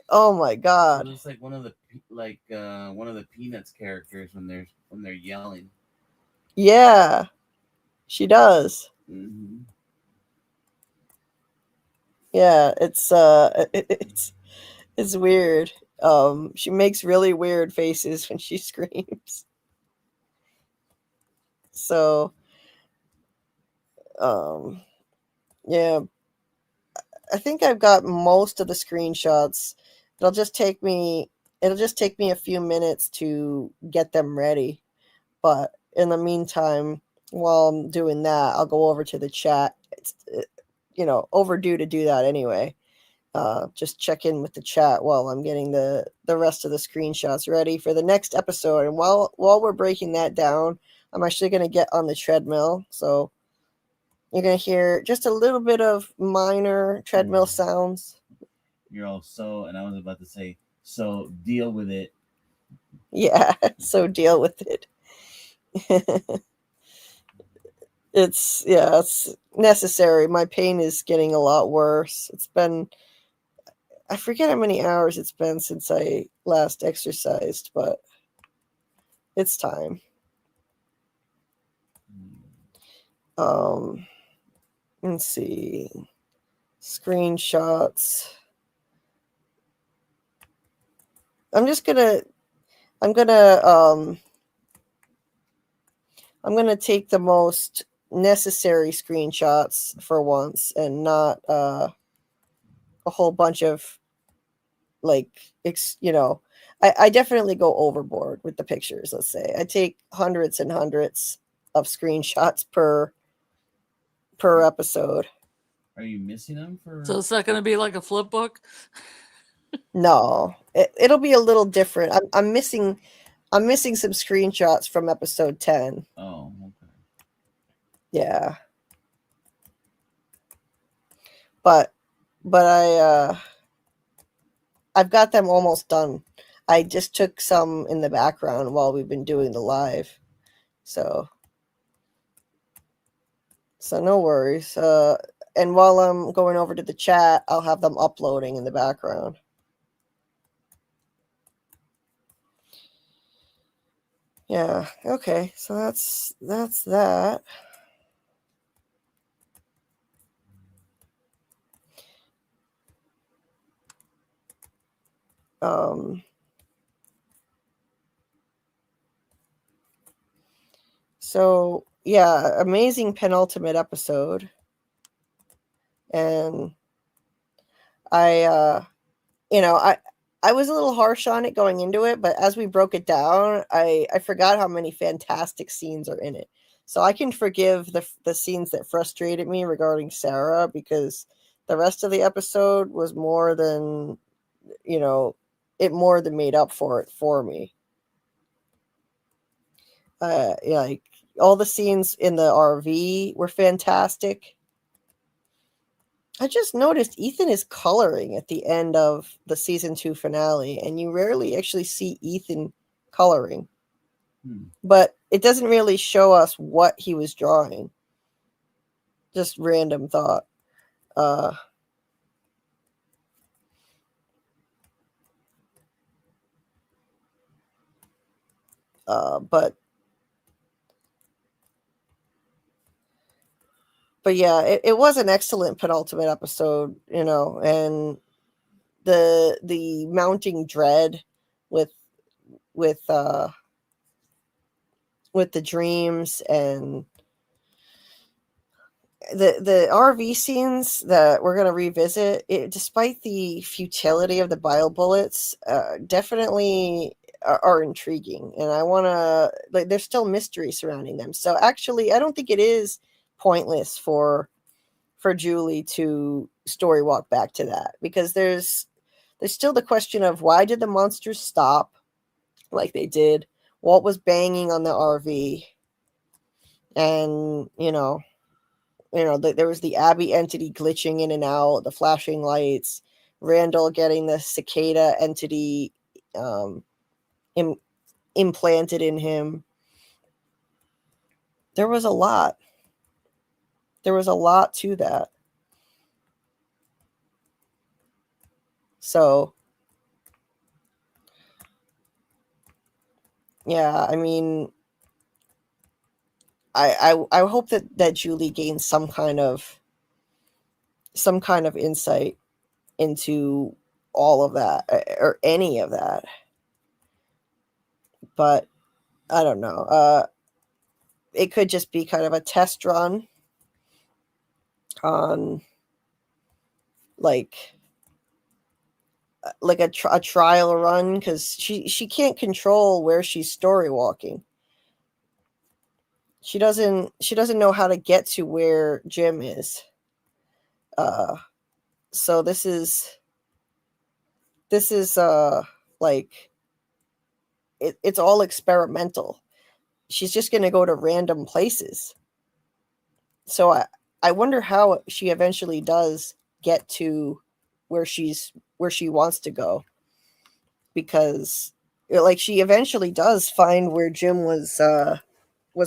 Oh my god. It looks like one of the Peanuts characters when they're yelling. Yeah. She does. Mm-hmm. Yeah, it's weird. She makes really weird faces when she screams. So yeah, I think I've got most of the screenshots. It'll just take me a few minutes to get them ready. But in the meantime, while I'm doing that, I'll go over to the chat. It's overdue to do that anyway. Just check in with the chat while I'm getting the rest of the screenshots ready for the next episode. And while we're breaking that down, I'm actually going to get on the treadmill. So you're going to hear just a little bit of minor treadmill sounds. You're all and I was about to say, so deal with it. Yeah, so deal with it. It's necessary. My pain is getting a lot worse. I forget how many hours it's been since I last exercised, but it's time. Let's see. Screenshots. I'm gonna take the most necessary screenshots for once and not a whole bunch of I definitely go overboard with the pictures. Let's say I take hundreds and hundreds of screenshots per episode. Are you missing them So is that going to be like a flip book? No, it'll be a little different. I'm missing some screenshots from episode 10. Oh, okay. Yeah. But I've got them almost done. I just took some in the background while we've been doing the live. So no worries. And while I'm going over to the chat, I'll have them uploading in the background. Yeah, okay. So that's that. So yeah, amazing penultimate episode. And I was a little harsh on it going into it, but as we broke it down, I forgot how many fantastic scenes are in it. So I can forgive the scenes that frustrated me regarding Sarah, because the rest of the episode was more than made up for it for me. Like all the scenes in the RV were fantastic. I just noticed Ethan is coloring at the end of the season 2 finale, and you rarely actually see Ethan coloring. But it doesn't really show us what he was drawing. Just random thought. But yeah, it was an excellent penultimate episode, and the mounting dread with the dreams and the RV scenes that we're going to revisit, despite the futility of the bio bullets, definitely are intriguing, and I want to, like, there's still mystery surrounding them. So actually, I don't think it is pointless for Julie to story walk back to that, because there's still the question of, why did the monsters stop like they did? What was banging on the RV? And there was the Abby entity glitching in and out, the flashing lights, Randall getting the cicada entity implanted in him. There was a lot. There was a lot to that. So, yeah, I mean, I hope that Julie gains some kind of insight into all of that, or any of that. But I don't know. It could just be kind of a test run on like a trial run, because she can't control where she's story walking. She doesn't know how to get to where Jim is. So this is like, it's all experimental. She's just going to go to random places. So I wonder how she eventually does get to where she wants to go, because like, she eventually does find where Jim was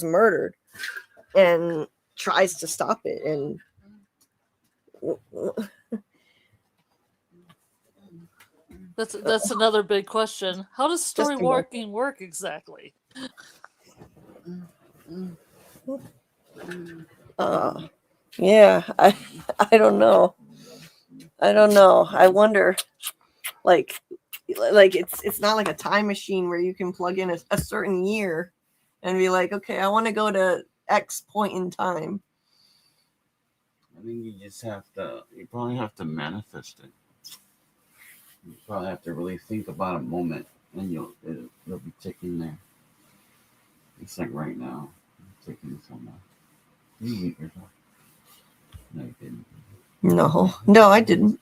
murdered and tries to stop it. And that's another big question. How does story walking work exactly? Yeah, I don't know. I wonder, like it's not like a time machine where you can plug in a certain year and be like, okay, I want to go to X point in time. I think you probably have to manifest it. You probably have to really think about a moment, and you'll be ticking there. It's like right now, I'm ticking somewhere. You meet yourself. No, you didn't. No, I didn't.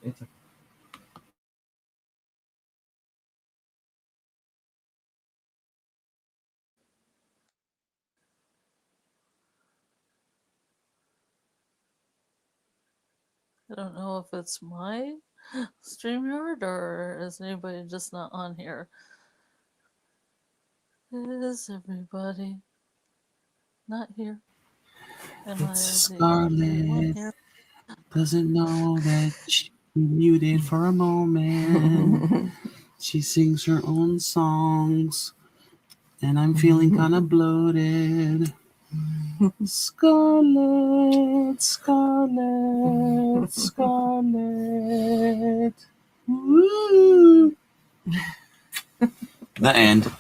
I don't know if it's my StreamYard or is anybody just not on here. Is everybody not here? Scarlet doesn't know that she muted for a moment. She sings her own songs, and I'm feeling kind of bloated. Scarlet, Scarlet, Scarlet. Woo! The end.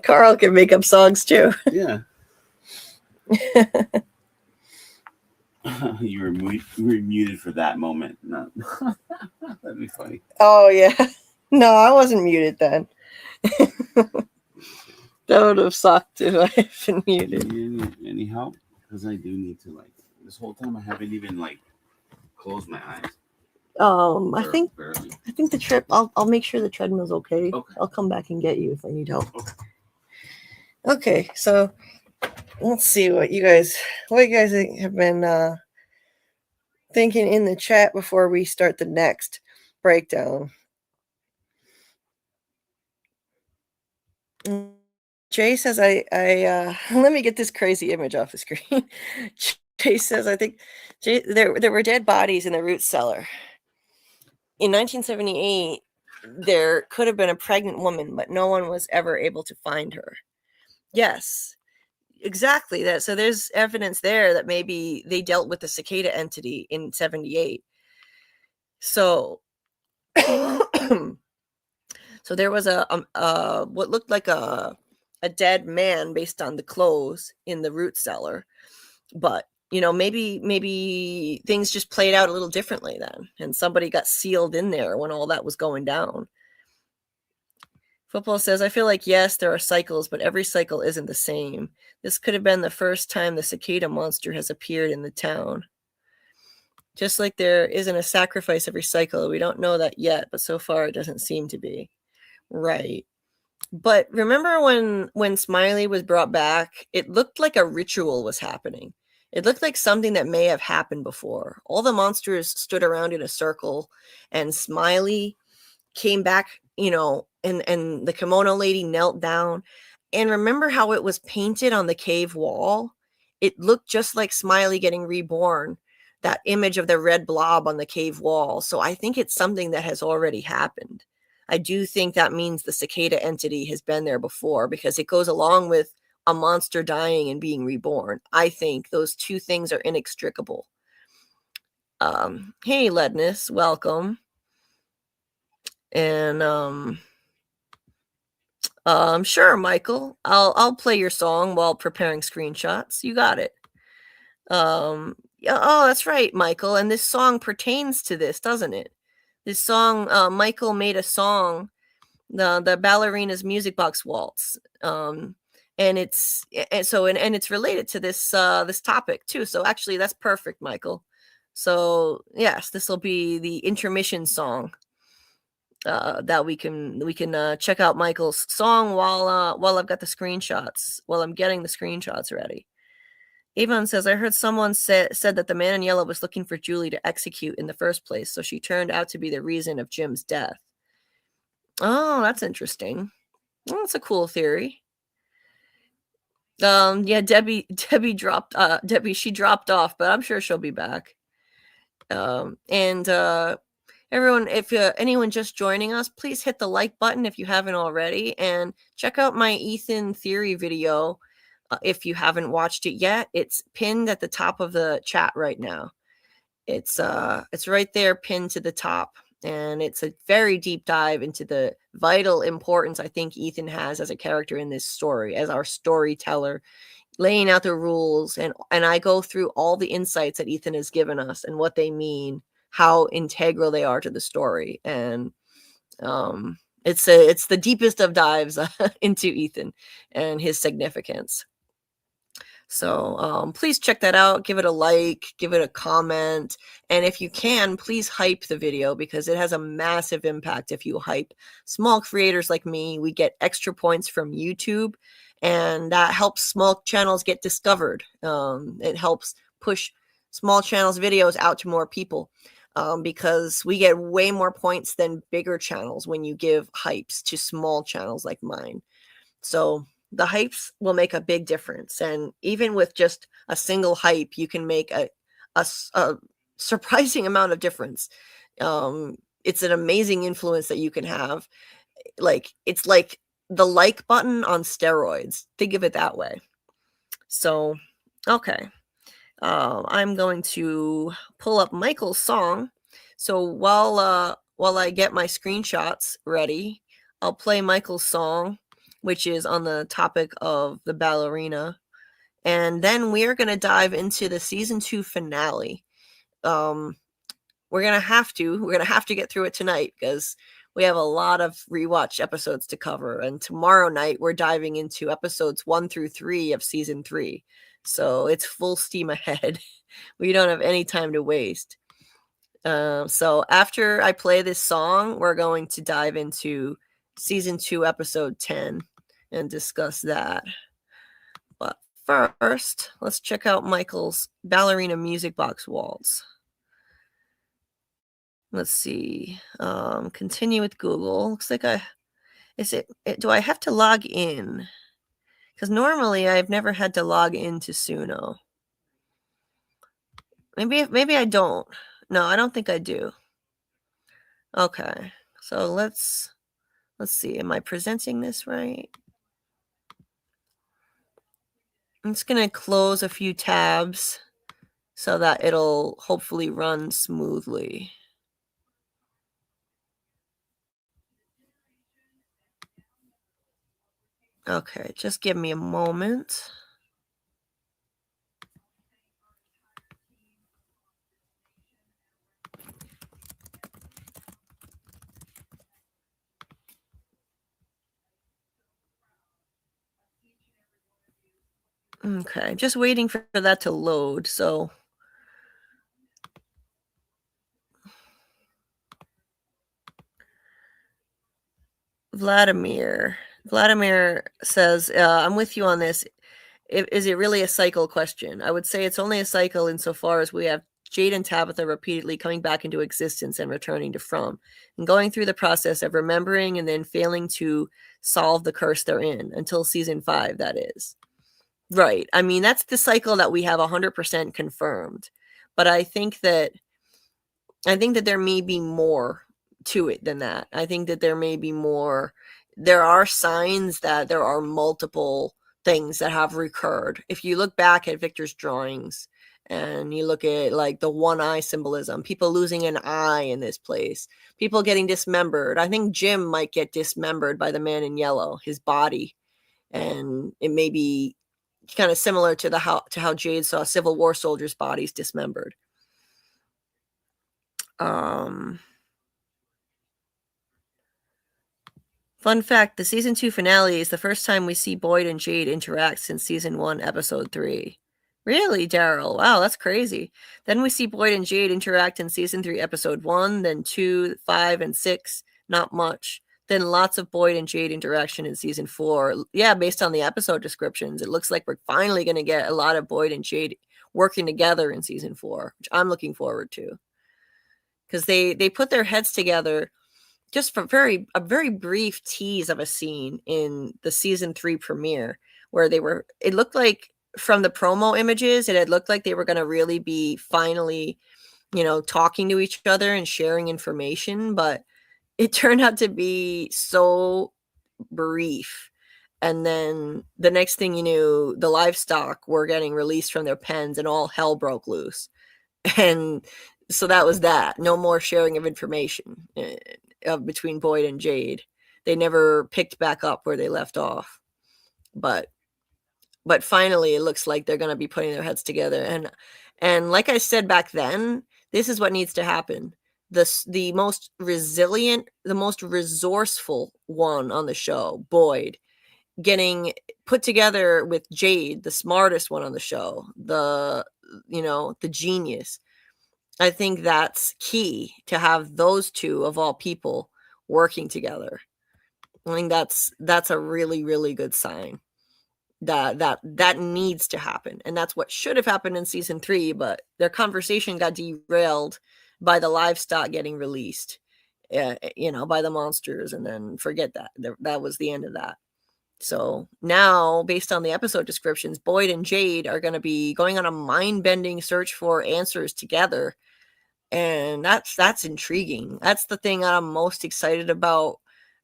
Carl can make up songs too. Yeah. You were muted for that moment. No. That'd be funny. Oh yeah. No, I wasn't muted then. That would have sucked if I had been muted. Do you need any help? Because I do need to, like, this whole time I haven't even like closed my eyes. I think the trip. I'll make sure the treadmill's okay. I'll come back and get you if I need help. Okay, so let's see what you guys have been thinking in the chat before we start the next breakdown. Jay says, I let me get this crazy image off the screen. Jay says, I think there were dead bodies in the root cellar. In 1978, there could have been a pregnant woman, but no one was ever able to find her. Yes, exactly that. So there's evidence there that maybe they dealt with the cicada entity in 78. So, so there was a what looked like a a dead man based on the clothes in the root cellar. But, you know, maybe things just played out a little differently then, and somebody got sealed in there when all that was going down. Football says, I feel like, yes, there are cycles, but every cycle isn't the same. This could have been the first time the cicada monster has appeared in the town. Just like there isn't a sacrifice every cycle. We don't know that yet, but so far it doesn't seem to be. Right. But remember when Smiley was brought back, it looked like a ritual was happening. It looked like something that may have happened before. All the monsters stood around in a circle, and Smiley came back, you know, and the kimono lady knelt down. And remember how it was painted on the cave wall? It looked just like Smiley getting reborn, that image of the red blob on the cave wall. So I think it's something that has already happened. I do think that means the cicada entity has been there before, because it goes along with a monster dying and being reborn. I think those two things are inextricable. Hey, Ledness, welcome. And sure, Michael, I'll play your song while preparing screenshots. You got it. Yeah, oh, that's right, Michael. And this song pertains to this, doesn't it? This song, Michael made a song, the ballerina's music box waltz, and it's related to this this topic too. So actually, that's perfect, Michael. So yes, this will be the intermission song that we can check out Michael's song while I've got the screenshots, while I'm getting the screenshots ready. Avon says, I heard someone said that the man in yellow was looking for Julie to execute in the first place, so she turned out to be the reason of Jim's death. Oh, that's interesting. Well, that's a cool theory. Yeah, Debbie dropped she dropped off, but I'm sure she'll be back. And everyone, if anyone just joining us, please hit the like button if you haven't already, and check out my Ethan theory video if you haven't watched it yet. It's pinned at the top of the chat right now. It's right there, pinned to the top, and it's a very deep dive into the vital importance I think Ethan has as a character in this story, as our storyteller, laying out the rules, and I go through all the insights that Ethan has given us and what they mean, how integral they are to the story. And it's the deepest of dives into Ethan and his significance. So please check that out. Give it a like, give it a comment. And if you can, please hype the video, because it has a massive impact if you hype. Small creators like me, we get extra points from YouTube, and that helps small channels get discovered. It helps push small channels' videos out to more people, because we get way more points than bigger channels when you give hypes to small channels like mine. So the hypes will make a big difference. And even with just a single hype, you can make a surprising amount of difference. It's an amazing influence that you can have. Like, it's like the like button on steroids. Think of it that way. So, okay. I'm going to pull up Michael's song. So while I get my screenshots ready, I'll play Michael's song, which is on the topic of the ballerina. And then we're going to dive into the season 2 finale. We're going to have to get through it tonight, because we have a lot of rewatch episodes to cover. And tomorrow night, we're diving into episodes 1 through 3 of season 3. So it's full steam ahead. We don't have any time to waste. So after I play this song, we're going to dive into season 2, episode 10, and discuss that. But first, let's check out Michael's ballerina music box waltz. Let's see. Continue with Google. Looks like do I have to log in? Because normally I've never had to log into Suno. Maybe I don't. No, I don't think I do. Okay. So let's see. Am I presenting this right? I'm just going to close a few tabs so that it'll hopefully run smoothly. Okay, just give me a moment. Okay, just waiting for that to load. So Vladimir says, I'm with you on this. Is it really a cycle question? I would say it's only a cycle insofar as we have Jade and Tabitha repeatedly coming back into existence and returning to From, and going through the process of remembering and then failing to solve the curse they're in until season 5, that is. Right. I mean, that's the cycle that we have 100% confirmed. But I think that there may be more to it than that. I think that there may be more. There are signs that there are multiple things that have recurred. If you look back at Victor's drawings and you look at like the one eye symbolism, people losing an eye in this place, people getting dismembered. I think Jim might get dismembered by the man in yellow, his body. And it may be kind of similar to how Jade saw Civil War soldiers' bodies dismembered. Fun fact, the season 2 finale is the first time we see Boyd and Jade interact since season 1, episode 3. Really, Daryl? Wow, that's crazy. Then we see Boyd and Jade interact in season 3, episode 1, then 2, 5, and 6. Not much. Then lots of Boyd and Jade interaction in season 4. Yeah, based on the episode descriptions, it looks like we're finally going to get a lot of Boyd and Jade working together in season 4, which I'm looking forward to. Because they put their heads together just for a very brief tease of a scene in the season 3 premiere where it looked like from the promo images, it had looked like they were going to really be finally, talking to each other and sharing information, but it turned out to be so brief. And then the next thing you knew, the livestock were getting released from their pens and all hell broke loose. And so that was that. No more sharing of information between Boyd and Jade. They never picked back up where they left off. But finally, it looks like they're going to be putting their heads together. And like I said back then, this is what needs to happen. The most resilient, the most resourceful one on the show, Boyd, getting put together with Jade, the smartest one on the show, the genius. I think that's key to have those two of all people working together. I think that's a really, really good sign that needs to happen. And that's what should have happened in season 3, but their conversation got derailed by the livestock getting released, by the monsters. And then forget that. That was the end of that. So now, based on the episode descriptions, Boyd and Jade are going to be going on a mind-bending search for answers together. And that's intriguing. That's the thing I'm most excited about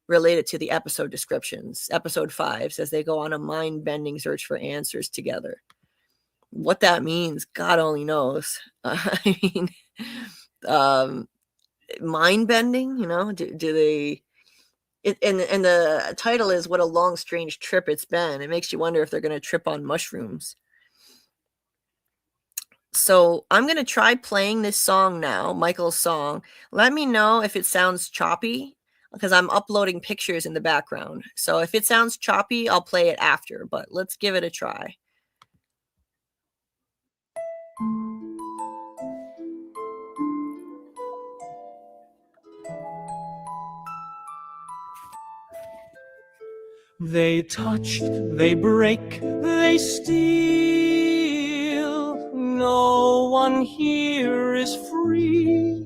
related to the episode descriptions. Episode 5 says they go on a mind-bending search for answers together. What that means, God only knows. I mean, mind-bending, do they... And the title is What a Long, Strange Trip It's Been. It makes you wonder if they're going to trip on mushrooms. So I'm going to try playing this song now, Michael's song. Let me know if it sounds choppy, because I'm uploading pictures in the background. So if it sounds choppy, I'll play it after, but let's give it a try. They touch, they break, they steal. No one here is free.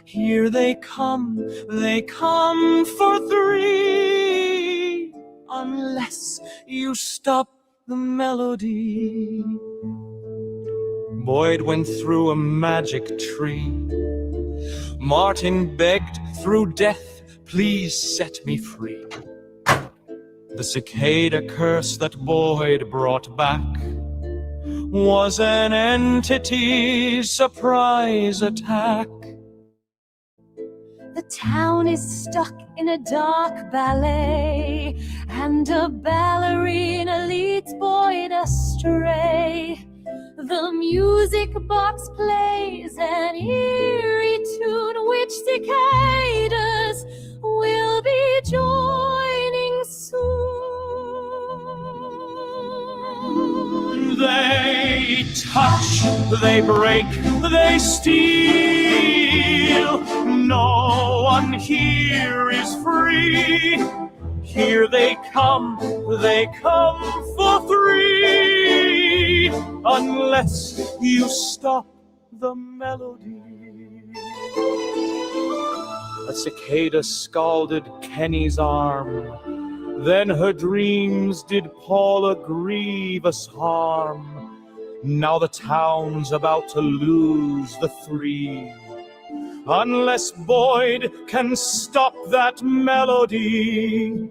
Here they come for 3. Unless you stop the melody. Boyd went through a magic tree. Martin begged through death, please set me free. The cicada curse that Boyd brought back was an entity surprise attack. The town is stuck in a dark ballet, and a ballerina leads Boyd astray. The music box plays an eerie tune, which cicadas will be joining soon. They touch, they break, they steal. No one here is free. Here they come for three. Unless you stop the melody. A cicada scalded Kenny's arm. Then her dreams did Paul a grievous harm. Now the town's about to lose the three. Unless Boyd can stop that melody.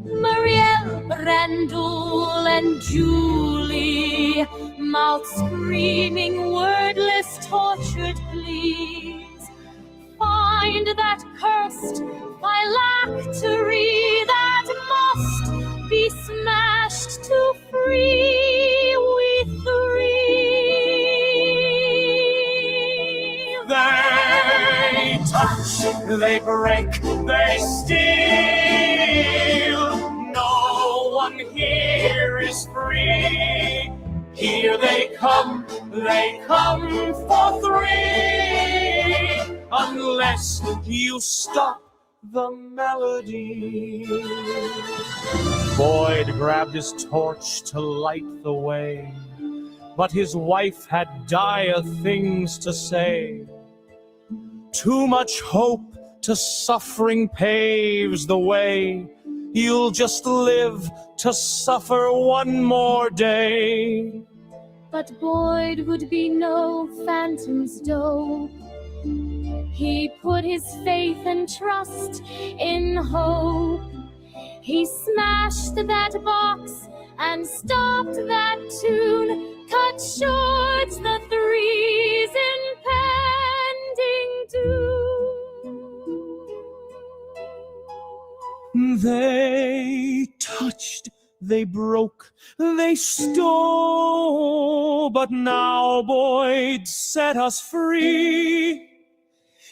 Marielle, Randall, and Julie, mouth screaming, wordless, tortured pleas. Find that cursed phylactery that must be smashed to free we three. They touch, they break, they steal. No one here is free. Here they come for three. Unless you stop the melody. Boyd grabbed his torch to light the way, but his wife had dire things to say. Too much hope to suffering paves the way. You'll just live to suffer one more day. But Boyd would be no phantom's dope. He put his faith and trust in hope. He smashed that box and stopped that tune, cut short the three's impending doom. They touched, they broke, they stole, but now Boyd set us free.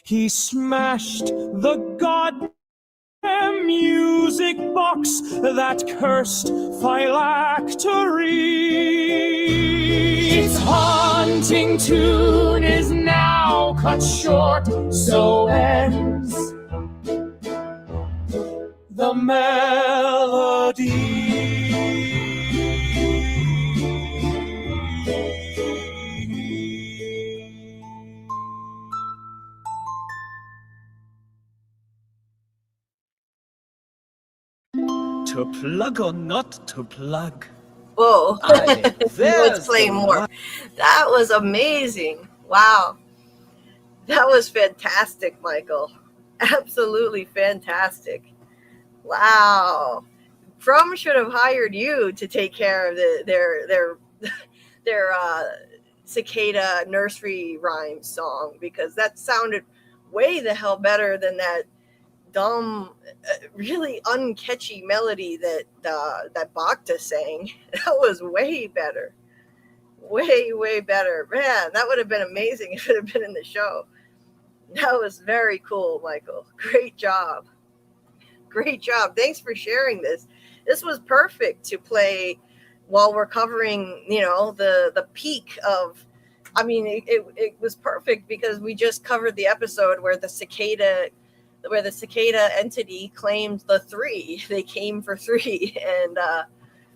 He smashed the goddamn music box, that cursed phylactery. Its haunting tune is now cut short, so ends the melody. To plug or not to plug? Whoa. Aye, Let's play more. That was amazing. Wow. That was fantastic, Michael. Absolutely fantastic. Wow. From should have hired you to take care of their cicada nursery rhyme song, because that sounded way the hell better than that dumb, really uncatchy melody that Bhakta sang. That was way better. Way better. Man, that would have been amazing if it had been in the show. That was very cool, Michael. Great job. Great job. Thanks for sharing this. This was perfect to play while we're covering, the peak of, it was perfect because we just covered the episode where the cicada entity claimed the three. They came for three. And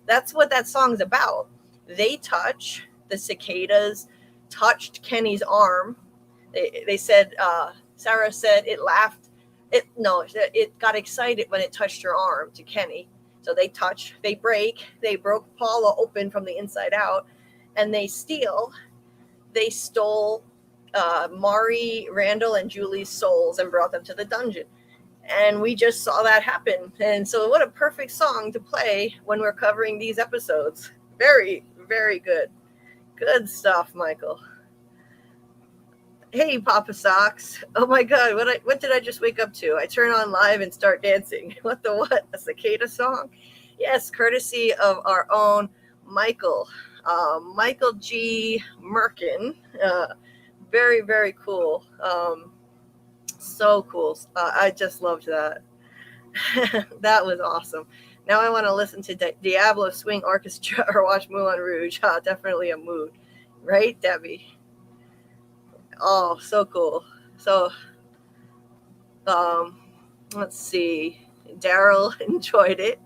that's what that song's about. They touch, the cicadas touched Kenny's arm. They said, Sarah said it laughed. It got excited when it touched her arm to Kenny. So they touch, they break, they broke Paula open from the inside out, and they stole Mari, Randall, and Julie's souls and brought them to the dungeon. And we just saw that happen. And so what a perfect song to play when we're covering these episodes. Very, very good. Good stuff, Michael. Hey, Papa Socks. Oh my God, what did I just wake up to? I turn on live and start dancing. What the what? A cicada song? Yes, courtesy of our own Michael. Michael G. Merkin. Very, very cool. So cool. I just loved that. That was awesome. Now I want to listen to Diablo Swing Orchestra or watch Moulin Rouge. Definitely a mood. Right, Debbie? Oh, so cool. So, let's see. Daryl enjoyed it.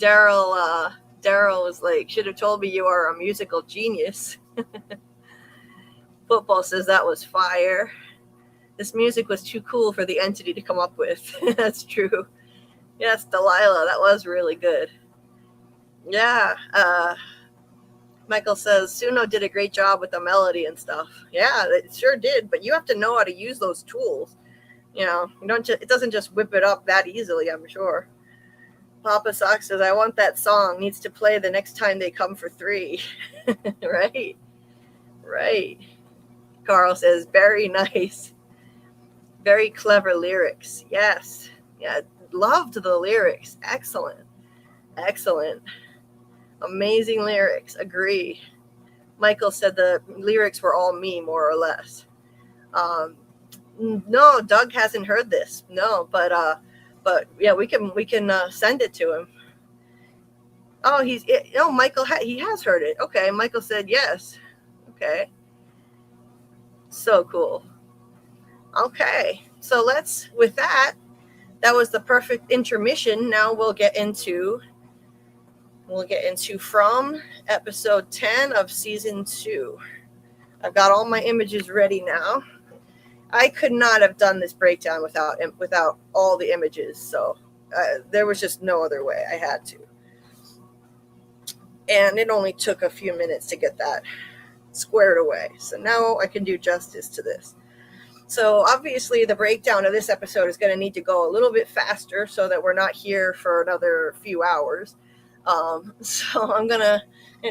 Daryl was like, should have told me you are a musical genius. Football says that was fire. This music was too cool for the entity to come up with. That's true. Yes, Delilah, that was really good. Yeah. Michael says Suno did a great job with the melody and stuff. Yeah, it sure did. But you have to know how to use those tools. You know, it doesn't just whip it up that easily, I'm sure. Papa Sock says, I want that song. Needs to play the next time they come for 3. Right. Carl says, very nice. Very clever lyrics. Yes. Yeah, loved the lyrics. Excellent. Amazing lyrics. Agree. Michael said the lyrics were all me, more or less. No, Doug hasn't heard this. No, but yeah, we can send it to him. Oh, Michael he has heard it. Okay, Michael said yes. Okay. So cool. Okay, so with that was the perfect intermission. Now we'll get into from episode 10 of season 2. I've got all my images ready now. I could not have done this breakdown without all the images, so there was just no other way. I had to. And it only took a few minutes to get that squared away. So now I can do justice to this. So obviously the breakdown of this episode is going to need to go a little bit faster so that we're not here for another few hours. So I'm going to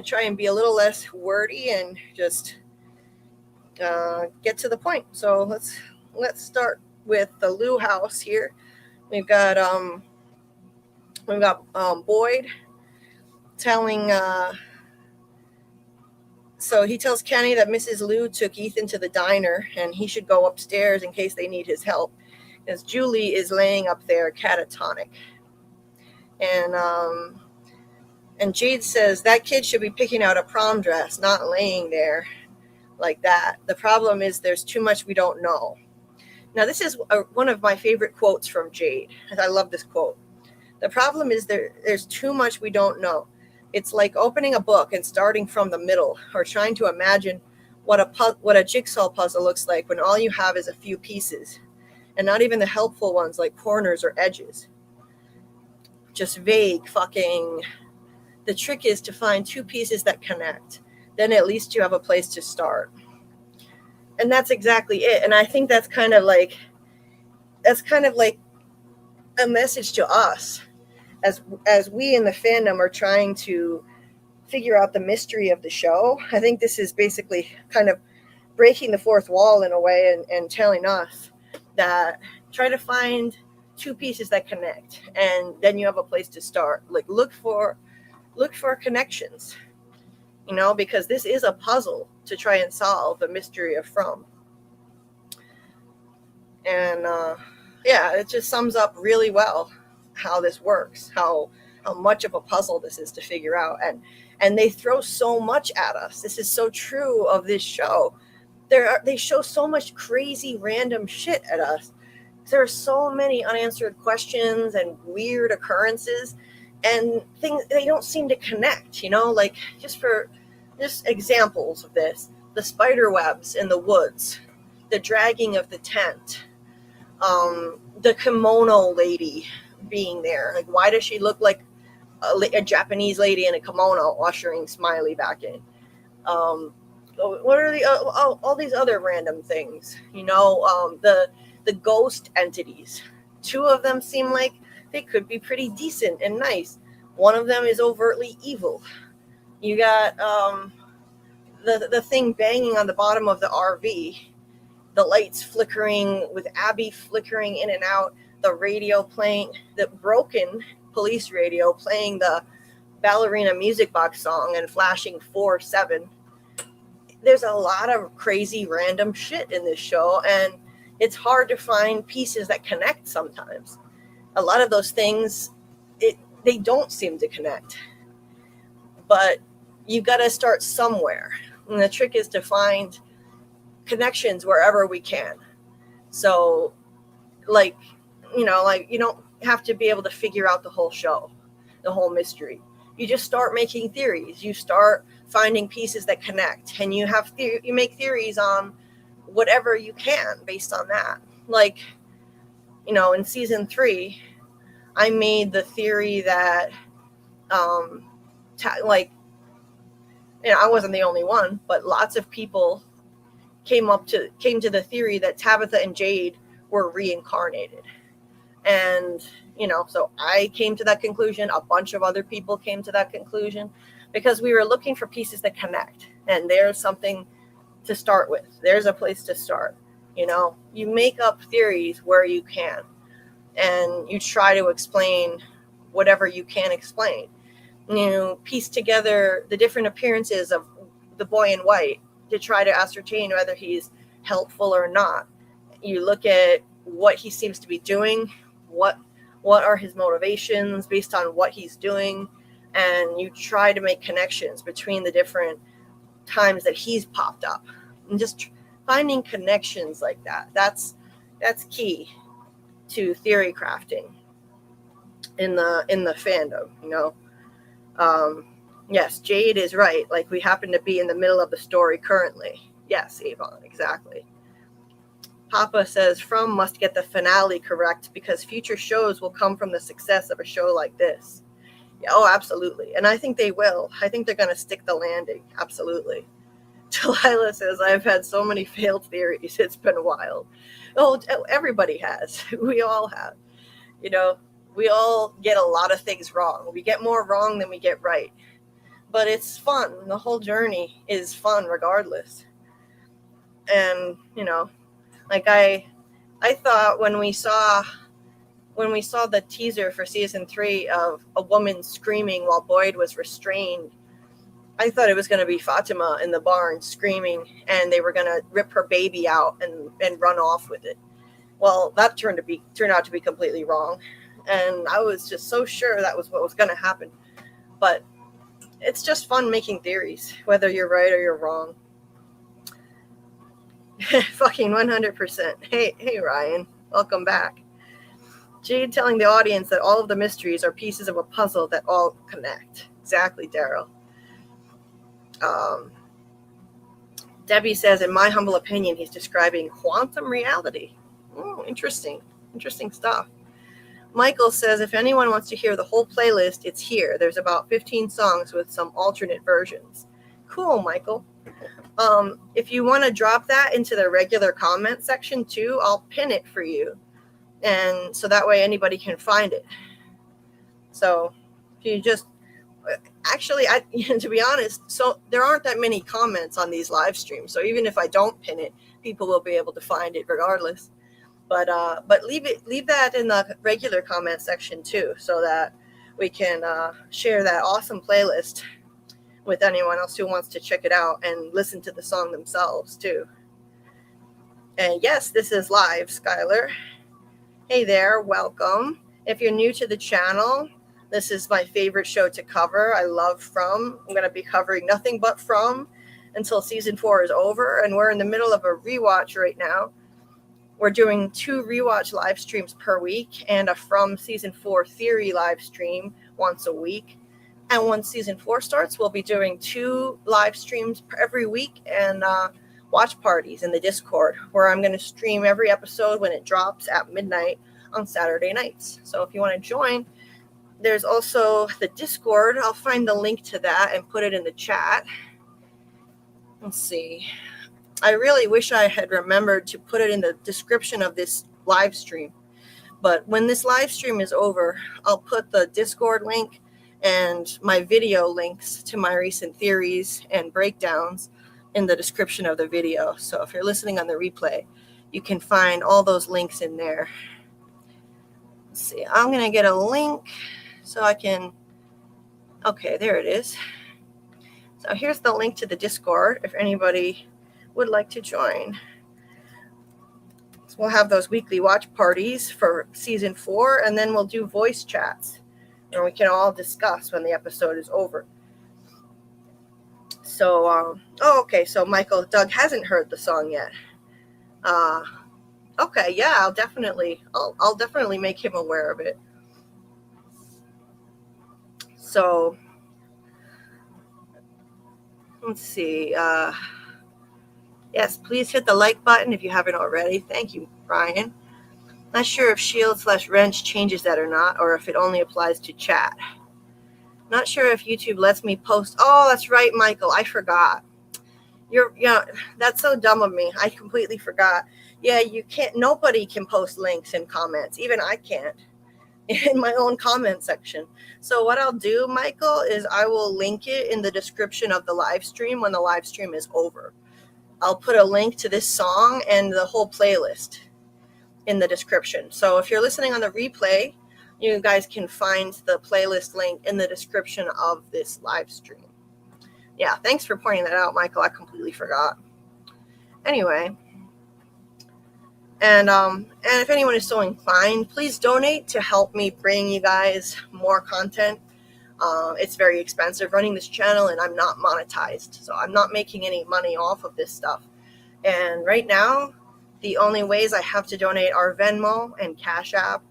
try and be a little less wordy and just get to the point. So let's start with the Lou house here. We've got Boyd telling so he tells Kenny that Mrs. Lou took Ethan to the diner and he should go upstairs in case they need his help, as Julie is laying up there catatonic. And Jade says that kid should be picking out a prom dress, not laying there like that. The problem is there's too much we don't know. Now, this is one of my favorite quotes from Jade. I love this quote. The problem is there's too much we don't know. It's like opening a book and starting from the middle, or trying to imagine what a jigsaw puzzle looks like when all you have is a few pieces, and not even the helpful ones like corners or edges. Just vague fucking. The trick is to find 2 pieces that connect. Then at least you have a place to start. And that's exactly it. And I think that's kind of like a message to us as we in the fandom are trying to figure out the mystery of the show. I think this is basically kind of breaking the fourth wall in a way and telling us that try to find 2 pieces that connect, and then you have a place to start. Like look for connections, because this is a puzzle to try and solve the mystery of From. And it just sums up really well how this works, how much of a puzzle this is to figure out. And they throw so much at us. This is so true of this show. They show so much crazy random shit at us. There are so many unanswered questions and weird occurrences and things they don't seem to connect, like just examples of this: the spider webs in the woods, the dragging of the tent, the kimono lady being there. Like, why does she look like a Japanese lady in a kimono ushering Smiley back in? What are all these other random things? The ghost entities. 2 of them seem like they could be pretty decent and nice. One of them is overtly evil. You got the thing banging on the bottom of the RV, the lights flickering with Abby flickering in and out, the radio playing, the broken police radio playing the ballerina music box song and flashing 4/7. There's a lot of crazy random shit in this show, and it's hard to find pieces that connect sometimes. A lot of those things, they don't seem to connect. But you got to start somewhere. And the trick is to find connections wherever we can. So, like, you don't have to be able to figure out the whole show, the whole mystery. You just start making theories. You start finding pieces that connect, and you make theories on whatever you can based on that. Like, in season 3, I made the theory that, I wasn't the only one, but lots of people came to the theory that Tabitha and Jade were reincarnated. And, so I came to that conclusion. A bunch of other people came to that conclusion because we were looking for pieces that connect. And there's something to start with. There's a place to start. You make up theories where you can, and you try to explain whatever you can explain. Piece together the different appearances of the boy in white to try to ascertain whether he's helpful or not. You look at what he seems to be doing, what are his motivations based on what he's doing, and you try to make connections between the different times that he's popped up, and just finding connections like that. That's key to theory crafting in the fandom. Yes, Jade is right. Like, we happen to be in the middle of the story currently. Yes, Avon, exactly. Papa says From must get the finale correct because future shows will come from the success of a show like this. Yeah, oh, absolutely. And I think they will. I think they're going to stick the landing. Absolutely. Delilah says, I've had so many failed theories. It's been wild. Oh, everybody has. We all have. We all get a lot of things wrong. We get more wrong than we get right. But it's fun. The whole journey is fun regardless. And, I thought when we saw the teaser for season 3 of a woman screaming while Boyd was restrained, I thought it was going to be Fatima in the barn screaming, and they were going to rip her baby out and run off with it. Well, that turned out to be completely wrong. And I was just so sure that was what was going to happen. But it's just fun making theories, whether you're right or you're wrong. Fucking 100%. Hey, Ryan. Welcome back. Jade telling the audience that all of the mysteries are pieces of a puzzle that all connect. Exactly, Daryl. Debbie says, in my humble opinion, he's describing quantum reality. Oh, interesting. Interesting stuff. Michael says, if anyone wants to hear the whole playlist, it's here. There's about 15 songs with some alternate versions. Cool, Michael. If you want to drop that into the regular comment section too, I'll pin it for you. And so that way anybody can find it. So if you just, actually, to be honest, so there aren't that many comments on these live streams. So even if I don't pin it, people will be able to find it regardless. But leave that in the regular comment section too, so that we can share that awesome playlist with anyone else who wants to check it out and listen to the song themselves too. And yes, this is live, Skylar. Hey there, welcome. If you're new to the channel, this is my favorite show to cover. I love From. I'm going to be covering nothing but From until season 4 is over, and we're in the middle of a rewatch right now. We're doing 2 rewatch live streams per week and a From season 4 theory live stream once a week. And once season 4 starts, we'll be doing 2 live streams every week and watch parties in the Discord, where I'm going to stream every episode when it drops at midnight on Saturday nights. So if you want to join, there's also the Discord. I'll find the link to that and put it in the chat. Let's see. I really wish I had remembered to put it in the description of this live stream. But when this live stream is over, I'll put the Discord link and my video links to my recent theories and breakdowns in the description of the video. So if you're listening on the replay, you can find all those links in there. Let's see, I'm going to get a link so I can, okay, there it is. So here's the link to the Discord if anybody would like to join. So we'll have those weekly watch parties for season 4, and then we'll do voice chats and we can all discuss when the episode is over. So, okay, so Michael, Doug hasn't heard the song yet. Okay, yeah, I'll definitely make him aware of it. So, let's see. Yes, please hit the like button if you haven't already. Thank you, Brian. Not sure if shield/wrench changes that or not, or if it only applies to chat. Not sure if YouTube lets me post. Oh, that's right, Michael. I forgot. That's so dumb of me. I completely forgot. Yeah, you can't. Nobody can post links in comments. Even I can't in my own comment section. So what I'll do, Michael, is I will link it in the description of the live stream when the live stream is over. I'll put a link to this song and the whole playlist in the description. So if you're listening on the replay, you guys can find the playlist link in the description of this live stream. Yeah, thanks for pointing that out, Michael. I completely forgot. Anyway, and if anyone is so inclined, please donate to help me bring you guys more content. It's very expensive running this channel, and I'm not monetized, so I'm not making any money off of this stuff. And right now, the only ways I have to donate are Venmo and Cashapp.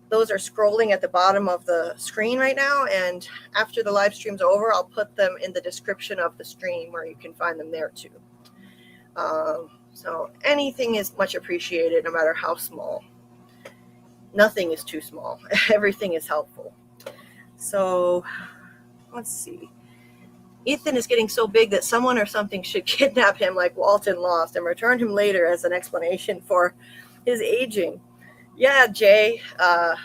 Those are scrolling at the bottom of the screen right now, and after the live stream's over, I'll put them in the description of the stream where you can find them there too. So anything is much appreciated, no matter how small. Nothing is too small. Everything is helpful. So let's see. Ethan is getting so big that someone or something should kidnap him like Walton Lost and return him later as an explanation for his aging. Yeah, Jay. I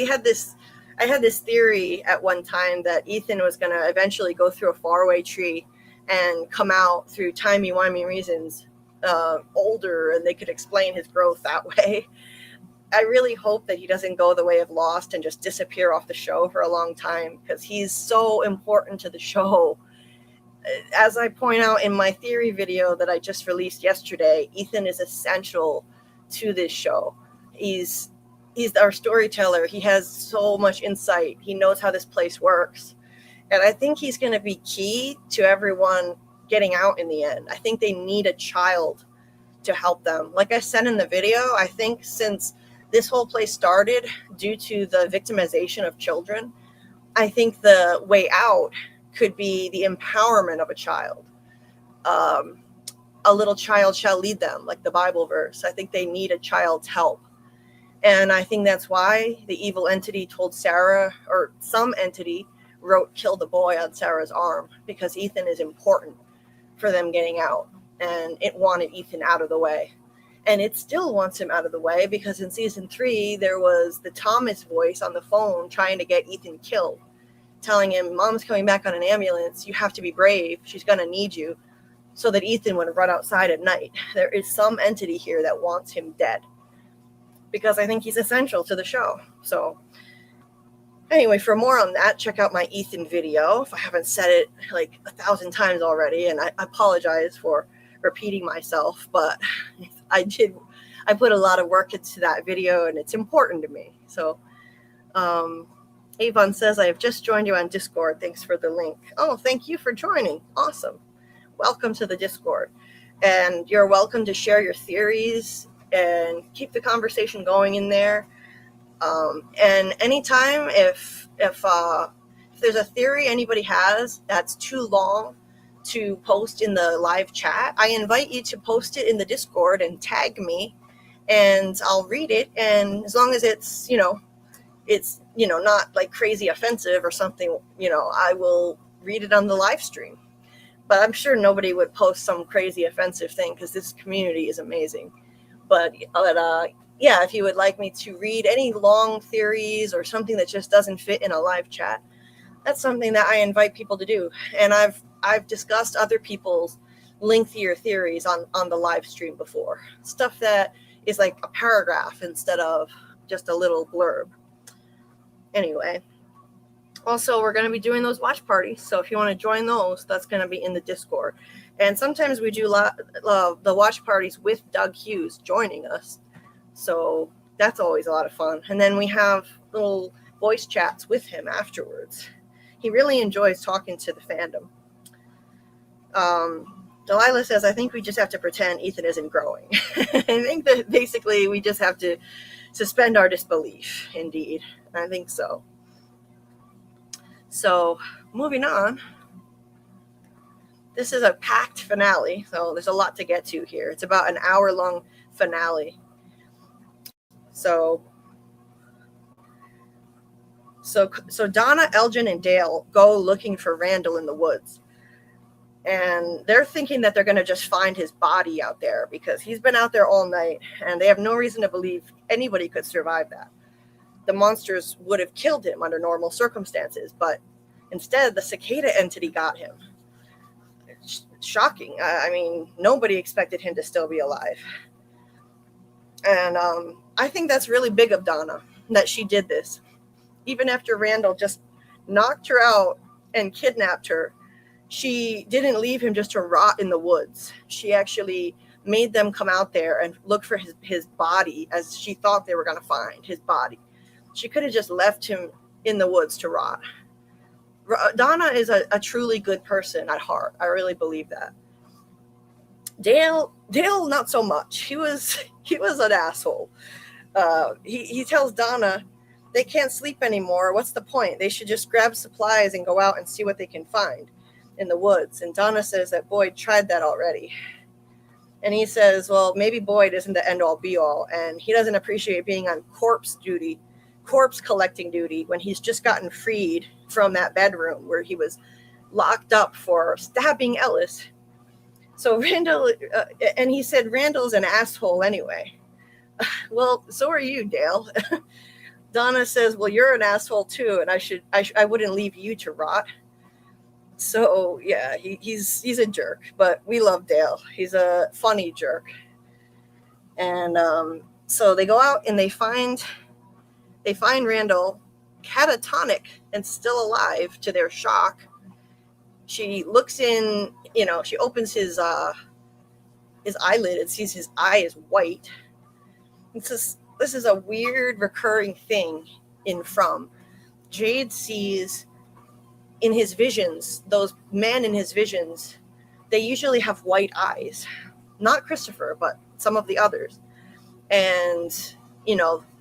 had this theory at one time that Ethan was going to eventually go through a faraway tree and come out through timey-wimey reasons older, and they could explain his growth that way. I really hope that he doesn't go the way of Lost and just disappear off the show for a long time, because he's so important to the show. As I point out in my theory video that I just released yesterday, Ethan is essential to this show. He's our storyteller. He has so much insight. He knows how this place works. And I think he's going to be key to everyone getting out in the end. I think they need a child to help them. Like I said in the video, I think since this whole place started due to the victimization of children, I think the way out could be the empowerment of a child. A little child shall lead them, like the Bible verse. I think they need a child's help. And I think that's why the evil entity told Sarah, or some entity wrote "kill the boy" on Sarah's arm, because Ethan is important for them getting out. And it wanted Ethan out of the way. And it still wants him out of the way, because in season 3, there was the Thomas voice on the phone trying to get Ethan killed, telling him, "Mom's coming back on an ambulance. You have to be brave. She's going to need you," so that Ethan would run outside at night. There is some entity here that wants him dead, because I think he's essential to the show. So anyway, for more on that, check out my Ethan video, if I haven't said it like 1,000 times already, and I apologize for repeating myself, but I put a lot of work into that video, and it's important to me. So Avon says, "I have just joined you on Discord. Thanks for the link." Oh, thank you for joining. Awesome. Welcome to the Discord. And you're welcome to share your theories and keep the conversation going in there. And anytime if there's a theory anybody has that's too long to post in the live chat, I invite you to post it in the Discord and tag me, and I'll read it. And as long as it's not like crazy offensive or something, I will read it on the live stream. But I'm sure nobody would post some crazy offensive thing, because this community is amazing. But yeah, if you would like me to read any long theories or something that just doesn't fit in a live chat, that's something that I invite people to do. And I've I've discussed other people's lengthier theories on the live stream before. Stuff that is like a paragraph instead of just a little blurb. Anyway, also we're going to be doing those watch parties. So if you want to join those, that's going to be in the Discord. And sometimes we do the watch parties with Doug Hughes joining us. So that's always a lot of fun. And then we have little voice chats with him afterwards. He really enjoys talking to the fandom. Delilah says, I think we just have to pretend Ethan isn't growing. I think that basically we just have to suspend our disbelief. Indeed. I think so. So moving on. This is a packed finale, so there's a lot to get to here. It's about an hour-long finale. So Donna, Elgin, and Dale go looking for Randall in the woods. And they're thinking that they're going to just find his body out there because he's been out there all night, and they have no reason to believe anybody could survive that. The monsters would have killed him under normal circumstances, but instead the cicada entity got him. Shocking. I mean, nobody expected him to still be alive. And I think that's really big of Donna, that she did this. Even after Randall just knocked her out and kidnapped her, she didn't leave him just to rot in the woods. She actually made them come out there and look for his body, as she thought they were going to find his body. She could have just left him in the woods to rot. Donna is a truly good person at heart. I really believe that. Dale, not so much. He was an asshole. He tells Donna they can't sleep anymore. What's the point? They should just grab supplies and go out and see what they can find in the woods. And Donna says that Boyd tried that already. And he says, well, maybe Boyd isn't the end-all be-all, and he doesn't appreciate being on corpse collecting duty when he's just gotten freed from that bedroom where he was locked up for stabbing Ellis. So Randall, and he said Randall's an asshole anyway. Well, so are you, Dale. Donna says, well, you're an asshole too, and I wouldn't leave you to rot. So yeah, he's a jerk, but we love Dale. He's a funny jerk. And so they go out and they find Randall catatonic and still alive to their shock. She looks in, she opens his eyelid and sees his eye is white. This is a weird recurring thing in From. Jade sees in his visions, those men in his visions, they usually have white eyes. Not Christopher, but some of the others. And,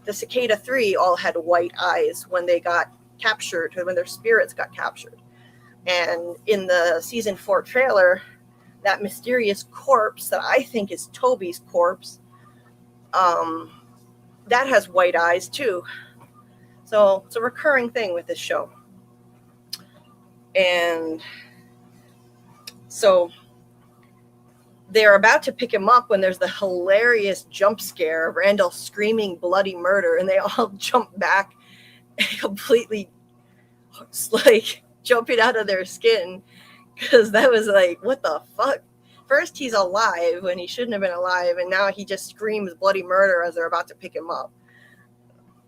the Cicada 3 all had white eyes when they got captured, when their spirits got captured. And in the season 4 trailer, that mysterious corpse that I think is Toby's corpse, that has white eyes too. So it's a recurring thing with this show. And so they're about to pick him up when there's the hilarious jump scare, Randall screaming bloody murder, and they all jump back completely like jumping out of their skin, because that was like, what the fuck? First he's alive when he shouldn't have been alive, and now he just screams bloody murder as they're about to pick him up.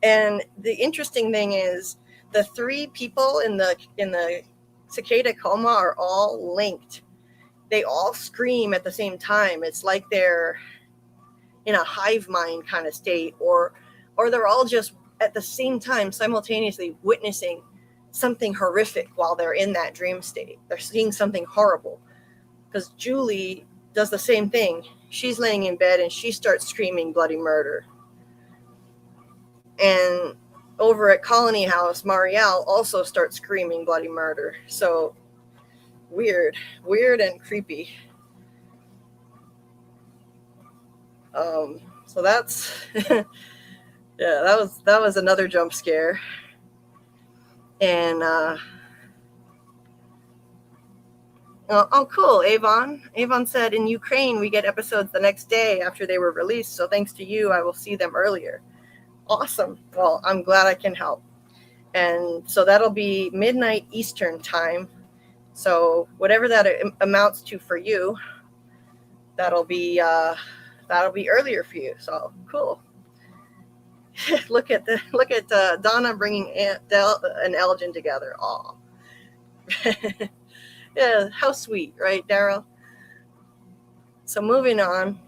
And the interesting thing is the 3 people in the cicada coma are all linked. They all scream at the same time. It's like they're in a hive mind kind of state, or they're all just at the same time simultaneously witnessing something horrific while they're in that dream state. They're seeing something horrible. Because Julie does the same thing. She's laying in bed and she starts screaming bloody murder. And over at Colony House, Marielle also starts screaming bloody murder. So weird and creepy. So that's yeah, that was another jump scare. And oh, cool, Avon. Avon said, in Ukraine, we get episodes the next day after they were released. So thanks to you, I will see them earlier. Awesome. Well, I'm glad I can help. And so that'll be midnight Eastern time So whatever that amounts to for you, that'll be earlier for you. So cool. look at Donna bringing Del and Elgin together. Aw. Yeah, how sweet, right, Daryl? So moving on,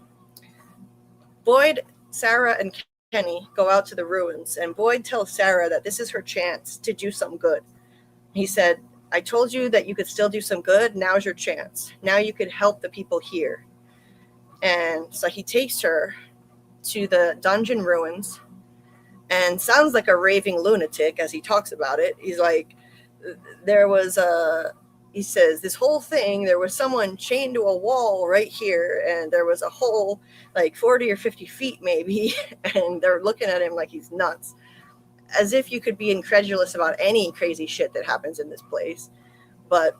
Boyd, Sarah, and Kenny go out to the ruins, and Boyd tells Sarah that this is her chance to do some good. He said, I told you that you could still do some good. Now's your chance. Now you could help the people here. And so he takes her to the dungeon ruins, and sounds like a raving lunatic as he talks about it. He's like, he says, this whole thing, there was someone chained to a wall right here, and there was a hole like 40 or 50 feet maybe, and they're looking at him like he's nuts, as if you could be incredulous about any crazy shit that happens in this place. But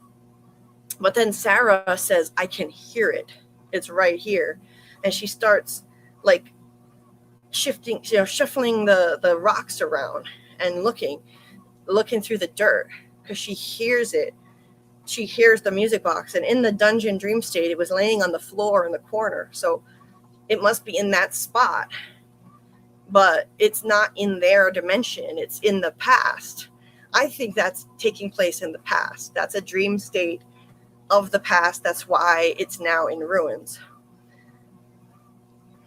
then Sarah says, I can hear it. It's right here. And she starts like shuffling the rocks around and looking through the dirt, because she hears it. She hears the music box, and in the dungeon dream state, it was laying on the floor in the corner. So it must be in that spot, but it's not in their dimension. It's in the past. I think that's taking place in the past. That's a dream state of the past. That's why it's now in ruins.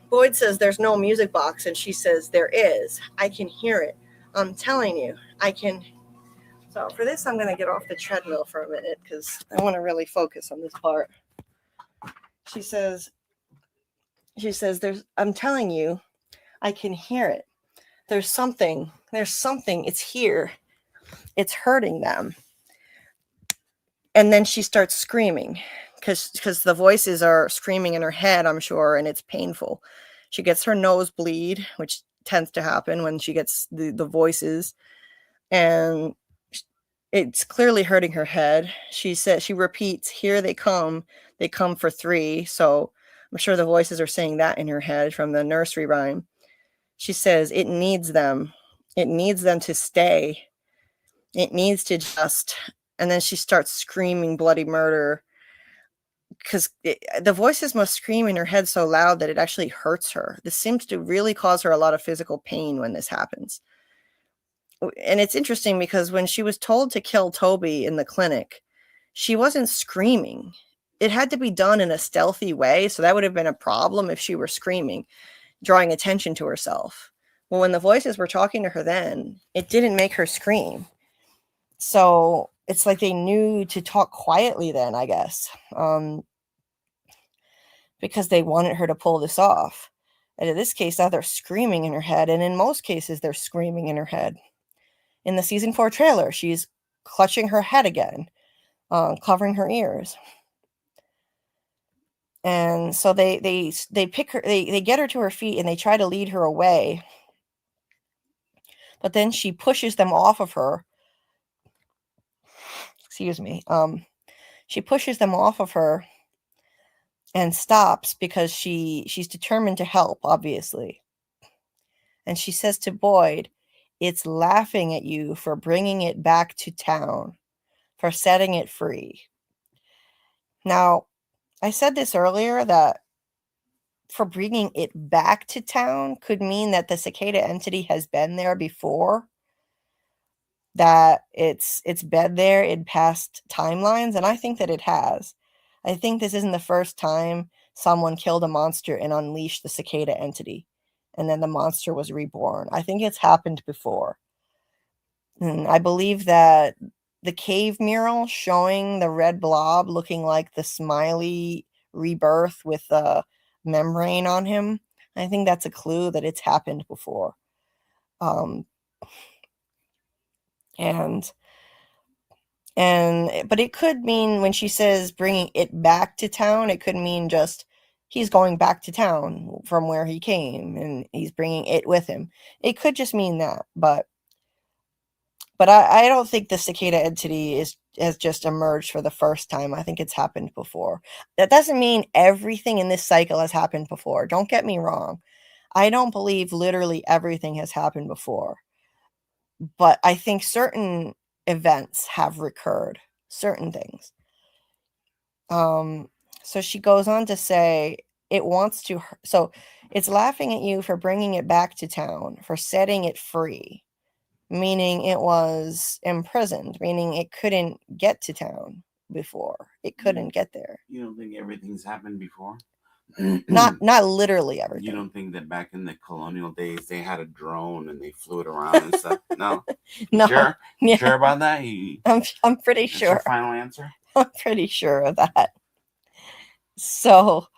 Boyd says there's no music box, and she says there is. I can hear it. I'm telling you, I can. So for this, I'm going to get off the treadmill for a minute because I want to really focus on this part. She says, I'm telling you, I can hear it. There's something, it's here. It's hurting them. And then she starts screaming because the voices are screaming in her head, I'm sure, and it's painful. She gets her nose bleed, which tends to happen when she gets the voices, and it's clearly hurting her head. She repeats, here they come for 3. So I'm sure the voices are saying that in her head from the nursery rhyme. She says, it needs them to stay. It needs to just, and then she starts screaming bloody murder, because the voices must scream in her head so loud that it actually hurts her. This seems to really cause her a lot of physical pain when this happens. And it's interesting because when she was told to kill Toby in the clinic, she wasn't screaming. It had to be done in a stealthy way, so that would have been a problem if she were screaming, drawing attention to herself. Well, when the voices were talking to her then, it didn't make her scream. So it's like they knew to talk quietly then, I guess, because they wanted her to pull this off. And in this case, now they're screaming in her head, and in most cases, they're screaming in her head. In the season 4 trailer, she's clutching her head again, covering her ears. And so they pick her, they get her to her feet, and they try to lead her away. But then she pushes them off of her. Excuse me. She pushes them off of her and stops because she's determined to help, obviously. And she says to Boyd, it's laughing at you for bringing it back to town, for setting it free. Now, I said this earlier, that for bringing it back to town could mean that the cicada entity has been there before, that it's been there in past timelines, and I think that it has. I think this isn't the first time someone killed a monster and unleashed the cicada entity, and then the monster was reborn. I think it's happened before. And I believe that the cave mural showing the red blob looking like the smiley rebirth with a membrane on him, I think that's a clue that it's happened before. But it could mean, when she says bringing it back to town, it could mean just he's going back to town from where he came and he's bringing it with him. It could just mean that, but I don't think the cicada entity has just emerged for the first time. I think it's happened before. That doesn't mean everything in this cycle has happened before. Don't get me wrong. I don't believe literally everything has happened before. But I think certain events have recurred. Certain things. So she goes on to say it wants to. So it's laughing at you for bringing it back to town, for setting it free, meaning it was imprisoned, meaning it couldn't get to town before. It couldn't get there. You don't think everything's happened before? Not literally everything. You don't think that back in the colonial days they had a drone and they flew it around and stuff? No. No. Sure? Yeah. Sure about that? I'm pretty That's sure. your final answer? I'm pretty sure of that. So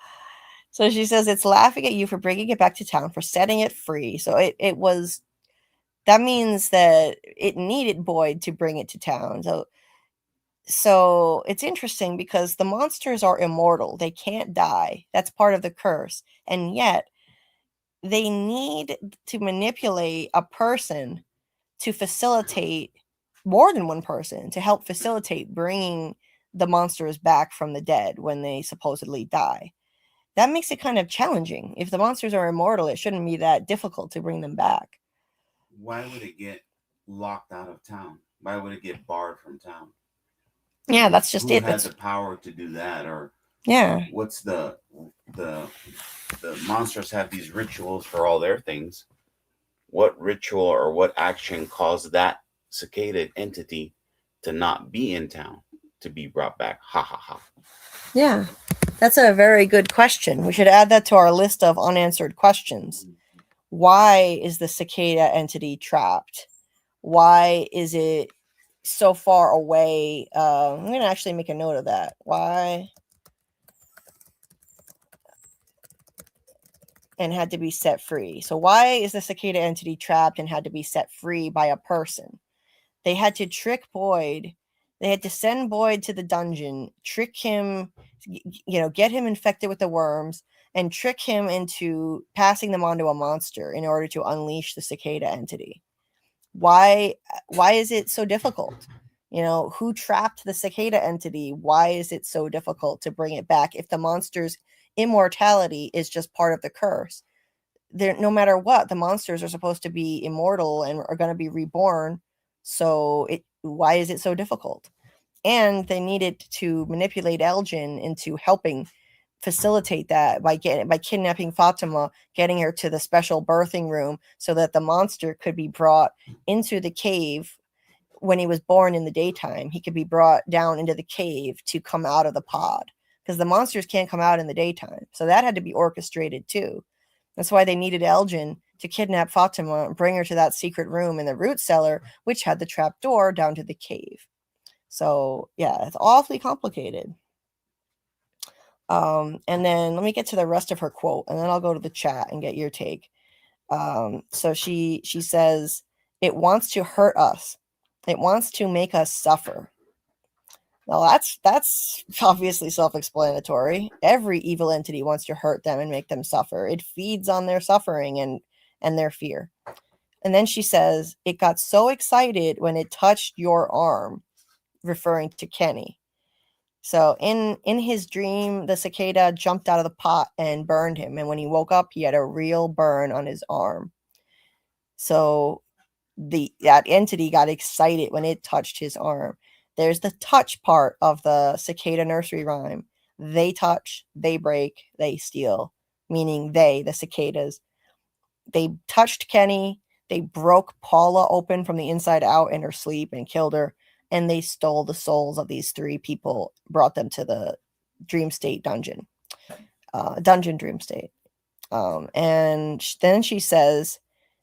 she says it's laughing at you for bringing it back to town, for setting it free. So it was, that means that it needed Boyd to bring it to town. So it's interesting because the monsters are immortal. They can't die. That's part of the curse. And yet they need to manipulate a person to facilitate, more than one person, to help facilitate bringing the monsters back from the dead when they supposedly die. That makes it kind of challenging. If the monsters are immortal, it shouldn't be that difficult to bring them back. Why would it get locked out of town? Why would it get barred from town? Yeah, that's just Who it. has the power to do that? Or yeah, what's the monsters have these rituals for all their things. What ritual or what action caused that cicada entity to not be in town, to be brought back? Ha ha ha. Yeah, that's a very good question. We should add that to our list of unanswered questions. Why is the cicada entity trapped? Why is it so far away? I'm going to actually make a note of that. Why? And had to be set free. So why is the cicada entity trapped and had to be set free by a person? They had to trick Boyd. They had to send Boyd to the dungeon, trick him, get him infected with the worms, and trick him into passing them on to a monster in order to unleash the cicada entity. Why is it so difficult? Who trapped the cicada entity? Why is it so difficult to bring it back if the monster's immortality is just part of the curse? No matter what, the monsters are supposed to be immortal and are going to be reborn. So why is it so difficult? And they needed to manipulate Elgin into helping facilitate that by kidnapping Fatima, getting her to the special birthing room so that the monster could be brought into the cave. When he was born in the daytime, he could be brought down into the cave to come out of the pod, because the monsters can't come out in the daytime. So that had to be orchestrated too. That's why they needed Elgin to kidnap Fatima and bring her to that secret room in the root cellar, which had the trap door down to the cave. So yeah, it's awfully complicated. And then let me get to the rest of her quote, and then I'll go to the chat and get your take. So she says, it wants to hurt us. It wants to make us suffer. Well, that's obviously self-explanatory. Every evil entity wants to hurt them and make them suffer. It feeds on their suffering and their fear. And then she says, it got so excited when it touched your arm, referring to Kenny. So in his dream, the cicada jumped out of the pot and burned him. And when he woke up, he had a real burn on his arm. So that entity got excited when it touched his arm. There's the touch part of the cicada nursery rhyme. They touch, they break, they steal. Meaning the cicadas. They touched Kenny. They broke Paula open from the inside out in her sleep and killed her. And they stole the souls of these three people, brought them to the dream state dungeon. Dungeon dream state. And then she says,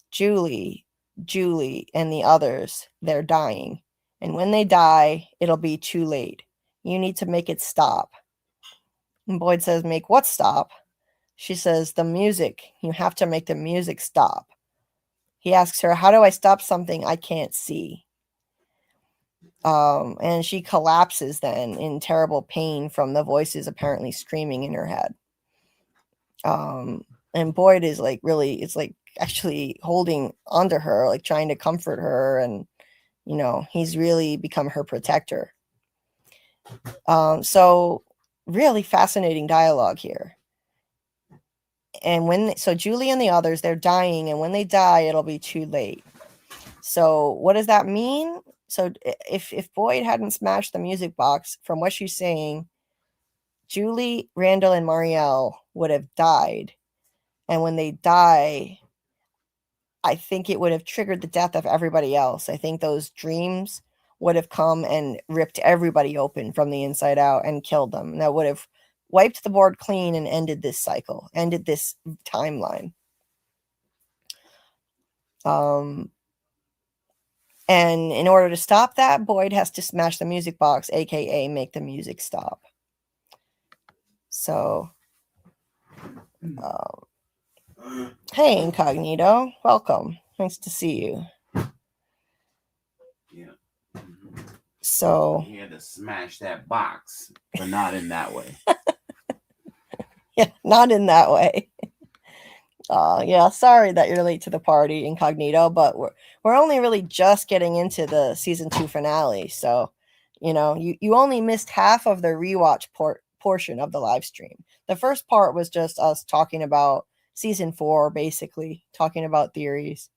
Julie, and the others, they're dying. And when they die, it'll be too late. You need to make it stop. And Boyd says, make what stop? She says, the music. You have to make the music stop. He asks her, how do I stop something I can't see? And she collapses then in terrible pain from the voices apparently screaming in her head. And Boyd is like really, it's like actually holding onto her, like trying to comfort her. And, he's really become her protector. So really fascinating dialogue here. And so Julie and the others, they're dying. And when they die, it'll be too late. So what does that mean? So if Boyd hadn't smashed the music box, from what she's saying, Julie, Randall, and Marielle would have died. And when they die, I think it would have triggered the death of everybody else. I think those dreams would have come and ripped everybody open from the inside out and killed them. And that would have wiped the board clean and ended this cycle, ended this timeline. And in order to stop that, Boyd has to smash the music box, aka make the music stop. So, hey, Incognito, welcome. Nice to see you. Yeah. So he had to smash that box, but not in that way. Yeah, not in that way. Yeah, sorry that you're late to the party, Incognito, but we're only really just getting into the season 2 finale. So, you know, you only missed half of the rewatch portion of the live stream. The first part was just us talking about season 4, basically talking about theories.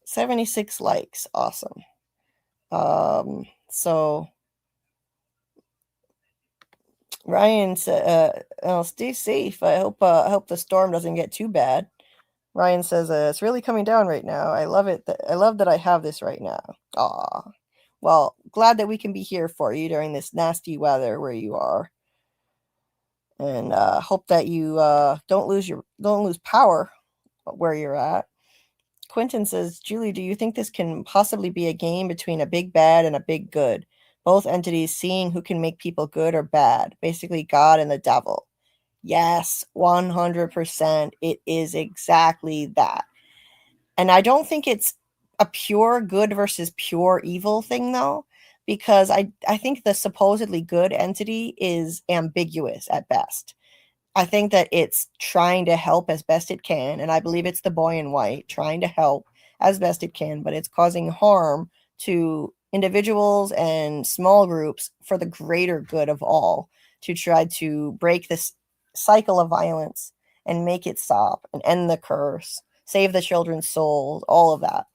76 likes, awesome. So Ryan said, "Stay safe. I hope the storm doesn't get too bad." Ryan says, "It's really coming down right now. I love it. I love that I have this right now." Aw, well, glad that we can be here for you during this nasty weather where you are, and hope that you don't lose power where you're at. Quentin says, "Julie, do you think this can possibly be a game between a big bad and a big good? Both entities seeing who can make people good or bad, basically God and the devil." Yes, 100%. It is exactly that. And I don't think it's a pure good versus pure evil thing, though, because I think the supposedly good entity is ambiguous at best. I think that it's trying to help as best it can, and I believe it's the boy in white trying to help as best it can, but it's causing harm to individuals and small groups for the greater good of all, to try to break this cycle of violence and make it stop and end the curse, save the children's souls, all of that.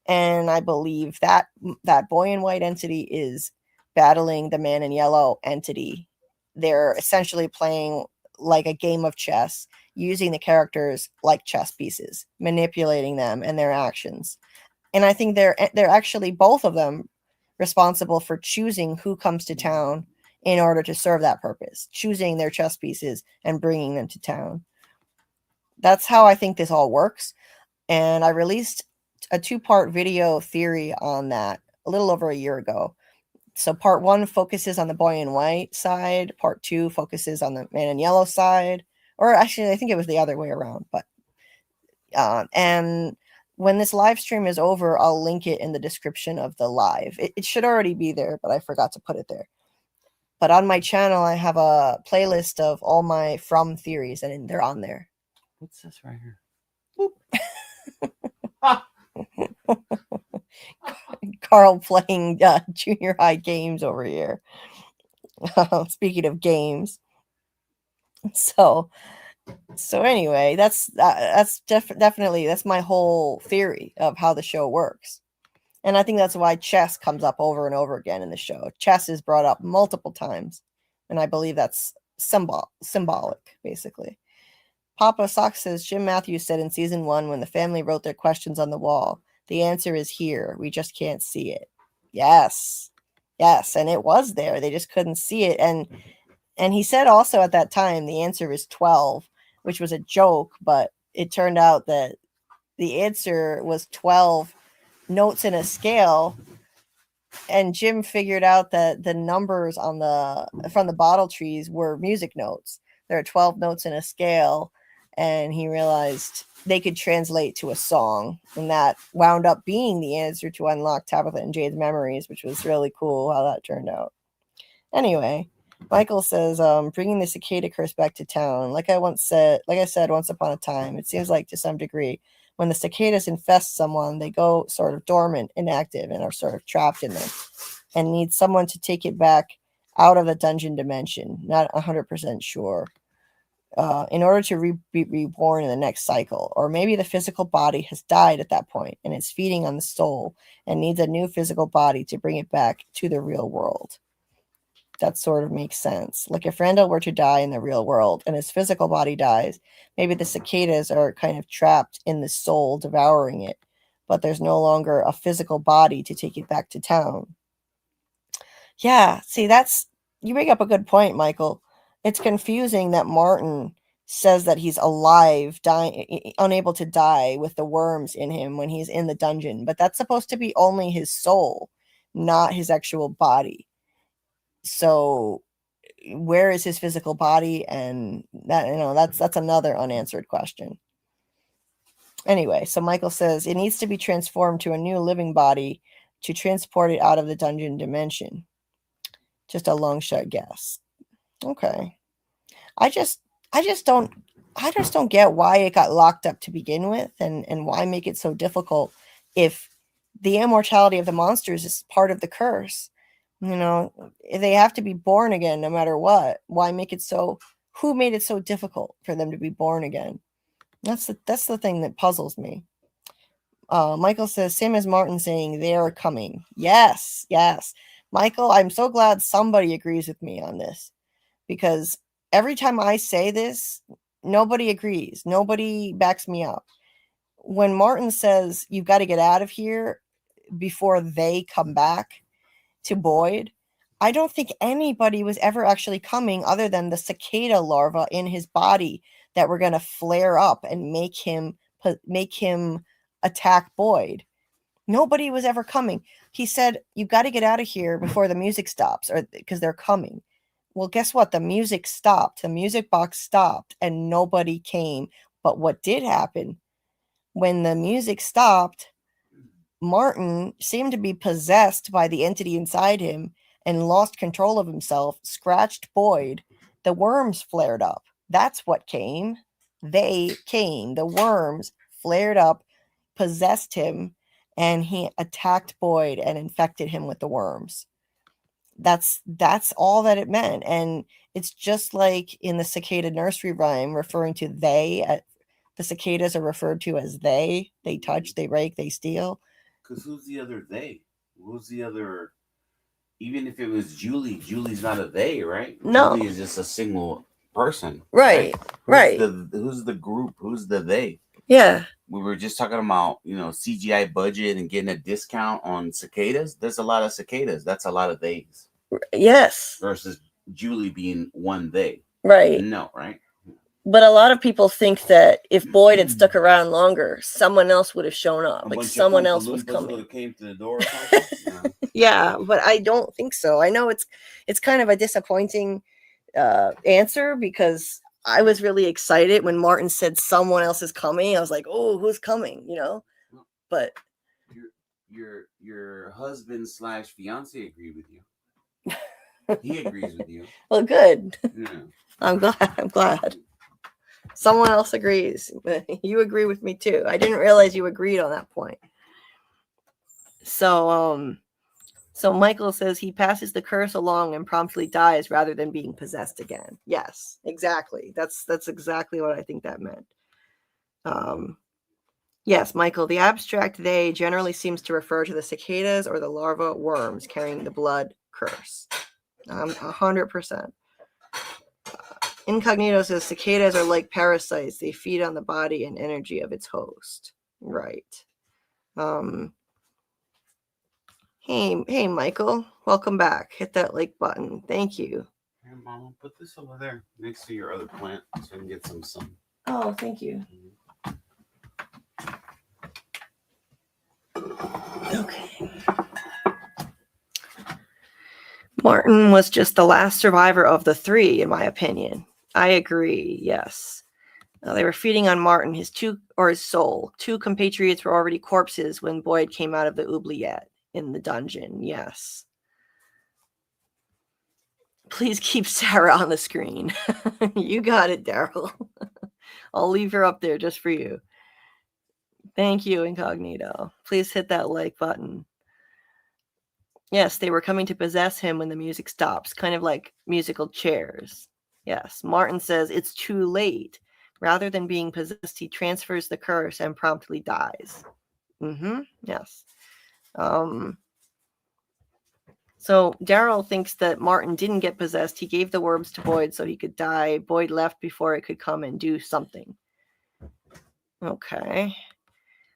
And I believe that that boy in white entity is battling the man in yellow entity. They're essentially playing like a game of chess, using the characters like chess pieces, manipulating them and their actions. And I think they're actually both of them responsible for choosing who comes to town in order to serve that purpose, choosing their chess pieces and bringing them to town. That's how I think this all works. And I released a 2-part video theory on that a little over a year ago. So part 1 focuses on the boy in white side. Part 2 focuses on the man in yellow side. Or actually, I think it was the other way around. But and when this live stream is over, I'll link it in the description of the live. It should already be there, but I forgot to put it there. But on my channel, I have a playlist of all my From theories, and they're on there. What's this right here? Karl playing junior high games over here. Speaking of games, so anyway, that's definitely that's my whole theory of how the show works, and I think that's why chess comes up over and over again in the show. Chess is brought up multiple times, and I believe that's symbolic, basically. Papa Sock says, Jim Matthews said in season 1, when the family wrote their questions on the wall, the answer is here. We just can't see it. Yes. And it was there. They just couldn't see it. And he said also at that time, the answer is 12, which was a joke, but it turned out that the answer was 12 notes in a scale. And Jim figured out that the numbers on from the bottle trees were music notes. There are 12 notes in a scale. And he realized they could translate to a song, and that wound up being the answer to unlock Tabitha and Jade's memories, which was really cool how that turned out. Anyway, Michael says, bringing the cicada curse back to town. Like I said once upon a time, it seems like to some degree, when the cicadas infest someone, they go sort of dormant, inactive, and are sort of trapped in them, and need someone to take it back out of the dungeon dimension. Not 100% sure. In order to be reborn in the next cycle. Or maybe the physical body has died at that point and it's feeding on the soul and needs a new physical body to bring it back to the real world. that sort of makes sense. Like if Randall were to die in the real world and his physical body dies, maybe the cicadas are kind of trapped in the soul devouring it, but there's no longer a physical body to take it back to town. Yeah, see, you bring up a good point, Michael. It's confusing that Martin says that he's alive, dying, unable to die with the worms in him when he's in the dungeon, but that's supposed to be only his soul, not his actual body. So where is his physical body? And that's another unanswered question. Anyway, so Michael says it needs to be transformed to a new living body to transport it out of the dungeon dimension. Just a long shot guess. Okay. I just don't get why it got locked up to begin with, and why make it so difficult if the immortality of the monsters is part of the curse. If they have to be born again no matter what, why make it so? Who made it so difficult for them to be born again? That's the thing that puzzles me. Michael says, same as Martin saying they are coming. Yes. Michael, I'm so glad somebody agrees with me on this, because every time I say this, nobody agrees. Nobody backs me up. When Martin says you've got to get out of here before they come back to Boyd, I don't think anybody was ever actually coming other than the cicada larva in his body that were going to flare up and make him attack Boyd. Nobody was ever coming. He said, you've got to get out of here before the music stops, or because they're coming. Well, guess what? The music stopped. The music box stopped and nobody came. But what did happen? When the music stopped, Martin seemed to be possessed by the entity inside him and lost control of himself, scratched Boyd. The worms flared up. That's what came. They came. The worms flared up, possessed him, and he attacked Boyd and infected him with the worms. That's all that it meant. And it's just like in the cicada nursery rhyme, referring to they. The cicadas are referred to as they. They touch, they rake, they steal. Because who's the other they? Who's the other? Even if it was Julie, Julie's not a they, right? No. Julie is just a single person. Right. Who's the group? Who's the they? Yeah. We were just talking about, CGI budget and getting a discount on cicadas. There's a lot of cicadas. That's a lot of theys. Yes. Versus Julie being one they. Right. No, right? But a lot of people think that if Boyd had stuck around longer, someone else would have shown up. Like someone else was coming. Would have came to the door or something. Yeah, but I don't think so. I know it's kind of a disappointing answer, because I was really excited when Martin said someone else is coming. I was like, oh, who's coming? But your husband / fiance agreed with you. He agrees with you. Well, good. Yeah. I'm glad. Someone else agrees. You agree with me too. I didn't realize you agreed on that point. So Michael says he passes the curse along and promptly dies rather than being possessed again. Yes, exactly. That's exactly what I think that meant. Yes, Michael, the abstract they generally seems to refer to the cicadas or the larva worms carrying the blood curse. 100%. Incognito says cicadas are like parasites. They feed on the body and energy of its host. Right. Hey, Michael. Welcome back. Hit that like button. Thank you. Here, Mama, put this over there next to your other plant so I can get some sun. Oh, thank you. Okay. Martin was just the last survivor of the three, in my opinion. I agree, yes. They were feeding on Martin, his soul. Two compatriots were already corpses when Boyd came out of the oubliette in the dungeon, yes. Please keep Sarah on the screen. You got it, Daryl. I'll leave her up there just for you. Thank you, Incognito. Please hit that like button. Yes, they were coming to possess him when the music stops, kind of like musical chairs. Yes, Martin says it's too late. Rather than being possessed, he transfers the curse and promptly dies. Yes. So Daryl thinks that Martin didn't get possessed. He gave the worms to Boyd so he could die. Boyd left before it could come and do something. Okay.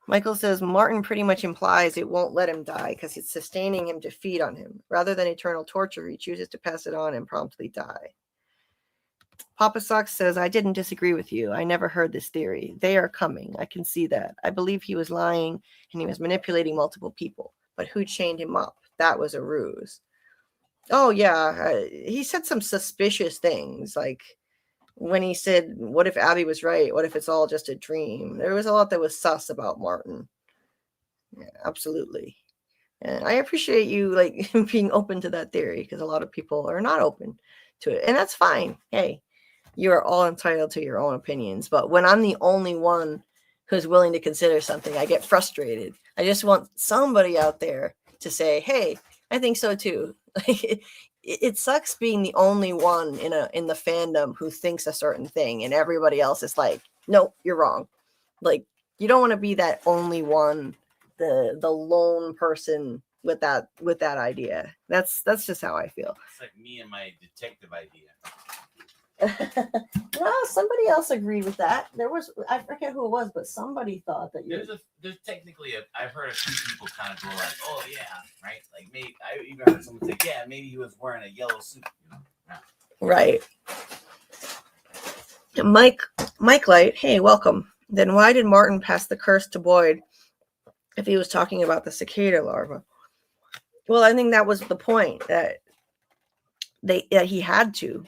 Michael says Martin pretty much implies it won't let him die because it's sustaining him to feed on him. Rather than eternal torture, he chooses to pass it on and promptly die. Papa Sox says, I didn't disagree with you. I never heard this theory. They are coming. I can see that. I believe he was lying and he was manipulating multiple people. But who chained him up? That was a ruse. Oh, yeah. He said some suspicious things. Like when he said, what if Abby was right? What if it's all just a dream? There was a lot that was sus about Martin. Yeah, absolutely. And I appreciate you like being open to that theory because a lot of people are not open to it. And that's fine. Hey, you are all entitled to your own opinions. But when I'm the only one who's willing to consider something, I get frustrated. I just want somebody out there to say, hey, I think so too. It sucks being the only one in the fandom who thinks a certain thing and everybody else is like, nope, you're wrong. Like, you don't want to be that only one, the lone person with that idea. That's just how I feel. It's like me and my detective idea. Well, somebody else agreed with that. I forget who it was, but somebody thought that there's technically I've heard a few people kind of go like, oh yeah, right? Like maybe I even heard someone say, yeah, maybe he was wearing a yellow suit, you know? Yeah. Right. Mike Light, hey, welcome. Then why did Martin pass the curse to Boyd if he was talking about the cicada larva? Well, I think that was the point, that he had to.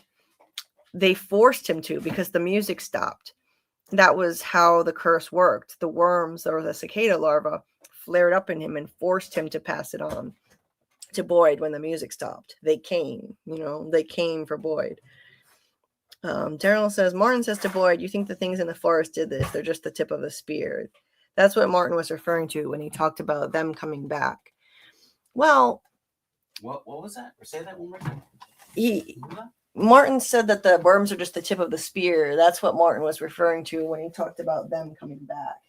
They forced him to because the music stopped. That was how the curse worked. The worms or the cicada larva flared up in him and forced him to pass it on to Boyd when the music stopped. They came for Boyd. Daryl says, Martin says to Boyd, you think the things in the forest did this? They're just the tip of the spear. That's what Martin was referring to when he talked about them coming back. Well, what was that? Say that one more time. Martin said that the worms are just the tip of the spear. That's what Martin was referring to when he talked about them coming back.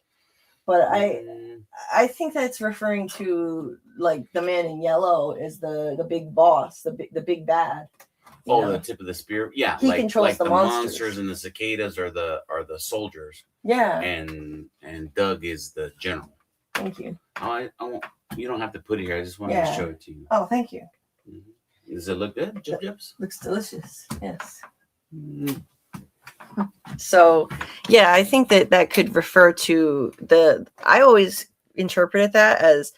But I think that's referring to like the man in yellow is the big boss, the big bad. The tip of the spear. Yeah, he controls like the monsters and the cicadas are the soldiers. Yeah. And Doug is the general. Thank you. I won't. You don't have to put it here. I just wanted to show it to you. Oh, thank you. Mm-hmm. Does it look good, Jip? Looks delicious. Yes. So, yeah, I think that could refer to I always interpreted that as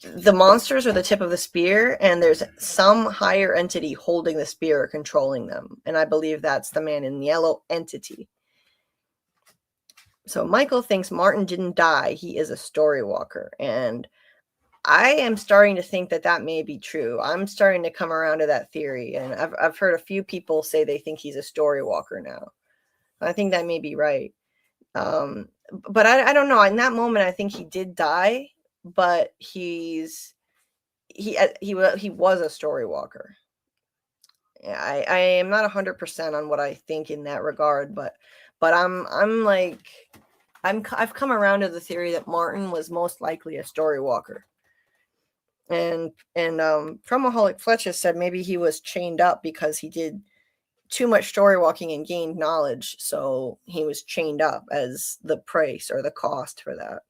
the monsters are the tip of the spear, and there's some higher entity holding the spear or controlling them. And I believe that's the man in yellow entity. So Michael thinks Martin didn't die. He is a story walker. And I am starting to think that may be true. I'm starting to come around to that theory. And I've heard a few people say they think he's a story walker now. I think that may be right. But I don't know. In that moment, I think he did die, but he was a story walker. I am not 100% on what I think in that regard, but I've come around to the theory that Martin was most likely a story walker. And Promaholic Fletch has said maybe he was chained up because he did too much story walking and gained knowledge, so he was chained up as the price or the cost for that.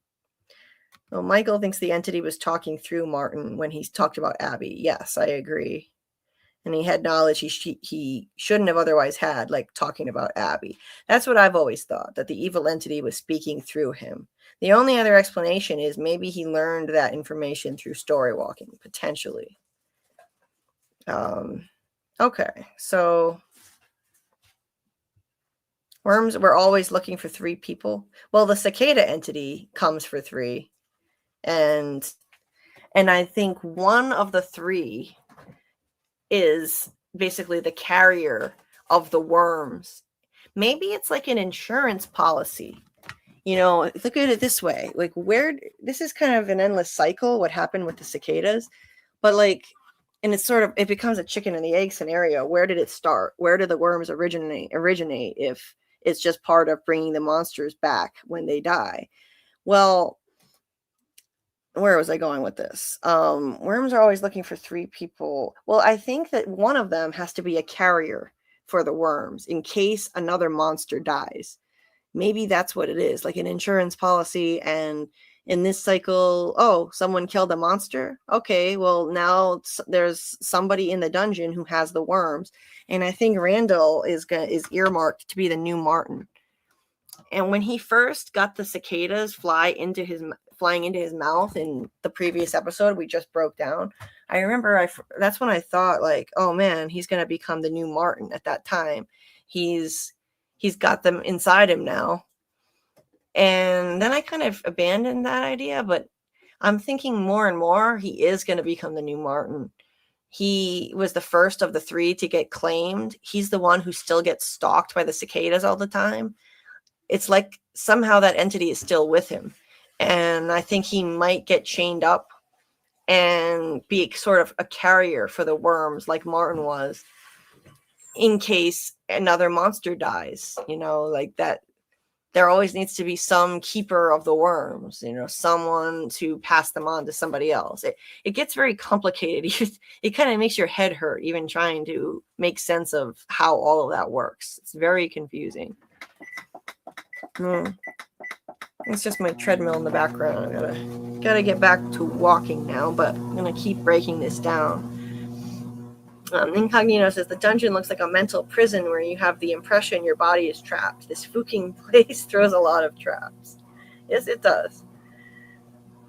Well, Michael thinks the entity was talking through Martin when he talked about Abby. Yes, I agree. And he had knowledge he shouldn't have otherwise had, like talking about Abby. That's what I've always thought, that the evil entity was speaking through him. The only other explanation is maybe he learned that information through story walking, potentially. Okay, so worms, we're always looking for 3 people. Well, the cicada entity comes for 3. And I think one of the 3 is basically the carrier of the worms. Maybe it's like an insurance policy. You know, look at it this way. Like this is kind of an endless cycle, what happened with the cicadas. But like, and it becomes a chicken and the egg scenario. Where did it start? Where did the worms originate if it's just part of bringing the monsters back when they die? Well, where was I going with this? Worms are always looking for 3 people. Well, I think that one of them has to be a carrier for the worms in case another monster dies. Maybe that's what it is, like an insurance policy. And in this cycle, oh, someone killed a monster. Okay, well, now there's somebody in the dungeon who has the worms. And I think Randall is earmarked to be the new Martin. And when he first got the cicadas flying into his mouth in the previous episode we just broke down, I remember that's when I thought, like, oh man, he's going to become the new Martin. At that time, he's got them inside him now. And then I kind of abandoned that idea, but I'm thinking more and more he is going to become the new Martin. He was the first of the 3 to get claimed. He's the one who still gets stalked by the cicadas all the time. It's like somehow that entity is still with him. And I think he might get chained up and be sort of a carrier for the worms like Martin was, in case another monster dies, like that. There always needs to be some keeper of the worms, someone to pass them on to somebody else. It gets very complicated. It kind of makes your head hurt even trying to make sense of how all of that works. It's very confusing. It's just my treadmill in the background. I gotta get back to walking now, but I'm gonna keep breaking this down. Incognito says the dungeon looks like a mental prison where you have the impression your body is trapped. This fucking place throws a lot of traps. Yes, it does.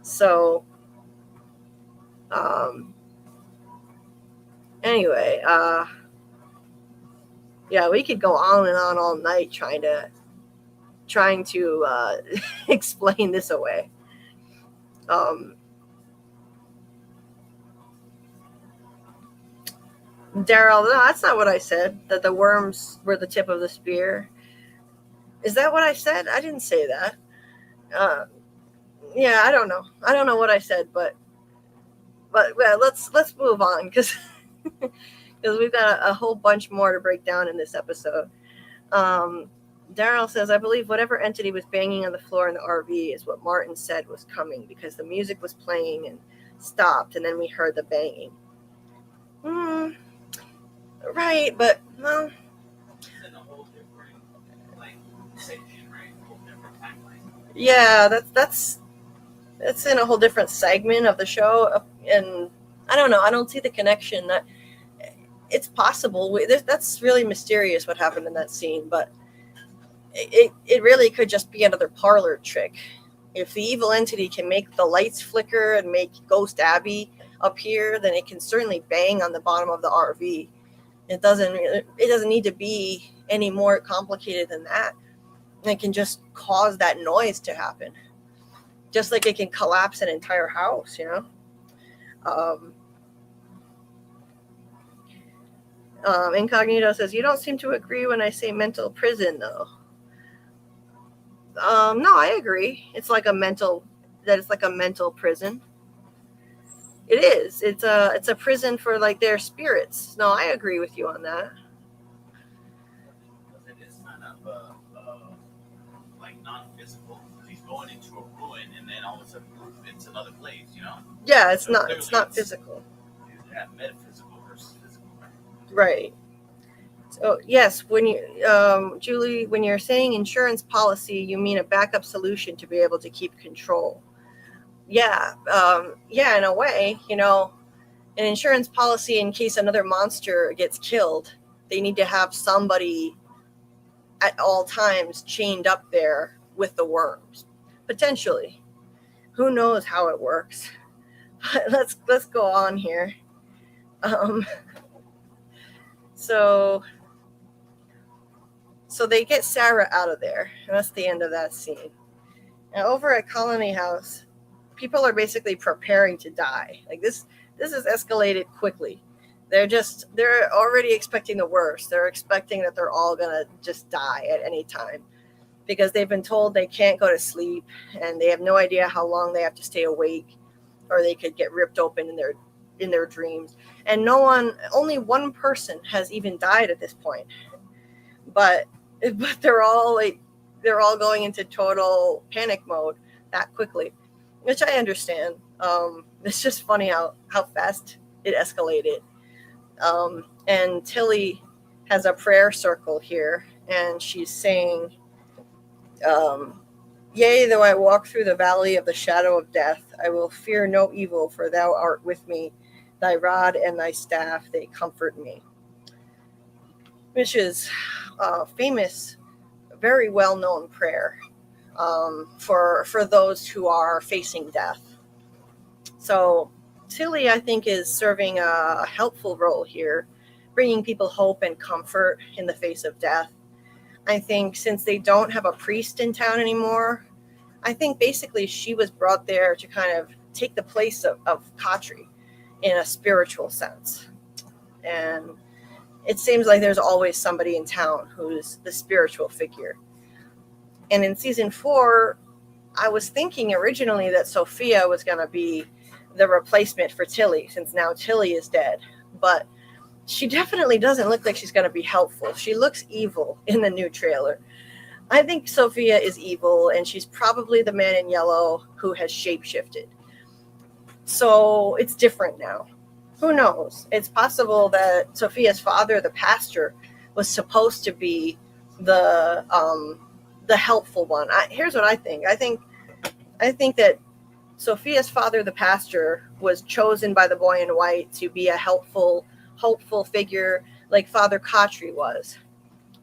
So, anyway, yeah, we could go on and on all night trying to explain this away. Daryl, no, that's not what I said, that the worms were the tip of the spear. Is that what I said? I didn't say that. Yeah, I don't know. I don't know what I said, but well, let's move on because we've got a whole bunch more to break down in this episode. Daryl says, I believe whatever entity was banging on the floor in the RV is what Martin said was coming, because the music was playing and stopped, and then we heard the banging. Right, but well, It's in a whole different section, right? A whole different timeline. Yeah, that's in a whole different segment of the show, and I don't know. I don't see the connection. That it's possible. That's really mysterious what happened in that scene, but it really could just be another parlor trick. If the evil entity can make the lights flicker and make Ghost Abby appear, then it can certainly bang on the bottom of the RV. It doesn't need to be any more complicated than that. It can just cause that noise to happen, just like it can collapse an entire house. Incognito says, you don't seem to agree when I say mental prison, though. No, I agree. It's like a mental prison. It is. It's a prison for like their spirits. No, I agree with you on that. Because it is kind of like non-physical. He's going into a ruin, and then all of a sudden, it's another place. Yeah, it's not physical. Yeah, metaphysical versus physical. Right. So yes, when you, Julie, when you're saying insurance policy, you mean a backup solution to be able to keep control. Yeah, in a way, an insurance policy in case another monster gets killed, they need to have somebody at all times chained up there with the worms, potentially. Who knows how it works? Let's go on here. So they get Sarah out of there, and that's the end of that scene. Now over at Colony House, people are basically preparing to die. Like this has escalated quickly. They're already expecting the worst. They're expecting that they're all gonna just die at any time because they've been told they can't go to sleep and they have no idea how long they have to stay awake, or they could get ripped open in their dreams. And only one person has even died at this point. But they're all going into total panic mode that quickly, which I understand. It's just funny how fast it escalated. And Tilly has a prayer circle here, and she's saying, yea, though I walk through the valley of the shadow of death, I will fear no evil, for thou art with me. Thy rod and thy staff, they comfort me. Which is a famous, very well-known prayer for those who are facing death. So Tilly, I think, is serving a helpful role here, bringing people hope and comfort in the face of death. I think since they don't have a priest in town anymore, I think basically she was brought there to kind of take the place of Katri in a spiritual sense. And it seems like there's always somebody in town who's the spiritual figure. And in season 4, I was thinking originally that Sophia was going to be the replacement for Tilly, since now Tilly is dead. But she definitely doesn't look like she's going to be helpful. She looks evil in the new trailer. I think Sophia is evil, and she's probably the man in yellow who has shapeshifted. So it's different now. Who knows? It's possible that Sophia's father, the pastor, was supposed to be the helpful one. Here's what I think. I think that Sophia's father, the pastor, was chosen by the boy in white to be a helpful, hopeful figure like Father Katri was.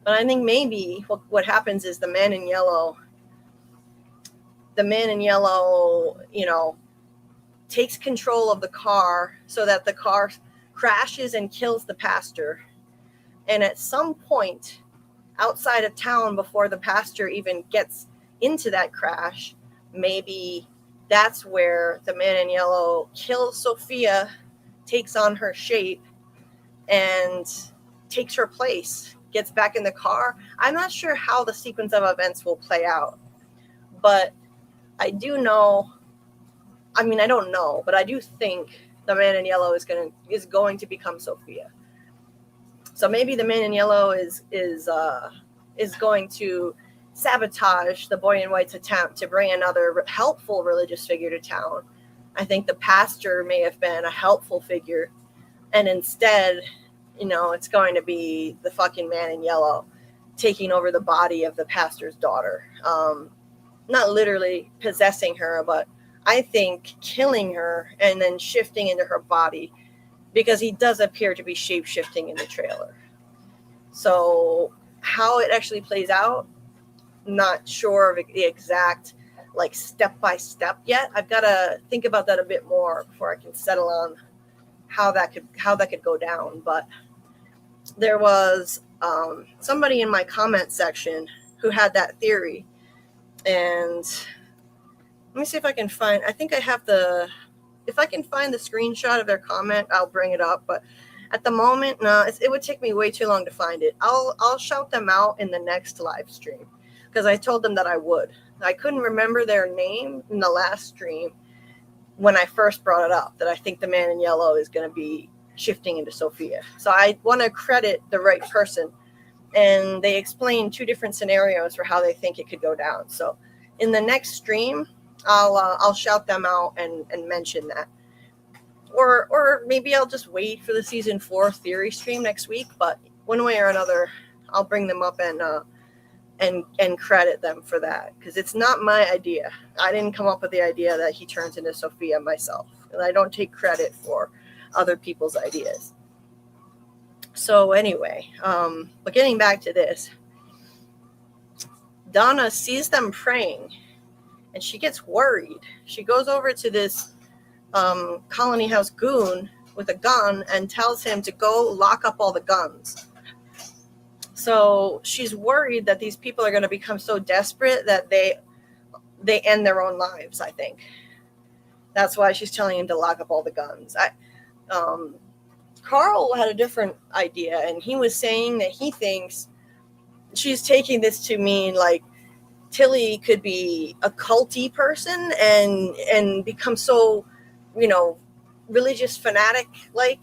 But I think maybe what happens is the man in yellow, takes control of the car so that the car crashes and kills the pastor. And at some point outside of town, before the pastor even gets into that crash, maybe that's where the man in yellow kills Sophia, takes on her shape, and takes her place, gets back in the car. I'm not sure how the sequence of events will play out, but I do know, I don't know, but I do think the man in yellow is going to become Sophia. So maybe the man in yellow is going to sabotage the boy in white's attempt to bring another helpful religious figure to town. I think the pastor may have been a helpful figure, and instead, it's going to be the fucking man in yellow taking over the body of the pastor's daughter. Not literally possessing her, but I think killing her and then shifting into her body, because he does appear to be shape-shifting in the trailer. So how it actually plays out, not sure of the exact step-by-step yet. I've got to think about that a bit more before I can settle on how that could go down. But there was somebody in my comment section who had that theory, and let me see if I can find, I think I have if I can find the screenshot of their comment, I'll bring it up. But at the moment, no, it would take me way too long to find it. I'll shout them out in the next live stream, because I told them that I would. I couldn't remember their name in the last stream when I first brought it up, that I think the man in yellow is going to be shifting into Sophia. So I want to credit the right person. And they explained 2 different scenarios for how they think it could go down. So in the next stream, I'll shout them out and mention that. Or maybe I'll just wait for the season 4 theory stream next week. But one way or another, I'll bring them up and credit them for that, because it's not my idea. I didn't come up with the idea that he turns into Sophia myself, and I don't take credit for other people's ideas. So anyway, but getting back to this, Donna sees them praying, and she gets worried. She goes over to this colony house goon with a gun and tells him to go lock up all the guns. So she's worried that these people are going to become so desperate that they end their own lives, I think. That's why she's telling him to lock up all the guns. Karl had a different idea, and he was saying that he thinks she's taking this to mean like Tilly could be a culty person and become so, religious fanatic like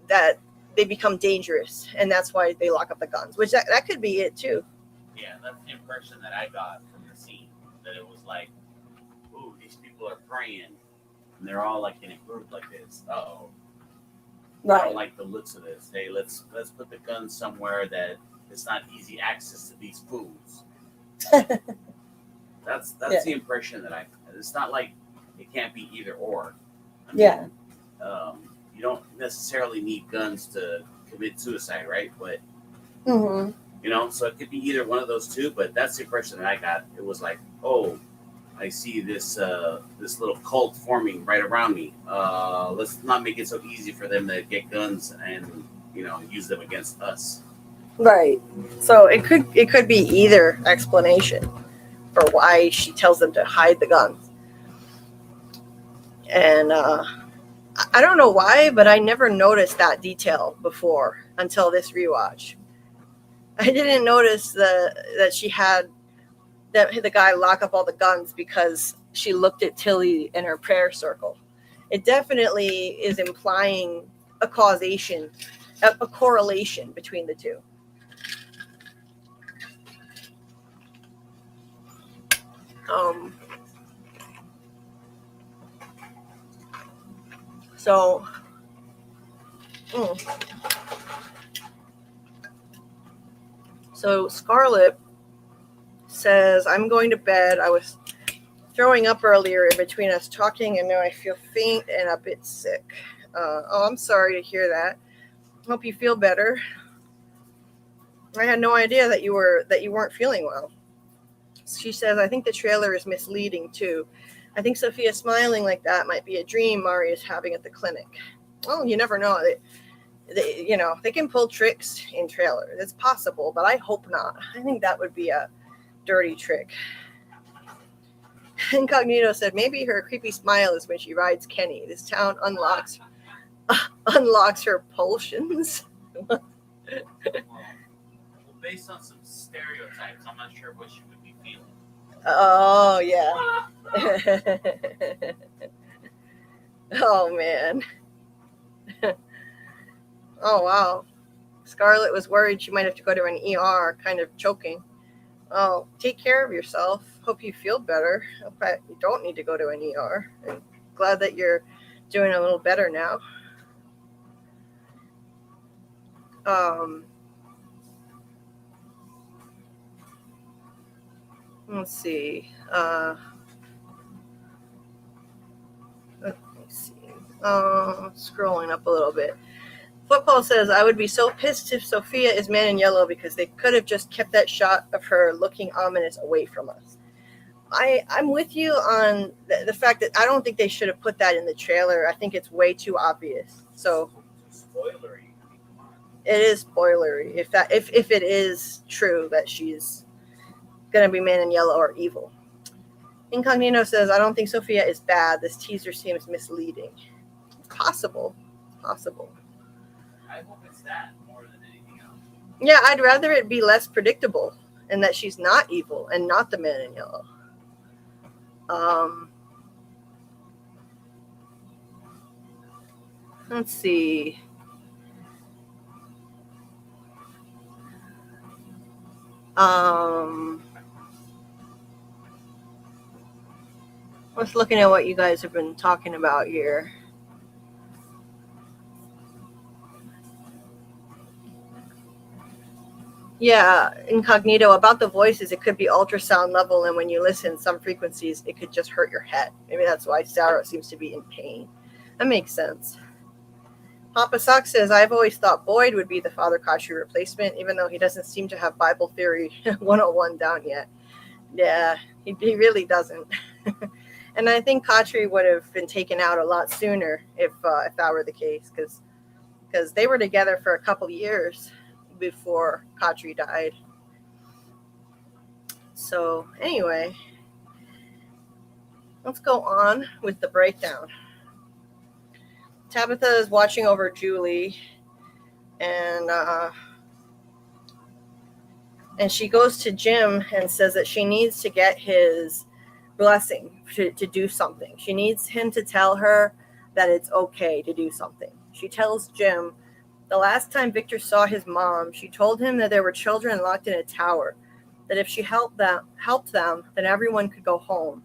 that they become dangerous, and that's why they lock up the guns, which that could be it too. Yeah, that's the impression that I got from the scene, that it was like, ooh, these people are praying, and they're all like in a group like this. I Right. don't like the looks of this. Hey, let's put the gun somewhere that it's not easy access to these fools. That's the impression that I. It's not like it can't be either or. I mean, you don't necessarily need guns to commit suicide, right? But Mm-hmm. you know, so it could be either one of those two. But that's the impression that I got. It was like, oh, I see this this little cult forming right around me. Let's not make it so easy for them to get guns and use them against us. Right. So it could be either explanation for why she tells them to hide the guns. And I don't know why, but I never noticed that detail before until this rewatch. I didn't notice that she had the guy lock up all the guns because she looked at Tilly in her prayer circle. It definitely is implying a causation, a correlation between the two. So Scarlet says, I'm going to bed. I was throwing up earlier in between us talking, and now I feel faint and a bit sick. I'm sorry to hear that. Hope you feel better. I had no idea that you weren't feeling well. She says, I think the trailer is misleading too. I think Sophia smiling like that might be a dream Mari is having at the clinic. Well, you never know. They can pull tricks in trailers. It's possible, but I hope not. I think that would be a dirty trick. Incognito said, maybe her creepy smile is when she rides Kenny. This town unlocks her pulsions. Well, based on some stereotypes, I'm not sure what she would be feeling. Oh, yeah. Oh, man. Oh, wow. Scarlet was worried she might have to go to an ER, kind of choking. Oh, take care of yourself. Hope you feel better. But you don't need to go to an ER. I'm glad that you're doing a little better now. Let's see. Let me see. Scrolling up a little bit. Football says, I would be so pissed if Sophia is Man in Yellow because they could have just kept that shot of her looking ominous away from us. I'm with you on the fact that I don't think they should have put that in the trailer. I think it's way too obvious. So spoilery. It is spoilery if it is true that she's gonna be Man in Yellow or evil. Incognito says, I don't think Sophia is bad. This teaser seems misleading. It's possible. I hope it's that more than anything else. Yeah, I'd rather it be less predictable and that she's not evil and not the Man in Yellow. Let's see. Let's looking at what you guys have been talking about here. Yeah, Incognito, about the voices, it could be ultrasound level, and when you listen, some frequencies, it could just hurt your head. Maybe that's why Sarah seems to be in pain. That makes sense. Papa Sock says, I've always thought Boyd would be the Father Khatri replacement, even though he doesn't seem to have Bible Theory 101 down yet. Yeah, he really doesn't. And I think Khatri would have been taken out a lot sooner if that were the case, because they were together for a couple years before Khatri died. So anyway, let's go on with the breakdown. Tabitha is watching over Julie, and she goes to Jim and says that she needs to get his blessing to do something. She needs him to tell her that it's okay to do something. She tells Jim, the last time Victor saw his mom, she told him that there were children locked in a tower, that if she helped them, then everyone could go home.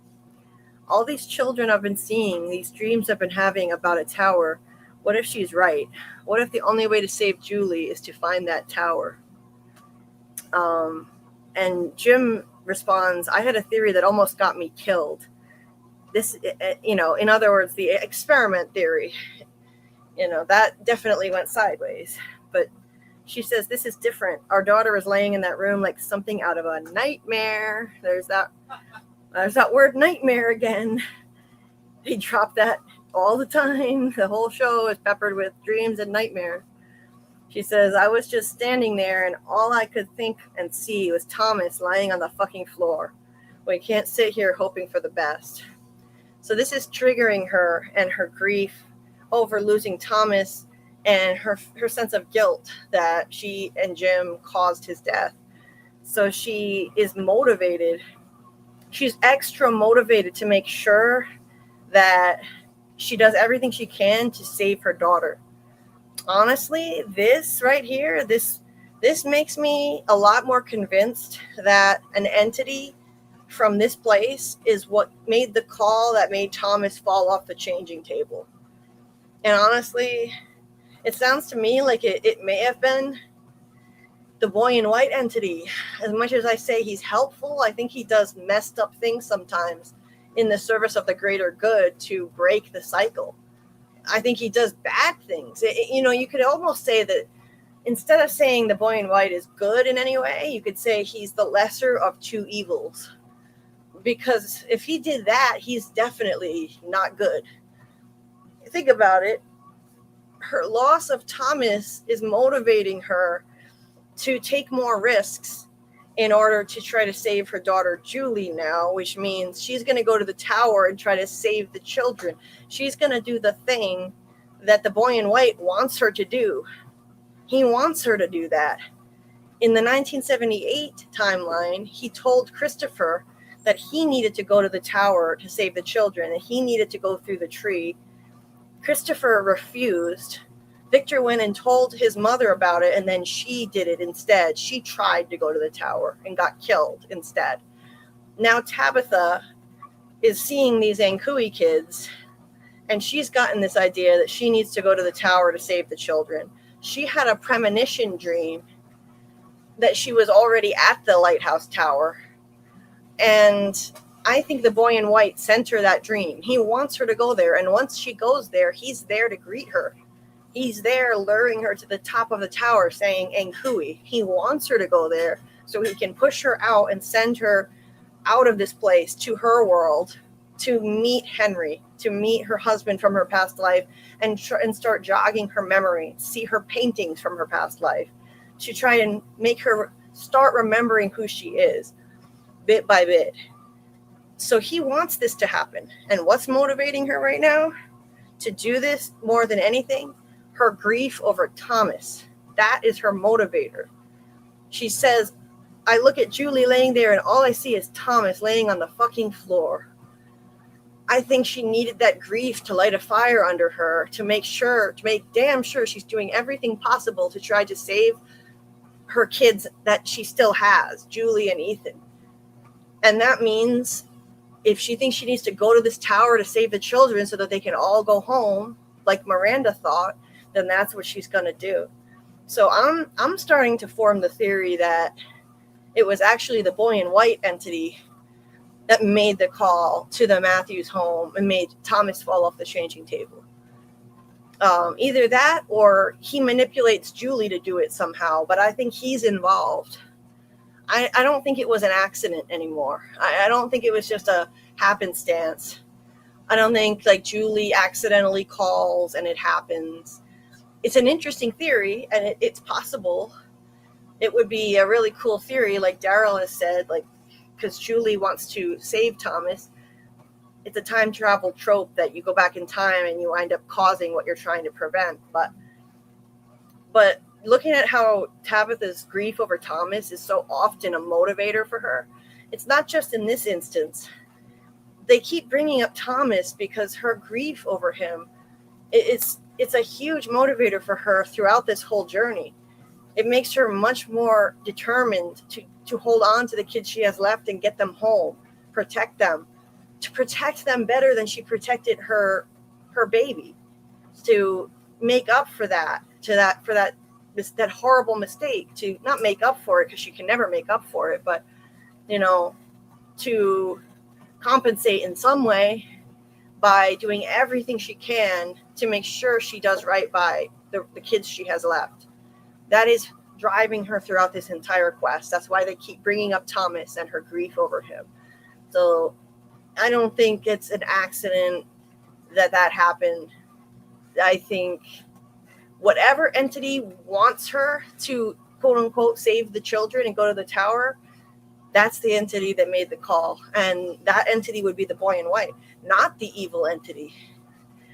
all these children I've been seeing, these dreams I've been having about a tower, what if she's right? What if the only way to save Julie is to find that tower? And Jim responds, I had a theory that almost got me killed. This, in other words, the experiment theory, that definitely went sideways. But she says, this is different. Our daughter is laying in that room like something out of a nightmare. There's that word nightmare again. He dropped that all the time. The whole show is peppered with dreams and nightmares. She says, I was just standing there and all I could think and see was Thomas lying on the fucking floor. We can't sit here hoping for the best. So this is triggering her and her grief over losing Thomas and her sense of guilt that she and Jim caused his death. So she is motivated. She's extra motivated to make sure that she does everything she can to save her daughter. Honestly, this right here, this makes me a lot more convinced that an entity from this place is what made the call that made Thomas fall off the changing table. And honestly, it sounds to me like it may have been the boy in white entity. As much as I say he's helpful, I think he does messed up things sometimes in the service of the greater good to break the cycle. I think he does bad things. You could almost say that instead of saying the boy in white is good in any way, you could say he's the lesser of two evils. Because if he did that, he's definitely not good. Think about it. Her loss of Thomas is motivating her to take more risks in order to try to save her daughter Julie now, which means she's going to go to the tower and try to save the children. She's going to do the thing that the boy in white wants her to do. He wants her to do that. In the 1978 timeline, he told Christopher that he needed to go to the tower to save the children, and he needed to go through the tree. Christopher refused. Victor went and told his mother about it, and then she did it instead. She tried to go to the tower and got killed instead. Now Tabitha is seeing these Ankui kids, and she's gotten this idea that she needs to go to the tower to save the children. She had a premonition dream that she was already at the lighthouse tower, and I think the boy in white sent her that dream. He wants her to go there, and once she goes there, he's there to greet her. He's there luring her to the top of the tower saying Ankui. He wants her to go there so he can push her out and send her out of this place to her world to meet Henry, to meet her husband from her past life and start jogging her memory, see her paintings from her past life, to try and make her start remembering who she is bit by bit. So he wants this to happen. And what's motivating her right now to do this more than anything? Her grief over Thomas. That is her motivator. She says, I look at Julie laying there and all I see is Thomas laying on the fucking floor. I think she needed that grief to light a fire under her, to make damn sure she's doing everything possible to try to save her kids that she still has, Julie and Ethan. And that means if she thinks she needs to go to this tower to save the children so that they can all go home, like Miranda thought, then that's what she's going to do. So I'm starting to form the theory that it was actually the boy in white entity that made the call to the Matthews home and made Thomas fall off the changing table. Either that or he manipulates Julie to do it somehow, but I think he's involved. I don't think it was an accident anymore. I don't think it was just a happenstance. I don't think like Julie accidentally calls and it happens. It's an interesting theory, and it's possible. It would be a really cool theory, like Daryl has said, like, because Julie wants to save Thomas. It's a time travel trope that you go back in time and you wind up causing what you're trying to prevent. But looking at how Tabitha's grief over Thomas is so often a motivator for her, it's not just in this instance. They keep bringing up Thomas because her grief over him, it's a huge motivator for her throughout this whole journey. It makes her much more determined to hold on to the kids she has left and get them home, protect them. to protect them better than she protected her baby, to make up for that, that horrible mistake, to not make up for it because she can never make up for it, but to compensate in some way by doing everything she can to make sure she does right by the kids she has left. That is driving her throughout this entire quest. That's why they keep bringing up Thomas and her grief over him. So I don't think it's an accident that happened. I think whatever entity wants her to, quote unquote, save the children and go to the tower, that's the entity that made the call. And that entity would be the boy in white, not the evil entity,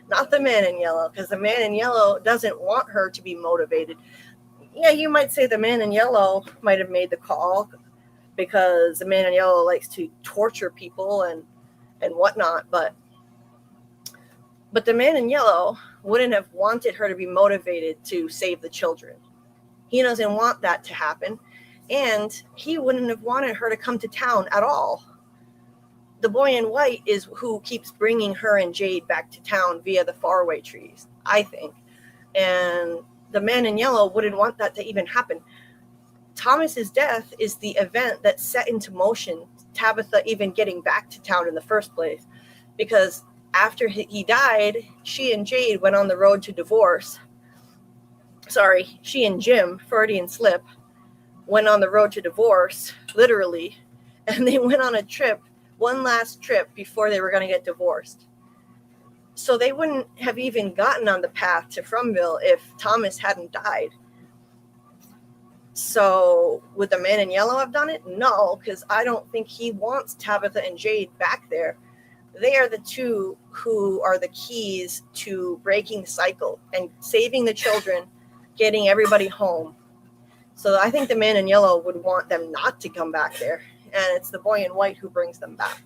not the man in yellow, because the man in yellow doesn't want her to be motivated. Yeah, you might say the man in yellow might have made the call because the man in yellow likes to torture people and whatnot, but the man in yellow wouldn't have wanted her to be motivated to save the children. He doesn't want that to happen. And he wouldn't have wanted her to come to town at all. The boy in white is who keeps bringing her and Jade back to town via the faraway trees, I think. And the man in yellow wouldn't want that to even happen. Thomas's death is the event that set into motion Tabitha even getting back to town in the first place. Because after he died, she and Jade went on the road to divorce. Sorry, she and Jim, Freudian slip, went on the road to divorce, literally. And they went on a trip, one last trip before they were going to get divorced. So they wouldn't have even gotten on the path to Frumville if Thomas hadn't died. So would the man in yellow have done it? No, because I don't think he wants Tabitha and Jade back there. They are the two who are the keys to breaking the cycle and saving the children, getting everybody home. So I think the man in yellow would want them not to come back there. And it's the boy in white who brings them back.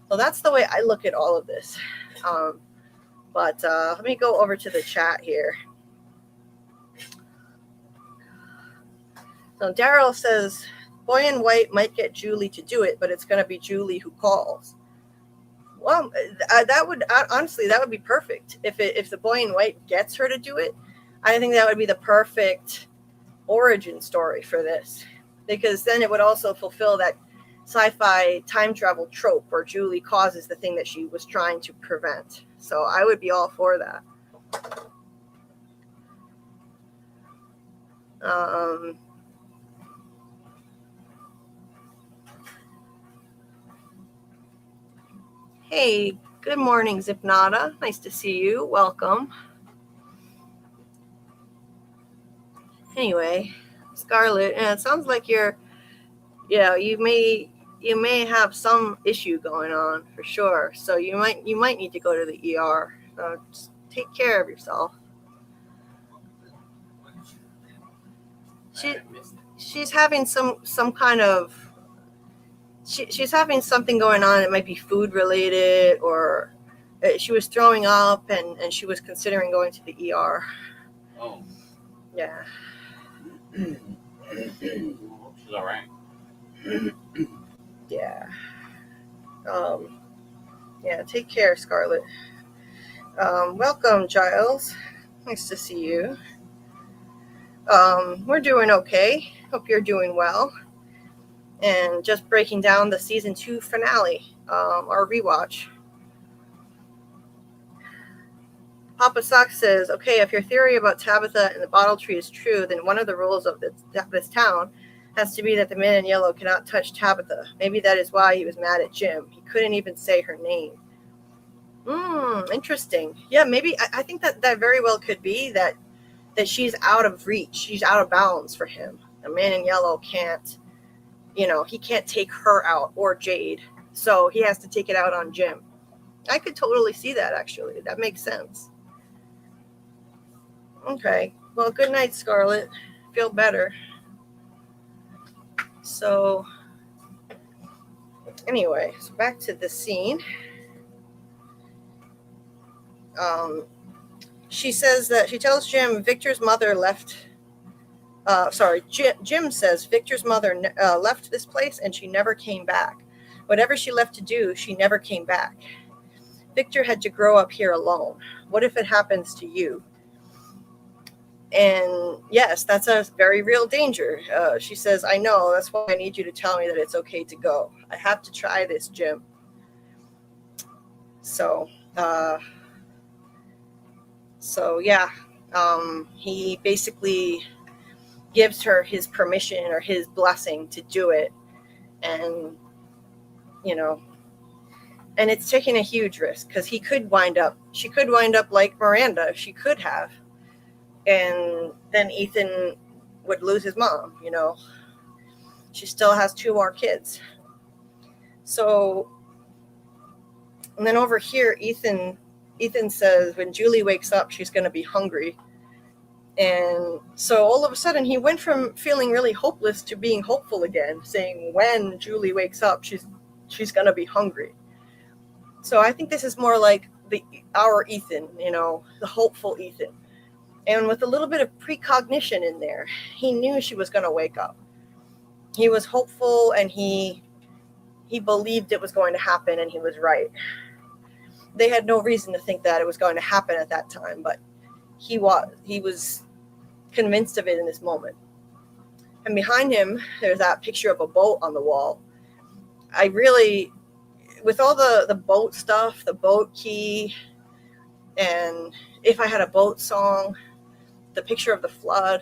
So that's the way I look at all of this. But let me go over to the chat here. So Daryl says, boy in white might get Julie to do it, but it's going to be Julie who calls. Well, that would honestly, that would be perfect. If the boy in white gets her to do it, I think that would be the perfect origin story for this, because then it would also fulfill that sci-fi time travel trope where Julie causes the thing that she was trying to prevent. So I would be all for that. Hey, good morning, Zipnata. Nice to see you. Welcome. Anyway, Scarlet, it sounds like you may have some issue going on for sure. So you might need to go to the ER. Just take care of yourself. She's having some kind of she's having something going on. It might be food related, or she was throwing up and she was considering going to the ER. Oh. Yeah. She's all right. Yeah. Yeah, take care, Scarlet. Welcome, Giles. Nice to see you. We're doing okay. Hope you're doing well. And just breaking down the season 2 finale, our rewatch. Papa Sock says, okay, if your theory about Tabitha and the bottle tree is true, then one of the rules of this town has to be that the man in yellow cannot touch Tabitha. Maybe that is why he was mad at Jim. He couldn't even say her name. Interesting. Yeah, maybe I think that very well could be that she's out of reach. She's out of bounds for him. The man in yellow can't, he can't take her out or Jade. So he has to take it out on Jim. I could totally see that, actually. That makes sense. Okay. Well, good night, Scarlet. Feel better. So, anyway, so back to the scene. She says that she tells Jim Victor's mother left. Jim says Victor's mother left this place and she never came back. Whatever she left to do, she never came back. Victor had to grow up here alone. What if it happens to you? And yes, that's a very real danger. She says, I know. That's why I need you to tell me that it's okay to go. I have to try this, Jim. So yeah, he basically gives her his permission or his blessing to do it. And, you know, and it's taking a huge risk because she could wind up like Miranda. She could have. And then Ethan would lose his mom, you know. She still has 2 more kids. So, and then over here, Ethan says when Julie wakes up, she's going to be hungry. And so all of a sudden, he went from feeling really hopeless to being hopeful again, saying when Julie wakes up, she's going to be hungry. So I think this is more like our Ethan, you know, the hopeful Ethan. And with a little bit of precognition in there, he knew she was going to wake up. He was hopeful, and he believed it was going to happen, and he was right. They had no reason to think that it was going to happen at that time, but he was convinced of it in this moment. And behind him, there's that picture of a boat on the wall. I really, with all the boat stuff, the boat key, and If I Had a Boat song, the picture of the flood,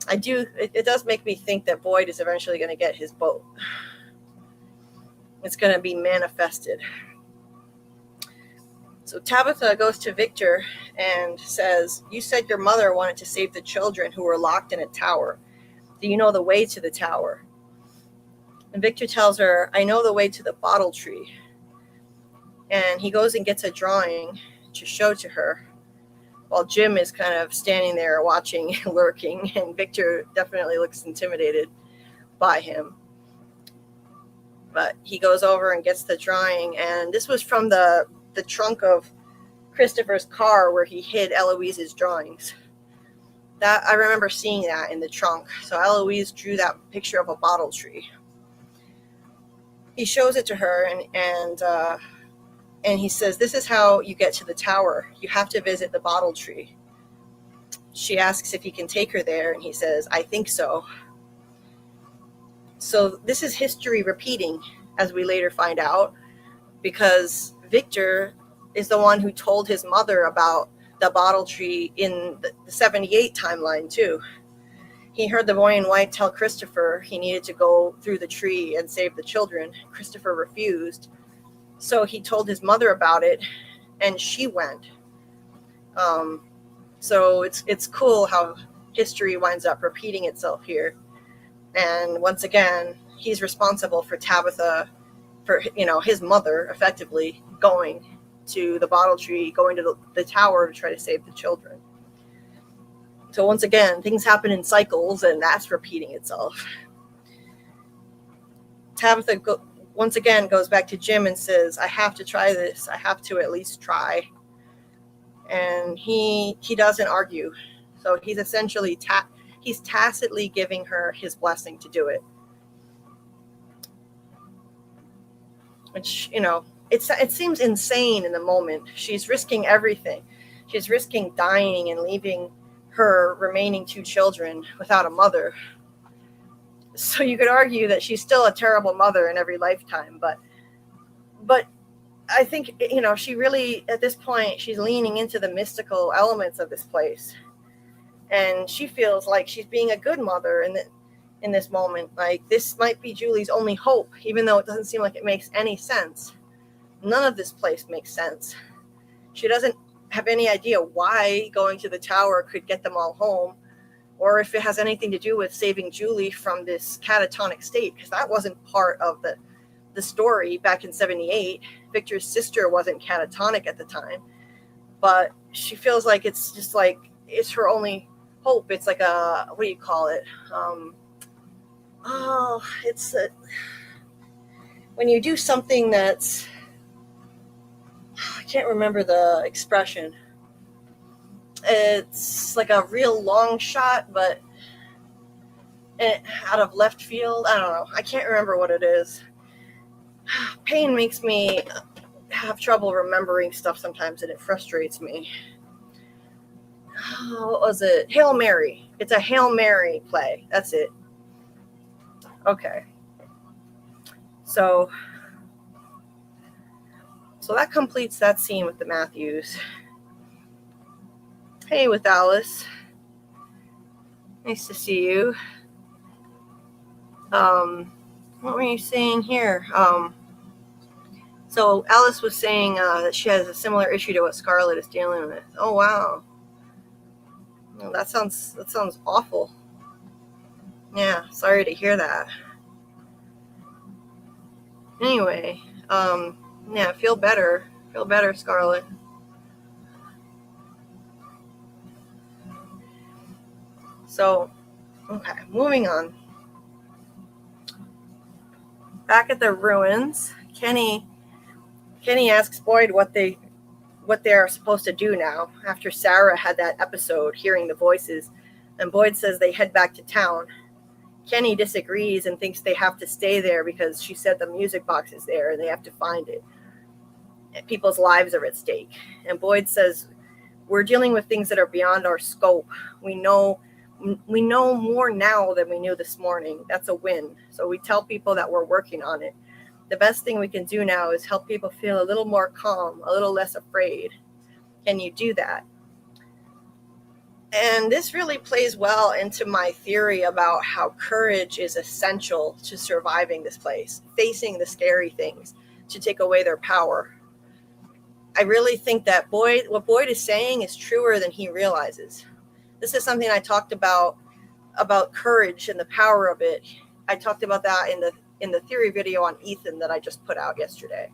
it does make me think that Boyd is eventually going to get his boat. It's going to be manifested. So Tabitha goes to Victor and says, you said your mother wanted to save the children who were locked in a tower. Do you know the way to the tower? And Victor tells her, I know the way to the bottle tree. And he goes and gets a drawing to show to her, while Jim is kind of standing there watching, lurking, and Victor definitely looks intimidated by him. But he goes over and gets the drawing, and this was from the trunk of Christopher's car where he hid Eloise's drawings. That I remember seeing that in the trunk. So Eloise drew that picture of a bottle tree. He shows it to her, and he says, this is how you get to the tower. You have to visit the bottle tree. She asks if he can take her there, and he says, I think so. So this is history repeating, as we later find out, because Victor is the one who told his mother about the bottle tree in the 78 timeline, too. He heard the boy in white tell Christopher he needed to go through the tree and save the children. Christopher refused. So he told his mother about it, and she went. So it's cool how history winds up repeating itself here. And once again, he's responsible for Tabitha, for, you know, his mother effectively going to the bottle tree, going to the tower to try to save the children. So once again, things happen in cycles, and that's repeating itself. Tabitha once again goes back to Jim and says, I have to try this. I have to at least try. And he doesn't argue. So he's essentially he's tacitly giving her his blessing to do it. Which, you know, it seems insane in the moment. She's risking everything. She's risking dying and leaving her remaining 2 children without a mother. So you could argue that she's still a terrible mother in every lifetime, but I think, you know, she really, at this point, she's leaning into the mystical elements of this place, and she feels like she's being a good mother in this moment. Like, this might be Julie's only hope, even though it doesn't seem like it makes any sense. None of this place makes sense. She doesn't have any idea why going to the tower could get them all home, or if it has anything to do with saving Julie from this catatonic state, because that wasn't part of the story back in 78. Victor's sister wasn't catatonic at the time, but she feels like it's just like, it's her only hope. It's like a, what do you call it? When you do something that's, I can't remember the expression. It's like a real long shot, but out of left field. I don't know. I can't remember what it is. pain makes me have trouble remembering stuff sometimes, and it frustrates me. What was it? Hail Mary. It's a Hail Mary play. That's it. Okay. So that completes that scene with the Matthews. Hey, with Alice. Nice to see you. What were you saying here? So Alice was saying that she has a similar issue to what Scarlet is dealing with. Oh, wow. Well, that sounds awful. Yeah, sorry to hear that. Anyway, yeah, feel better. Feel better, Scarlet. So, okay, moving on. Back at the ruins, Kenny asks Boyd what they're supposed to do now after Sarah had that episode hearing the voices, and Boyd says they head back to town. Kenny disagrees and thinks they have to stay there because she said the music box is there and they have to find it. People's lives are at stake. And Boyd says, we're dealing with things that are beyond our scope. We know more now than we knew this morning. That's a win. So we tell people that we're working on it. The best thing we can do now is help people feel a little more calm, a little less afraid. Can you do that? And this really plays well into my theory about how courage is essential to surviving this place, facing the scary things to take away their power. I really think that what Boyd is saying is truer than he realizes. This is something I talked about courage and the power of it. I talked about that in the theory video on Ethan that I just put out yesterday.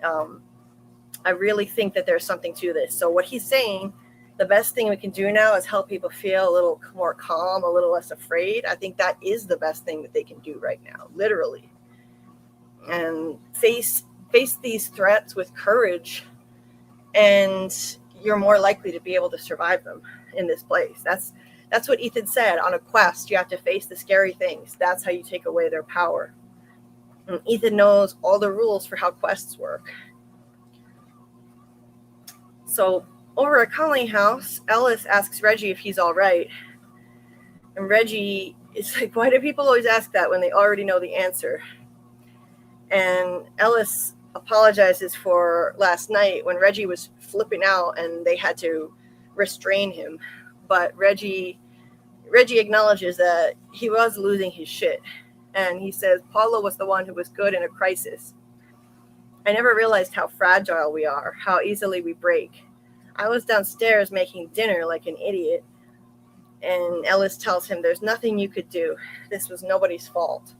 I really think that there's something to this. So what he's saying, the best thing we can do now is help people feel a little more calm, a little less afraid. I think that is the best thing that they can do right now, literally. And face these threats with courage, and you're more likely to be able to survive them in this place. That's what Ethan said. On a quest, you have to face the scary things. That's how you take away their power. And Ethan knows all the rules for how quests work. So over at Conley House, Ellis asks Reggie if he's all right. And Reggie is like, why do people always ask that when they already know the answer? And Ellis apologizes for last night when Reggie was flipping out and they had to restrain him. But Reggie acknowledges that he was losing his shit. And he says, Paula was the one who was good in a crisis. I never realized how fragile we are, how easily we break. I was downstairs making dinner like an idiot. And Ellis tells him, there's nothing you could do. This was nobody's fault.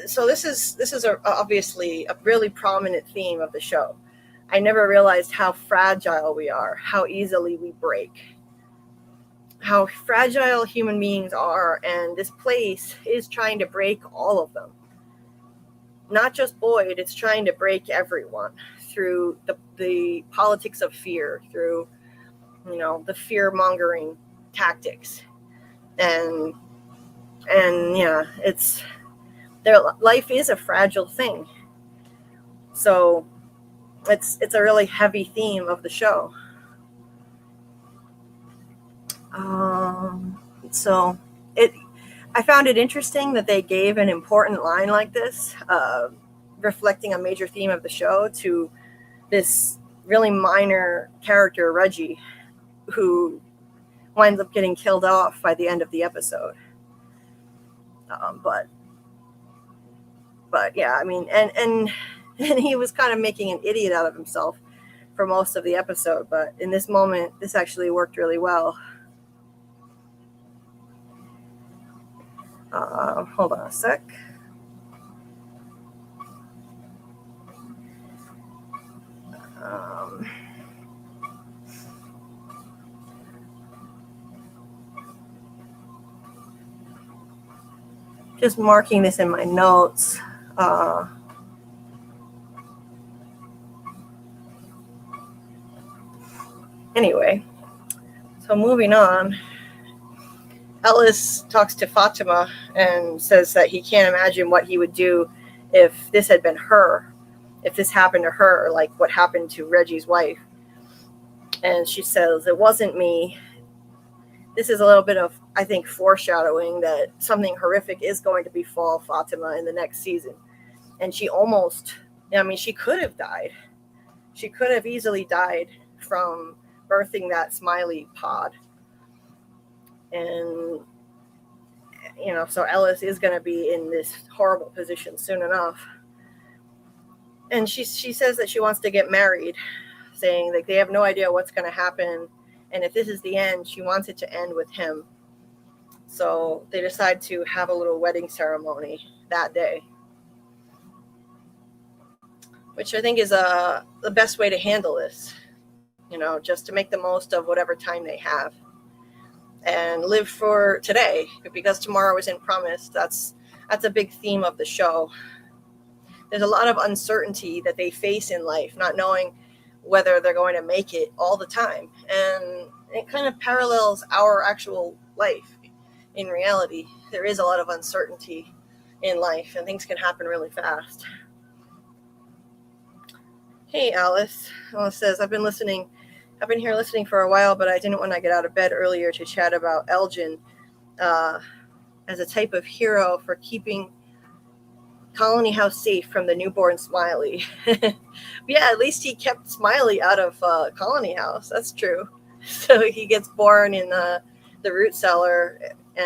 So this is obviously a really prominent theme of the show. I never realized how fragile we are, how easily we break, how fragile human beings are, and this place is trying to break all of them. Not just Boyd, it's trying to break everyone through the politics of fear, through, the fear-mongering tactics. And yeah, their life is a fragile thing. So it's a really heavy theme of the show. I found it interesting that they gave an important line like this, reflecting a major theme of the show, to this really minor character, Reggie, who winds up getting killed off by the end of the episode. But yeah, I mean, and he was kind of making an idiot out of himself for most of the episode. But in this moment, this actually worked really well. Hold on a sec. Just marking this in my notes. Anyway, so moving on. Ellis talks to Fatima and says that he can't imagine what he would do if this had been her, if this happened to her, like what happened to Reggie's wife. And she says, it wasn't me. This is a little bit of, I think, foreshadowing that something horrific is going to befall Fatima in the next season. And she almost, I mean, she could have died. She could have easily died from birthing that Smiley pod. And, you know, so Ellis is going to be in this horrible position soon enough. And she says that she wants to get married, saying like they have no idea what's going to happen. And if this is the end, she wants it to end with him. So they decide to have a little wedding ceremony that day, which I think is the best way to handle this, you know, just to make the most of whatever time they have and live for today, because tomorrow isn't promised. That's a big theme of the show. There's a lot of uncertainty that they face in life, not knowing whether they're going to make it all the time. And it kind of parallels our actual life. In reality, there is a lot of uncertainty in life and things can happen really fast. Hey, Alice. Alice says, I've been here listening for a while, but I didn't want to get out of bed earlier to chat about Elgin as a type of hero for keeping Colony House safe from the newborn Smiley. Yeah, at least he kept Smiley out of Colony House. That's true. So he gets born in the root cellar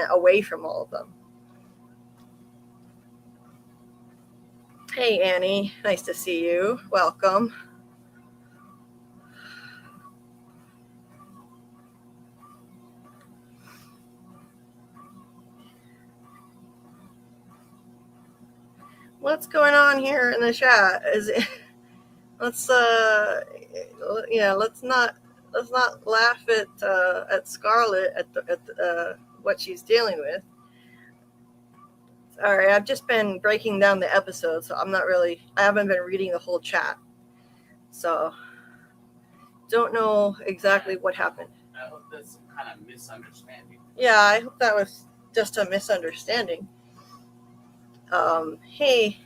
away from all of them. Hey, Annie. Nice to see you. Welcome. What's going on here in the chat? Let's not laugh at Scarlet at what she's dealing with. All right, I've just been breaking down the episode, so I haven't been reading the whole chat, so don't know exactly what happened. I hope that's some kind of misunderstanding. Yeah, I hope that was just a misunderstanding. Hey,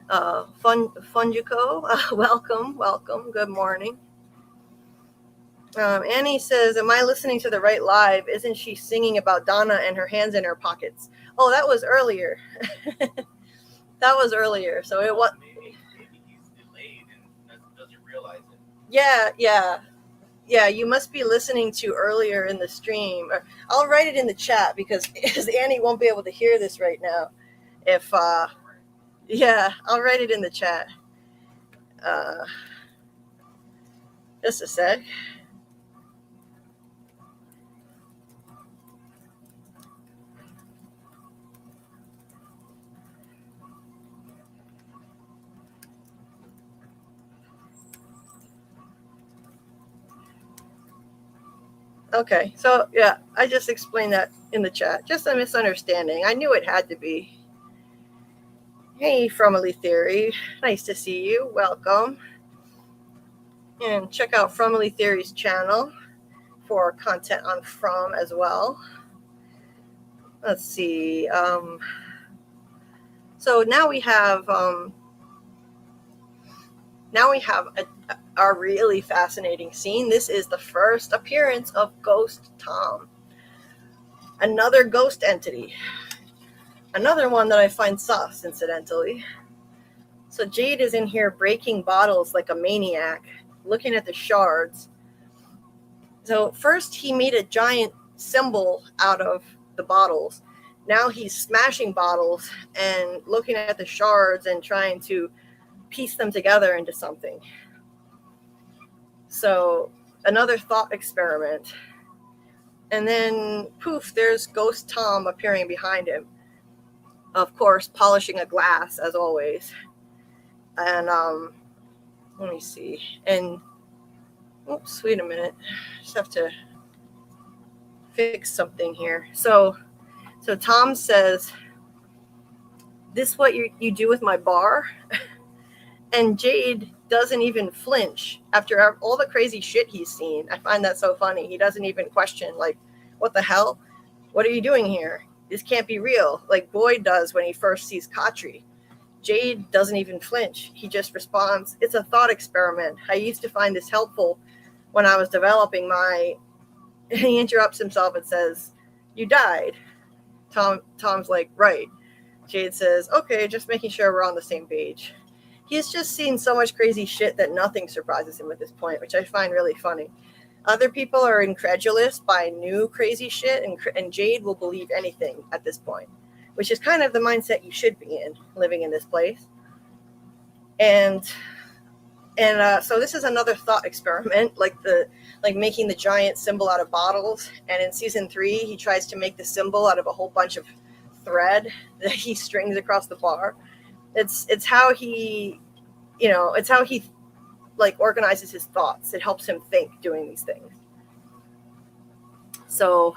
Funjuko, welcome, good morning. Annie says, am I listening to the right live? Isn't she singing about Donna and her hands in her pockets? Oh, that was earlier. That was earlier. So it was. Maybe he's delayed and doesn't realize it. Yeah. You must be listening to earlier in the stream. I'll write it in the chat because Annie won't be able to hear this right now. I'll write it in the chat. Just a sec. Okay, so yeah, I just explained that in the chat. Just a misunderstanding. I knew it had to be. Hey, Fromily Theory. Nice to see you. Welcome. And check out Fromily Theory's channel for content on From as well. Let's see. So now we have a really fascinating scene. This is the first appearance of Ghost Tom. Another ghost entity. Another one that I find sus, incidentally. So Jade is in here breaking bottles like a maniac, looking at the shards. So first he made a giant symbol out of the bottles. Now he's smashing bottles and looking at the shards and trying to piece them together into something. So another thought experiment. And then poof, there's Ghost Tom appearing behind him. Of course, polishing a glass as always. And let me see. And oops, wait a minute. Just have to fix something here. So Tom says, "This what you do with my bar?" And Jade doesn't even flinch after all the crazy shit he's seen. I find that so funny. He doesn't even question, like, what the hell? What are you doing here? This can't be real, like Boyd does when he first sees Katri. Jade doesn't even flinch. He just responds, it's a thought experiment. I used to find this helpful when I was developing my... He interrupts himself and says, you died. Tom's like, right. Jade says, okay, just making sure we're on the same page. He's just seen so much crazy shit that nothing surprises him at this point, which I find really funny. Other people are incredulous by new crazy shit, and Jade will believe anything at this point, which is kind of the mindset you should be in, living in this place. And so this is another thought experiment, like making the giant symbol out of bottles. And in season 3, he tries to make the symbol out of a whole bunch of thread that he strings across the bar. It's how he, it's how he like organizes his thoughts. It helps him think doing these things. So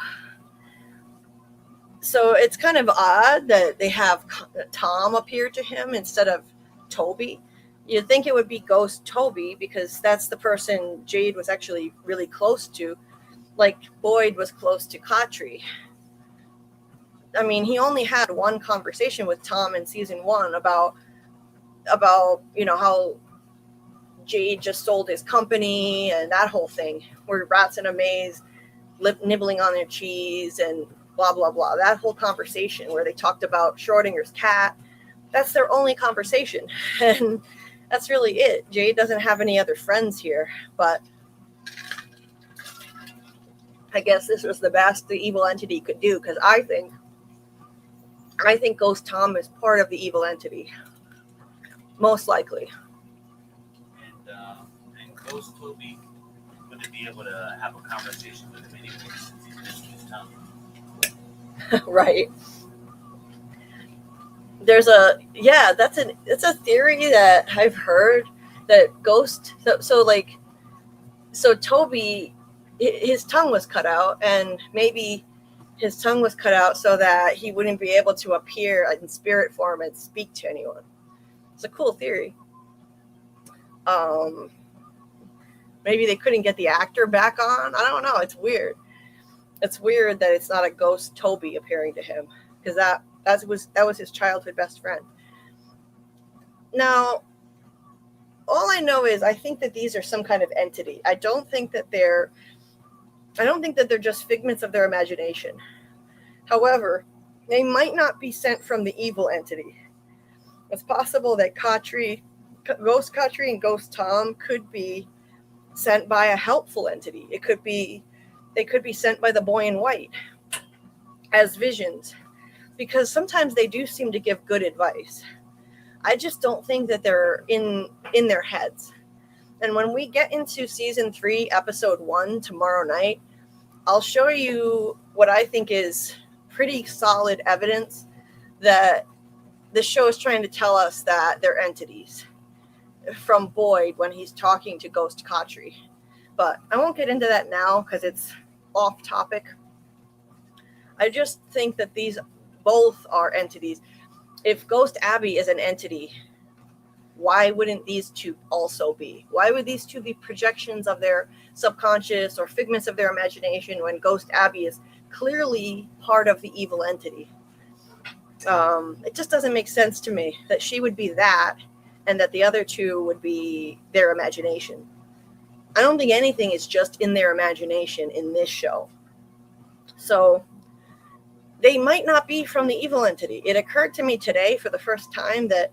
it's kind of odd that they have Tom appear to him instead of Toby. You'd think it would be Ghost Toby because that's the person Jade was actually really close to, like Boyd was close to Katri. I mean, he only had one conversation with Tom in season 1 about how Jade just sold his company and that whole thing, where rats in a maze nibbling on their cheese and blah, blah, blah. That whole conversation where they talked about Schrodinger's cat, that's their only conversation. And that's really it. Jade doesn't have any other friends here, but I guess this was the best the evil entity could do, because I think Ghost Tom is part of the evil entity. Most likely. And Ghost Toby wouldn't be able to have a conversation with him anyway since he's missing his tongue. Right. There's it's a theory that I've heard that Ghost, so Toby, his tongue was cut out, and maybe his tongue was cut out so that he wouldn't be able to appear in spirit form and speak to anyone. It's a cool theory. Maybe they couldn't get the actor back on. I don't know. It's weird. It's weird that it's not a Ghost Toby appearing to him, because that was his childhood best friend. Now, all I know is I think that these are some kind of entity. I don't think that they're just figments of their imagination. However, they might not be sent from the evil entity. It's possible that Ghost Katri and Ghost Tom could be sent by a helpful entity. They could be sent by the boy in white as visions, because sometimes they do seem to give good advice. I just don't think that they're in their heads. And when we get into season 3, episode 1 tomorrow night, I'll show you what I think is pretty solid evidence that the show is trying to tell us that they're entities, from Boyd when he's talking to Ghost Katri. But I won't get into that now because it's off topic. I just think that these both are entities. If Ghost Abby is an entity, why wouldn't these two also be? Why would these two be projections of their subconscious or figments of their imagination when Ghost Abby is clearly part of the evil entity? It just doesn't make sense to me that she would be that and that the other two would be their imagination. I don't think anything is just in their imagination in this show. So they might not be from the evil entity. It occurred to me today for the first time that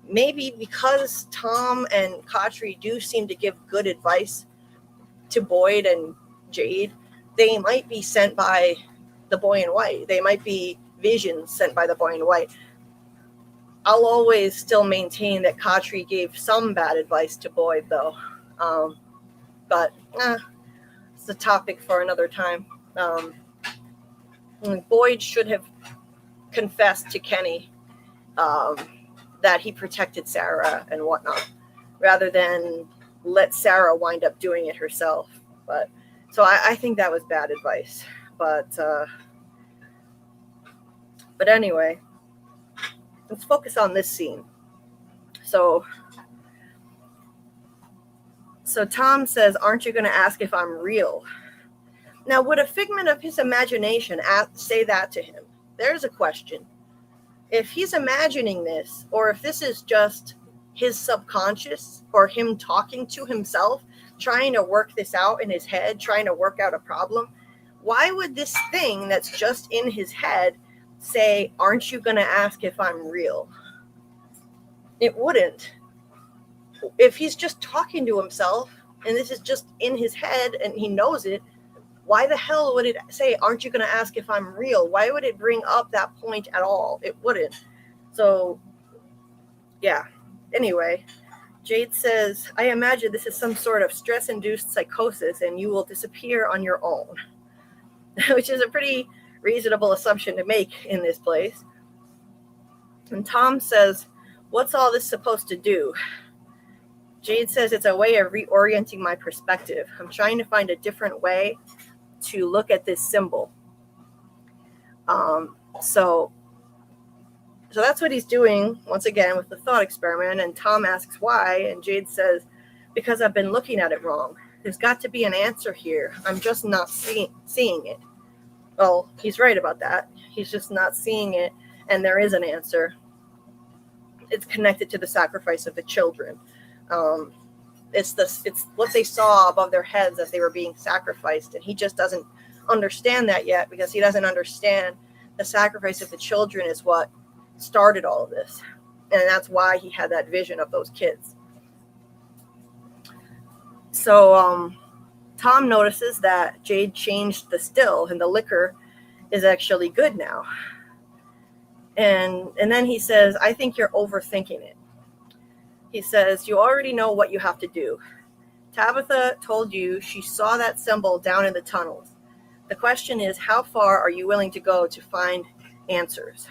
maybe because Tom and Katri do seem to give good advice to Boyd and Jade, they might be sent by the boy in white. They might be visions sent by the boy in white. I'll always still maintain that Katri gave some bad advice to Boyd, though. But it's a topic for another time. Boyd should have confessed to Kenny that he protected Sarah and whatnot, rather than let Sarah wind up doing it herself. But so I think that was bad advice. But anyway, let's focus on this scene. So Tom says, "Aren't you going to ask if I'm real?" Now, would a figment of his imagination say that to him? There's a question. If he's imagining this, or if this is just his subconscious or him talking to himself, trying to work this out in his head, trying to work out a problem, why would this thing that's just in his head say, aren't you going to ask if I'm real? It wouldn't. If he's just talking to himself and this is just in his head and he knows it, why the hell would it say, aren't you going to ask if I'm real? Why would it bring up that point at all? It wouldn't. So, yeah. Anyway, Jade says, I imagine this is some sort of stress-induced psychosis and you will disappear on your own, which is a pretty reasonable assumption to make in this place. And Tom says, what's all this supposed to do? Jade says it's a way of reorienting my perspective. I'm trying to find a different way to look at this symbol. So that's what he's doing once again with the thought experiment. And Tom asks why, and Jade says, because I've been looking at it wrong. There's got to be an answer here. I'm just not seeing it. Well, he's right about that. He's just not seeing it, and there is an answer. It's connected to the sacrifice of the children. It's what they saw above their heads as they were being sacrificed, and he just doesn't understand that yet because he doesn't understand the sacrifice of the children is what started all of this, and that's why he had that vision of those kids. So Tom notices that Jade changed the still, and the liquor is actually good now. And then he says, I think you're overthinking it. He says, you already know what you have to do. Tabitha told you she saw that symbol down in the tunnels. The question is, how far are you willing to go to find answers?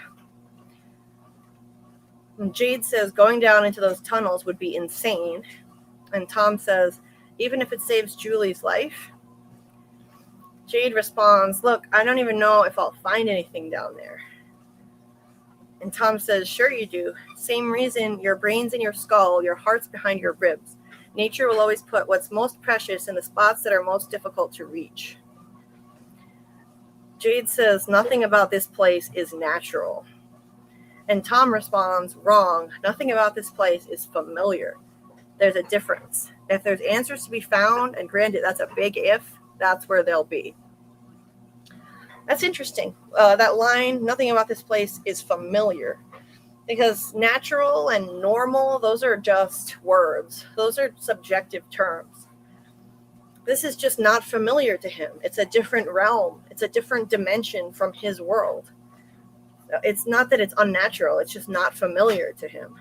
And Jade says going down into those tunnels would be insane. And Tom says, even if it saves Julie's life? Jade responds, look, I don't even know if I'll find anything down there. And Tom says, sure you do. Same reason your brain's in your skull, your heart's behind your ribs. Nature will always put what's most precious in the spots that are most difficult to reach. Jade says, nothing about this place is natural. And Tom responds, wrong. Nothing about this place is familiar. There's a difference. If there's answers to be found, and granted, that's a big if, that's where they'll be. That's interesting. That line, nothing about this place is familiar. Because natural and normal, those are just words. Those are subjective terms. This is just not familiar to him. It's a different realm. It's a different dimension from his world. It's not that it's unnatural. It's just not familiar to him.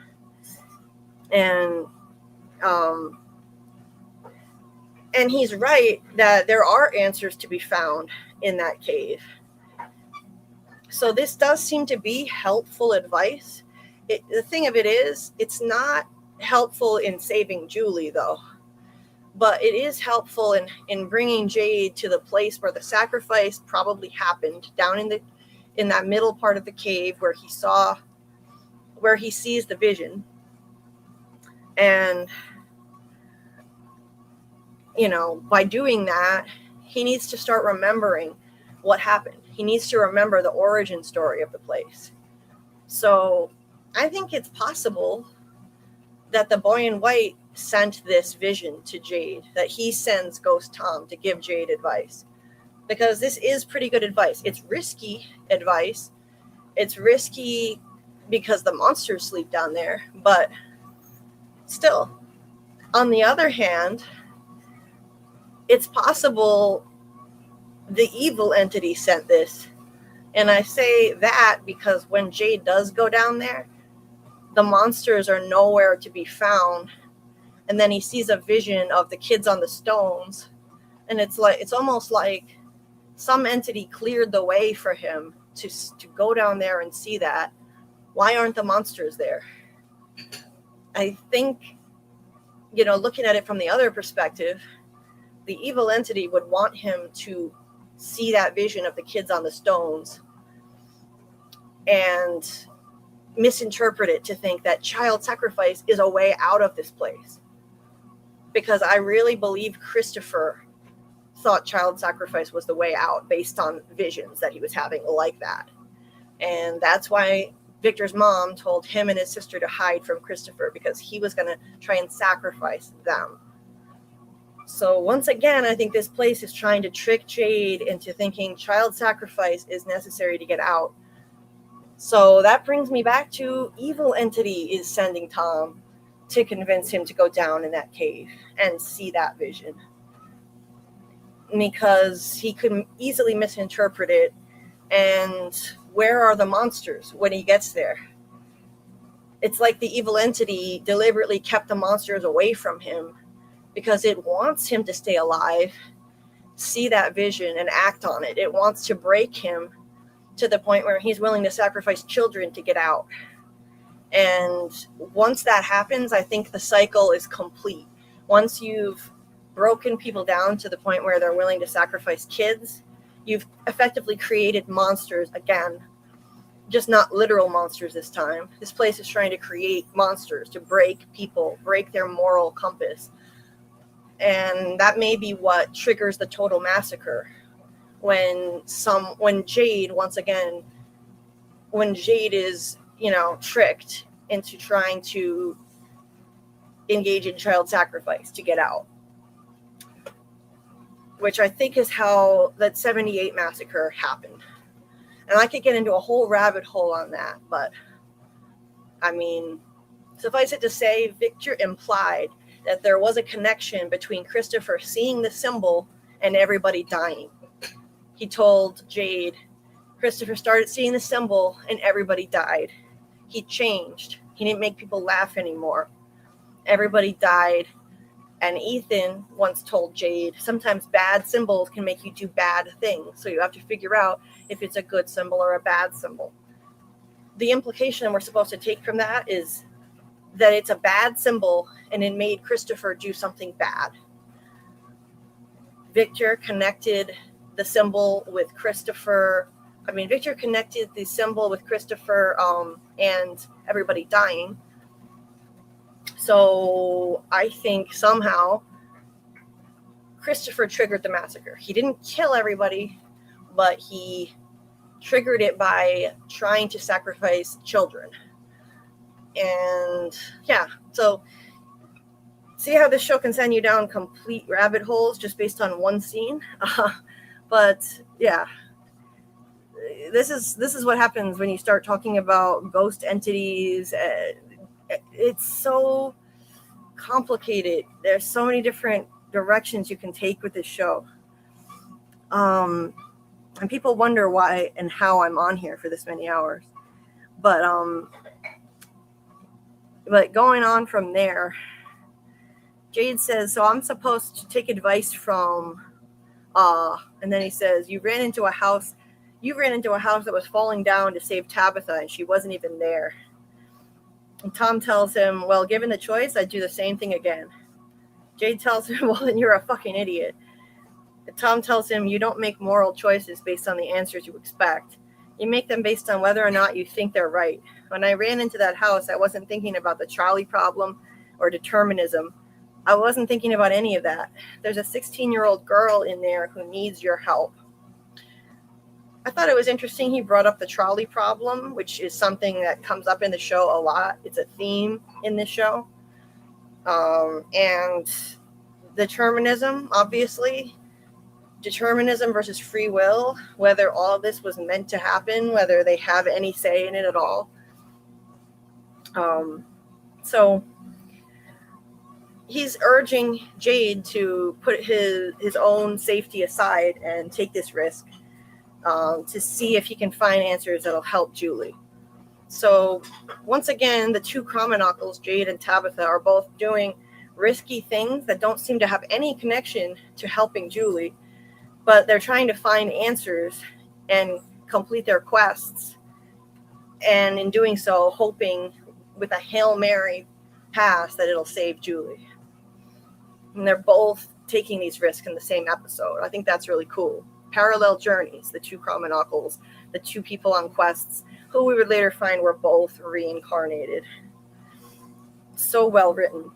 And he's right that there are answers to be found in that cave. So this does seem to be helpful advice. The thing of it is, it's not helpful in saving Julie, though. But it is helpful in bringing Jade to the place where the sacrifice probably happened, down in that middle part of the cave where he sees the vision. And, by doing that, he needs to start remembering what happened. He needs to remember the origin story of the place. So I think it's possible that the boy in white sent this vision to Jade, that he sends Ghost Tom to give Jade advice. Because this is pretty good advice. It's risky advice. It's risky because the monsters sleep down there. But still, on the other hand, it's possible the evil entity sent this. And I say that because when Jade does go down there, the monsters are nowhere to be found. And then he sees a vision of the kids on the stones. And it's almost like some entity cleared the way for him to go down there and see that. Why aren't the monsters there? I think, looking at it from the other perspective, the evil entity would want him to see that vision of the kids on the stones and misinterpret it to think that child sacrifice is a way out of this place. Because I really believe Christopher thought child sacrifice was the way out based on visions that he was having like that. And that's why Victor's mom told him and his sister to hide from Christopher, because he was going to try and sacrifice them. So once again, I think this place is trying to trick Jade into thinking child sacrifice is necessary to get out. So that brings me back to evil entity is sending Tom to convince him to go down in that cave and see that vision, because he could easily misinterpret it. And where are the monsters when he gets there? It's like the evil entity deliberately kept the monsters away from him because it wants him to stay alive, see that vision, and act on it. It wants to break him to the point where he's willing to sacrifice children to get out. And once that happens, I think the cycle is complete. Once you've broken people down to the point where they're willing to sacrifice kids, you've effectively created monsters again. Just not literal monsters this time. This place is trying to create monsters to break people, break their moral compass. And that may be what triggers the total massacre. When Jade, once again, when Jade is, tricked into trying to engage in child sacrifice to get out. Which I think is how that 78 massacre happened. And I could get into a whole rabbit hole on that, but I mean, suffice it to say, Victor implied that there was a connection between Christopher seeing the symbol and everybody dying. He told Jade, Christopher started seeing the symbol and everybody died. He changed. He didn't make people laugh anymore. Everybody died. And Ethan once told Jade, sometimes bad symbols can make you do bad things. So you have to figure out if it's a good symbol or a bad symbol. The implication we're supposed to take from that is that it's a bad symbol and it made Christopher do something bad. Victor connected the symbol with Christopher. Victor connected the symbol with Christopher and everybody dying. So I think somehow Christopher triggered the massacre. He didn't kill everybody, but he triggered it by trying to sacrifice children. And yeah, so see how this show can send you down complete rabbit holes just based on one scene. But yeah, this is what happens when you start talking about ghost entities. It's so complicated. There's so many different directions you can take with this show. And people wonder why and how I'm on here for this many hours. But going on from there, Jade says, so I'm supposed to take advice from, and then he says, you ran into a house that was falling down to save Tabitha and she wasn't even there. And Tom tells him, well, given the choice, I'd do the same thing again. Jade tells him, well, then you're a fucking idiot. And Tom tells him, you don't make moral choices based on the answers you expect. You make them based on whether or not you think they're right. When I ran into that house, I wasn't thinking about the trolley problem or determinism. I wasn't thinking about any of that. There's a 16-year-old girl in there who needs your help. I thought it was interesting he brought up the trolley problem, which is something that comes up in the show a lot. It's a theme in the show. And determinism, obviously. Determinism versus free will, whether all of this was meant to happen, whether they have any say in it at all. So he's urging Jade to put his own safety aside and take this risk. To see if he can find answers that'll help Julie. So once again, the two Chromonockles, Jade and Tabitha, are both doing risky things that don't seem to have any connection to helping Julie, but they're trying to find answers and complete their quests. And in doing so, hoping with a Hail Mary pass that it'll save Julie. And they're both taking these risks in the same episode. I think that's really cool. Parallel journeys, the two Chromonockles, the two people on quests, who we would later find were both reincarnated. So well written.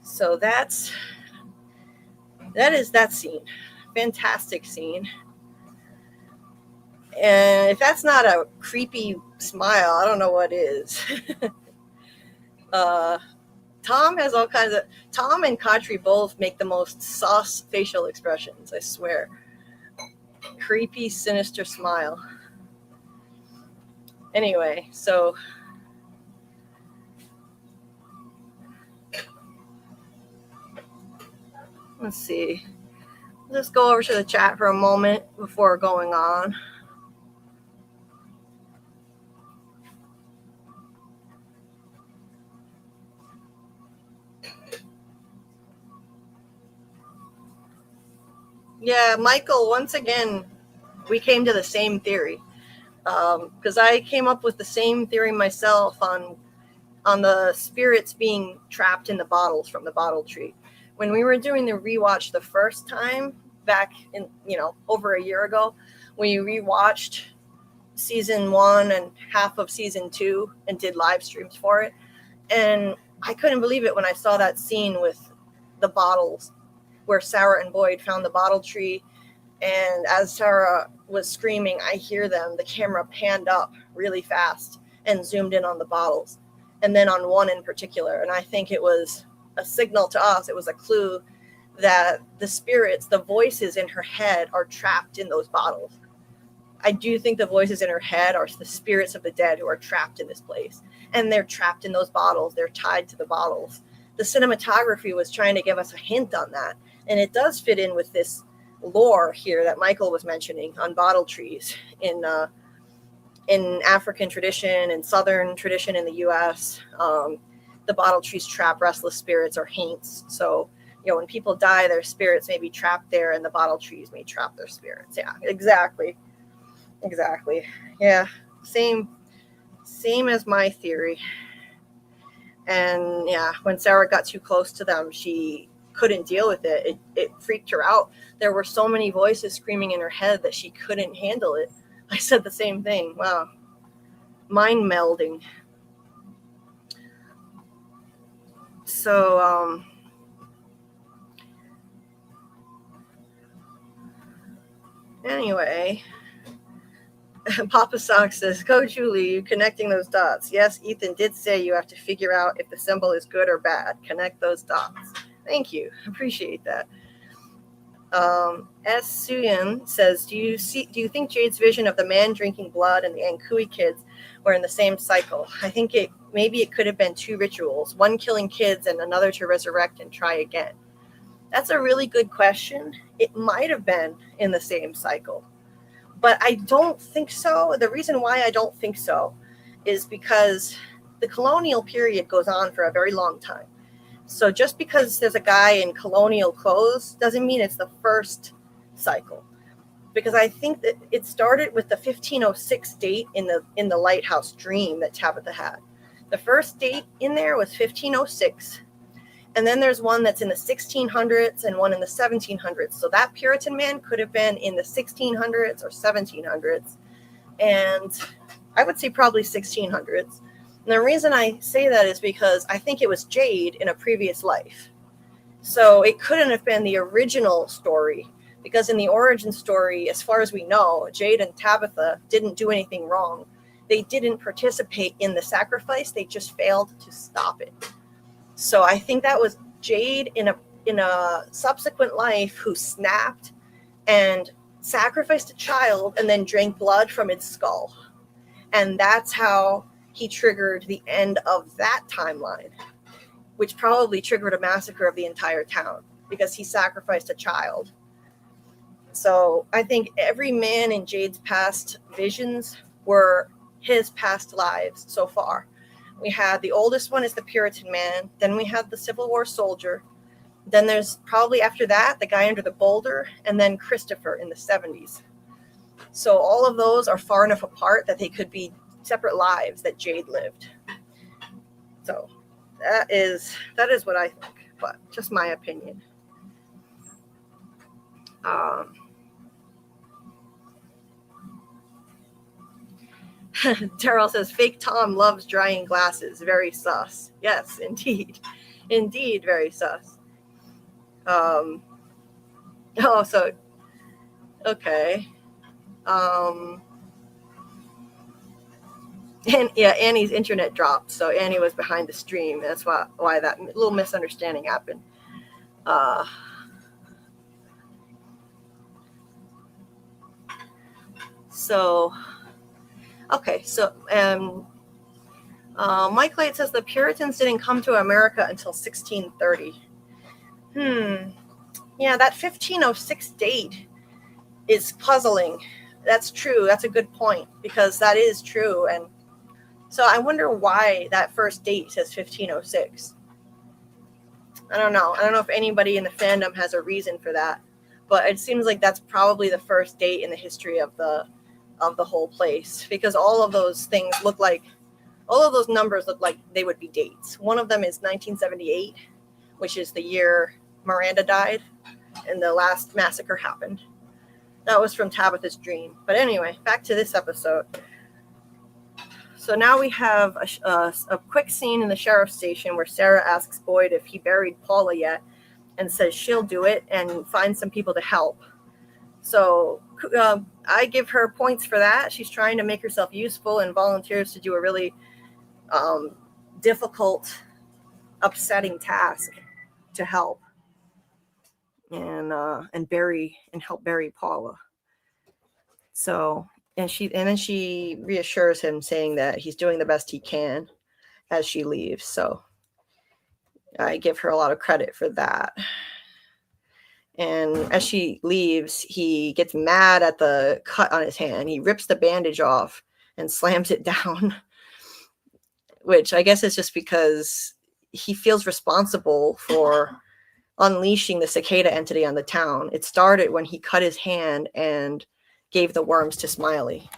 So that's That is that scene. Fantastic scene. And if that's not a creepy smile, I don't know what is. Tom has all kinds of... Tom and Katri both make the most sauce facial expressions, I swear. Creepy, sinister smile. Anyway, so... let's see. Let's go over to the chat for a moment before going on. Yeah, Michael, once again, we came to the same theory. Because I came up with the same theory myself on the spirits being trapped in the bottles from the bottle tree. When we were doing the rewatch the first time, back in, over a year ago, we rewatched season 1 and half of season 2 and did live streams for it. And I couldn't believe it when I saw that scene with the bottles where Sarah and Boyd found the bottle tree. And as Sarah was screaming, I hear them, the camera panned up really fast and zoomed in on the bottles. And then on one in particular. And I think it was a signal to us. It was a clue that the spirits, the voices in her head are trapped in those bottles. I do think the voices in her head are the spirits of the dead who are trapped in this place. And they're trapped in those bottles. They're tied to the bottles. The cinematography was trying to give us a hint on that. And it does fit in with this lore here that Michael was mentioning on bottle trees in African tradition and Southern tradition in the U.S. The bottle trees trap restless spirits or haints. So, when people die, their spirits may be trapped there and the bottle trees may trap their spirits. Yeah, exactly. Yeah, same as my theory. And yeah, when Sarah got too close to them, she couldn't deal with it. It freaked her out. There were so many voices screaming in her head that she couldn't handle it. I said the same thing. Wow. Mind melding. So, anyway, Papa Sock says, go Julie, you connecting those dots. Yes, Ethan did say you have to figure out if the symbol is good or bad. Connect those dots. Thank you. Appreciate that. S. Suyan says, do you think Jade's vision of the man drinking blood and the Ankui kids were in the same cycle? I think maybe it could have been 2 rituals, one killing kids and another to resurrect and try again. That's a really good question. It might have been in the same cycle, but I don't think so. The reason why I don't think so is because the colonial period goes on for a very long time. So just because there's a guy in colonial clothes doesn't mean it's the first cycle. Because I think that it started with the 1506 date in the lighthouse dream that Tabitha had. The first date in there was 1506. And then there's one that's in the 1600s and one in the 1700s. So that Puritan man could have been in the 1600s or 1700s. And I would say probably 1600s. And the reason I say that is because I think it was Jade in a previous life. So it couldn't have been the original story, because in the origin story, as far as we know, Jade and Tabitha didn't do anything wrong. They didn't participate in the sacrifice. They just failed to stop it. So I think that was Jade in a subsequent life who snapped and sacrificed a child and then drank blood from its skull. And that's how he triggered the end of that timeline, which probably triggered a massacre of the entire town because he sacrificed a child. So I think every man in Jade's past visions were his past lives so far. We had the oldest one is the Puritan man. Then we had the Civil War soldier. Then there's probably after that, the guy under the boulder, and then Christopher in the 70s. So all of those are far enough apart that they could be separate lives that Jade lived. So that is what I think, but just my opinion. Terrell says, fake Tom loves drying glasses. Very sus. Yes, indeed. Indeed, very sus. Oh, so okay. And yeah, Annie's internet dropped, so Annie was behind the stream. That's why that little misunderstanding happened. So okay, so Mike Light says the Puritans didn't come to America until 1630. Yeah, that 1506 date is puzzling. That's true. That's a good point, because that is true. And so I wonder why that first date says 1506. I don't know. I don't know if anybody in the fandom has a reason for that, but it seems like that's probably the first date in the history of the whole place, because all of those numbers look like they would be dates. One of them is 1978, which is the year Miranda died and the last massacre happened. That was from Tabitha's dream. But anyway, back to this episode. So now we have a quick scene in the sheriff's station where Sarah asks Boyd if he buried Paula yet, and says she'll do it and find some people to help. So I give her points for that. She's trying to make herself useful and volunteers to do a really difficult, upsetting task to help and help bury Paula. So and then she reassures him, saying that he's doing the best he can as she leaves. So I give her a lot of credit for that. And as she leaves, he gets mad at the cut on his hand. He rips the bandage off and slams it down, which I guess is just because he feels responsible for unleashing the cicada entity on the town. It started when he cut his hand and gave the worms to Smiley.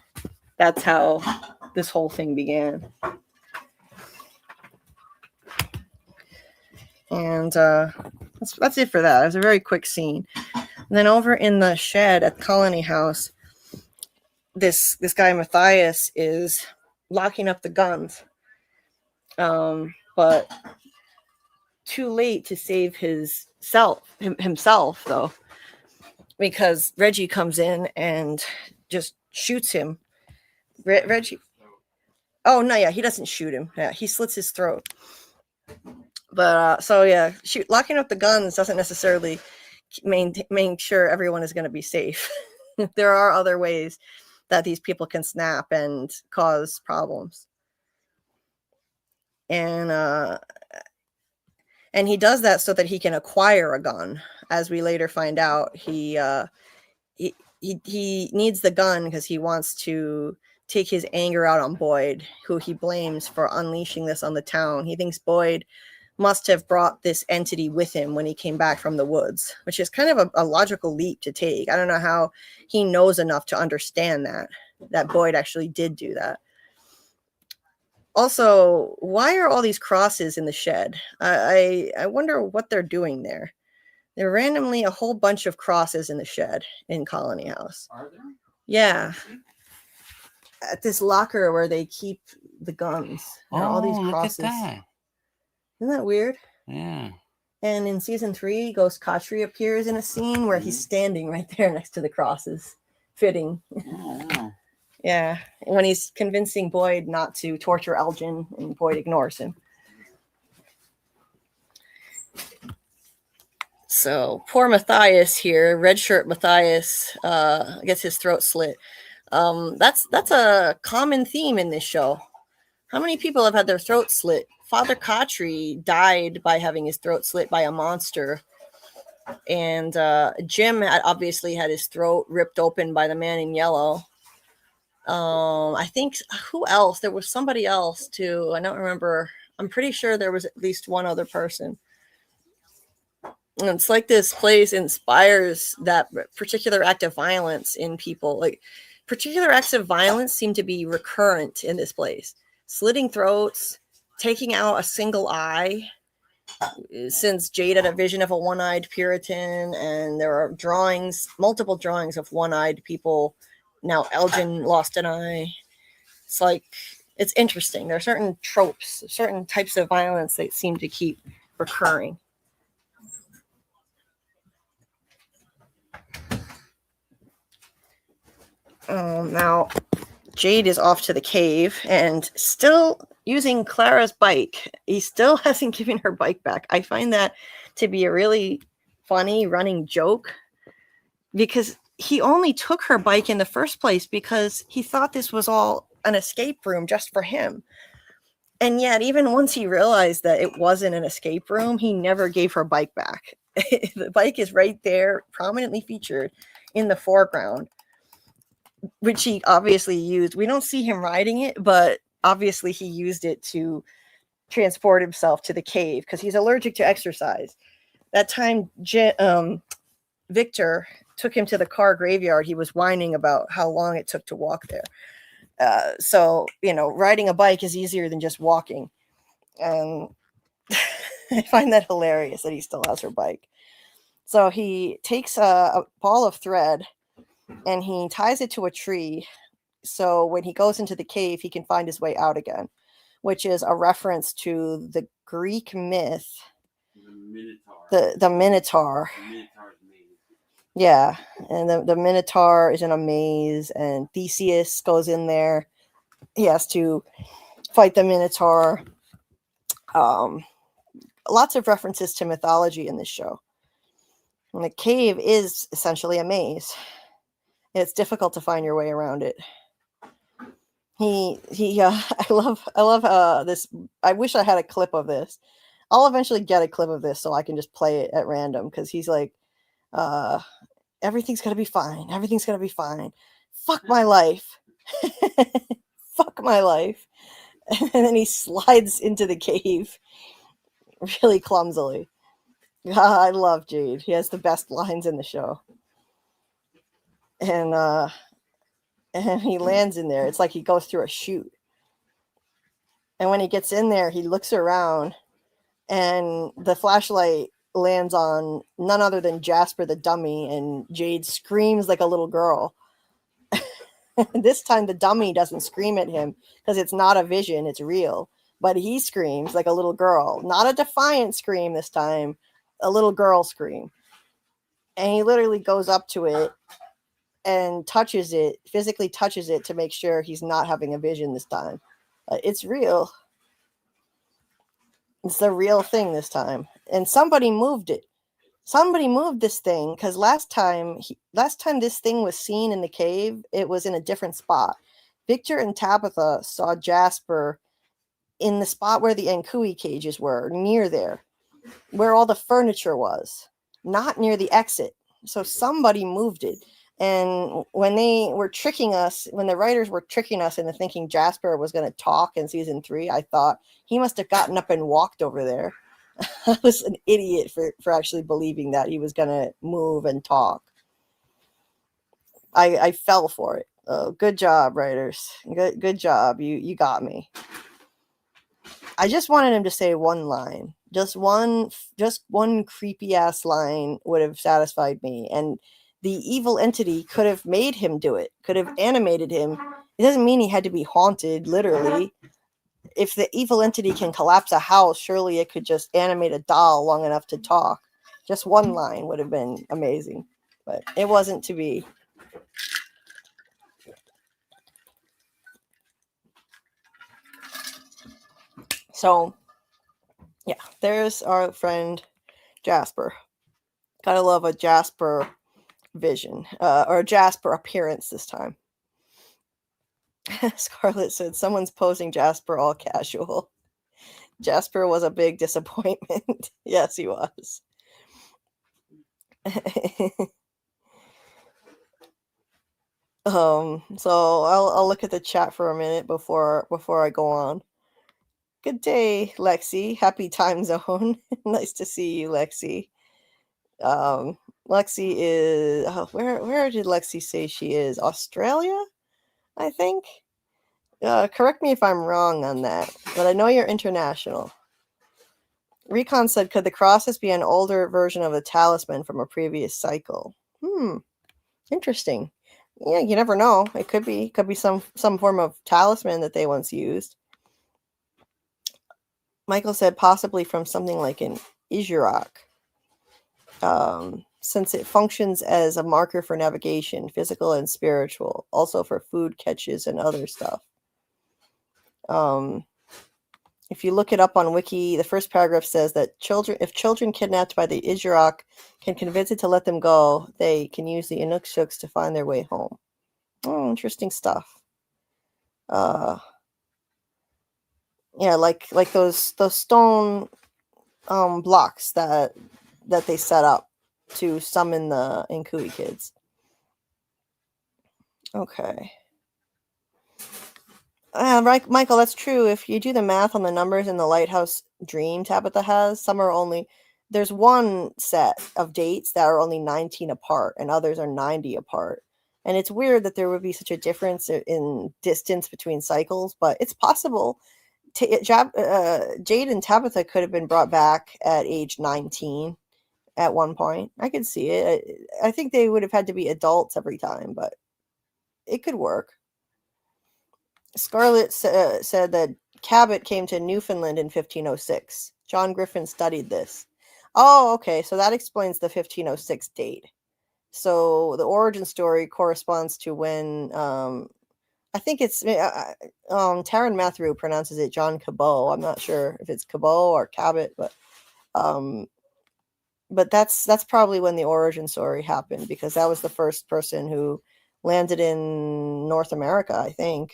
That's how this whole thing began. And that's it for that. It was a very quick scene. And then over in the shed at Colony House, this guy Matthias is locking up the guns, but too late to save himself though, because Reggie comes in and just shoots him. Reggie. Oh no, yeah, he doesn't shoot him. Yeah, he slits his throat. But locking up the guns doesn't necessarily make sure everyone is going to be safe. There are other ways that these people can snap and cause problems. And he does that so that he can acquire a gun. As we later find out, he needs the gun because he wants to take his anger out on Boyd, who he blames for unleashing this on the town. He thinks Boyd must have brought this entity with him when he came back from the woods, which is kind of a logical leap to take. I don't know how he knows enough to understand that Boyd actually did do that. Also, why are all these crosses in the shed? I wonder what they're doing there. There are randomly a whole bunch of crosses in the shed in Colony House. Are there? Yeah. At this locker where they keep the guns. There are all these crosses. Look at that. Isn't that weird? Yeah. And in season 3, Ghost Khatri appears in a scene where he's standing right there next to the crosses, fitting. Oh, wow. Yeah, when he's convincing Boyd not to torture Elgin, and Boyd ignores him. So poor Matthias here, red shirt Matthias, gets his throat slit. That's a common theme in this show. How many people have had their throat slit? Father Khatri died by having his throat slit by a monster. And Jim obviously had his throat ripped open by the man in yellow. I think, who else? There was somebody else too. I don't remember. I'm pretty sure there was at least one other person. And it's like this place inspires that particular act of violence in people. Like, particular acts of violence seem to be recurrent in this place. Slitting throats, taking out a single eye, since Jade had a vision of a one-eyed Puritan, and there are multiple drawings of one-eyed people. Now Elgin lost an eye. It's like, it's interesting. There are certain tropes, certain types of violence that seem to keep recurring. Now, Jade is off to the cave and still using Clara's bike. He still hasn't given her bike back. I find that to be a really funny running joke because he only took her bike in the first place because he thought this was all an escape room just for him. And yet, even once he realized that it wasn't an escape room, he never gave her bike back. The bike is right there, prominently featured in the foreground, which he obviously used. We don't see him riding it, but obviously he used it to transport himself to the cave because he's allergic to exercise. That time, Victor took him to the car graveyard. He was whining about how long it took to walk there. So, riding a bike is easier than just walking. And I find that hilarious that he still has her bike. So he takes a ball of thread and he ties it to a tree. So when he goes into the cave, he can find his way out again, which is a reference to the Greek myth, the Minotaur. Yeah, and the Minotaur is in a maze, and Theseus goes in there. He has to fight the Minotaur. Lots of references to mythology in this show. And the cave is essentially a maze. It's difficult to find your way around it. I love this. I wish I had a clip of this. I'll eventually get a clip of this so I can just play it at random because he's like, everything's gonna be fine. Everything's gonna be fine. Fuck my life. Fuck my life. And then he slides into the cave really clumsily. I love Jade. He has the best lines in the show. And he lands in there. It's like he goes through a chute. And when he gets in there, he looks around and the flashlight lands on none other than Jasper the dummy, and Jade screams like a little girl. This time the dummy doesn't scream at him because it's not a vision, it's real. But he screams like a little girl. Not a defiant scream this time, a little girl scream. And he literally goes up to it and touches it, physically touches it to make sure he's not having a vision this time. It's real. It's the real thing this time. And somebody moved it. Somebody moved this thing because last time this thing was seen in the cave, it was in a different spot. Victor and Tabitha saw Jasper in the spot where the Ankui cages were, near there, where all the furniture was, not near the exit. So somebody moved it. And when they were tricking us, when the writers were tricking us into thinking Jasper was going to talk in season 3, I thought he must have gotten up and walked over there. I was an idiot for actually believing that he was going to move and talk. I fell for it. Oh, good job, writers. Good job. You got me. I just wanted him to say one line. Just one creepy ass line would have satisfied me. And the evil entity could have made him do it, could have animated him. It doesn't mean he had to be haunted, literally. If the evil entity can collapse a house, surely it could just animate a doll long enough to talk. Just one line would have been amazing. But it wasn't to be. So, yeah, there's our friend Jasper. Gotta love a Jasper vision, or a Jasper appearance this time. Scarlet said, someone's posing Jasper all casual. Jasper was a big disappointment. Yes, he was. So I'll look at the chat for a minute before I go on. Good day, Lexi. Happy time zone. Nice to see you, Lexi. Lexi is where did Lexi say she is? Australia, I think. Correct me if I'm wrong on that, but I know you're international. Recon said, could the crosses be an older version of the talisman from a previous cycle? Interesting. Yeah, you never know. It could be some form of talisman that they once used. Michael said possibly from something like an Ishirak. since it functions as a marker for navigation, physical and spiritual, also for food catches and other stuff. If you look it up on Wiki, the first paragraph says that if children kidnapped by the Ishirak can convince it to let them go, they can use the Inukshuks to find their way home. Oh, interesting stuff. Yeah, like those stone blocks that they set up to summon the Inkui kids. Okay. Right, Michael, that's true. If you do the math on the numbers in the Lighthouse Dream Tabitha has, there's one set of dates that are only 19 apart and others are 90 apart. And it's weird that there would be such a difference in distance between cycles, but it's possible. Jade and Tabitha could have been brought back at age 19 at one point. I could see it. I think they would have had to be adults every time, but it could work. Scarlet said that Cabot came to Newfoundland in 1506. John Griffin studied this. Oh, okay, so that explains the 1506 date. So the origin story corresponds to when, I think it's, Taryn Matthew pronounces it John Cabot. I'm not sure if it's Cabot or Cabot, but that's probably when the origin story happened, because that was the first person who landed in North America, I think.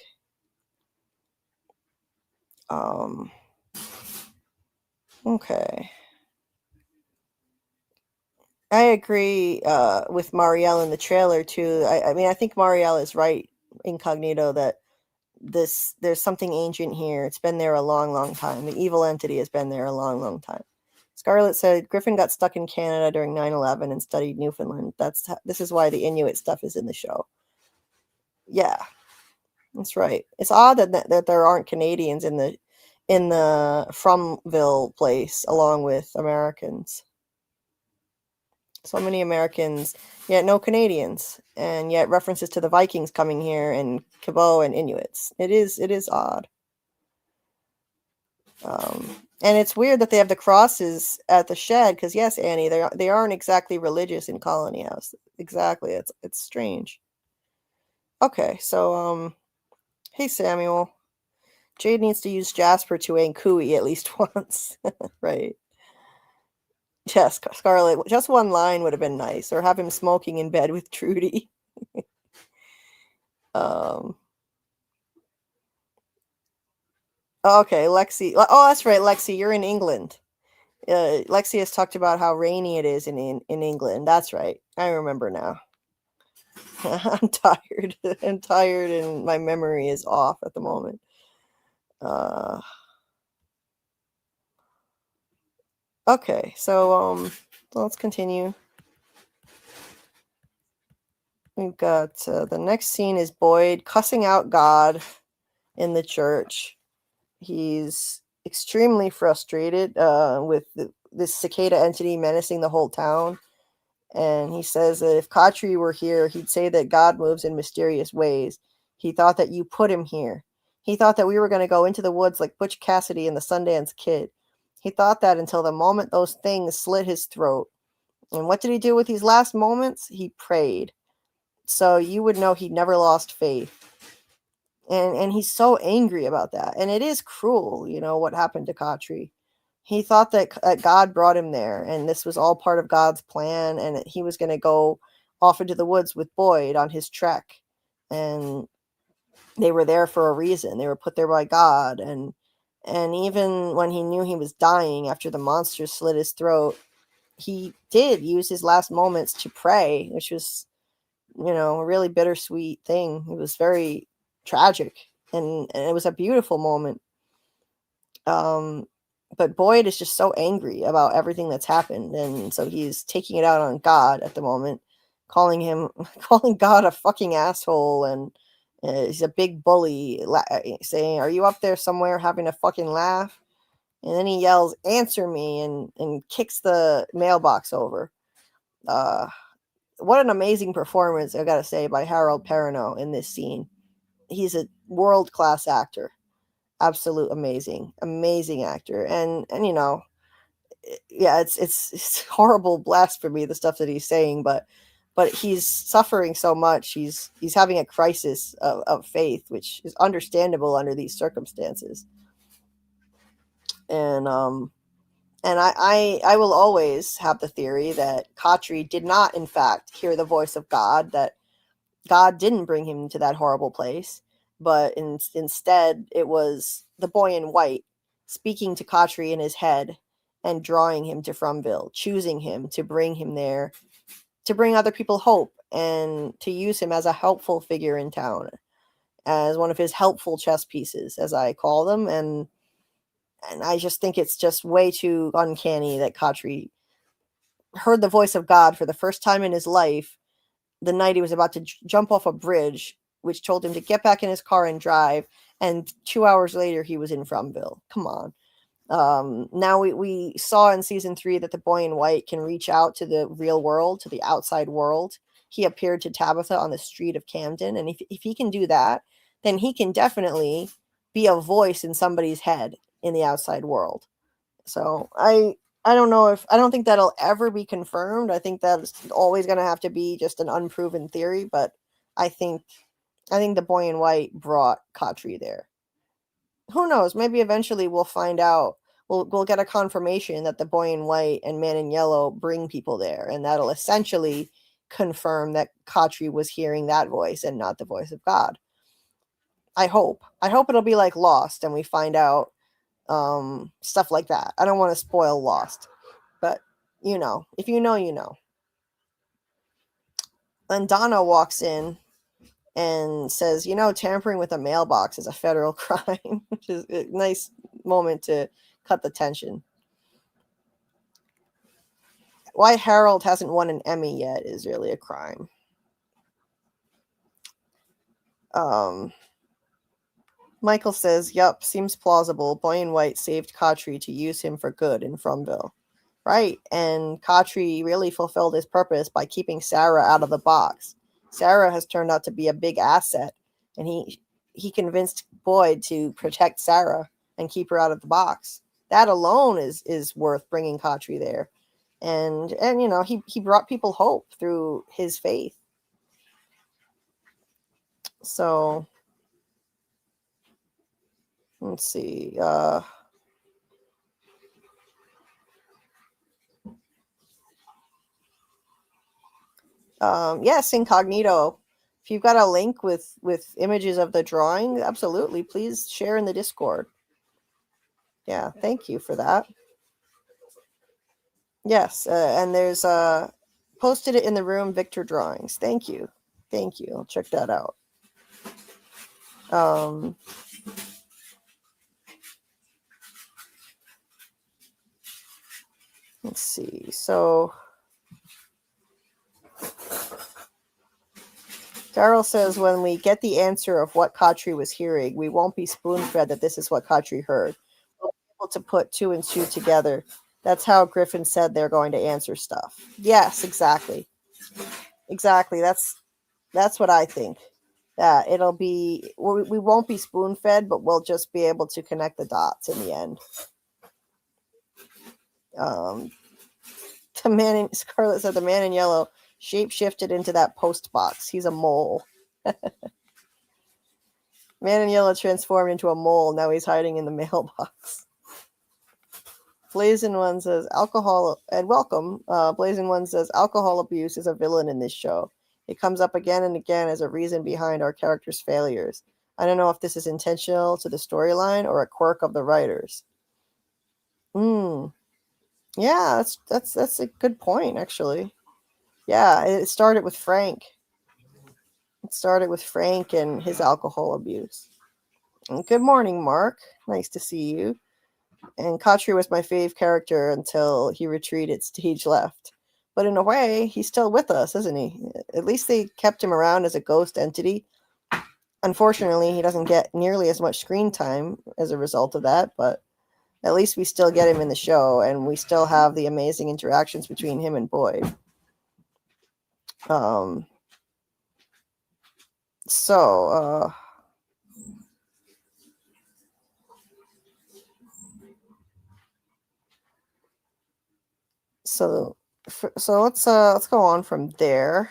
Okay. I agree with Marielle in the trailer too. I mean, I think Marielle is right, incognito, that there's something ancient here. It's been there a long, long time. The evil entity has been there a long, long time. Scarlett said Griffin got stuck in Canada during 9/11 and studied Newfoundland. This is why the Inuit stuff is in the show. Yeah, that's right. It's odd that there aren't Canadians in the Fromville place along with Americans. So many Americans, yet no Canadians, and yet references to the Vikings coming here and Cabot and Inuits. It is odd. And it's weird that they have the crosses at the shed, because yes, Annie, they aren't exactly religious in Colony House. Exactly, it's strange. Okay, so hey Samuel, Jade needs to use Jasper to Ankui at least once, right? Yes, Scarlet, just one line would have been nice, or have him smoking in bed with Trudy. Okay, Lexi. Oh, that's right, Lexi. You're in England. Lexi has talked about how rainy it is in England. That's right. I remember now. I'm tired. I'm tired, and my memory is off at the moment. Okay, so let's continue. We've got the next scene is Boyd cussing out God in the church. He's extremely frustrated with this cicada entity menacing the whole town. And he says that if Khatri were here, he'd say that God moves in mysterious ways. He thought that you put him here. He thought that we were going to go into the woods like Butch Cassidy and the Sundance Kid. He thought that until the moment those things slit his throat. And what did he do with these last moments? He prayed. So you would know he never lost faith. And he's so angry about that. And it is cruel, what happened to Khatri. He thought that God brought him there, and this was all part of God's plan, and he was going to go off into the woods with Boyd on his trek. And they were there for a reason. They were put there by God. And even when he knew he was dying after the monster slit his throat, he did use his last moments to pray, which was, a really bittersweet thing. It was very tragic, and it was a beautiful moment. But Boyd is just so angry about everything that's happened, and so he's taking it out on God at the moment, calling God a fucking asshole, and he's a big bully, saying, "Are you up there somewhere having a fucking laugh?" And then he yells, "Answer me," and kicks the mailbox over. What an amazing performance, I gotta say, by Harold Perrineau in this scene. He's a world-class actor. Absolute amazing actor. And yeah, it's horrible blasphemy, the stuff that he's saying, but he's suffering so much. He's having a crisis of faith, which is understandable under these circumstances. And I will always have the theory that Khatri did not, in fact, hear the voice of God, that God didn't bring him to that horrible place, but instead it was the boy in white speaking to Khatri in his head and drawing him to Frumville, choosing him to bring him there, to bring other people hope and to use him as a helpful figure in town, as one of his helpful chess pieces, as I call them. And I just think it's just way too uncanny that Khatri heard the voice of God for the first time in his life the night he was about to jump off a bridge, which told him to get back in his car and drive. And 2 hours later, he was in Frumville. Come on. Now we saw in season 3 that the boy in white can reach out to the real world, to the outside world. He appeared to Tabitha on the street of Camden. And if he can do that, then he can definitely be a voice in somebody's head in the outside world. So I don't think that'll ever be confirmed. I think that's always going to have to be just an unproven theory, but I think the boy in white brought Khatri there. Who knows? Maybe eventually we'll find out. We'll get a confirmation that the boy in white and man in yellow bring people there, and that'll essentially confirm that Khatri was hearing that voice and not the voice of God. I hope it'll be like Lost and we find out stuff like that. I don't want to spoil Lost, but if you know, you know. And Donna walks in and says, tampering with a mailbox is a federal crime, which is a nice moment to cut the tension. Why Harold hasn't won an Emmy yet is really a crime. Michael says, yup, seems plausible. Boy in white saved Khatri to use him for good in Frumville. Right, and Khatri really fulfilled his purpose by keeping Sarah out of the box. Sarah has turned out to be a big asset, and he convinced Boyd to protect Sarah and keep her out of the box. That alone is worth bringing Khatri there. And he brought people hope through his faith. So let's see. Yes, Incognito. If you've got a link with images of the drawing, absolutely, please share in the Discord. Yeah, thank you for that. Yes, and there's posted it in the room, Victor Drawings. Thank you. I'll check that out. Let's see. So Daryl says, when we get the answer of what Khatri was hearing, we won't be spoon-fed that this is what Khatri heard. We'll be able to put 2 and 2 together. That's how Griffin said they're going to answer stuff. Yes, exactly. That's what I think. That it'll be, we won't be spoon-fed, but we'll just be able to connect the dots in the end. Scarlet said the man in yellow shape-shifted into that post box. He's a mole. Man in yellow transformed into a mole. Now he's hiding in the mailbox. Blazing One says alcohol, and welcome. Blazing One says alcohol abuse is a villain in this show. It comes up again and again as a reason behind our characters' failures. I don't know if this is intentional to the storyline or a quirk of the writers. Yeah, that's a good point, actually. Yeah, it started with Frank. And his alcohol abuse. And good morning, Mark. Nice to see you. And Khatri was my fave character until he retreated stage left. But in a way, he's still with us, isn't he? At least they kept him around as a ghost entity. Unfortunately, he doesn't get nearly as much screen time as a result of that, but at least we still get him in the show, and we still have the amazing interactions between him and Boyd. So let's go on from there.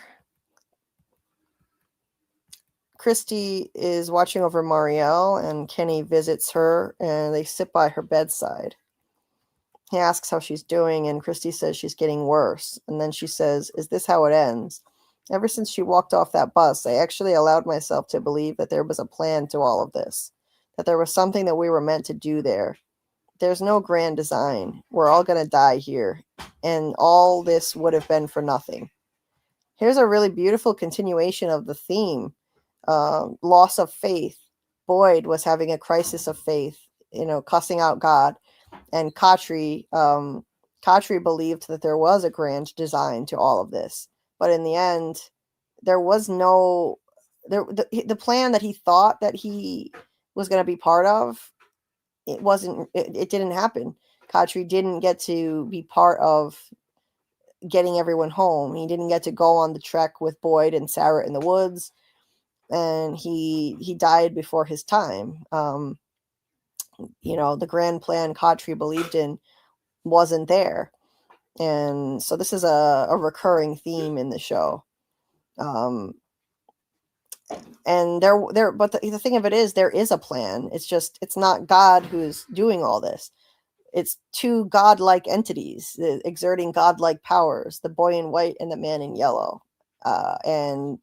Christy is watching over Marielle, and Kenny visits her, and they sit by her bedside. He asks how she's doing, and Christy says she's getting worse. And then she says, "Is this how it ends? Ever since she walked off that bus, I actually allowed myself to believe that there was a plan to all of this, that there was something that we were meant to do there. There's no grand design. We're all going to die here, and all this would have been for nothing." Here's a really beautiful continuation of the theme. Loss of faith. Boyd was having a crisis of faith, cussing out God. And Katri believed that there was a grand design to all of this. But in the end, there was no... The plan that he thought that he was going to be part of, it didn't happen. Katri didn't get to be part of getting everyone home. He didn't get to go on the trek with Boyd and Sarah in the woods, and he died before his time. The grand plan Katri believed in wasn't there, and so this is a recurring theme in the show. And but the thing of it is, there is a plan. It's not God who's doing all this. It's two godlike entities exerting godlike powers, the boy in white and the man in yellow. And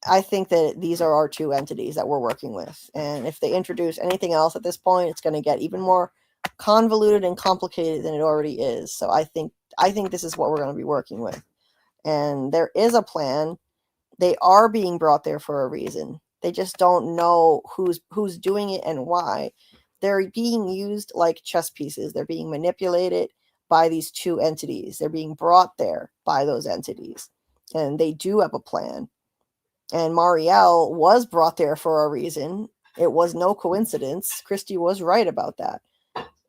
I think that these are our two entities that we're working with. And if they introduce anything else at this point, it's going to get even more convoluted and complicated than it already is. So I think this is what we're going to be working with. And there is a plan. They are being brought there for a reason. They just don't know who's doing it and why. They're being used like chess pieces. They're being manipulated by these two entities. They're being brought there by those entities. And they do have a plan. And Marielle was brought there for a reason. It was no coincidence. Christy was right about that.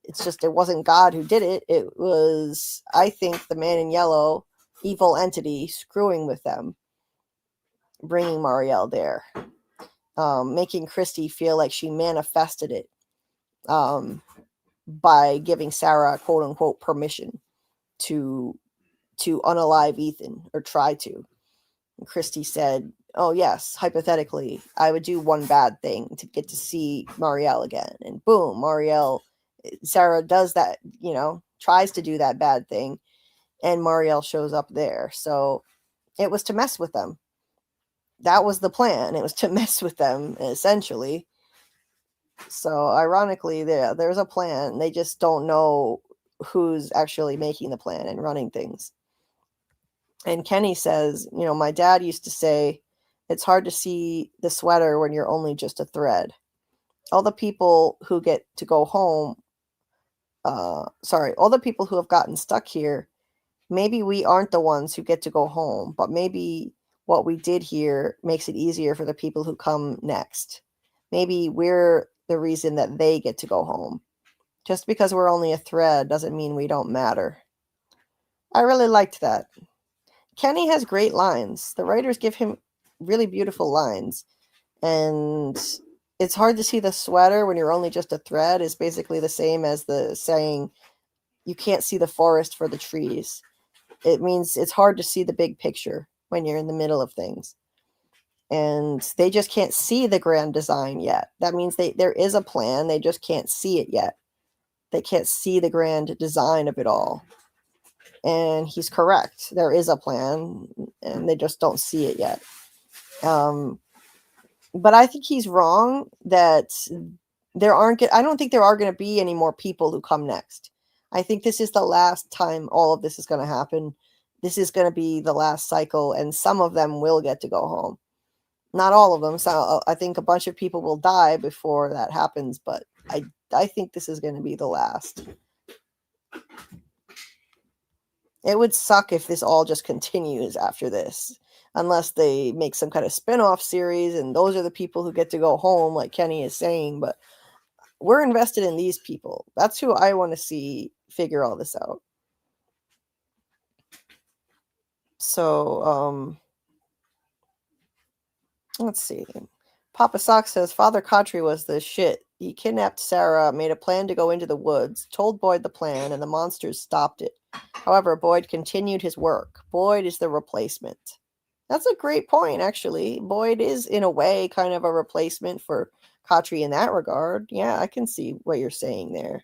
It's just it wasn't God who did it. It was, I think, the man in yellow, evil entity, screwing with them, bringing Marielle there, making Christy feel like she manifested it. By giving Sarah, quote unquote, permission to unalive Ethan, or try to. And Christy said, "Oh yes, hypothetically, I would do one bad thing to get to see Marielle again." And boom, Sarah does that, tries to do that bad thing, and Marielle shows up there. So it was to mess with them. That was the plan. It was to mess with them, essentially. So ironically, there's a plan. They just don't know who's actually making the plan and running things. And Kenny says, "My dad used to say, it's hard to see the sweater when you're only just a thread. All the people who get to go home, all the people who have gotten stuck here, maybe we aren't the ones who get to go home, but maybe what we did here makes it easier for the people who come next. Maybe we're the reason that they get to go home. Just because we're only a thread doesn't mean we don't matter." I really liked that. Kenny has great lines. The writers give him really beautiful lines. And it's hard to see the sweater when you're only just a thread is basically the same as the saying, you can't see the forest for the trees. It means it's hard to see the big picture when you're in the middle of things. And they just can't see the grand design yet. That means there is a plan. They just can't see it yet. They can't see the grand design of it all. And he's correct. There is a plan, and they just don't see it yet. But I think he's wrong that I don't think there are going to be any more people who come next. I think this is the last time all of this is going to happen. This is going to be the last cycle, and some of them will get to go home. Not all of them. So I think a bunch of people will die before that happens, but I think this is going to be the last. It would suck if this all just continues after this, unless they make some kind of spin-off series and those are the people who get to go home, like Kenny is saying. But we're invested in these people. That's who I want to see figure all this out. So, let's see. Papa Sock says, Father Katri was the shit. He kidnapped Sarah, made a plan to go into the woods, told Boyd the plan, and the monsters stopped it. However, Boyd continued his work. Boyd is the replacement. That's a great point, actually. Boyd is, in a way, kind of a replacement for Khatri in that regard. Yeah, I can see what you're saying there.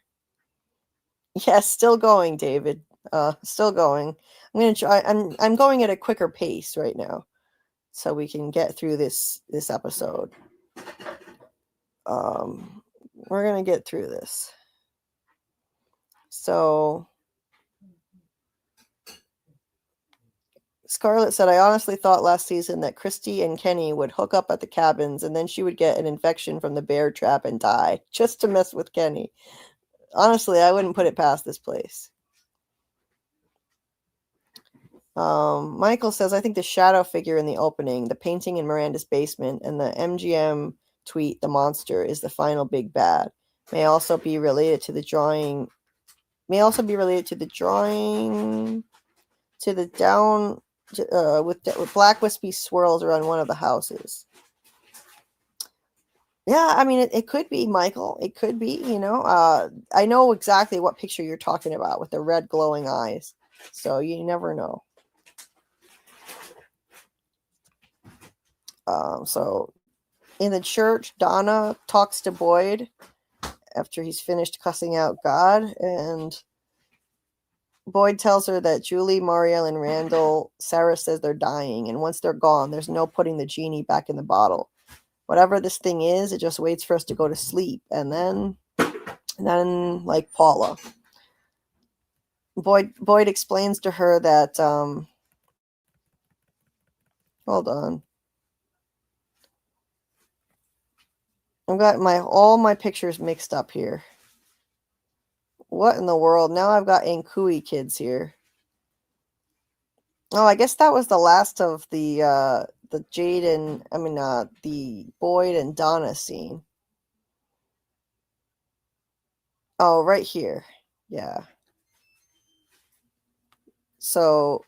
Yes, still going, David. Still going. I'm gonna try. I'm going at a quicker pace right now, so we can get through this episode. We're gonna get through this. So, Scarlet said, I honestly thought last season that Christy and Kenny would hook up at the cabins and then she would get an infection from the bear trap and die just to mess with Kenny. Honestly, I wouldn't put it past this place. Michael says, I think the shadow figure in the opening, the painting in Miranda's basement, and the MGM tweet, the monster, is the final big bad. May also be related to the drawing. To the down with black wispy swirls around one of the houses. Yeah, I mean, it could be, Michael. It could be, I know exactly what picture you're talking about with the red glowing eyes. So you never know. So in the church, Donna talks to Boyd after he's finished cussing out God, and Boyd tells her that Julie, Mariel, and Randall, Sarah says they're dying, and once they're gone, there's no putting the genie back in the bottle. Whatever this thing is, it just waits for us to go to sleep, and then like Paula. Boyd explains to her that, hold on. I've got all my pictures mixed up here. What in the world? Now I've got Ankui kids here. Oh, I guess that was the last of the Jade and the Boyd and Donna scene. Oh, right here. Yeah. So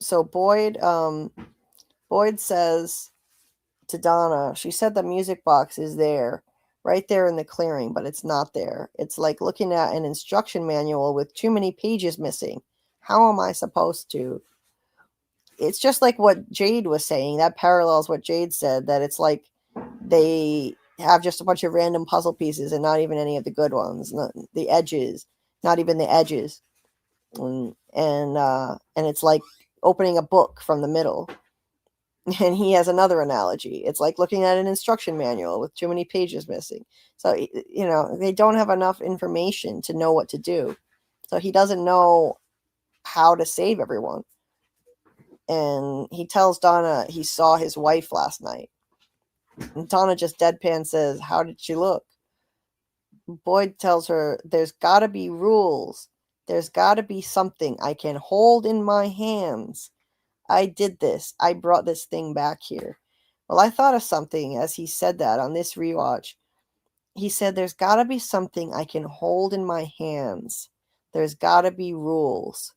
Boyd says to Donna, she said the music box is there, right there in the clearing, but it's not there. It's like looking at an instruction manual with too many pages missing. How am I supposed to? It's just like what Jade was saying. That parallels what Jade said, that it's like they have just a bunch of random puzzle pieces and not even any of the good ones. The edges, not even the edges. And it's like opening a book from the middle. And he has another analogy. It's like looking at an instruction manual with too many pages missing. So, they don't have enough information to know what to do. So he doesn't know how to save everyone. And he tells Donna he saw his wife last night. And Donna just deadpan says, how did she look? Boyd tells her, there's got to be rules. There's got to be something I can hold in my hands. I did this. I brought this thing back here. Well, I thought of something as he said that on this rewatch. He said, there's got to be something I can hold in my hands. There's got to be rules.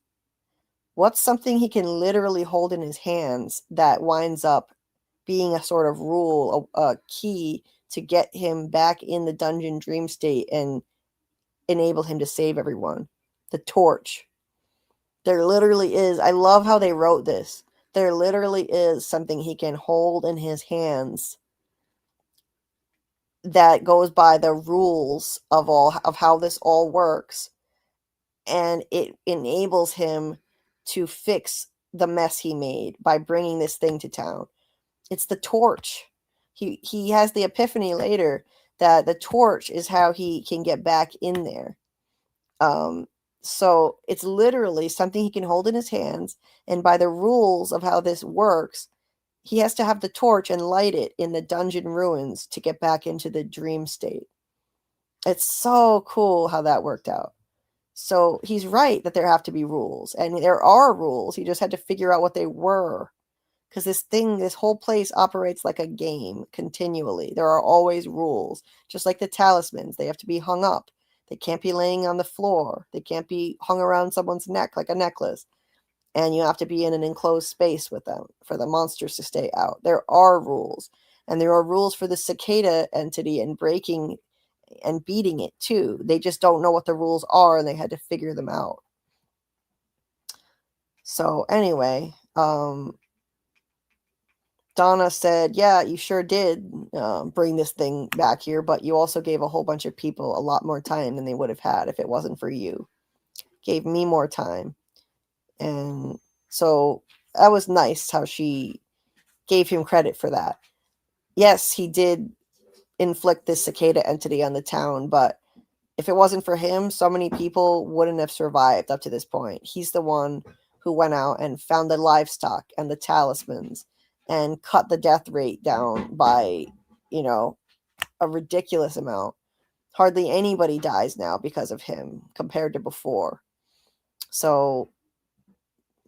What's something he can literally hold in his hands that winds up being a sort of rule, a key to get him back in the dungeon dream state and enable him to save everyone? The torch. There literally is. I love how they wrote this. There literally is something he can hold in his hands that goes by the rules of how this all works, and it enables him to fix the mess he made by bringing this thing to town. It's the torch. He has the epiphany later that the torch is how he can get back in there. So it's literally something he can hold in his hands, and by the rules of how this works, he has to have the torch and light it in the dungeon ruins to get back into the dream state. It's so cool how that worked out. So he's right that there have to be rules, and there are rules. He just had to figure out what they were, because this whole place operates like a game continually. There are always rules, just like the talismans. They have to be hung up. They can't be laying on the floor. They can't be hung around someone's neck like a necklace. And you have to be in an enclosed space with them for the monsters to stay out. There are rules. And there are rules for the cicada entity and breaking and beating it too. They just don't know what the rules are, and they had to figure them out. So anyway, Donna said, yeah, you sure did bring this thing back here, but you also gave a whole bunch of people a lot more time than they would have had if it wasn't for you. Gave me more time. And so that was nice how she gave him credit for that. Yes, he did inflict this cicada entity on the town, but if it wasn't for him, so many people wouldn't have survived up to this point. He's the one who went out and found the livestock and the talismans and cut the death rate down by, a ridiculous amount. Hardly anybody dies now because of him compared to before. So,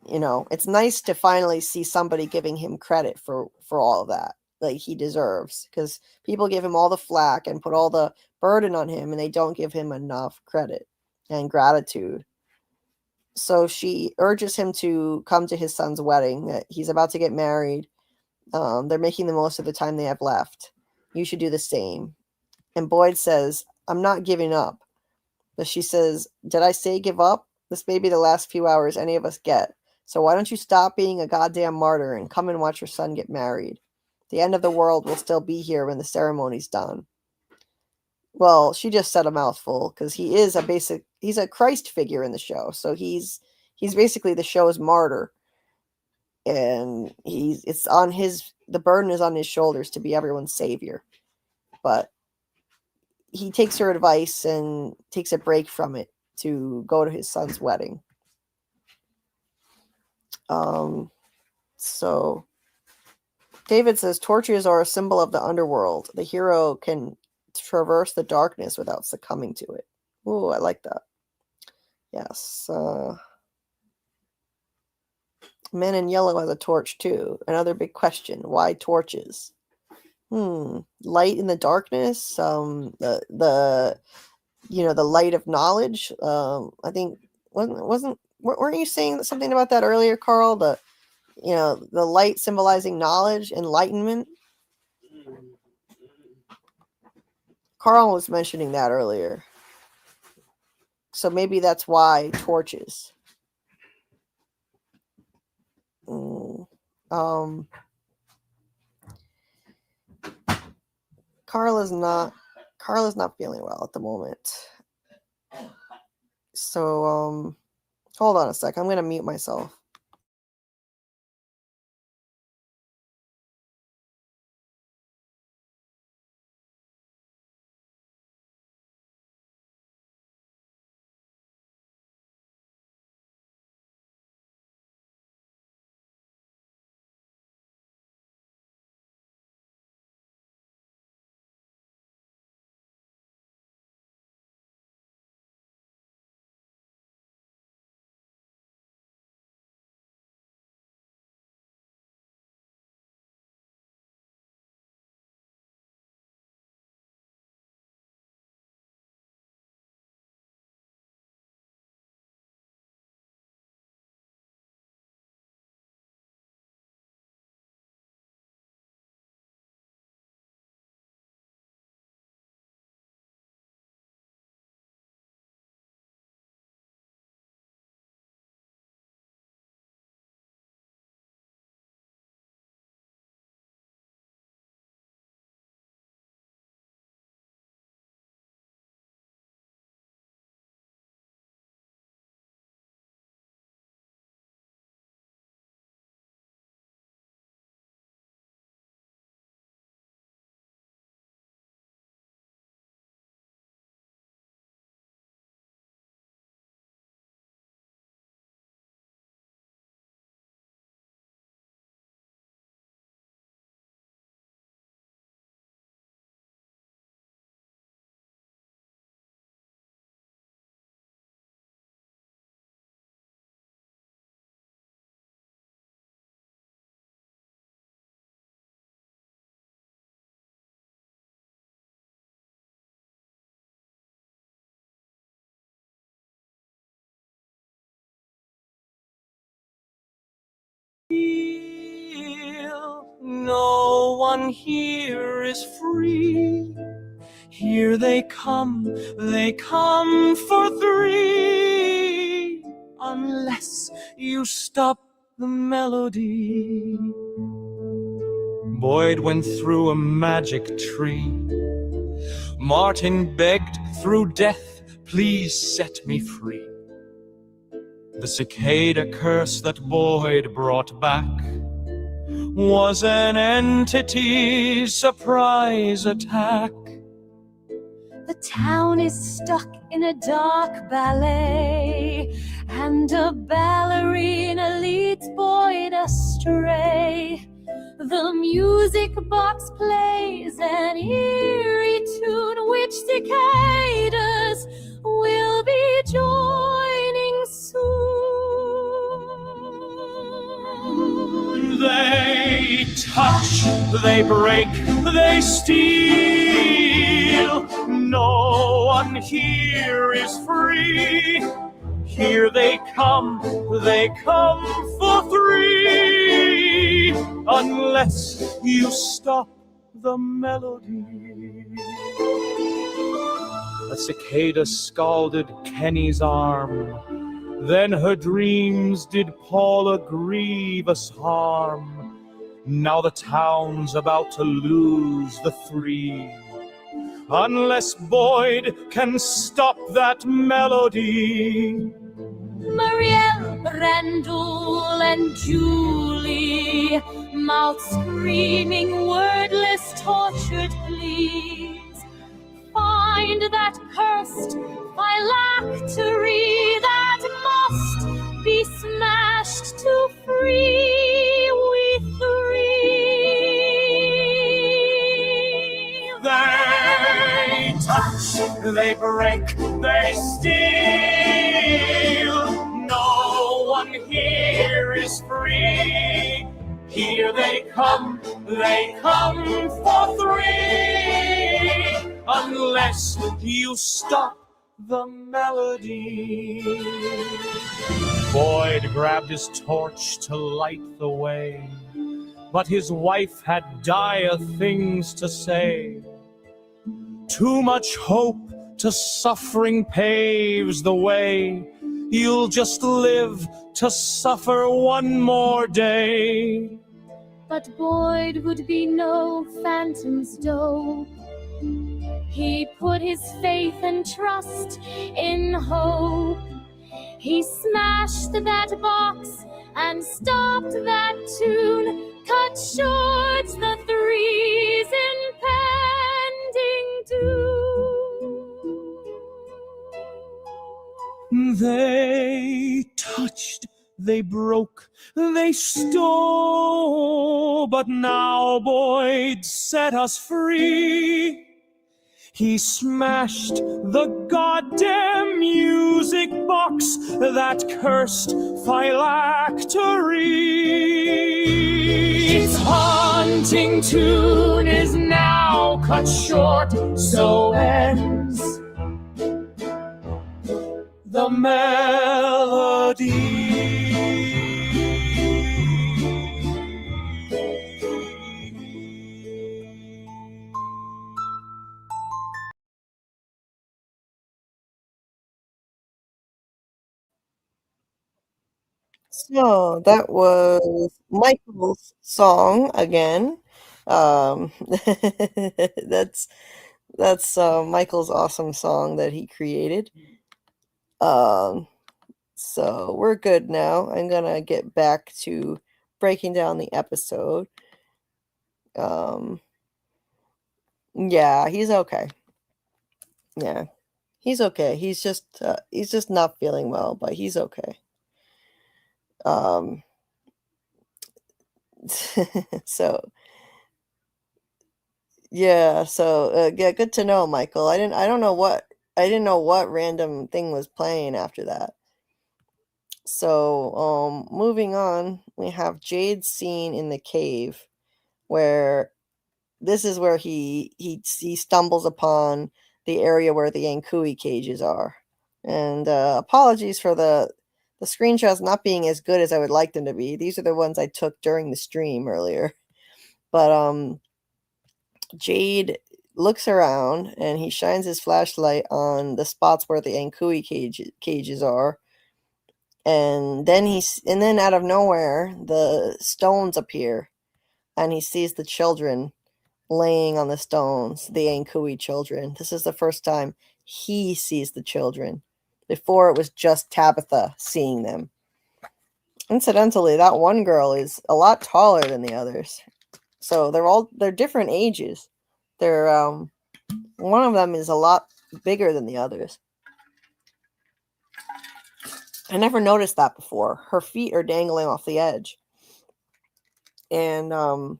it's nice to finally see somebody giving him credit for all of that. Like he deserves, because people give him all the flack and put all the burden on him, and they don't give him enough credit and gratitude. So she urges him to come to his son's wedding, that he's about to get married. They're making the most of the time they have left. You should do the same. And Boyd says, I'm not giving up. But she says, did I say give up? This may be the last few hours any of us get. So why don't you stop being a goddamn martyr and come and watch your son get married? The end of the world will still be here when the ceremony's done. Well, she just said a mouthful, because he's a Christ figure in the show. So he's basically the show's martyr. And the burden is on his shoulders to be everyone's savior. But he takes her advice and takes a break from it to go to his son's wedding. So David says torches are a symbol of the underworld. The hero can traverse the darkness without succumbing to it. Ooh, I like that. Yes. Man in Yellow has a torch too. Another big question. Why torches? Light in the darkness. The light of knowledge. I think weren't you saying something about that earlier, Carl? The light symbolizing knowledge, enlightenment. Carl was mentioning that earlier. So maybe that's why torches. Carl is not feeling well at the moment. So hold on a sec. I'm gonna mute myself. No one here is free. Here they come for three, unless you stop the melody. Boyd went through a magic tree. Martin begged through death, please set me free. The cicada curse that Boyd brought back was an entity surprise attack. The town is stuck in a dark ballet, and a ballerina leads Boyd astray. The music box plays an eerie tune, which cicadas will be joining soon. They touch, they break, they steal. No one here is free. Here they come for three, unless you stop the melody. A cicada scalded Kenny's arm, then her dreams did Paul a grievous harm. Now the town's about to lose the three, unless Boyd can stop that melody. Marielle, Randall, and Julie, mouth screaming wordless tortured pleas. Find that cursed phylactery that must be smashed to free we three. They touch, they break, they steal. No one here is free. Here they come for three, unless you stop the melody. Boyd grabbed his torch to light the way, but his wife had dire things to say. Too much hope to suffering paves the way. You'll just live to suffer one more day. But Boyd would be no phantom's dope. He put his faith and trust in hope. He smashed that box and stopped that tune, cut short the three's impending doom. They touched, they broke, they stole, but now Boyd set us free. He smashed the goddamn music box, that cursed phylactery. Its haunting tune is now cut short, so ends the melody. So that was Michael's song again. That's Michael's awesome song that he created. So we're good now. I'm gonna get back to breaking down the episode. Yeah, he's okay. Yeah, he's okay. He's just not feeling well, but he's okay. So yeah, yeah, good to know, Michael. I didn't know what random thing was playing after that. So moving on, we have Jade's scene in the cave, where this is where he stumbles upon the area where the Ankui cages are. And apologies for the screenshots not being as good as I would like them to be. These are the ones I took during the stream earlier. But Jade looks around and he shines his flashlight on the spots where the Ankui cages are. And then out of nowhere, the stones appear, and he sees the children laying on the stones, the Ankui children. This is the first time he sees the children. Before, it was just Tabitha seeing them. Incidentally, that one girl is a lot taller than the others. So they're different ages. They're one of them is a lot bigger than the others. I never noticed that before. Her feet are dangling off the edge. And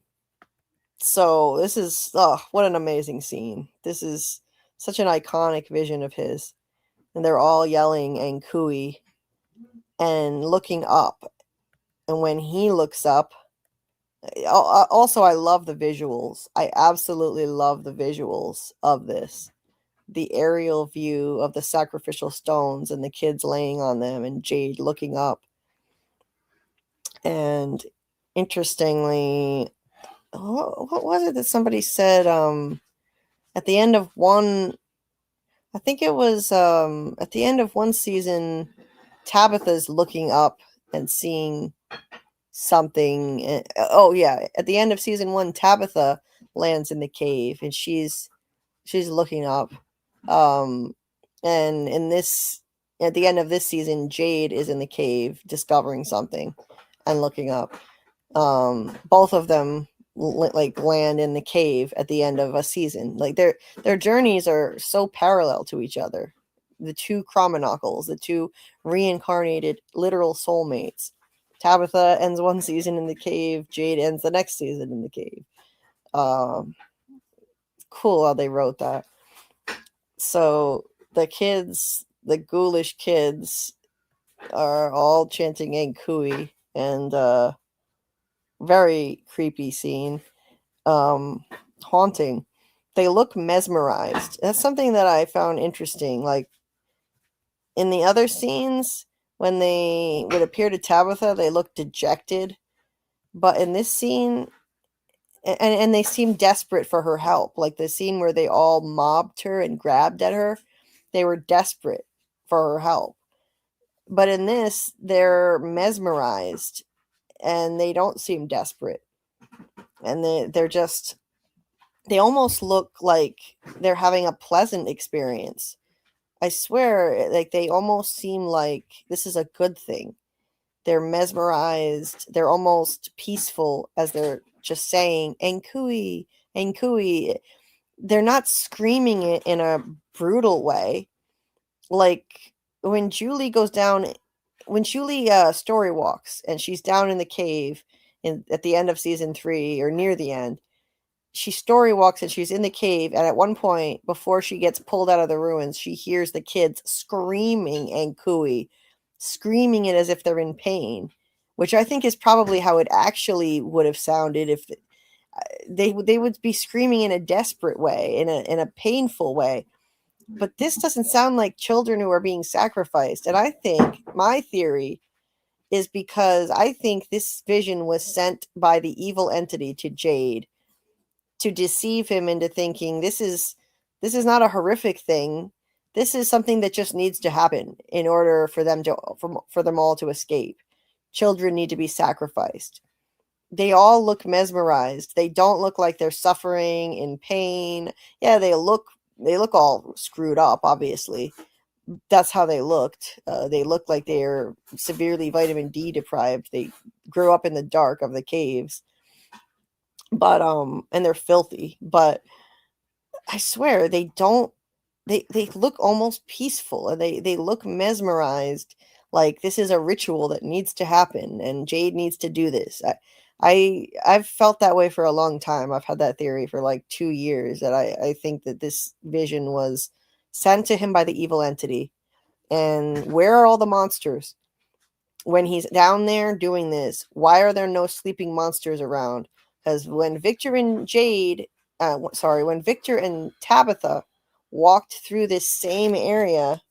so this is what an amazing scene. This is such an iconic vision of his. And they're all yelling Ankui and looking up. And when he looks up, also I love the visuals. I absolutely love the visuals of this. The aerial view of the sacrificial stones and the kids laying on them and Jade looking up. And interestingly, what was it that somebody said at the end of one, I think it was at the end of one season, Tabitha's looking up and seeing something. At the end of season 1, Tabitha lands in the cave and she's looking up. And at the end of this season, Jade is in the cave discovering something and looking up. Both of them land in the cave at the end of a season. Like their journeys are so parallel to each other. The two Chromonockles, the two reincarnated literal soulmates. Tabitha ends one season in the cave. Jade ends the next season in the cave. Cool how they wrote that. So the kids, the ghoulish kids, are all chanting Ankui, and very creepy scene. Haunting. They look mesmerized. That's something that I found interesting. Like in the other scenes, when they would appear to Tabitha, they look dejected. But in this scene, and they seem desperate for her help. Like the scene where they all mobbed her and grabbed at her, they were desperate for her help. But in this, they're mesmerized and they don't seem desperate. And they almost look like they're having a pleasant experience. I swear, like they almost seem like this is a good thing. They're mesmerized. They're almost peaceful as they're just saying Ankui, Ankui. They're not screaming it in a brutal way. Like when Julie goes down, when Julie story walks and she's down in the cave at the end of season 3 or near the end, she story walks and she's in the cave, and at one point before she gets pulled out of the ruins, she hears the kids screaming Ankui, screaming it as if they're in pain, which I think is probably how it actually would have sounded if they would be screaming in a desperate way, in a painful way. But this doesn't sound like children who are being sacrificed. And I think my theory is because I think this vision was sent by the evil entity to Jade to deceive him into thinking this is not a horrific thing. This is something that just needs to happen in order for them all to escape. Children need to be sacrificed. They all look mesmerized. They don't look like they're suffering in pain. Yeah, they look all screwed up, obviously. That's how they looked. They looked like they're severely vitamin D deprived. They grew up in the dark of the caves. But and they're filthy, but I swear they look almost peaceful, and they look mesmerized, like this is a ritual that needs to happen and Jade needs to do this. I've felt that way for a long time. I've had that theory for like 2 years, that I think that this vision was sent to him by the evil entity. And where are all the monsters when he's down there doing this? Why are there no sleeping monsters around? Because when Victor and Tabitha walked through this same area,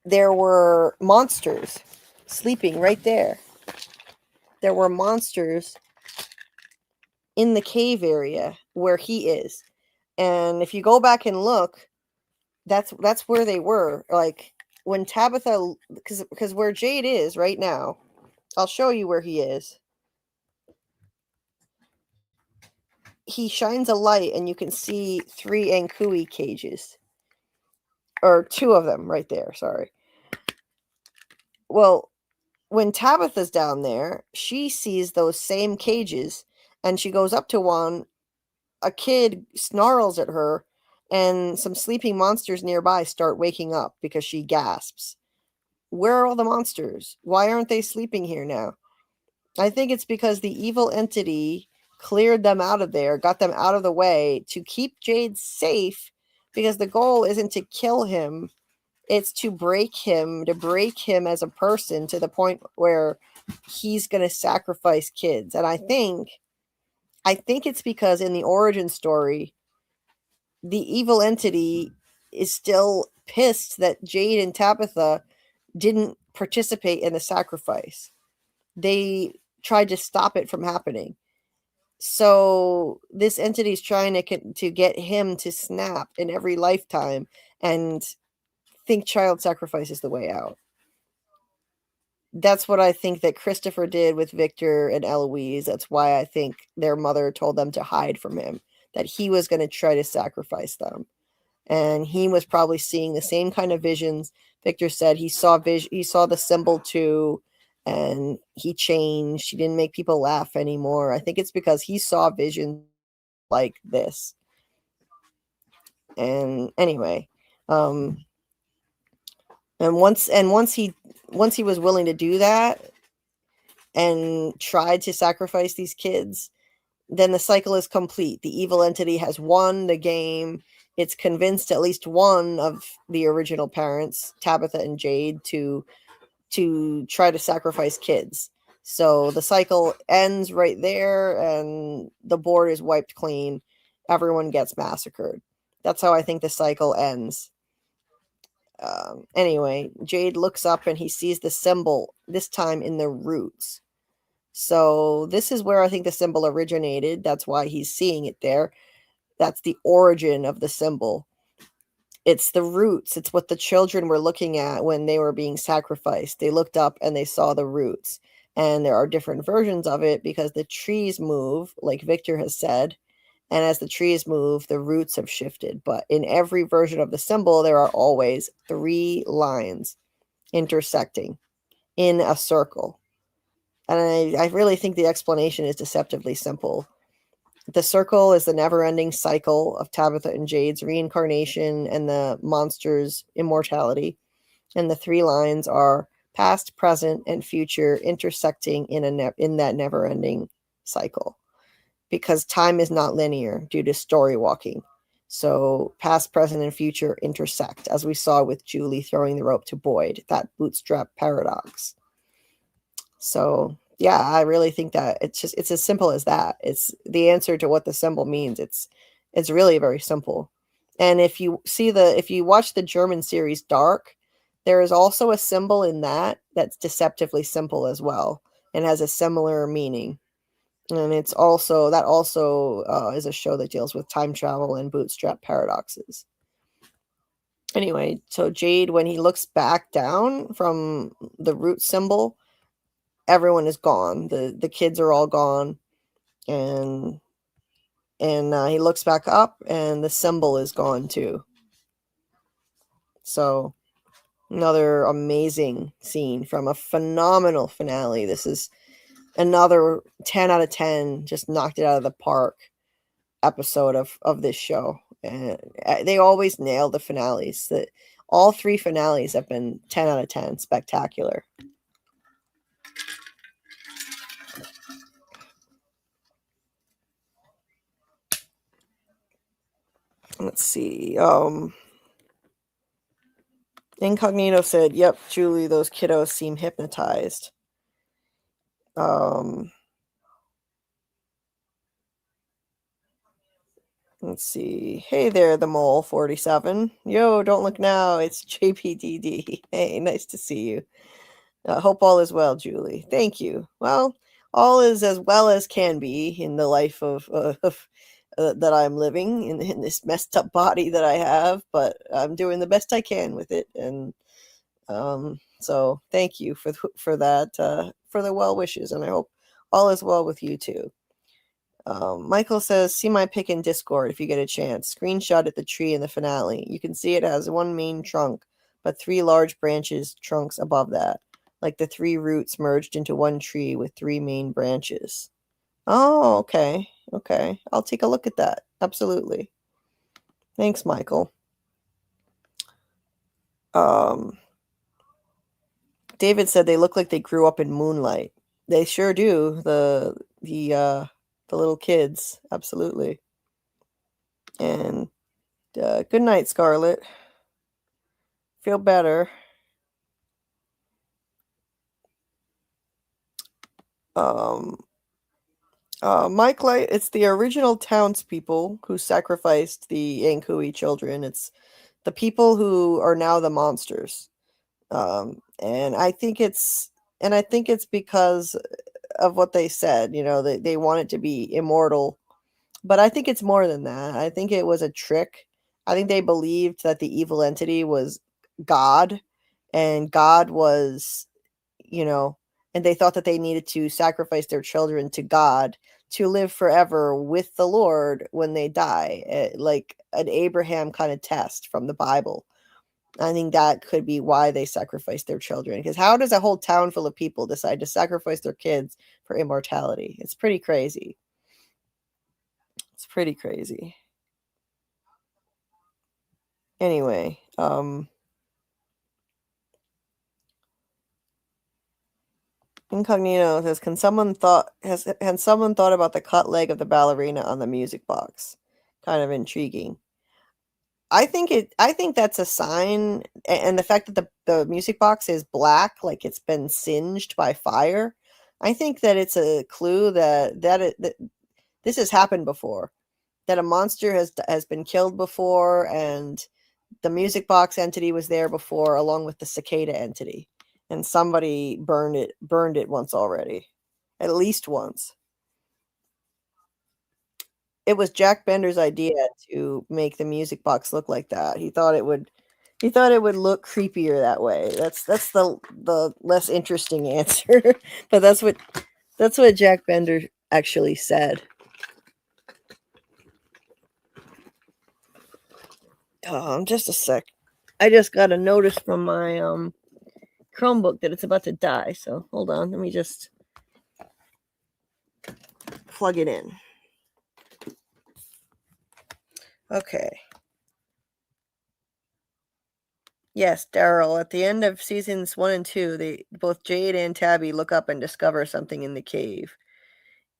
there were monsters sleeping right there. There were monsters in the cave area where he is. And if you go back and look, that's where they were. Like when Tabitha, because where Jade is right now, I'll show you where he is. He shines a light and you can see 3 Ankui cages. Or 2 of them right there, sorry. Well, when Tabitha's down there, she sees those same cages and she goes up to one. A kid snarls at her and some sleeping monsters nearby start waking up because she gasps. Where are all the monsters? Why aren't they sleeping here now? I think it's because the evil entity cleared them out of there, got them out of the way to keep Jade safe, because the goal isn't to kill him. It's to break him as a person to the point where he's going to sacrifice kids. And I think it's because in the origin story, the evil entity is still pissed that Jade and Tabitha didn't participate in the sacrifice. They tried to stop it from happening. So this entity is trying to get him to snap in every lifetime and think child sacrifice is the way out. That's what I think that Christopher did with Victor and Eloise. That's why I think their mother told them to hide from him, that he was going to try to sacrifice them. And he was probably seeing the same kind of visions. Victor said he saw the symbol too, and he changed. He didn't make people laugh anymore. I think it's because he saw visions like this. And anyway, and once he was willing to do that and tried to sacrifice these kids, then the cycle is complete. The evil entity has won the game. It's convinced at least one of the original parents, Tabitha and Jade, to try to sacrifice kids. So the cycle ends right there and the board is wiped clean. Everyone gets massacred. That's how I think the cycle ends. Anyway, Jade looks up and he sees the symbol, this time in the roots. So this is where I think the symbol originated. That's why he's seeing it there. That's the origin of the symbol. It's the roots. It's what the children were looking at when they were being sacrificed. They looked up and they saw the roots. And there are different versions of it because the trees move, like Victor has said. And as the trees move, the roots have shifted. But in every version of the symbol, there are always 3 lines intersecting in a circle. And I really think the explanation is deceptively simple. The circle is the never-ending cycle of Tabitha and Jade's reincarnation and the monster's immortality. And the 3 lines are past, present, and future intersecting in that never-ending cycle. Because time is not linear due to story walking. So past, present, and future intersect, as we saw with Julie throwing the rope to Boyd, that bootstrap paradox. So yeah, I really think that it's as simple as that. It's the answer to what the symbol means. It's really very simple. And if you watch the German series Dark, there is also a symbol in that's deceptively simple as well and has a similar meaning. And it's also is a show that deals with time travel and bootstrap paradoxes. Anyway, so Jade, when he looks back down from the root symbol, everyone is gone. The kids are all gone, and he looks back up, and the symbol is gone too. So another amazing scene from a phenomenal finale. This is another 10 out of 10, just knocked it out of the park episode of this show. And they always nail the finales. All 3 finales have been 10 out of 10, spectacular. Let's see. Incognito said, "Yep, Julie, those kiddos seem hypnotized." Let's see. Hey there, the mole 47. Yo, don't look now. It's JPDD. Hey, nice to see you. Hope all is well, Julie. Thank you. Well, all is as well as can be in the life of that I'm living in this messed up body that I have, but I'm doing the best I can with it. And so thank you for that, for the well wishes, and I hope all is well with you too. Michael says, see my pic in Discord if you get a chance. Screenshot at the tree in the finale. You can see it has one main trunk, but 3 large trunks above that. Like the 3 roots merged into one tree with 3 main branches. Oh, okay. Okay. I'll take a look at that. Absolutely. Thanks, Michael. David said they look like they grew up in moonlight. They sure do. The little kids. Absolutely. And good night, Scarlet. Feel better. Mike Light, it's the original townspeople who sacrificed the Ankhui children. It's the people who are now the monsters. And I think it's because of what they said, you know, they want it to be immortal. But I think it's more than that. I think it was a trick. I think they believed that the evil entity was God, and God was, you know, and they thought that they needed to sacrifice their children to God to live forever with the Lord when they die, like an Abraham kind of test from the Bible. I think that could be why they sacrificed their children. Because how does a whole town full of people decide to sacrifice their kids for immortality? It's pretty crazy. It's pretty crazy. Anyway, Incognito says, has someone thought about the cut leg of the ballerina on the music box? Kind of intriguing. I think that's a sign, and the fact that the music box is black, like it's been singed by fire, I think that it's a clue that this has happened before, that a monster has been killed before, and the music box entity was there before, along with the cicada entity, and somebody burned it once already, at least once. It was Jack Bender's idea to make the music box look like that. He thought it would look creepier that way. That's the less interesting answer, but that's what Jack Bender actually said. Just a sec. I just got a notice from my Chromebook that it's about to die. So hold on, let me just plug it in. Okay. Yes, Daryl. At the end of seasons 1 and 2, both Jade and Tabby look up and discover something in the cave.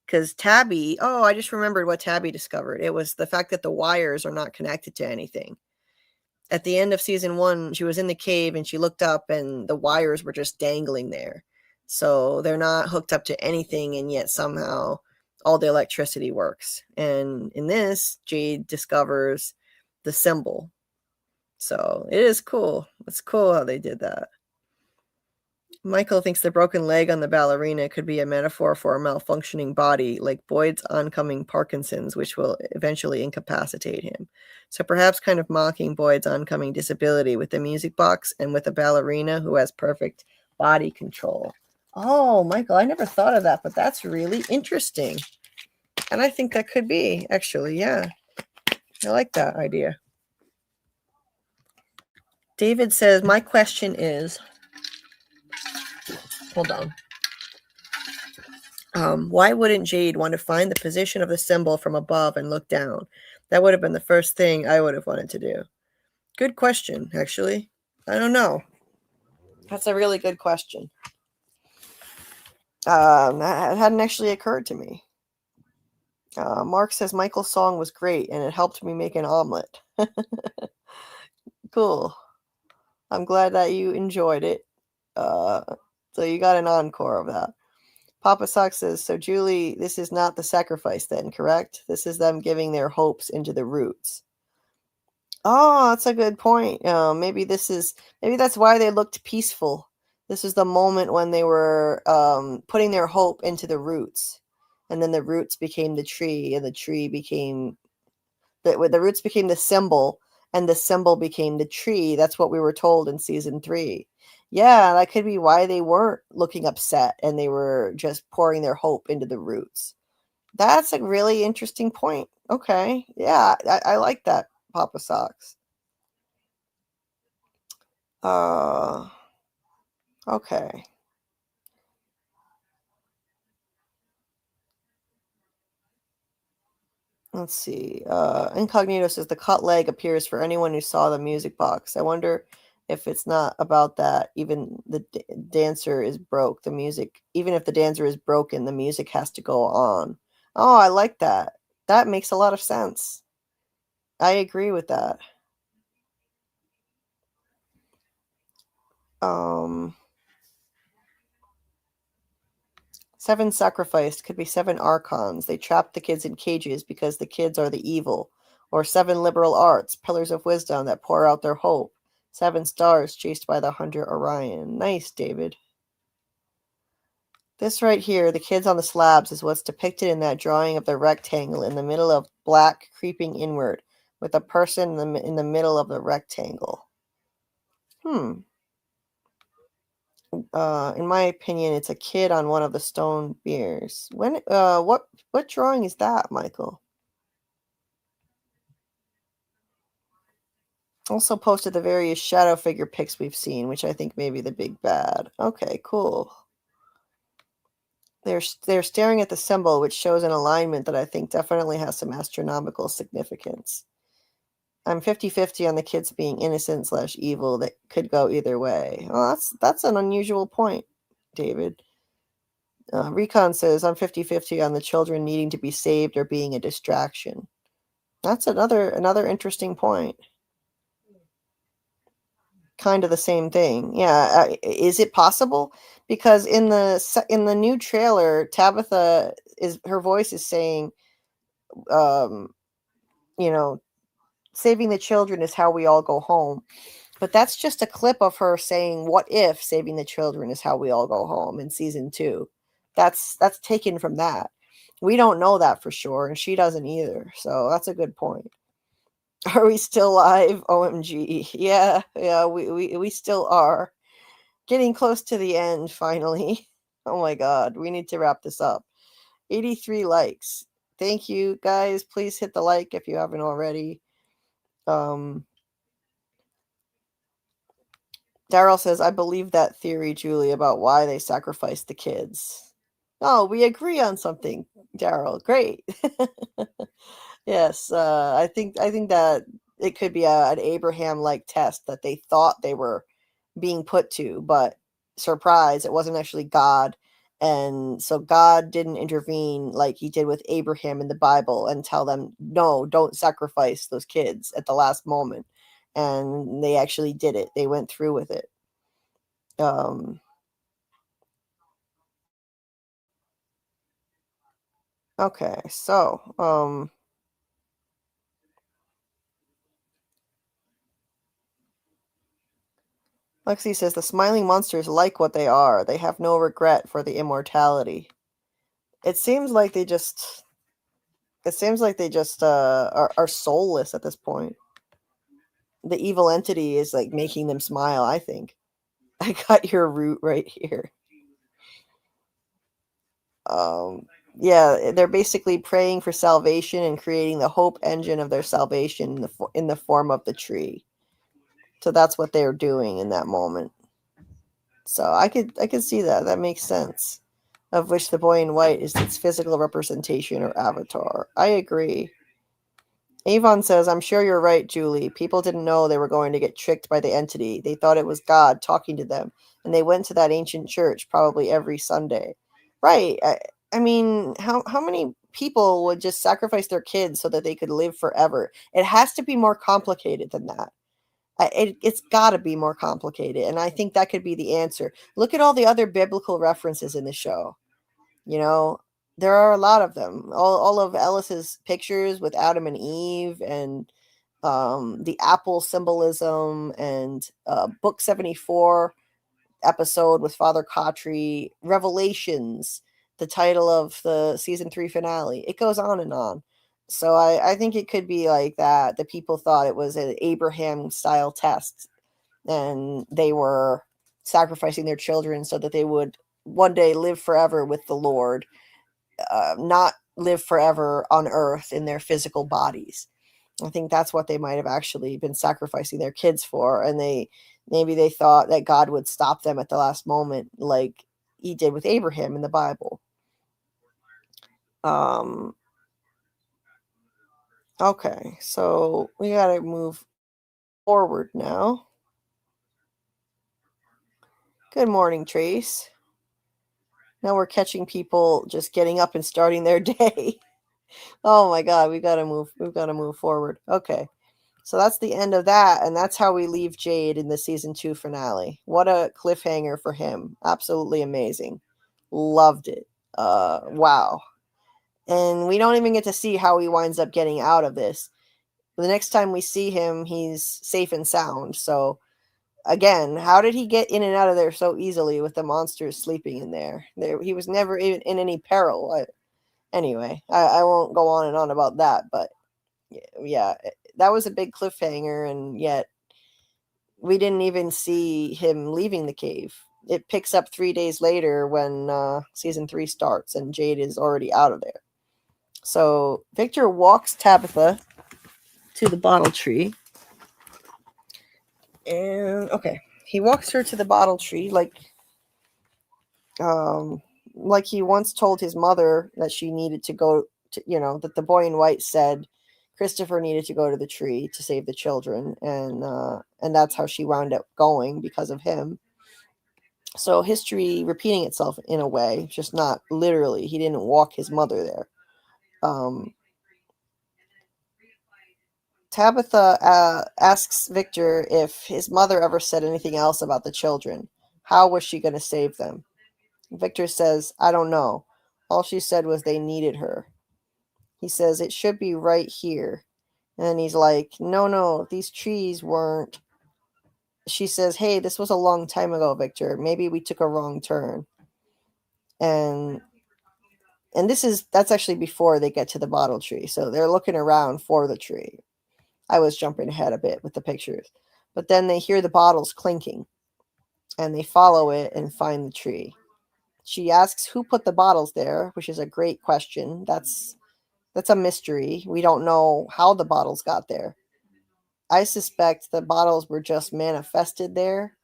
Because Tabby, I just remembered what Tabby discovered. It was the fact that the wires are not connected to anything. At the end of season 1, she was in the cave and she looked up and the wires were just dangling there. So they're not hooked up to anything, and yet somehow all the electricity works. And in this, Jade discovers the symbol. So it is cool. It's cool how they did that. Michael thinks the broken leg on the ballerina could be a metaphor for a malfunctioning body, like Boyd's oncoming Parkinson's, which will eventually incapacitate him. So perhaps kind of mocking Boyd's oncoming disability with the music box and with a ballerina who has perfect body control. Oh, Michael, I never thought of that, but that's really interesting. And I think that could be, actually, yeah. I like that idea. David says, my question is, hold on. Why wouldn't Jade want to find the position of the symbol from above and look down? That would have been the first thing I would have wanted to do. Good question, actually. I don't know. That's a really good question. That hadn't actually occurred to me. Mark says Michael's song was great and it helped me make an omelet. Cool. I'm glad that you enjoyed it. So you got an encore of that. Papa Sock says, so Julie, this is not the sacrifice then, correct? This is them giving their hopes into the roots. Oh, that's a good point. Maybe that's why they looked peaceful. This is the moment when they were putting their hope into the roots, and then the roots became the tree, and the tree became the roots became the symbol, and the symbol became the tree. That's what we were told in season 3. Yeah, that could be why they weren't looking upset, and they were just pouring their hope into the roots. That's a really interesting point. Okay, yeah, I like that, Papa Socks. Okay. Let's see. Incognito says the cut leg appears for anyone who saw the music box. I wonder if it's not about that. Even the dancer is broke. The music, even if the dancer is broken, the music has to go on. Oh, I like that. That makes a lot of sense. I agree with that. 7 sacrificed could be 7 archons. They trap the kids in cages because the kids are the evil. Or 7 liberal arts, pillars of wisdom that pour out their hope. 7 stars chased by the hunter Orion. Nice, David. This right here, the kids on the slabs, is what's depicted in that drawing of the rectangle in the middle of black creeping inward, with a person in the middle of the rectangle. In my opinion, it's a kid on one of the stone beers. What drawing is that, Michael? Also posted the various shadow figure pics we've seen, which I think may be the big bad. Okay, cool. They're staring at the symbol, which shows an alignment that I think definitely has some astronomical significance. I'm 50-50 on the kids being innocent / evil. That could go either way. Well, that's an unusual point, David. Recon says, I'm 50-50 on the children needing to be saved or being a distraction. That's another interesting point. Kind of the same thing. Yeah. Is it possible? Because in the new trailer, Tabitha her voice is saying, saving the children is how we all go home. But that's just a clip of her saying, what if saving the children is how we all go home in season 2. That's taken from that. We don't know that for sure, and she doesn't either. So that's a good point. Are we still live? OMG. Yeah, we still are. Getting close to the end, finally. Oh my god, we need to wrap this up. 83 likes. Thank you, guys. Please hit the like if you haven't already. Daryl says, I believe that theory, Julie, about why they sacrificed the kids. Oh, we agree on something, Daryl. Great. Yes, I think that it could be an Abraham-like test that they thought they were being put to, but surprise, it wasn't actually God. And so God didn't intervene like he did with Abraham in the Bible and tell them, no, don't sacrifice those kids at the last moment. And they actually did it. They went through with it. Okay, so Lexi says the smiling monsters like what they are. They have no regret for the immortality. It seems like they just are soulless at this point. The evil entity is like making them smile, I think. I got your root right here. Yeah, they're basically praying for salvation and creating the hope engine of their salvation in the form of the tree. So that's what they're doing in that moment. So I could see that. That makes sense. Of which the boy in white is its physical representation or avatar. I agree. Avon says, I'm sure you're right, Julie. People didn't know they were going to get tricked by the entity. They thought it was God talking to them. And they went to that ancient church probably every Sunday. Right. I mean, how many people would just sacrifice their kids so that they could live forever? It has to be more complicated than that. It's got to be more complicated. And I think that could be the answer. Look at all the other biblical references in the show. There are a lot of them. All of Ellis's pictures with Adam and Eve and the apple symbolism and book 74. episode with Father Kotri, Revelations, the title of the season 3 finale. It goes on and on. So I think it could be like that. The people thought it was an Abraham style test, and they were sacrificing their children so that they would one day live forever with the Lord, not live forever on earth in their physical bodies. I think that's what they might have actually been sacrificing their kids for. And maybe they thought that God would stop them at the last moment, like he did with Abraham in the Bible. Okay, so we got to move forward now. Good morning, Trace. Now we're catching people just getting up and starting their day. Oh my God, we've got to move forward. Okay. So that's the end of that, and that's how we leave Jade in the season 2 finale. What a cliffhanger for him. Absolutely amazing. Loved it. Wow. And we don't even get to see how he winds up getting out of this. The next time we see him, he's safe and sound. So again, how did he get in and out of there so easily with the monsters sleeping in there? He was never even in any peril. Anyway, I won't go on and on about that, but yeah, that was a big cliffhanger, and yet we didn't even see him leaving the cave. It picks up 3 days later when season 3 starts, and Jade is already out of there. So Victor walks Tabitha to the bottle tree. And okay, he walks her to the bottle tree like he once told his mother that she needed to go to, that the boy in white said Christopher needed to go to the tree to save the children, and that's how she wound up going because of him. So history repeating itself in a way, just not literally. He didn't walk his mother there. Tabitha asks Victor if his mother ever said anything else about the children. How was she going to save them? Victor says, I don't know. All she said was they needed her. He says, it should be right here. And he's like, no, these trees weren't. She says, hey, this was a long time ago, Victor. Maybe we took a wrong turn. And that's actually before they get to the bottle tree. So they're looking around for the tree. I was jumping ahead a bit with the pictures. But then they hear the bottles clinking, and they follow it and find the tree. She asks who put the bottles there, which is a great question. That's a mystery. We don't know how the bottles got there. I suspect the bottles were just manifested there.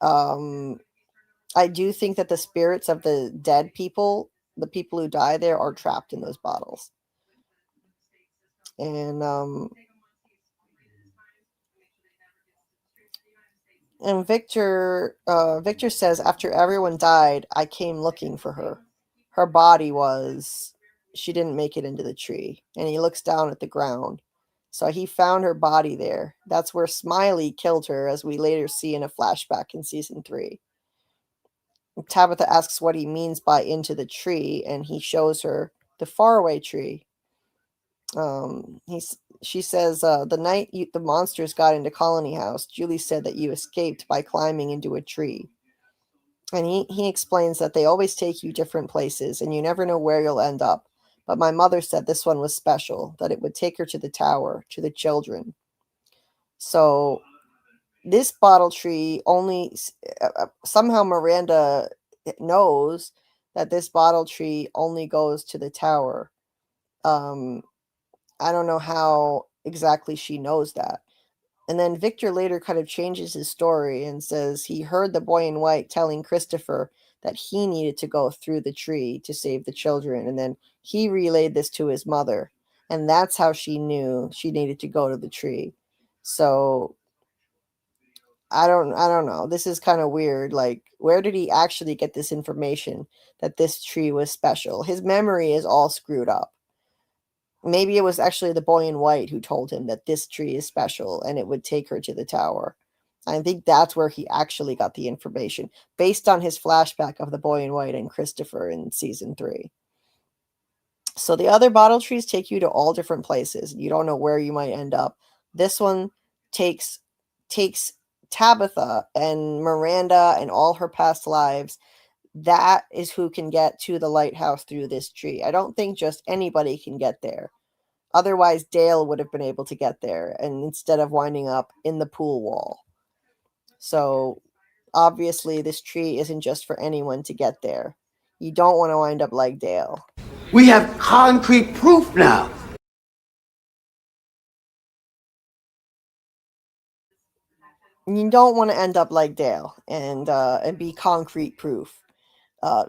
I do think that the spirits of the dead people, the people who die there, are trapped in those bottles. And Victor says, after everyone died, I came looking for her. Her body she didn't make it into the tree. And he looks down at the ground. So he found her body there. That's where Smiley killed her, as we later see in a flashback in season 3. Tabitha asks what he means by into the tree, and he shows her the faraway tree. She says, the night the monsters got into Colony House, Julie said that you escaped by climbing into a tree. And he explains that they always take you different places, and you never know where you'll end up. But my mother said this one was special, that it would take her to the tower, to the children. So this bottle tree only, somehow Miranda knows that this bottle tree only goes to the tower. I don't know how exactly she knows that. And then Victor later kind of changes his story and says he heard the boy in white telling Christopher that he needed to go through the tree to save the children. And then he relayed this to his mother. And that's how she knew she needed to go to the tree. So I don't know. This is kind of weird. Like, where did he actually get this information that this tree was special? His memory is all screwed up. Maybe it was actually the boy in white who told him that this tree is special and it would take her to the tower. I think that's where he actually got the information, based on his flashback of the boy in white and Christopher in season 3. So the other bottle trees take you to all different places. You don't know where you might end up. This one takes Tabitha and Miranda and all her past lives, that is who can get to the lighthouse through this tree. I don't think just anybody can get there. Otherwise, Dale would have been able to get there, and instead of winding up in the pool wall. So obviously, this tree isn't just for anyone to get there. You don't want to wind up like Dale. We have concrete proof now. You don't want to end up like Dale and be concrete proof.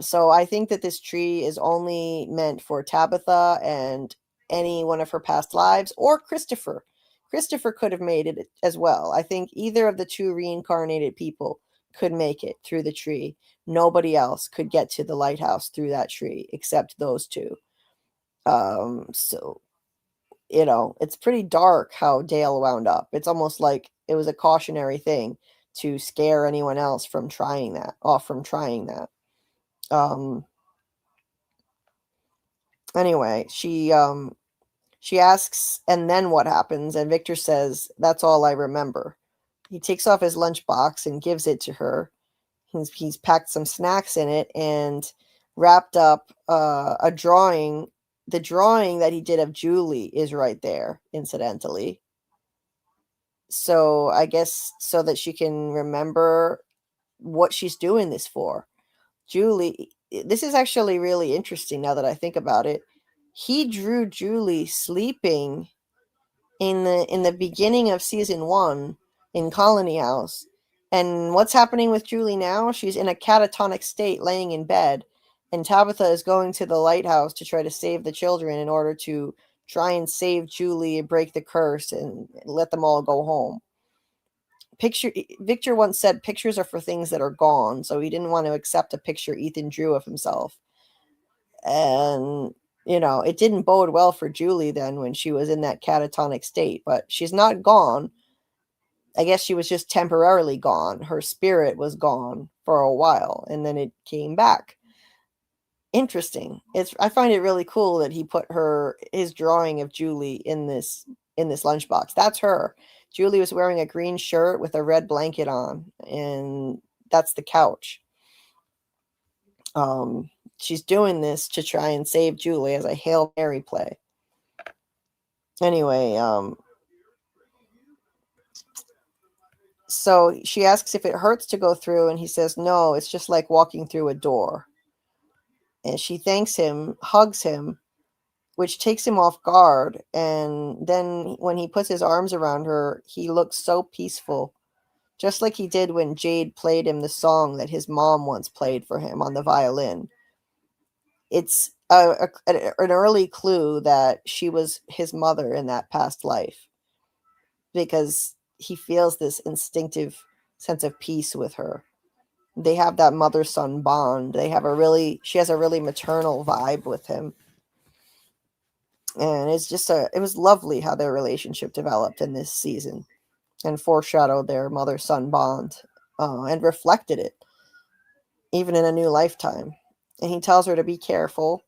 So I think that this tree is only meant for Tabitha and any one of her past lives, or Christopher. Christopher could have made it as well. I think either of the two reincarnated people could make it through the tree. Nobody else could get to the lighthouse through that tree except those two. So, you know, it's pretty dark how Dale wound up. It's almost like it was a cautionary thing to scare anyone else from trying that. Anyway, she asks, and then what happens? And Victor says, that's all I remember. He takes off his lunchbox and gives it to her. He's packed some snacks in it and wrapped up a drawing. The drawing that he did of Julie is right there, incidentally. So I guess so that she can remember what she's doing this for. Julie, this is actually really interesting now that I think about it. He drew Julie sleeping in the beginning of season 1 in Colony House. And what's happening with Julie now? She's in a catatonic state laying in bed, and Tabitha is going to the lighthouse to try to save the children in order to try and save Julie and break the curse and let them all go home. Victor once said pictures are for things that are gone, so he didn't want to accept a picture Ethan drew of himself. And, you know, it didn't bode well for Julie then when she was in that catatonic state, but she's not gone. I guess she was just temporarily gone. Her spirit was gone for a while, and then it came back. Interesting. I find it really cool that he put his drawing of Julie in this lunchbox. That's her. Julie was wearing a green shirt with a red blanket on, and that's the couch. She's doing this to try and save Julie as a Hail Mary play. Anyway, so she asks if it hurts to go through, and he says, no, it's just like walking through a door. And she thanks him, hugs him, which takes him off guard. And then when he puts his arms around her, he looks so peaceful, just like he did when Jade played him the song that his mom once played for him on the violin. It's an early clue that she was his mother in that past life, because he feels this instinctive sense of peace with her. They have that mother-son bond. She has a really maternal vibe with him. And it was lovely how their relationship developed in this season and foreshadowed their mother-son bond and reflected it, even in a new lifetime. And he tells her to be careful.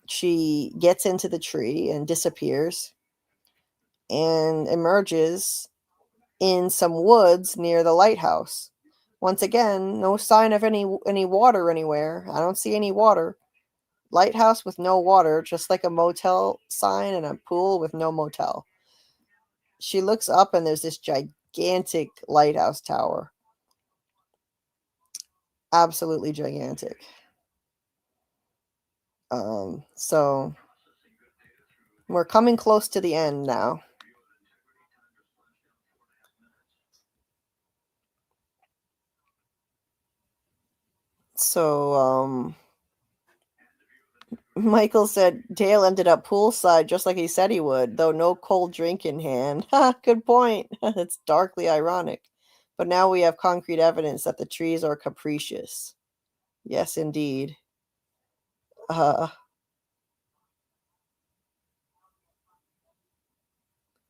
She gets into the tree and disappears and emerges in some woods near the lighthouse. Once again, no sign of any water anywhere. I don't see any water. Lighthouse with no water, just like a motel sign and a pool with no motel. She looks up and there's this gigantic lighthouse tower. Absolutely gigantic. So we're coming close to the end now. So, Michael said Dale ended up poolside just like he said he would, though no cold drink in hand. Ha, good point. It's darkly ironic. But now we have concrete evidence that the trees are capricious. Yes, indeed.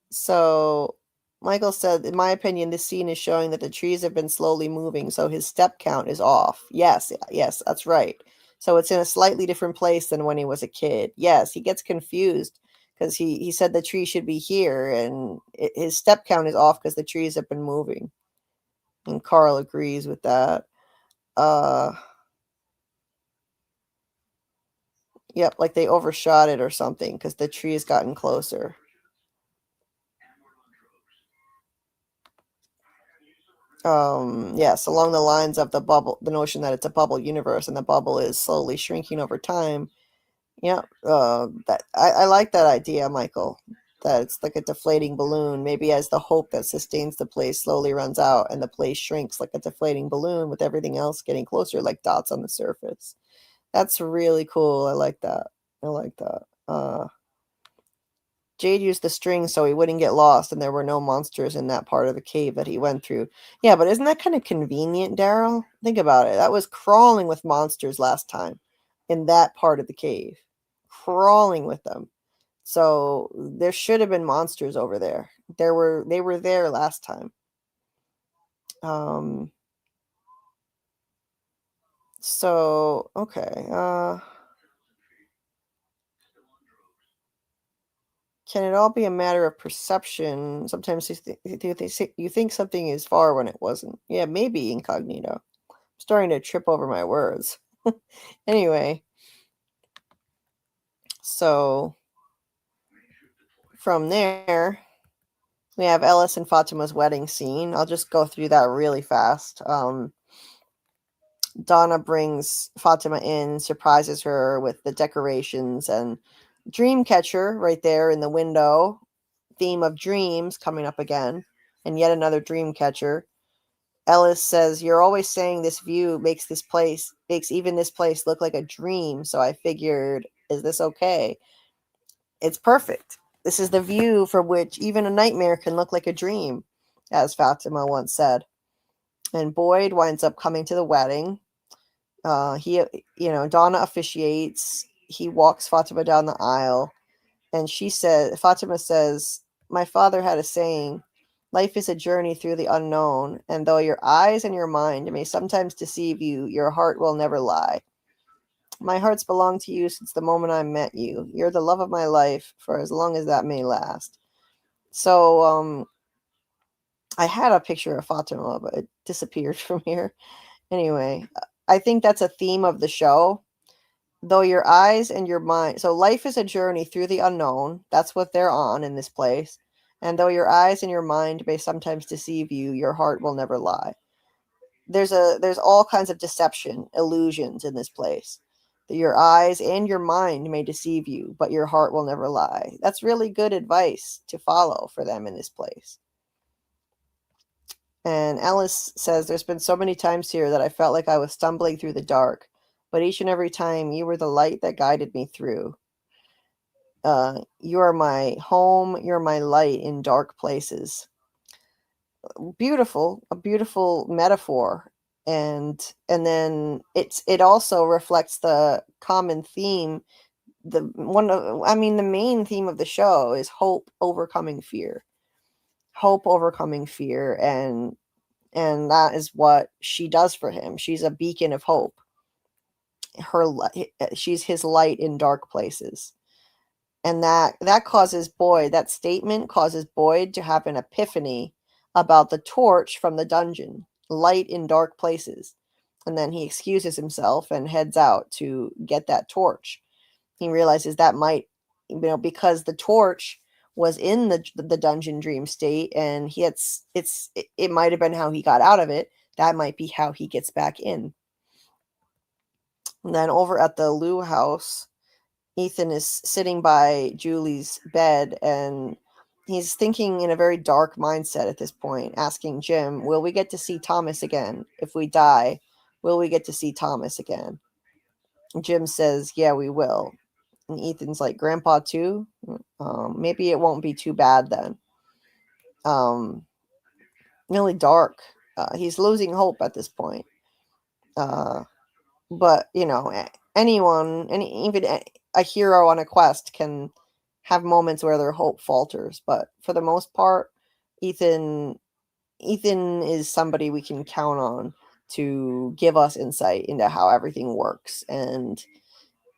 So Michael said, in my opinion, this scene is showing that the trees have been slowly moving, so his step count is off. Yes, that's right. So it's in a slightly different place than when he was a kid. Yes, he gets confused because he said the tree should be here, and his step count is off because the trees have been moving. And Karl agrees with that. Yep, like they overshot it or something because the tree has gotten closer. Yes, along the lines of the bubble, the notion that it's a bubble universe and the bubble is slowly shrinking over time. Yeah, that I like that idea, Michael. That it's like a deflating balloon. Maybe as the hope that sustains the place slowly runs out and the place shrinks like a deflating balloon with everything else getting closer, like dots on the surface. That's really cool. I like that. I like that. Jade used the string so he wouldn't get lost and there were no monsters in that part of the cave that he went through. Yeah, but isn't that kind of convenient, Daryl? Think about it. That was crawling with monsters last time in that part of the cave. Crawling with them. So there should have been monsters over there. They were there last time. So okay. Can it all be a matter of perception? Sometimes you think something is far when it wasn't. Yeah, maybe, Incognito. I'm starting to trip over my words. Anyway, so from there, we have Ellis and Fatima's wedding scene. I'll just go through that really fast. Donna brings Fatima in, surprises her with the decorations and Dreamcatcher right there in the window. Theme of dreams coming up again, and yet another dream catcher. Ellis says, "You're always saying this view makes even this place look like a dream, so I figured, is this okay?" It's perfect. This is the view for which even a nightmare can look like a dream, as Fatima once said. And Boyd winds up coming to the wedding. Donna officiates. He walks Fatima down the aisle. And Fatima says, "My father had a saying, life is a journey through the unknown, and though your eyes and your mind may sometimes deceive you, your heart will never lie. My heart's belonged to you since the moment I met you. You're the love of my life for as long as that may last." So, I had a picture of Fatima, but it disappeared from here. Anyway, I think that's a theme of the show. Though your eyes and your mind, so life is a journey through the unknown. That's what they're on in this place. And though your eyes and your mind may sometimes deceive you, your heart will never lie. There's all kinds of deception, illusions in this place. Your eyes and your mind may deceive you, but your heart will never lie. That's really good advice to follow for them in this place. And Alice says, "There's been so many times here that I felt like I was stumbling through the dark. But each and every time, you were the light that guided me through. You are my home. You're my light in dark places." Beautiful, a beautiful metaphor. And then it also reflects the common theme. The main theme of the show is hope overcoming fear. Hope overcoming fear, and that is what she does for him. She's a beacon of hope. She's his light in dark places, and that statement causes Boyd to have an epiphany about the torch from the dungeon, light in dark places. And then he excuses himself and heads out to get that torch. He realizes that might, because the torch was in the dungeon dream state, and it might have been how he got out of it. That might be how he gets back in. And then over at the Lou house, Ethan is sitting by Julie's bed, and he's thinking in a very dark mindset at this point, asking Jim, "Will we get to see Thomas again? If we die, will we get to see Thomas again?" And Jim says, "Yeah, we will." And Ethan's like, "Grandpa too? Maybe it won't be too bad then." Really dark. He's losing hope at this point. But even a hero on a quest can have moments where their hope falters, but for the most part, Ethan is somebody we can count on to give us insight into how everything works, and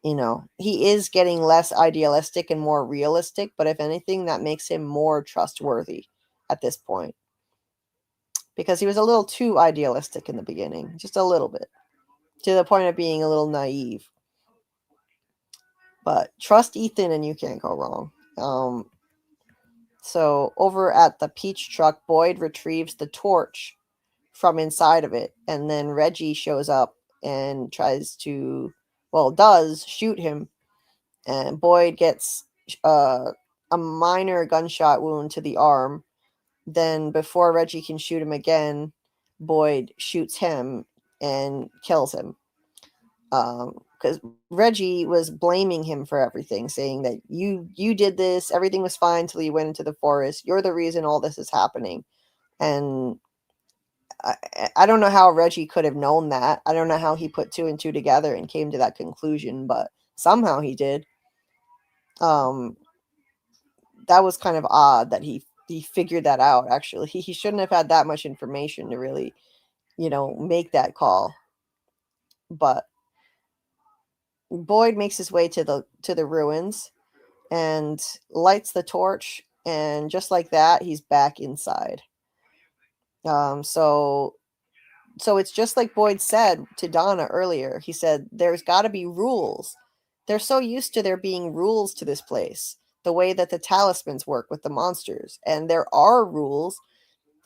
You know, he is getting less idealistic and more realistic, but if anything, that makes him more trustworthy at this point. Because he was a little too idealistic in the beginning, just a little bit, to the point of being a little naive. But trust Ethan and you can't go wrong. So over at the peach truck, Boyd retrieves the torch from inside of it, and then Reggie shows up and tries to, well, does shoot him, and Boyd gets a minor gunshot wound to the arm. Then before Reggie can shoot him again, Boyd shoots him and kills him. Because Reggie was blaming him for everything, saying that you did this, everything was fine until you went into the forest. You're the reason all this is happening. And I don't know how Reggie could have known that. I don't know how he put 2 and 2 together and came to that conclusion, but somehow he did. That was kind of odd that he figured that out, actually. He shouldn't have had that much information to really, make that call. But Boyd makes his way to the ruins and lights the torch, and just like that, he's back inside. So it's just like Boyd said to Donna earlier. He said, there's got to be rules. They're so used to there being rules to this place, the way that the talismans work with the monsters. And there are rules,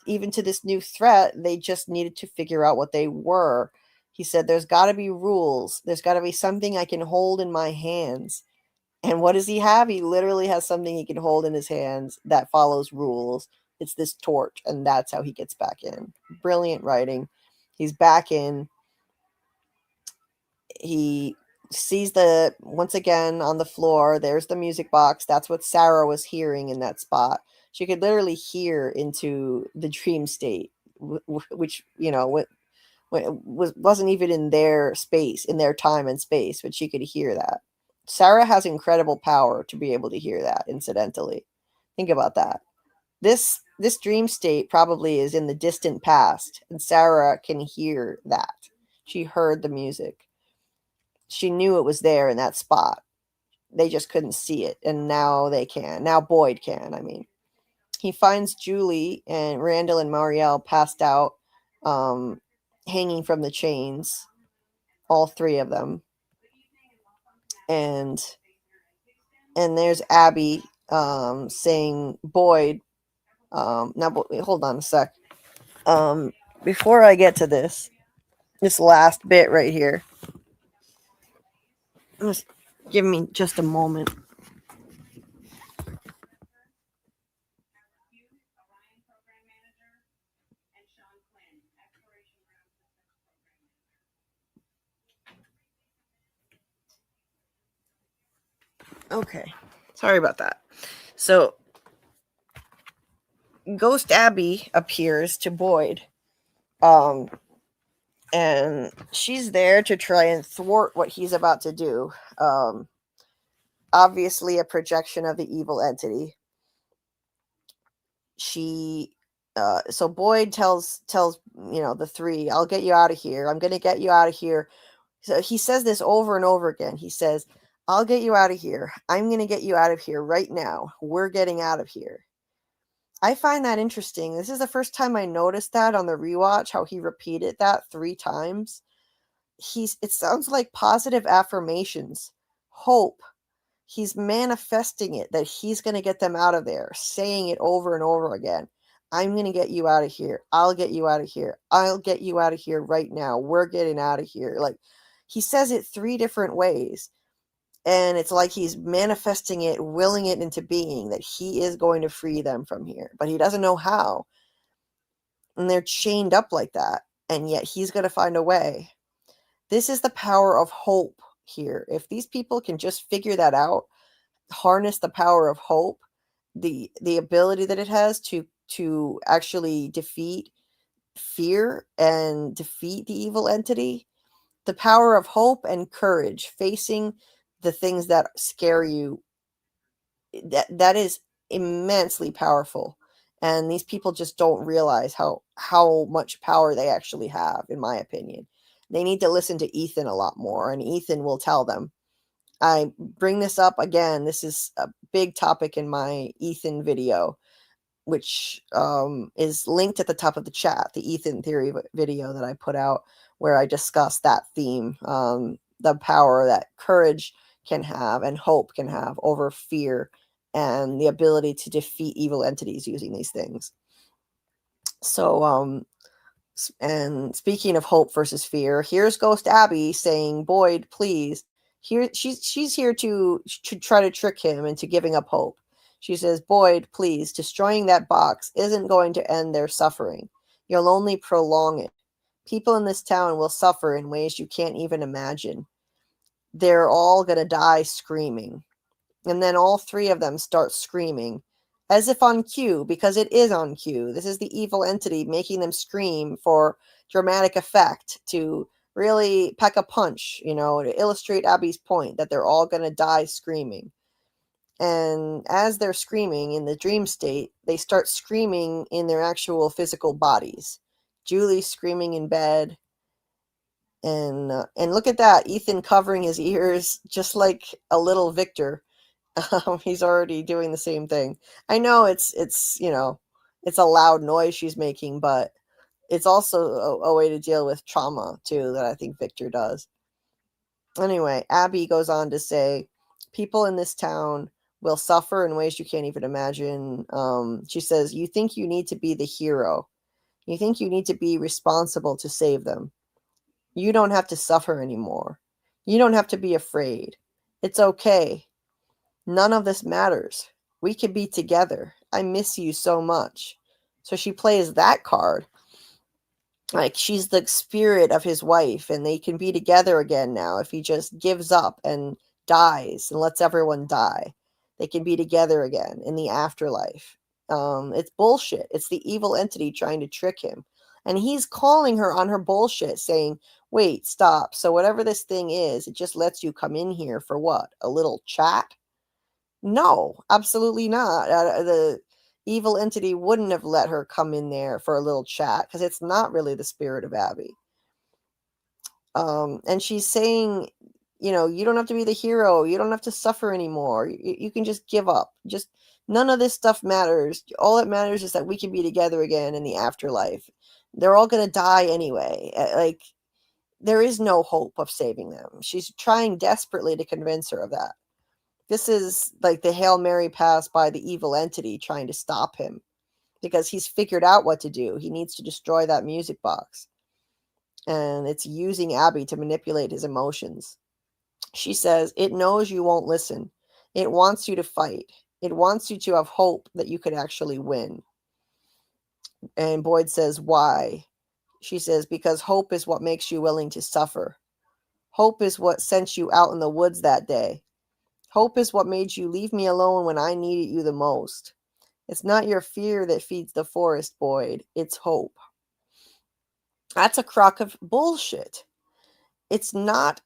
even to this new threat. They just needed to figure out what they were. He said, there's got to be rules. There's got to be something I can hold in my hands. And what does he have? He literally has something he can hold in his hands that follows rules. It's this torch, and that's how he gets back in. Brilliant writing. He's back in. He sees once again on the floor, there's the music box. That's what Sarah was hearing in that spot. She could literally hear into the dream state, which, wasn't even in their space, in their time and space, but she could hear that. Sarah has incredible power to be able to hear that, incidentally. Think about that. This dream state probably is in the distant past, and Sarah can hear that. She heard the music. She knew it was there in that spot. They just couldn't see it, and now they can. Now Boyd can, I mean. He finds Julie and Randall and Marielle passed out, hanging from the chains, all 3 of them. And there's Abby saying, Boyd, now hold on a sec. Before I get to this last bit right here, just give me just a moment. Okay, sorry about that. So Ghost Abby appears to Boyd, and she's there to try and thwart what he's about to do. Obviously a projection of the evil entity. So Boyd tells the 3, I'll get you out of here. I'm going to get you out of here. So he says this over and over again. He says, I'll get you out of here. I'm going to get you out of here right now. We're getting out of here. I find that interesting. This is the first time I noticed that on the rewatch, how he repeated that 3 times. It sounds like positive affirmations, hope. He's manifesting it, that he's going to get them out of there, saying it over and over again. I'm going to get you out of here. I'll get you out of here. I'll get you out of here right now. We're getting out of here. Like, he says it 3 different ways. And it's like he's manifesting it, willing it into being, that he is going to free them from here. But he doesn't know how. And they're chained up like that. And yet he's going to find a way. This is the power of hope here. If these people can just figure that out, harness the power of hope, the ability that it has to actually defeat fear and defeat the evil entity, the power of hope and courage, facing the things that scare you, that is immensely powerful. And these people just don't realize how much power they actually have, in my opinion. They need to listen to Ethan a lot more, and Ethan will tell them I bring this up again. This is a big topic in my Ethan video, which is linked at the top of the chat, the Ethan theory video that I put out, where I discuss that theme, the power that courage can have and hope can have over fear, and the ability to defeat evil entities using these things. So, and speaking of hope versus fear, here's Ghost Abby saying, Boyd, please. Here, she's here to try to trick him into giving up hope. She says, Boyd, please, destroying that box isn't going to end their suffering. You'll only prolong it. People in this town will suffer in ways you can't even imagine. They're all going to die screaming. And then all three of them start screaming, as if on cue, because it is on cue. This is the evil entity making them scream for dramatic effect, to really pack a punch, to illustrate Abby's point that they're all going to die screaming. And as they're screaming in the dream state, they start screaming in their actual physical bodies. Julie's screaming in bed. And look at that, Ethan covering his ears just like a little Victor. He's already doing the same thing. I know it's a loud noise she's making, but it's also a way to deal with trauma too, that I think Victor does. Anyway, Abby goes on to say, people in this town will suffer in ways you can't even imagine. She says, you think you need to be the hero. You think you need to be responsible to save them. You don't have to suffer anymore. You don't have to be afraid. It's okay. None of this matters. We could be together. I miss you so much. So she plays that card. Like she's the spirit of his wife, and they can be together again now if he just gives up and dies and lets everyone die. They can be together again in the afterlife. It's bullshit. It's the evil entity trying to trick him. And he's calling her on her bullshit, saying, wait, stop. So whatever this thing is, it just lets you come in here for what? A little chat? No, absolutely not. The evil entity wouldn't have let her come in there for a little chat, because it's not really the spirit of Abby. And she's saying, you don't have to be the hero. You don't have to suffer anymore. You can just give up. Just none of this stuff matters. All that matters is that we can be together again in the afterlife. They're all going to die anyway. Like, there is no hope of saving them. She's trying desperately to convince her of that. This is like the Hail Mary pass by the evil entity trying to stop him, because he's figured out what to do. He needs to destroy that music box. And it's using Abby to manipulate his emotions. She says, it knows you won't listen. It wants you to fight. It wants you to have hope that you could actually win. And Boyd says, why? She says, because hope is what makes you willing to suffer. Hope is what sent you out in the woods that day. Hope is what made you leave me alone when I needed you the most. It's not your fear that feeds the forest, Boyd. It's hope. That's a crock of bullshit. It's not.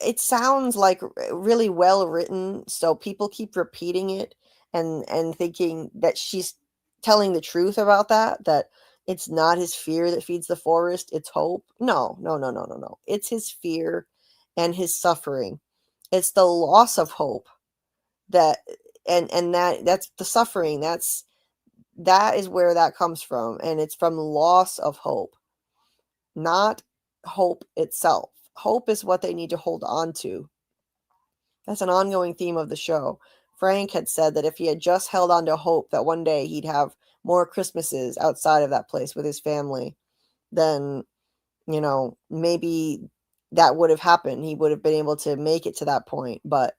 It sounds like really well written, so people keep repeating it and thinking that she's telling the truth about that it's not his fear that feeds the forest, it's hope. No. It's his fear and his suffering. It's the loss of hope that's the suffering. That is where that comes from, and it's from loss of hope, not hope itself. Hope is what they need to hold on to. That's an ongoing theme of the show. Frank had said that if he had just held on to hope that one day he'd have more Christmases outside of that place with his family, then, maybe that would have happened. He would have been able to make it to that point. But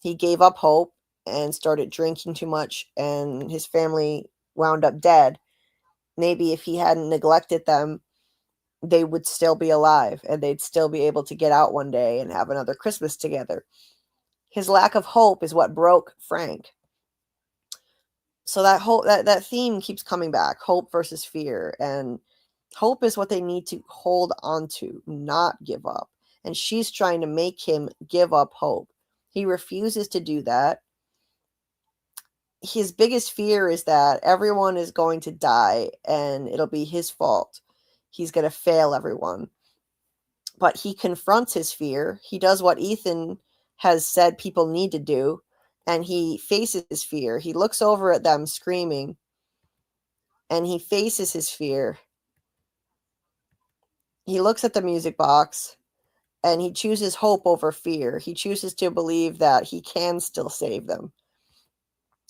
he gave up hope and started drinking too much, and his family wound up dead. Maybe if he hadn't neglected them, they would still be alive, and they'd still be able to get out one day and have another Christmas together. His lack of hope is what broke Frank. So that theme keeps coming back, hope versus fear. And hope is what they need to hold on to, not give up. And she's trying to make him give up hope. He refuses to do that. His biggest fear is that everyone is going to die and it'll be his fault. He's going to fail everyone. But he confronts his fear. He does what Ethan has said people need to do, and he faces his fear. He looks over at them screaming, and he faces his fear. He looks at the music box, and he chooses hope over fear. He chooses to believe that he can still save them,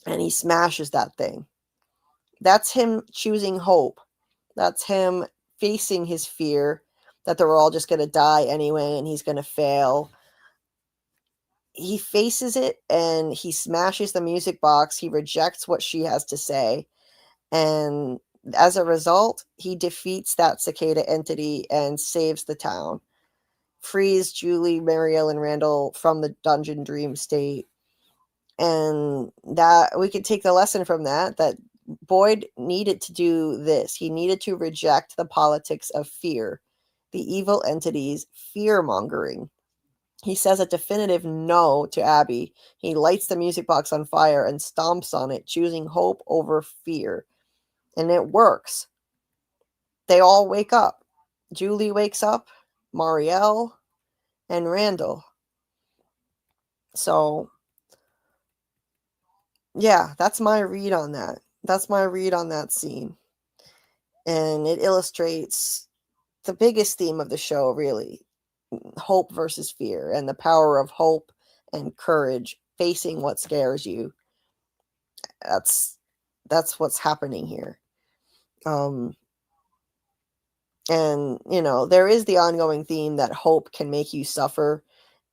and he smashes that thing. That's him choosing hope. That's him facing his fear that they're all just going to die anyway and he's going to fail. He faces it and he smashes the music box. He rejects what she has to say. And as a result, he defeats that cicada entity and saves the town. Frees Julie, Mariel, and Randall from the dungeon dream state. And that we could take the lesson from that Boyd needed to do this. He needed to reject the politics of fear, the evil entities, fear-mongering. He says a definitive no to Abby. He lights the music box on fire and stomps on it, choosing hope over fear. And it works. They all wake up. Julie wakes up, Marielle, and Randall. So, yeah, that's my read on that. That's my read on that scene. And it illustrates the biggest theme of the show, really. Hope versus fear, and the power of hope and courage facing what scares you. That's what's happening here. And, you know, there is the ongoing theme that hope can make you suffer,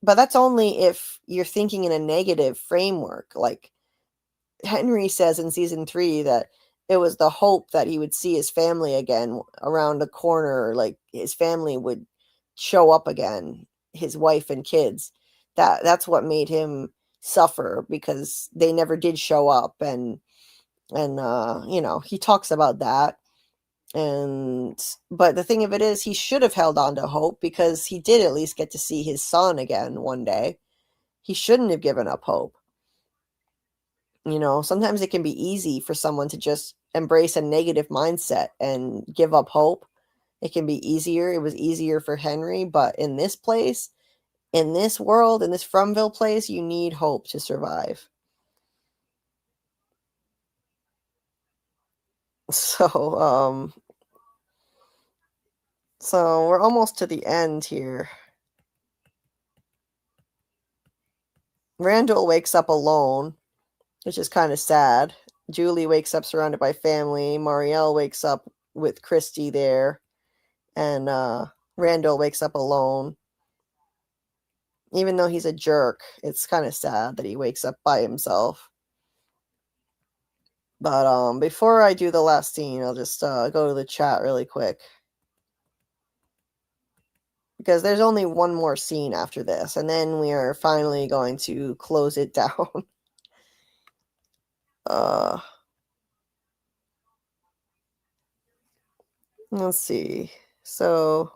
but that's only if you're thinking in a negative framework. Like Henry says in season 3 that it was the hope that he would see his family again around the corner, like his family would show up again, his wife and kids. That's what made him suffer, because they never did show up. And you know, he talks about that. But the thing of it is, he should have held on to hope, because he did at least get to see his son again one day. He shouldn't have given up hope. You know, sometimes it can be easy for someone to just embrace a negative mindset and give up hope. It can be easier. It was easier for Henry, but in this place, in this world, in this Fromville place, you need hope to survive. So we're almost to the end here. Randall wakes up alone, which is kind of sad. Julie wakes up surrounded by family. Marielle wakes up with Christy there. And Randall wakes up alone. Even though he's a jerk, it's kind of sad that he wakes up by himself. But before I do the last scene, I'll just go to the chat really quick, because there's only one more scene after this, and then we are finally going to close it down. Let's see. So,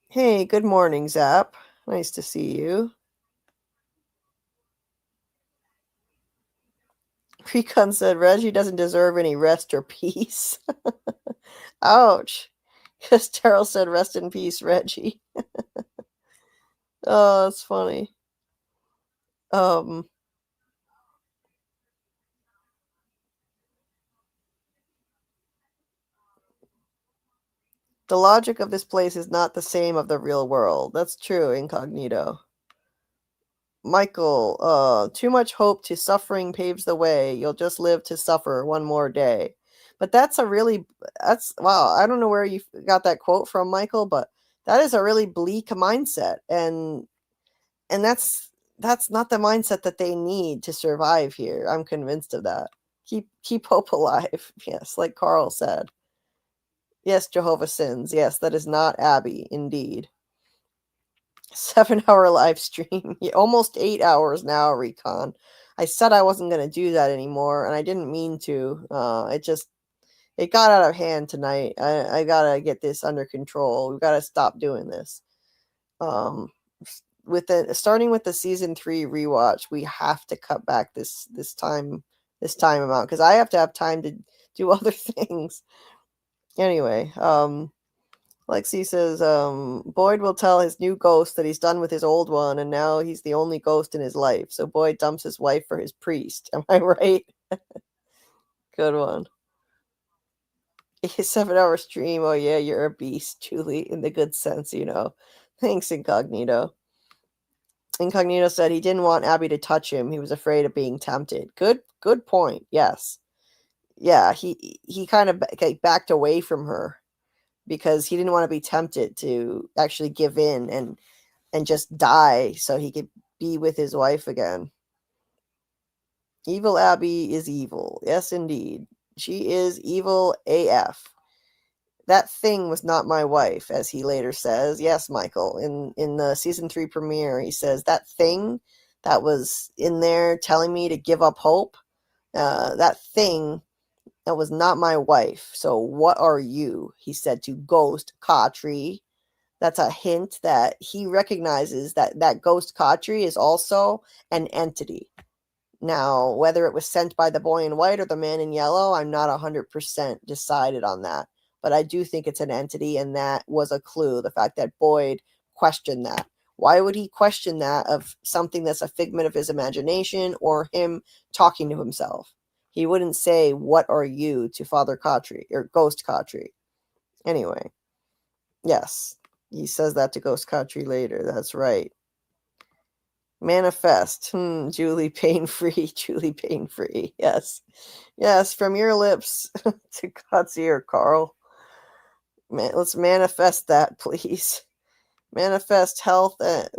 hey, good morning, Zap. Nice to see you. Recon said Reggie doesn't deserve any rest or peace. Ouch. Because Terrell said rest in peace, Reggie. Oh, that's funny. The logic of this place is not the same of the real world. That's true, Incognito. Michael, too much hope to suffering paves the way. You'll just live to suffer one more day. But that's wow, I don't know where you got that quote from, Michael, but that is a really bleak mindset. And that's not the mindset that they need to survive here. I'm convinced of that. Keep hope alive. Yes, like Karl said. Yes, Jehovah sins. Yes, that is not Abby, indeed. 7-hour live stream. Almost 8 hours now, Recon. I said I wasn't going to do that anymore, and I didn't mean to. It got out of hand tonight. I got to get this under control. We've got to stop doing this. Starting with the season 3 rewatch, we have to cut back this time amount, because I have to have time to do other things. Anyway, Lexi says, Boyd will tell his new ghost that he's done with his old one, and now he's the only ghost in his life. So Boyd dumps his wife for his priest. Am I right? Good one. A 7-hour stream. Oh, yeah, you're a beast, Julie, in the good sense, you know. Thanks, Incognito. Incognito said he didn't want Abby to touch him. He was afraid of being tempted. Good point. Yes. Yeah, he kind of backed away from her because he didn't want to be tempted to actually give in and just die so he could be with his wife again. Evil Abby is evil. Yes, indeed. She is evil AF. That thing was not my wife, as he later says. Yes, Michael. In the season 3 premiere, he says that thing that was in there telling me to give up hope, that thing, that was not my wife. So what are you? He said to Ghost Khatri. That's a hint that he recognizes that Ghost Khatri is also an entity. Now, whether it was sent by the boy in white or the man in yellow, I'm not 100% decided on that. But I do think it's an entity, and that was a clue, the fact that Boyd questioned that. Why would he question that of something that's a figment of his imagination or him talking to himself? He wouldn't say, what are you, to Father Khatri, or Ghost Khatri. Anyway, yes, he says that to Ghost Khatri later. That's right. Manifest. Julie pain-free. Julie pain-free. Yes. Yes, from your lips to God's ear, Carl. Let's manifest that, please. Manifest health and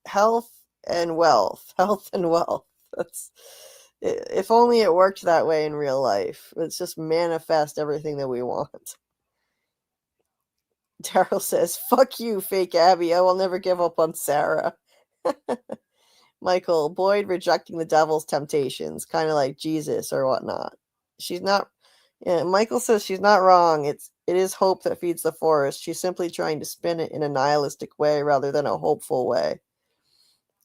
health and wealth. Health and wealth. If only it worked that way in real life. Let's just manifest everything that we want. Daryl says, fuck you, fake Abby. I will never give up on Sarah. Michael, Boyd rejecting the devil's temptations, kind of like Jesus or whatnot. She's not. Yeah, Michael says she's not wrong. It is hope that feeds the forest. She's simply trying to spin it in a nihilistic way rather than a hopeful way.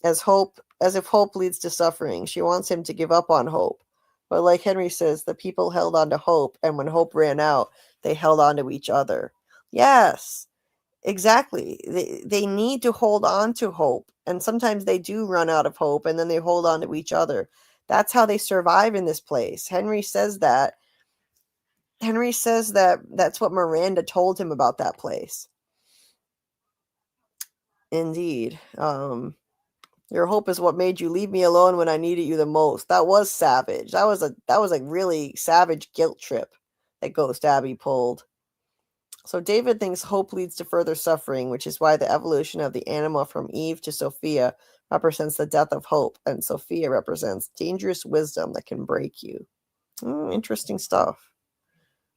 As if hope leads to suffering. She wants him to give up on hope. But like Henry says, the people held on to hope, and when hope ran out, they held on to each other. Yes, exactly. They need to hold on to hope, and sometimes they do run out of hope, and then they hold on to each other. That's how they survive in this place. Henry says that that's what Miranda told him about that place. Indeed. Your hope is what made you leave me alone when I needed you the most. That was savage. That was a really savage guilt trip that Ghost Abby pulled. So David thinks hope leads to further suffering, which is why the evolution of the animal from Eve to Sophia represents the death of hope, and Sophia represents dangerous wisdom that can break you. Interesting stuff.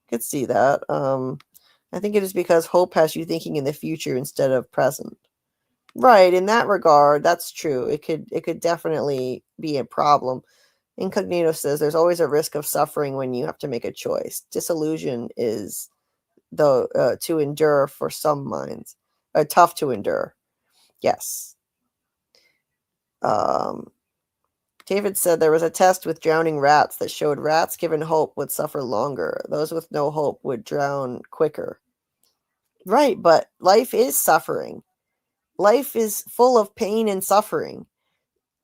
Could see that. I think it is because hope has you thinking in the future instead of present. Right, in that regard, that's true. It could definitely be a problem. Incognito says there's always a risk of suffering when you have to make a choice. Disillusion is to endure for some minds. Tough to endure. Yes. David said there was a test with drowning rats that showed rats given hope would suffer longer. Those with no hope would drown quicker. Right, but life is suffering. Life is full of pain and suffering.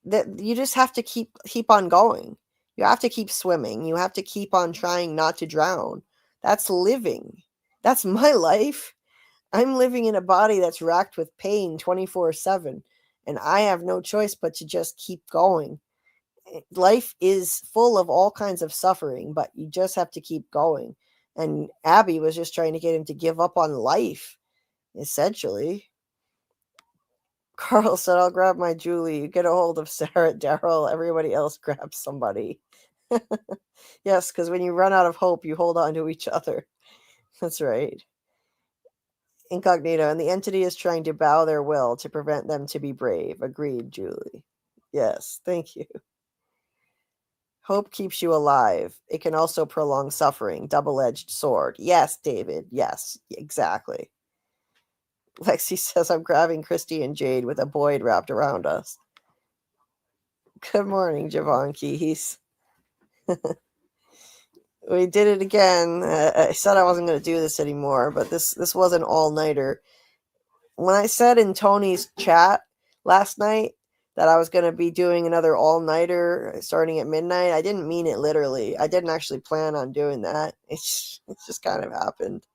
That you just have to keep on going. You have to keep swimming. You have to keep on trying not to drown. That's living. That's my life. I'm living in a body that's racked with pain 24/7, and I have no choice but to just keep going. Life is full of all kinds of suffering, but you just have to keep going. And Abby was just trying to get him to give up on life, essentially. Carl said, I'll grab my Julie. You get a hold of Sarah, Daryl. Everybody else grabs somebody. Yes, because when you run out of hope, you hold on to each other. That's right. Incognito, and the entity is trying to bow their will to prevent them to be brave. Agreed, Julie. Yes, thank you. Hope keeps you alive. It can also prolong suffering. Double-edged sword. Yes, David. Yes, exactly. Lexi says, I'm grabbing Christy and Jade with a Boyd wrapped around us. Good morning, Javon Keys. We did it again. I said I wasn't going to do this anymore, but this was an all-nighter. When I said in Tony's chat last night that I was going to be doing another all-nighter starting at midnight, I didn't mean it literally. I didn't actually plan on doing that. It's just kind of happened.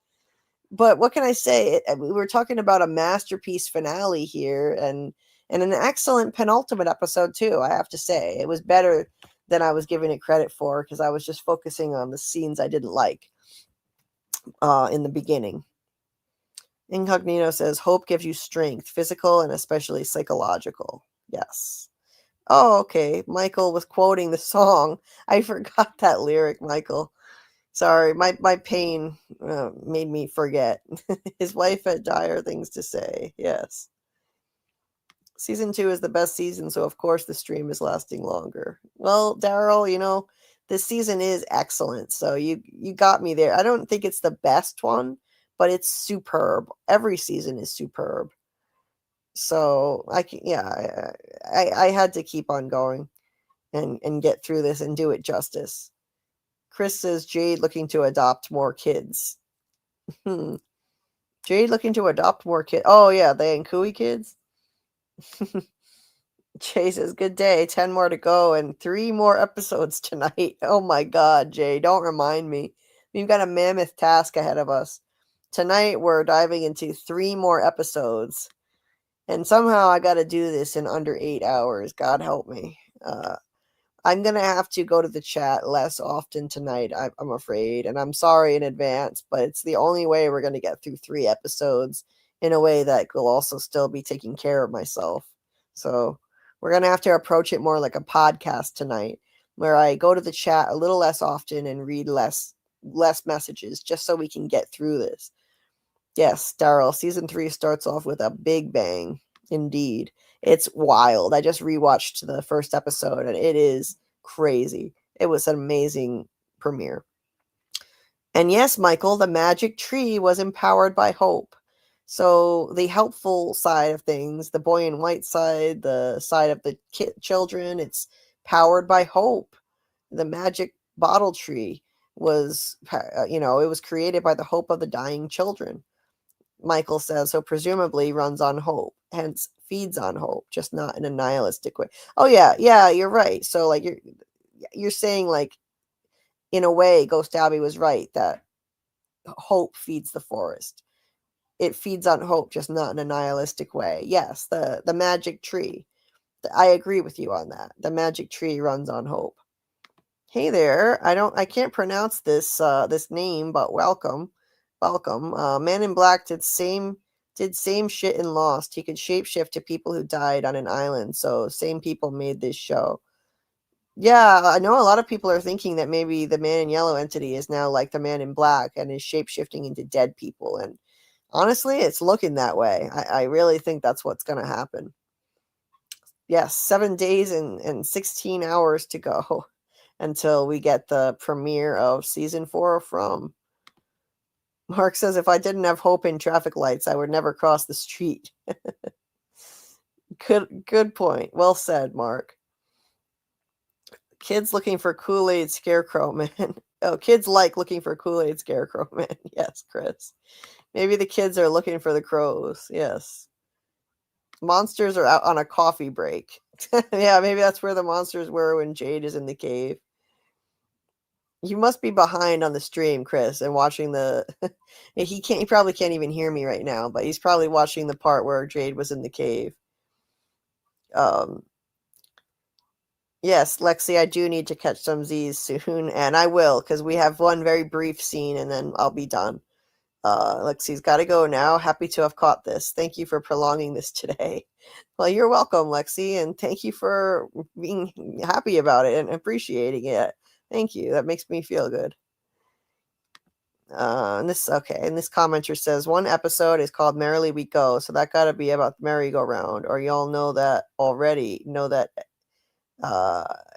But what can I say? We were talking about a masterpiece finale here, and an excellent penultimate episode too, I have to say. It was better than I was giving it credit for, because I was just focusing on the scenes I didn't like in the beginning. Incognito says, hope gives you strength, physical and especially psychological. Yes. Oh, okay. Michael was quoting the song. I forgot that lyric, Michael. Sorry, my pain made me forget. His wife had dire things to say. Yes. Season 2 is the best season, so of course the stream is lasting longer. Well, Daryl, this season is excellent, so you got me there. I don't think it's the best one, but it's superb. Every season is superb. So I had to keep on going and get through this and do it justice. Chris says Jade looking to adopt more kids. Jade looking to adopt more kids. Oh yeah, the Ankui kids. Jay says, good day, 10 more to go and 3 more episodes tonight. Oh my god, Jay, don't remind me. We've got a mammoth task ahead of us. Tonight we're diving into 3 more episodes. And somehow I got to do this in under 8 hours. God help me. I'm going to have to go to the chat less often tonight, I'm afraid. And I'm sorry in advance, but it's the only way we're going to get through 3 episodes in a way that will also still be taking care of myself. So we're going to have to approach it more like a podcast tonight, where I go to the chat a little less often and read less messages just so we can get through this. Yes, Daryl, season 3 starts off with a big bang. Indeed. It's wild. I just rewatched the first episode and it is crazy. It was an amazing premiere. And yes, Michael, the magic tree was empowered by hope. So the helpful side of things, the boy in white side, the side of the children, it's powered by hope. The magic bottle tree was, it was created by the hope of the dying children. Michael says, so presumably runs on hope, hence feeds on hope, just not in a nihilistic way. Oh yeah, you're right. So like you're saying, like, in a way, Ghost Abby was right that hope feeds the forest. It feeds on hope, just not in a nihilistic way. Yes, the magic tree. I agree with you on that. The magic tree runs on hope. Hey there. I can't pronounce this name, but welcome. Man in Black did same shit in Lost. He could shapeshift to people who died on an island. So same people made this show. Yeah, I know a lot of people are thinking that maybe the Man in Yellow entity is now like the Man in Black and is shapeshifting into dead people. And honestly, it's looking that way. I really think that's what's going to happen. Yes, 7 days and 16 hours to go until we get the premiere of season 4 of From. Mark says, if I didn't have hope in traffic lights, I would never cross the street. Good point. Well said, Mark. Kids looking for Kool-Aid Scarecrow Man. Oh, kids like looking for Kool-Aid Scarecrow Man. Yes, Chris. Maybe the kids are looking for the crows. Yes. Monsters are out on a coffee break. Yeah, maybe that's where the monsters were when Jade is in the cave. You must be behind on the stream, Chris, and watching the... He probably can't even hear me right now, but he's probably watching the part where Jade was in the cave. Yes, Lexi, I do need to catch some Z's soon, and I will, because we have one very brief scene, and then I'll be done. Lexi's got to go now. Happy to have caught this. Thank you for prolonging this today. Well, you're welcome, Lexi, and thank you for being happy about it and appreciating it. Thank you. That makes me feel good. And this commenter says, one episode is called Merrily We Go, so that got to be about the merry-go-round, or y'all know that already. Know that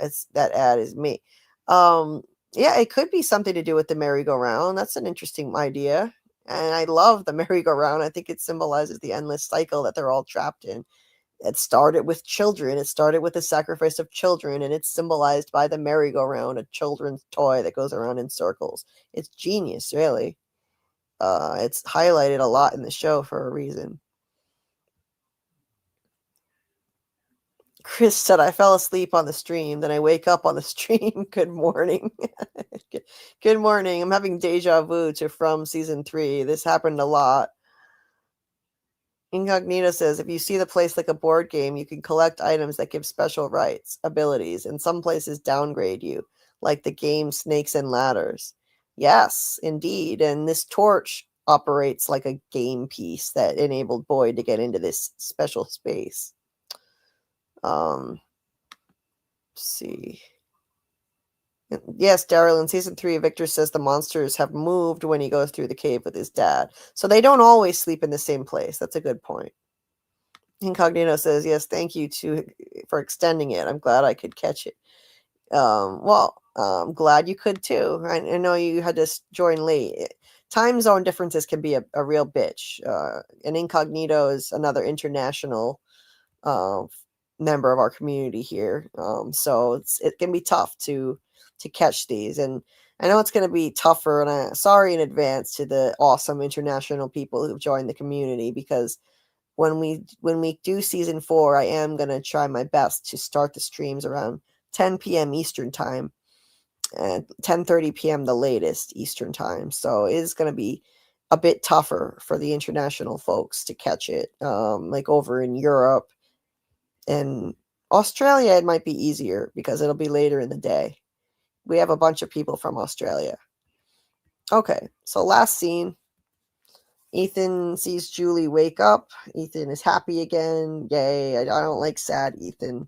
it's that ad is me. Yeah, it could be something to do with the merry-go-round. That's an interesting idea. And I love the merry-go-round. I think it symbolizes the endless cycle that they're all trapped in. it started with children. It started with the sacrifice of children, and it's symbolized by the merry-go-round, a children's toy that goes around in circles. It's genius, really. It's highlighted a lot in the show for a reason. Chris said, I fell asleep on the stream, then I wake up on the stream. Good morning. Good morning. I'm having deja vu to From season 3. This happened a lot. Incognito says, if you see the place like a board game, you can collect items that give special rights, abilities, and some places downgrade you, like the game Snakes and Ladders. Yes, indeed. And this torch operates like a game piece that enabled Boyd to get into this special space. Let's see. Yes, Daryl, in season 3, Victor says the monsters have moved when he goes through the cave with his dad. So they don't always sleep in the same place. That's a good point. Incognito says, yes, thank you for extending it. I'm glad I could catch it. I'm glad you could too. I know you had to join late. Time zone differences can be a real bitch. And Incognito is another international member of our community here. So it can be tough to catch these. And I know it's going to be tougher, and I'm sorry in advance to the awesome international people who've joined the community, because when we do season 4, I am going to try my best to start the streams around 10 p.m. Eastern time and 10:30 p.m. the latest Eastern time. So it is going to be a bit tougher for the international folks to catch it. Like over in Europe and Australia, it might be easier because it'll be later in the day. We have a bunch of people from Australia. Okay, so last scene. Ethan sees Julie wake up. Ethan is happy again. Yay. I don't like sad Ethan.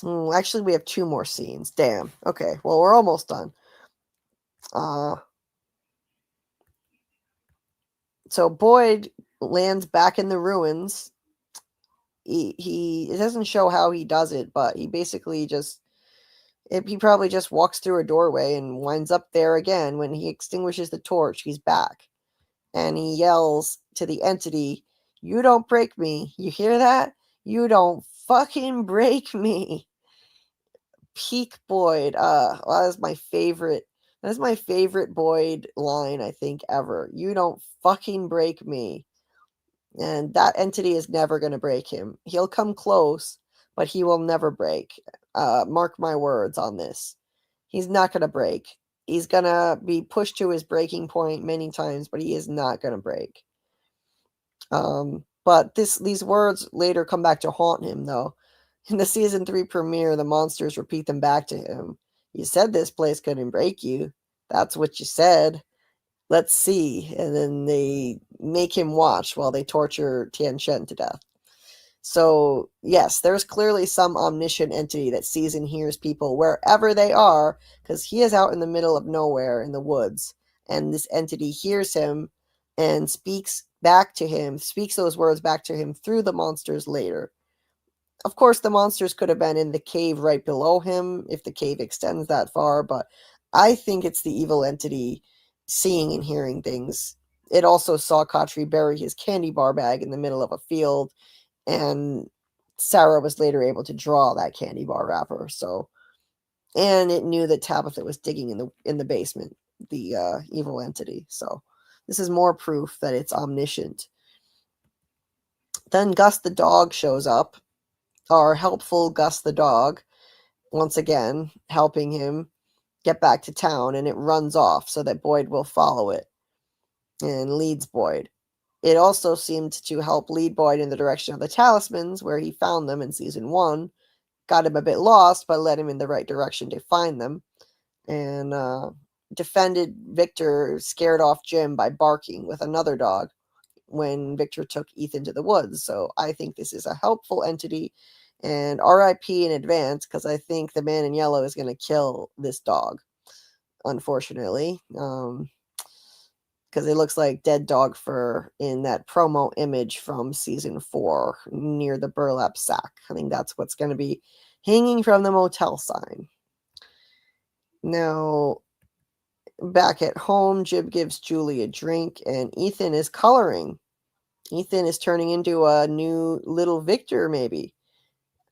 Actually, we have 2 more scenes. Damn. Okay, well, we're almost done. So Boyd lands back in the ruins. It doesn't show how he does it, but he basically he probably just walks through a doorway and winds up there again. When he extinguishes the torch, he's back. And he yells to the entity, you don't break me. You hear that? You don't fucking break me. Peak Boyd. That is my favorite. That is my favorite Boyd line, I think, ever. You don't fucking break me. And that entity is never going to break him. He'll come close, but he will never break. Mark my words on this. He's not going to break. He's going to be pushed to his breaking point many times, but he is not going to break. But these words later come back to haunt him, though. In the season 3 premiere, the monsters repeat them back to him. You said this place couldn't break you. That's what you said. Let's see. And then they make him watch while they torture Tian Shen to death. So, yes, there's clearly some omniscient entity that sees and hears people wherever they are, because he is out in the middle of nowhere in the woods. And this entity hears him and speaks those words back to him through the monsters later. Of course, the monsters could have been in the cave right below him if the cave extends that far, but I think it's the evil entity seeing and hearing things. It also saw Khatri bury his candy bar bag in the middle of a field, and Sarah was later able to draw that candy bar wrapper. So, and it knew that Tabitha was digging in the basement, the evil entity. So, this is more proof that it's omniscient. Then Gus the dog shows up. Our helpful Gus the dog, once again, helping him get back to town, and it runs off so that Boyd will follow it and leads Boyd. It also seemed to help lead Boyd in the direction of the talismans, where he found them in season 1. Got him a bit lost, but led him in the right direction to find them. And defended Victor, scared off Jim by barking with another dog when Victor took Ethan to the woods. So I think this is a helpful entity. And RIP in advance, because I think the man in yellow is going to kill this dog, unfortunately. Because it looks like dead dog fur in that promo image from season 4 near the burlap sack. I think that's what's going to be hanging from the motel sign. Now, back at home, Jib gives Julie a drink, and Ethan is coloring. Ethan is turning into a new little Victor, maybe.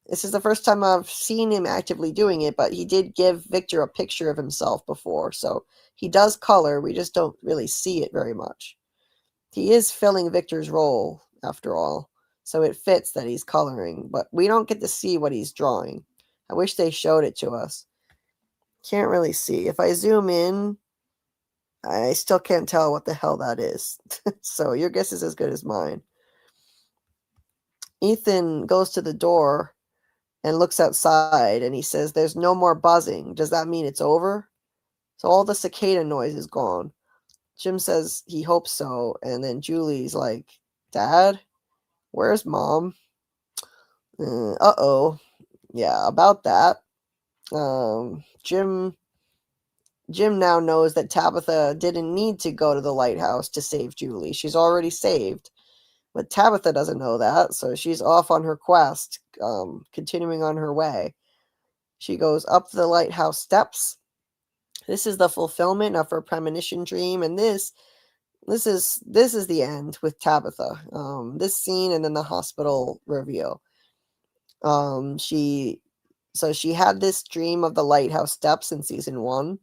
This is the first time I've seen him actively doing it, but he did give Victor a picture of himself before, so he does color. We just don't really see it very much. He is filling Victor's role, after all, so it fits that he's coloring, but we don't get to see what he's drawing. I wish they showed it to us. Can't really see. If I zoom in, I still can't tell what the hell that is. So your guess is as good as mine. Ethan goes to the door and looks outside, and he says, "There's no more buzzing. Does that mean it's over?" So all the cicada noise is gone. Jim says he hopes so, and then Julie's like, "Dad, where's Mom?" Uh-oh. Yeah, about that. Jim now knows that Tabitha didn't need to go to the lighthouse to save Julie. She's already saved. But Tabitha doesn't know that, so she's off on her quest, continuing on her way. She goes up the lighthouse steps. This is the fulfillment of her premonition dream, and this is the end with Tabitha. This scene and then the hospital reveal. She had this dream of the lighthouse steps in season 1.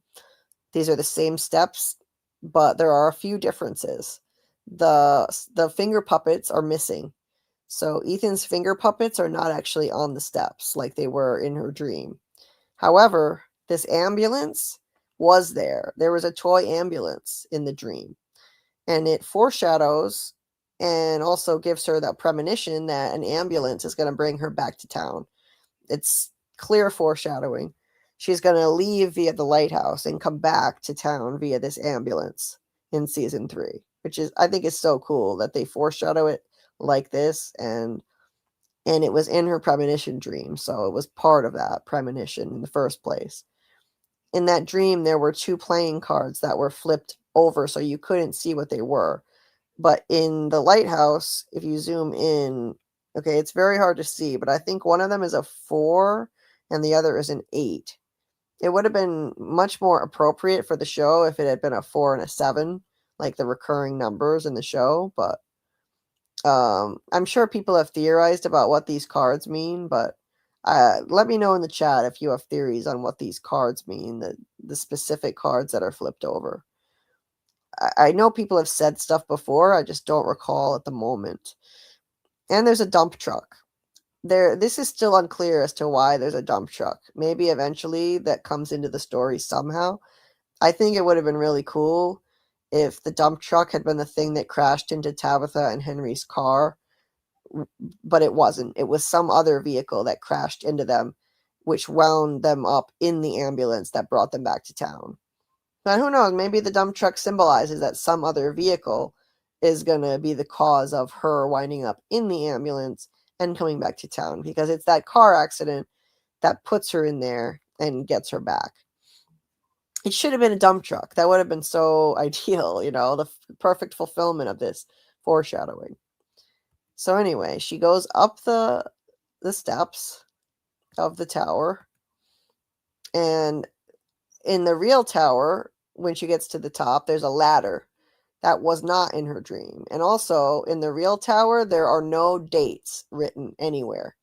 These are the same steps, but there are a few differences. The finger puppets are missing. So Ethan's finger puppets are not actually on the steps like they were in her dream. However, this ambulance was there. There was a toy ambulance in the dream. And it foreshadows and also gives her that premonition that an ambulance is going to bring her back to town. It's clear foreshadowing. She's going to leave via the lighthouse and come back to town via this ambulance in season 3. Which is, I think, is so cool that they foreshadow it like this, and it was in her premonition dream, so it was part of that premonition in the first place. In that dream, there were 2 playing cards that were flipped over, so you couldn't see what they were. But in the lighthouse, if you zoom in, okay, it's very hard to see, but I think one of them is a 4 and the other is an 8. It would have been much more appropriate for the show if it had been a 4 and a 7. Like the recurring numbers in the show, but I'm sure people have theorized about what these cards mean, but let me know in the chat if you have theories on what these cards mean, the specific cards that are flipped over. I know people have said stuff before, I just don't recall at the moment. And there's a dump truck. This is still unclear as to why there's a dump truck. Maybe eventually that comes into the story somehow. I think it would have been really cool if the dump truck had been the thing that crashed into Tabitha and Henry's car, but it wasn't. It was some other vehicle that crashed into them, which wound them up in the ambulance that brought them back to town. But who knows? Maybe the dump truck symbolizes that some other vehicle is going to be the cause of her winding up in the ambulance and coming back to town, because it's that car accident that puts her in there and gets her back. It should have been a dump truck. That would have been so ideal, the perfect fulfillment of this foreshadowing. So anyway, she goes up the steps of the tower. And in the real tower, when she gets to the top, there's a ladder. That was not in her dream. And also, in the real tower, there are no dates written anywhere.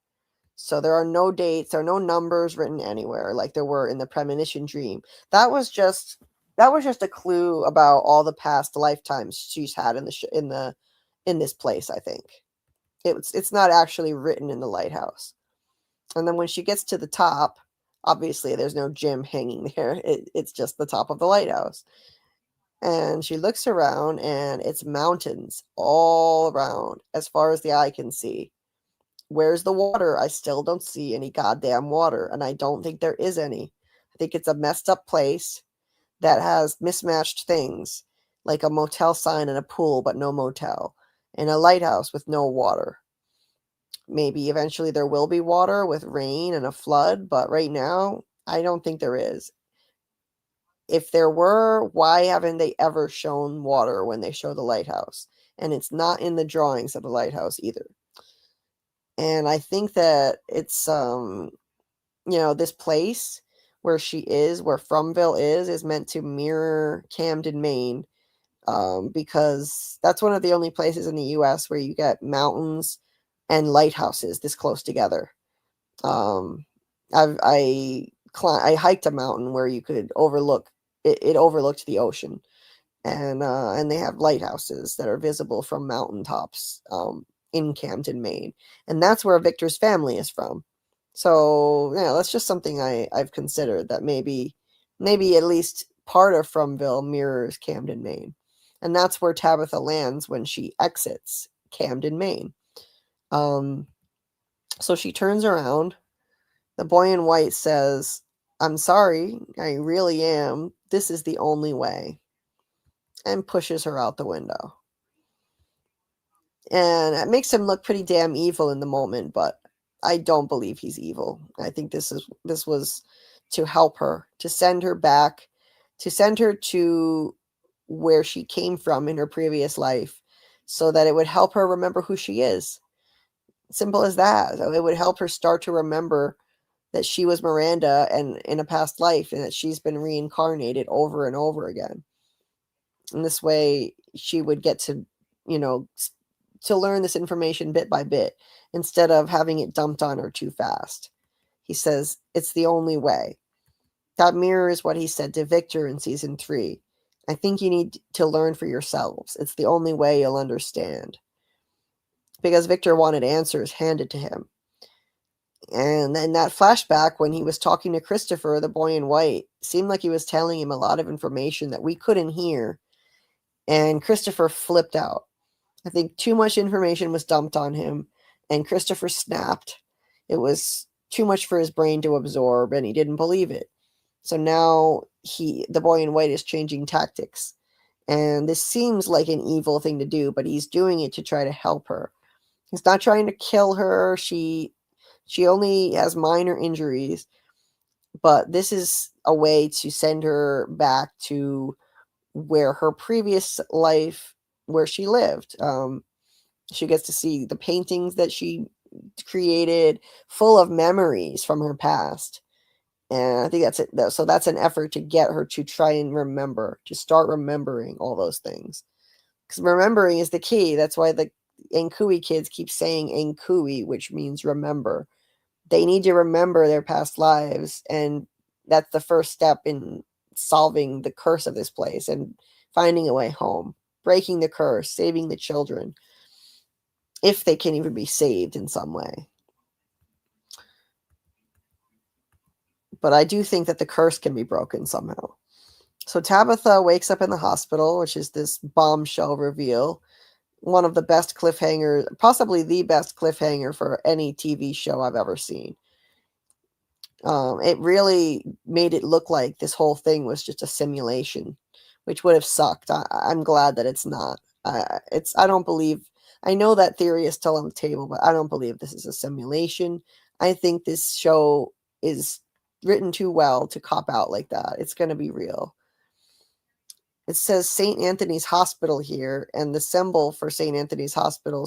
So there are no dates, there are no numbers written anywhere like there were in the premonition dream. That was just a clue about all the past lifetimes she's had in this place, I think. It's not actually written in the lighthouse. And then when she gets to the top, obviously there's no Jim hanging there. It's just the top of the lighthouse. And she looks around and it's mountains all around as far as the eye can see. Where's the water? I still don't see any goddamn water, and I don't think there is any. I think it's a messed up place that has mismatched things, like a motel sign and a pool, but no motel, and a lighthouse with no water. Maybe eventually there will be water with rain and a flood, but right now, I don't think there is. If there were, why haven't they ever shown water when they show the lighthouse? And it's not in the drawings of the lighthouse either. And I think that it's, this place where she is, where Fromville is meant to mirror Camden, Maine. because that's one of the only places in the U.S. where you get mountains and lighthouses this close together. I hiked a mountain where you could overlook it overlooked the ocean, and they have lighthouses that are visible from mountaintops in Camden, Maine, and that's where Victor's family is from. So yeah, that's just something I've considered, that maybe at least part of Fromville mirrors Camden, Maine, and that's where Tabitha lands when she exits Camden, Maine. So she turns around. The boy in white says, "I'm sorry, I really am. This is the only way," and pushes her out the window. And it makes him look pretty damn evil in the moment, but I don't believe he's evil. I think this was to help her, to send her back, to send her to where she came from in her previous life, so that it would help her remember who she is. Simple as that. So it would help her start to remember that she was Miranda and in a past life, and that she's been reincarnated over and over again. And this way she would get to, to learn this information bit by bit instead of having it dumped on her too fast. He says, "It's the only way." That mirrors what he said to Victor in season 3. "I think you need to learn for yourselves. It's the only way you'll understand." Because Victor wanted answers handed to him. And then that flashback when he was talking to Christopher, the boy in white, seemed like he was telling him a lot of information that we couldn't hear. And Christopher flipped out. I think too much information was dumped on him, and Christopher snapped. It was too much for his brain to absorb, and he didn't believe it. So now the boy in white is changing tactics. And this seems like an evil thing to do, but he's doing it to try to help her. He's not trying to kill her. She only has minor injuries, but this is a way to send her back to where her previous life, where she lived. She gets to see the paintings that she created, full of memories from her past. And I think that's it. So that's an effort to get her to try and remember, to start remembering all those things. Because remembering is the key. That's why the Nkui kids keep saying Nkui, which means remember. They need to remember their past lives, and that's the first step in solving the curse of this place and finding a way home, breaking the curse, saving the children, if they can even be saved in some way. But I do think that the curse can be broken somehow. So Tabitha wakes up in the hospital, which is this bombshell reveal. One of the best cliffhangers, possibly the best cliffhanger for any TV show I've ever seen. It really made it look like this whole thing was just a simulation, which would have sucked. I'm glad that it's not. I don't believe. I know that theory is still on the table, but I don't believe this is a simulation. I think this show is written too well to cop out like that. It's going to be real. It says St. Anthony's Hospital here, and the symbol for St. Anthony's Hospital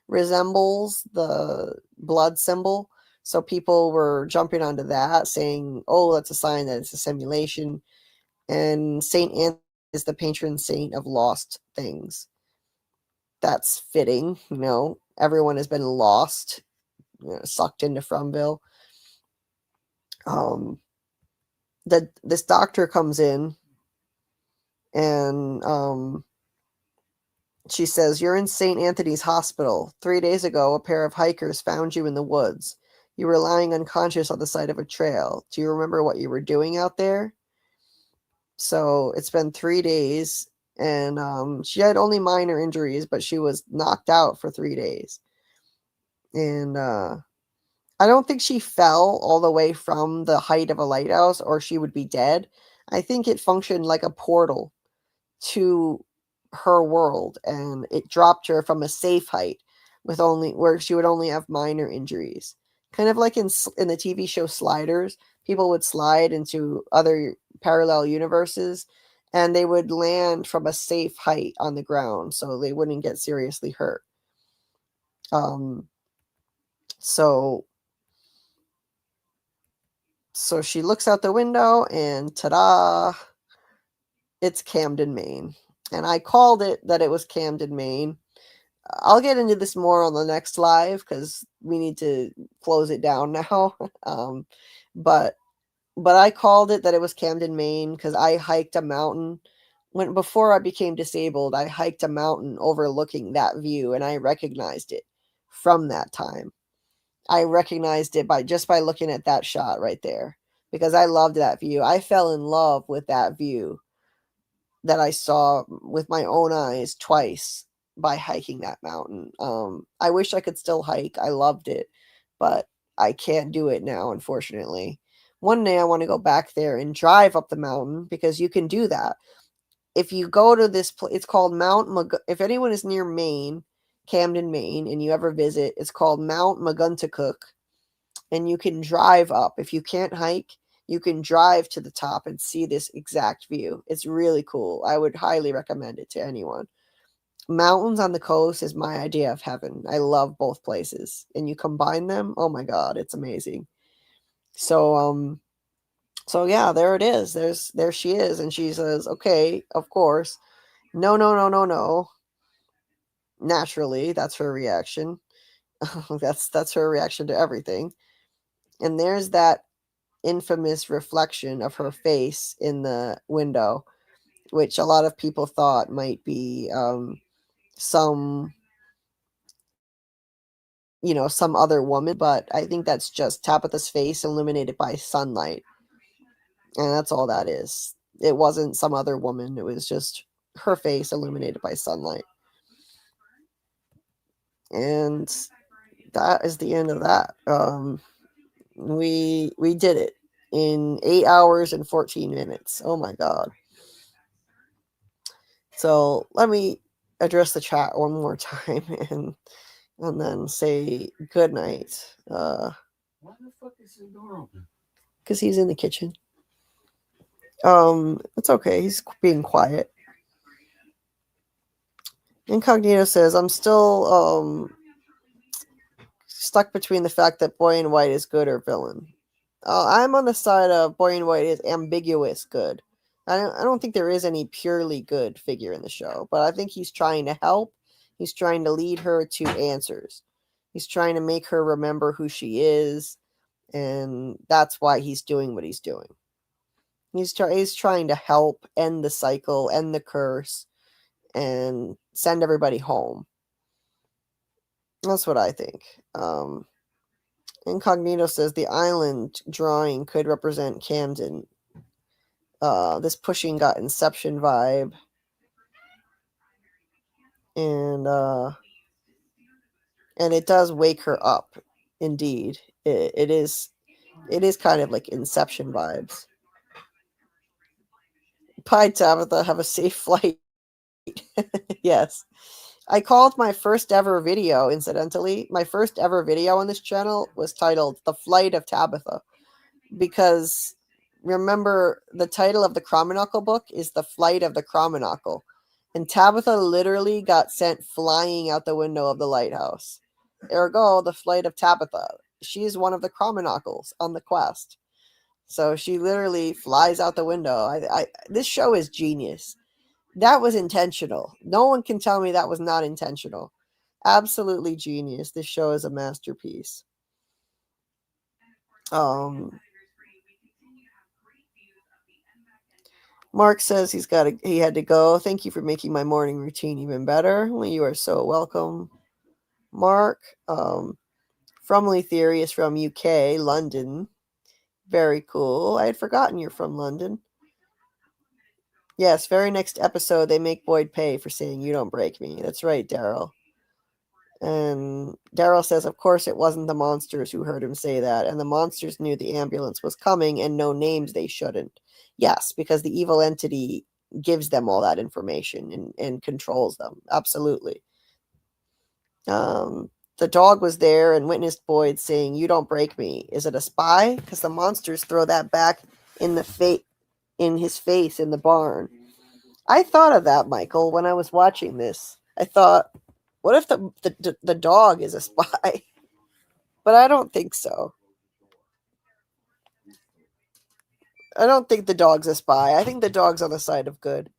resembles the blood symbol. So people were jumping onto that, saying, "Oh, that's a sign that it's a simulation." And St. Anthony is the patron saint of lost things. That's fitting, Everyone has been lost, sucked into Fromville. This doctor comes in, and she says, "You're in St. Anthony's Hospital. 3 days ago, a pair of hikers found you in the woods. You were lying unconscious on the side of a trail. Do you remember what you were doing out there?" So it's been 3 days, and she had only minor injuries, but she was knocked out for 3 days. And I don't think she fell all the way from the height of a lighthouse, or she would be dead. I think it functioned like a portal to her world, and it dropped her from a safe height where she would only have minor injuries. Kind of like in the TV show Sliders, people would slide into other parallel universes, and they would land from a safe height on the ground, so they wouldn't get seriously hurt. So she looks out the window, and ta-da! it's Camden, Maine. And I called it that it was Camden, Maine. I'll get into this more on the next live because we need to close it down now. But I called it that it was Camden, Maine because I hiked a mountain before I became disabled. I hiked a mountain overlooking that view, and I recognized it from that time. I recognized it by looking at that shot right there because I loved that view. I fell in love with that view that I saw with my own eyes twice by hiking that mountain. I wish I could still hike. I loved it, but I can't do it now, unfortunately. One day I want to go back there and drive up the mountain because you can do that. If you go to this place, it's called if anyone is near Maine, Camden, Maine, and you ever visit, it's called Mount Maguntacook, and you can drive up. If you can't hike, you can drive to the top and see this exact view. It's really cool. I would highly recommend it to anyone. Mountains on the coast is my idea of heaven. I love both places, and you combine them, oh my god, it's amazing. So yeah, there it is. There she is, and she says, okay, of course. No. Naturally, that's her reaction. that's her reaction to everything. And there's that infamous reflection of her face in the window, which a lot of people thought might be some other woman, but I think that's just Tabitha's face illuminated by sunlight. And that's all that is. It wasn't some other woman. It was just her face illuminated by sunlight. And that is the end of that. We did it in 8 hours and 14 minutes. Oh my god. So let me address the chat one more time and then say good night. Why the fuck is the door open? Because he's in the kitchen. It's okay. He's being quiet. Incognito says, I'm still stuck between the fact that Boy in White is good or villain. I'm on the side of Boy in White is ambiguous good. I don't think there is any purely good figure in the show, but I think he's trying to help. He's trying to lead her to answers. He's trying to make her remember who she is, and that's why he's doing what he's doing. He's trying to help end the cycle, end the curse, and send everybody home. That's what I think. Incognito says the island drawing could represent Camden. This pushing got Inception vibe. And it does wake her up. Indeed. It is kind of like Inception vibes. Bye, Tabitha. Have a safe flight. Yes. I called my first ever video, incidentally. My first ever video on this channel was titled The Flight of Tabitha. Because remember, the title of the Chromonocle book is The Flight of the Chromonocle. And Tabitha literally got sent flying out the window of the lighthouse. Ergo, the flight of Tabitha. She's one of the Chromonocles on the quest. So she literally flies out the window. This show is genius. That was intentional. No one can tell me that was not intentional. Absolutely genius. This show is a masterpiece. Mark says he had to go. Thank you for making my morning routine even better. Well, you are so welcome, Mark. Fromly Theory is from UK, London. Very cool. I had forgotten you're from London. Yes, very next episode, they make Boyd pay for saying you don't break me. That's right, Daryl. And Daryl says, of course, it wasn't the monsters who heard him say that. And the monsters knew the ambulance was coming and no names they shouldn't. Yes, because the evil entity gives them all that information and controls them. Absolutely. The dog was there and witnessed Boyd saying, you don't break me. Is it a spy? Because the monsters throw that back in his face in the barn. I thought of that, Michael, when I was watching this. I thought, what if the dog is a spy? But I don't think so. I don't think the dog's a spy. I think the dog's on the side of good.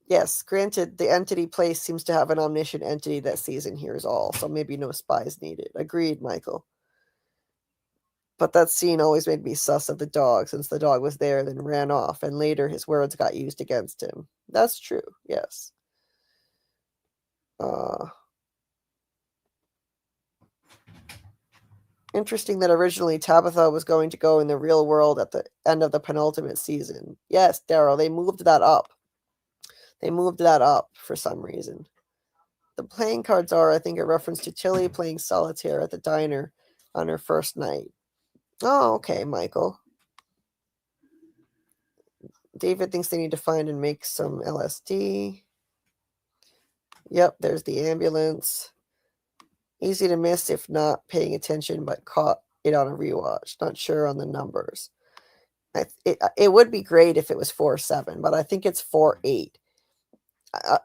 Yes, granted, the entity place seems to have an omniscient entity that sees and hears all, so maybe no spies needed. Agreed, Michael. But that scene always made me sus of the dog, since the dog was there, then ran off, and later his words got used against him. That's true, yes. Interesting that originally Tabitha was going to go in the real world at the end of the penultimate season. Yes, Daryl, they moved that up. They moved that up for some reason. The playing cards are, I think, a reference to Tilly playing solitaire at the diner on her first night. Oh, okay, Michael. David thinks they need to find and make some LSD. Yep, there's the ambulance. Easy to miss if not paying attention, but caught it on a rewatch. Not sure on the numbers. It would be great if it was 4-7, but I think it's 4-8.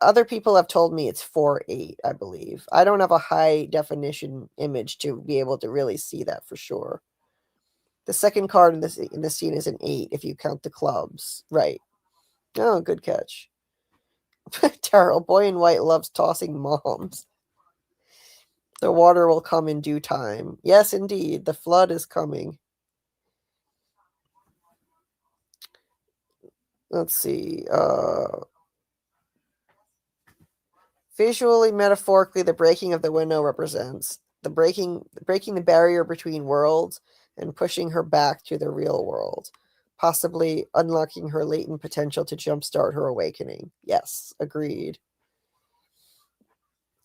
Other people have told me it's 4-8, I believe. I don't have a high definition image to be able to really see that for sure. The second card in this scene is an 8 if you count the clubs. Right. Oh, good catch. Daryl, boy in white loves tossing moms. The water will come in due time. Yes, indeed. The flood is coming. Let's see. Visually, metaphorically, the breaking of the window represents the breaking the barrier between worlds and pushing her back to the real world, possibly unlocking her latent potential to jumpstart her awakening. Yes, agreed.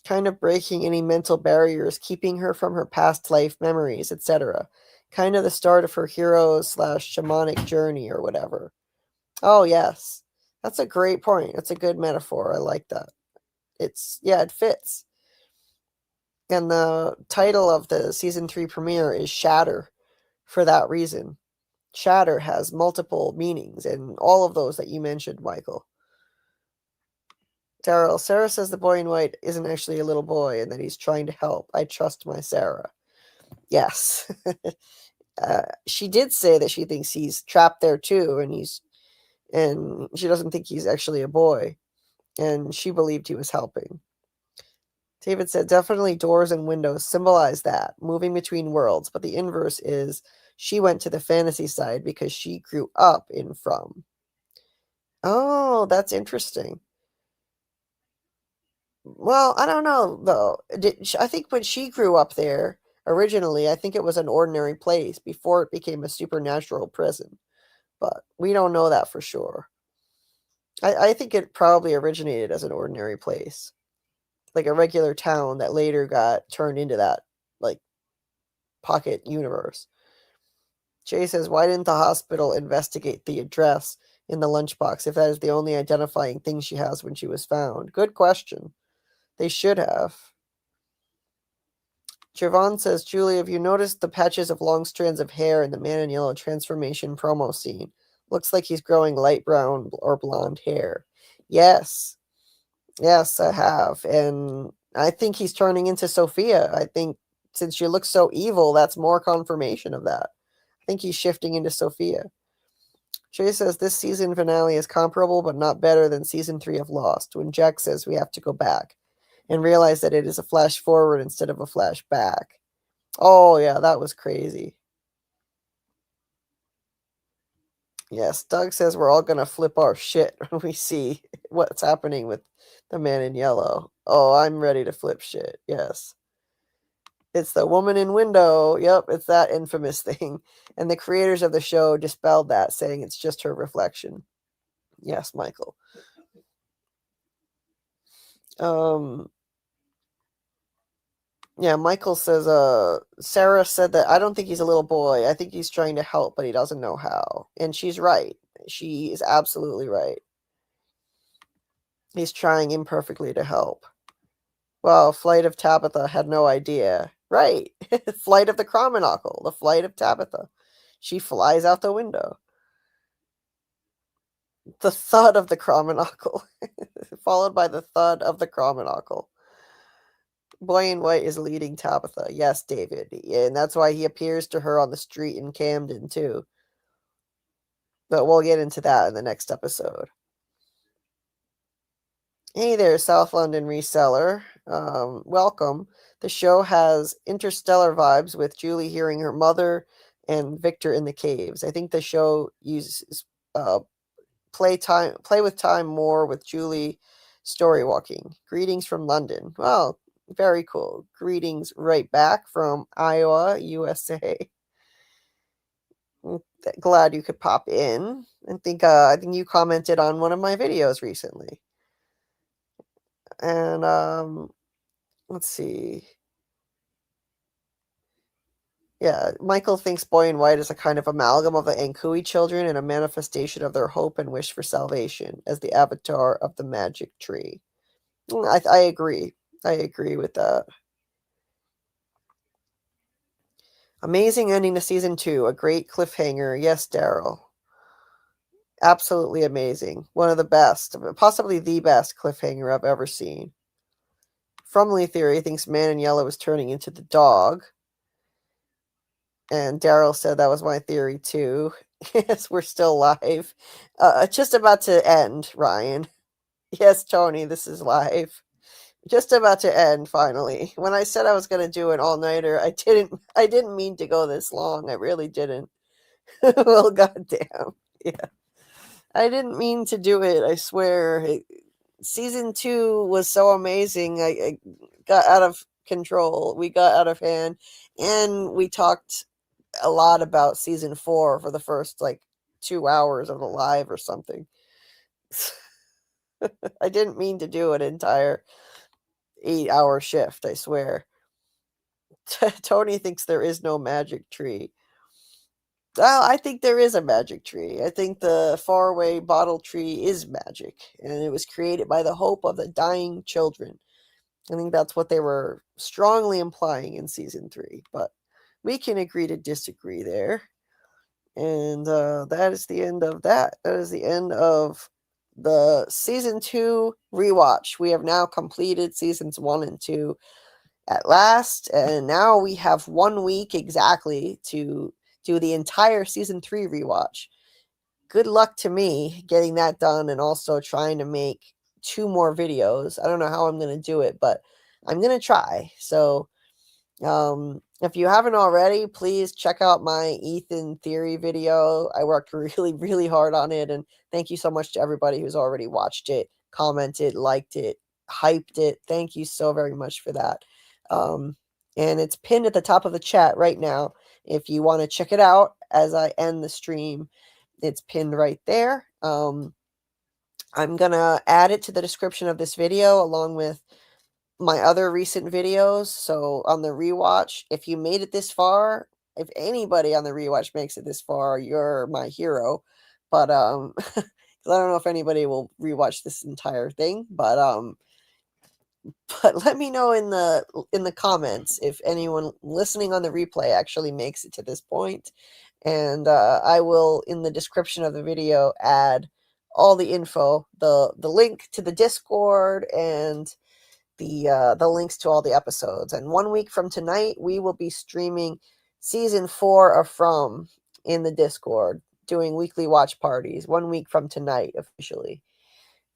Kind of breaking any mental barriers, keeping her from her past life memories, etc. Kind of the start of her hero/shamanic journey or whatever. Oh, yes. That's a great point. That's a good metaphor. I like that. It fits. And the title of the season 3 premiere is Shatter for that reason. Shatter has multiple meanings, and all of those that you mentioned, Michael. Daryl, Sarah says the boy in white isn't actually a little boy and that he's trying to help. I trust my Sarah. Yes. She did say that she thinks he's trapped there too, and she doesn't think he's actually a boy, and she believed he was helping. David said, definitely doors and windows symbolize that, moving between worlds, but the inverse is she went to the fantasy side because she grew up in From. Oh, that's interesting. Well, I don't know, though. I think when she grew up there, originally, I think it was an ordinary place before it became a supernatural prison. But we don't know that for sure. I think it probably originated as an ordinary place. Like a regular town that later got turned into that, like, pocket universe. Jay says, why didn't the hospital investigate the address in the lunchbox if that is the only identifying thing she has when she was found? Good question. They should have. Javon says, Julie, have you noticed the patches of long strands of hair in the Man in Yellow transformation promo scene? Looks like he's growing light brown or blonde hair. Yes. Yes, I have. And I think he's turning into Sophia. I think since she looks so evil, that's more confirmation of that. I think he's shifting into Sophia. Jay says this season finale is comparable but not better than season 3 of Lost, when Jack says we have to go back and realize that it is a flash forward instead of a flash back. Oh, yeah, that was crazy. Yes, Doug says we're all going to flip our shit when we see what's happening with the Man in Yellow. Oh, I'm ready to flip shit. Yes. It's the woman in window. Yep, it's that infamous thing. And the creators of the show dispelled that, saying it's just her reflection. Yes, Michael. Yeah, Michael says, Sarah said that I don't think he's a little boy. I think he's trying to help, but he doesn't know how. And she's right. She is absolutely right. He's trying imperfectly to help. Well, Flight of Tabitha had no idea. Right. Flight of the Chromonocle. The Flight of Tabitha. She flies out the window. The thud of the Chromonocle. Followed by the thud of the Chromonocle. Boy in White is leading Tabitha. Yes, David. And that's why he appears to her on the street in Camden, too. But we'll get into that in the next episode. Hey there, South London reseller. Welcome. The show has interstellar vibes with Julie hearing her mother and Victor in the caves. I think the show uses play with time more with Julie story walking. Greetings from London. Well, very cool. Greetings right back from Iowa, USA. Glad you could pop in. I think you commented on one of my videos recently. And let's see. Yeah, Michael thinks Boy in White is a kind of amalgam of the Ankui children and a manifestation of their hope and wish for salvation as the avatar of the magic tree. I agree. I agree with that. Amazing ending to season 2. A great cliffhanger. Yes, Daryl. Absolutely amazing. One of the best, possibly the best cliffhanger I've ever seen. Frumley Theory thinks Man in Yellow is turning into the dog. And Daryl said that was my theory too. Yes, we're still live. Just about to end, Ryan. Yes, Tony, this is live. Just about to end finally. When I said I was going to do an all-nighter, I didn't mean to go this long. I really didn't. Well, goddamn. Yeah. I didn't mean to do it, I swear. Season 2 was so amazing. I got out of control. We got out of hand. And we talked a lot about season 4 for the first 2 hours of the live or something. I didn't mean to do an entire 8-hour shift, I swear. Tony thinks there is no magic tree. Well, I think there is a magic tree. I think the faraway bottle tree is magic, and it was created by the hope of the dying children. I think that's what they were strongly implying in season 3, but we can agree to disagree there. And that is the end of that. That is the end of the season 2 rewatch. We have now completed seasons 1 and 2 at last, and now we have 1 week exactly to do the entire season 3 rewatch. Good luck to me getting that done, and also trying to make 2 more videos. I don't know how I'm going to do it, but I'm going to try. So if you haven't already, please check out my Ethan theory video. I worked really, really hard on it, and thank you so much to everybody who's already watched it, commented, liked it, hyped it. Thank you so very much for that. And it's pinned at the top of the chat right now. If you want to check it out as I end the stream, it's pinned right there. I'm going to add it to the description of this video along with my other recent videos. So on the rewatch, if you made it this far, if anybody on the rewatch makes it this far, you're my hero. But because I don't know if anybody will rewatch this entire thing, but let me know in the comments if anyone listening on the replay actually makes it to this point. And I will, in the description of the video, add all the info, the link to the Discord and the links to all the episodes. And 1 week from tonight, we will be streaming season 4 of From in the Discord, doing weekly watch parties 1 week from tonight officially.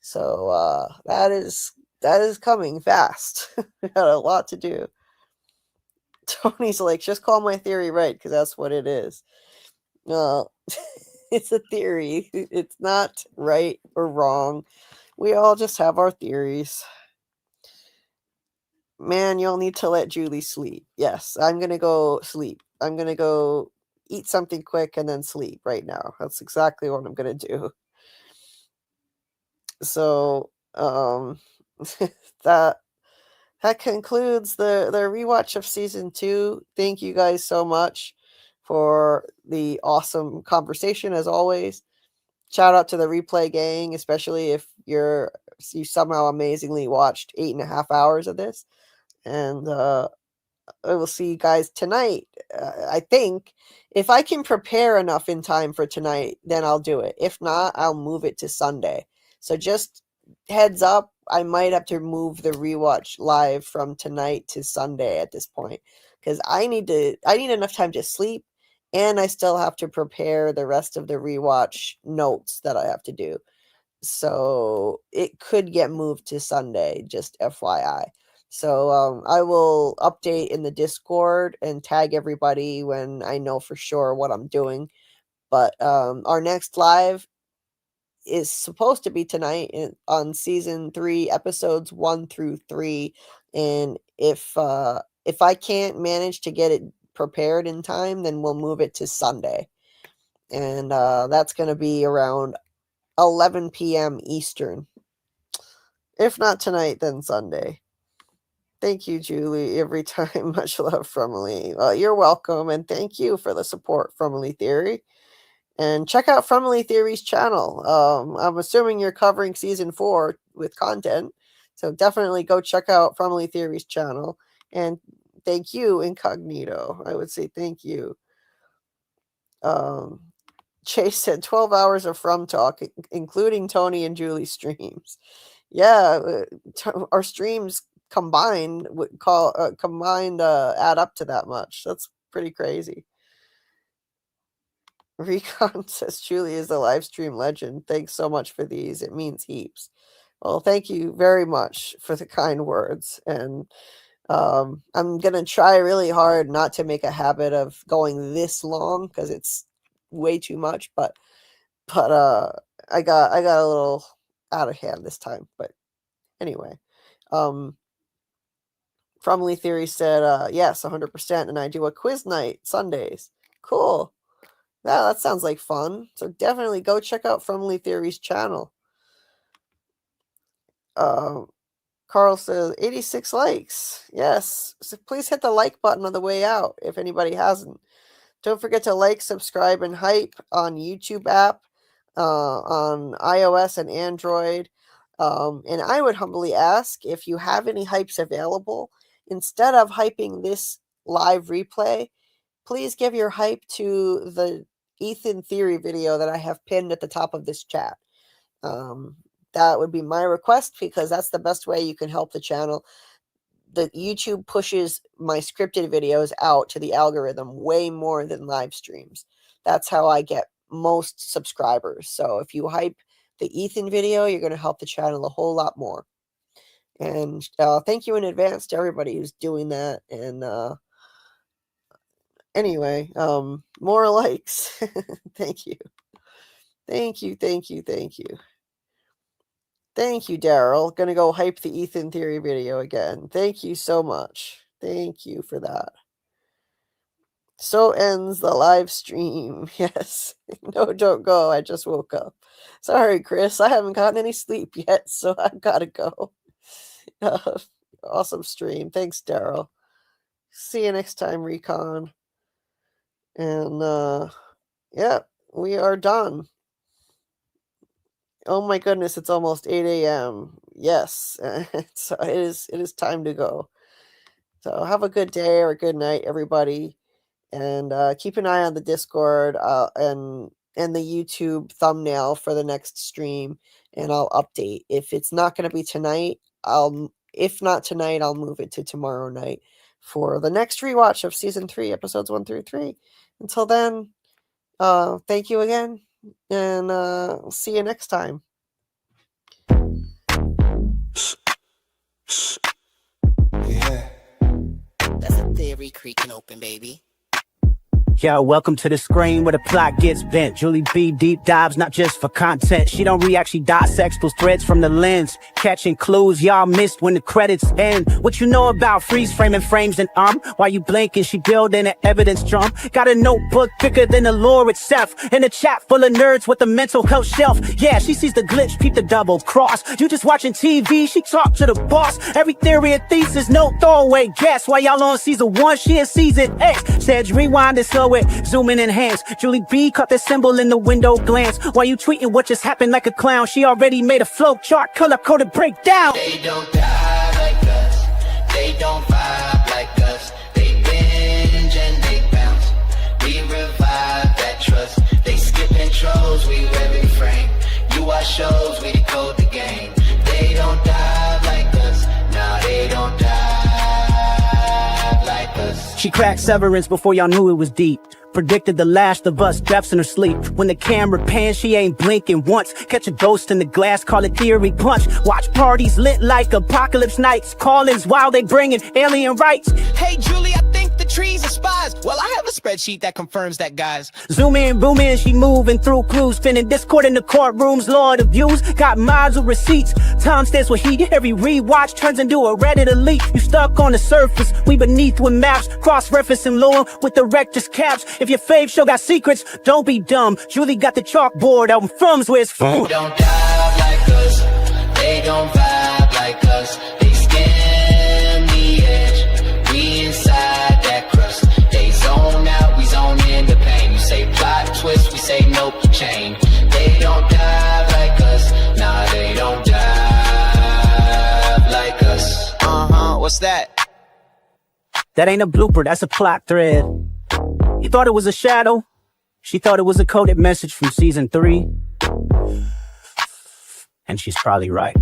So that is coming fast. We got a lot to do. Tony's like, just call my theory right, because that's what it is. It's a theory. It's not right or wrong. We all just have our theories. Man, you'll need to let Julie sleep. Yes, I'm going to go sleep. I'm going to go eat something quick and then sleep right now. That's exactly what I'm going to do. So, that concludes the rewatch of season 2. Thank you guys so much for the awesome conversation as always. Shout out to the replay gang, especially if you somehow amazingly watched 8.5 hours of this. And I will see you guys tonight. I think if I can prepare enough in time for tonight, then I'll do it. If not, I'll move it to Sunday. So just heads up, I might have to move the rewatch live from tonight to Sunday at this point, because I need enough time to sleep, and I still have to prepare the rest of the rewatch notes that I have to do. So it could get moved to Sunday, just FYI. So I will update in the Discord and tag everybody when I know for sure what I'm doing. But our next live is supposed to be tonight on season 3, episodes 1 through 3. And if I can't manage to get it prepared in time, then we'll move it to Sunday. And that's going to be around 11 p.m. Eastern. If not tonight, then Sunday. Thank you, Julie. Every time, much love from Lee. Well, you're welcome, and thank you for the support from Lee Theory. And check out From Lee Theory's channel. I'm assuming you're covering season 4 with content, so definitely go check out From Lee Theory's channel. And thank you, Incognito. I would say thank you. Chase said 12 hours of From Talk, including Tony and Julie's streams. Yeah, our streams combined add up to that much. That's pretty crazy. Recon says Julie is the live stream legend. Thanks so much for these. It means heaps. Well, thank you very much for the kind words. And I'm going to try really hard not to make a habit of going this long, because it's way too much. But I got a little out of hand this time. But anyway, From Lee Theory said, yes, 100%. And I do a quiz night Sundays. Cool. Yeah, that sounds like fun. So definitely go check out From Lee Theory's channel. Carl says 86 likes. Yes. So please hit the like button on the way out if anybody hasn't. Don't forget to like, subscribe, and hype on YouTube app, on iOS and Android. And I would humbly ask, if you have any hypes available, instead of hyping this live replay, please give your hype to the Ethan Theory video that I have pinned at the top of this chat. That would be my request, because that's the best way you can help the channel. The YouTube pushes my scripted videos out to the algorithm way more than live streams. That's how I get most subscribers. So if you hype the Ethan video, you're going to help the channel a whole lot more. And thank you in advance to everybody who's doing that. And anyway, more likes. Thank you. Thank you, thank you, thank you. Thank you, Daryl. Gonna go hype the Ethan Theory video again. Thank you so much. Thank you for that. So ends the live stream. Yes. No, don't go. I just woke up. Sorry, Chris. I haven't gotten any sleep yet, so I've got to go. Awesome stream. Thanks, Daryl. See you next time, Recon. And, yeah, we are done. Oh my goodness, it's almost 8 a.m. Yes, so it is time to go. So have a good day or a good night, everybody. And keep an eye on the Discord and the YouTube thumbnail for the next stream. And I'll update. If it's not going to be tonight, if not tonight, I'll move it to tomorrow night for the next rewatch of season 3, episodes 1 through 3. Until then, thank you again. And see you next time. Yeah. That's a theory creaking open, baby. Yo, welcome to the screen where the plot gets bent. Julie B deep dives, not just for content. She don't react, she dissects those threads from the lens. Catching clues y'all missed when the credits end. What you know about freeze framing frames and while you blinking, she building an evidence drum. Got a notebook thicker than the lore itself. In a chat full of nerds with a mental health shelf. Yeah, she sees the glitch, peep the double cross. You just watching TV, she talk to the boss. Every theory a thesis, no throwaway guess. While y'all on season 1, she in season X. Said rewind it slow it, zoom in enhance. Julie B caught the symbol in the window glance. While you tweeting what just happened like a clown, she already made a flow chart, color coded breakdown. They don't die like us, they don't vibe like us. They binge and they bounce, we revive that trust. They skip intros, we rev frame. You watch shows, we decode the game. She cracked Severance before y'all knew it was deep. Predicted the Last of Us deaths in her sleep. When the camera pans, she ain't blinking once. Catch a ghost in the glass, call it theory punch. Watch parties lit like apocalypse nights. Call-ins while they bringing alien rights. Hey Julie, I think the trees are spies. Well, I have a spreadsheet that confirms that, guys. Zoom in, boom in, she moving through clues. Spinning Discord in the courtrooms, Lord of views. Got miles of receipts. Time stands with heat. Every rewatch turns into a Reddit elite. You stuck on the surface, we beneath with maps. Cross-referencing lore with the rector's caps. If your fave show got secrets, don't be dumb. Julie got the chalkboard out in Frums where it's from. They don't dive like us, they don't vibe like us. They skim the edge, we inside that crust. They zone out, we zone in the pain. You say plot twist, we say nope, chain. They don't dive like us, nah, they don't dive like us. What's that? That ain't a blooper, that's a plot thread. You thought it was a shadow? She thought it was a coded message from season 3. And she's probably right.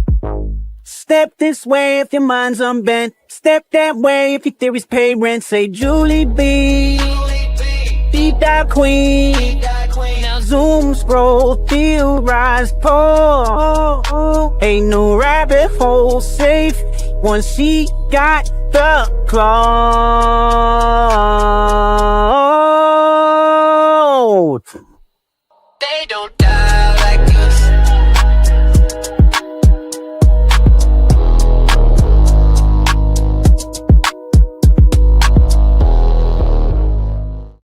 Step this way if your mind's unbent. Step that way if your theories pay rent. Say Julie B, deep dive queen. Now zoom, scroll, theorize, pull. Ain't no rabbit hole safe once she got the cloud. They don't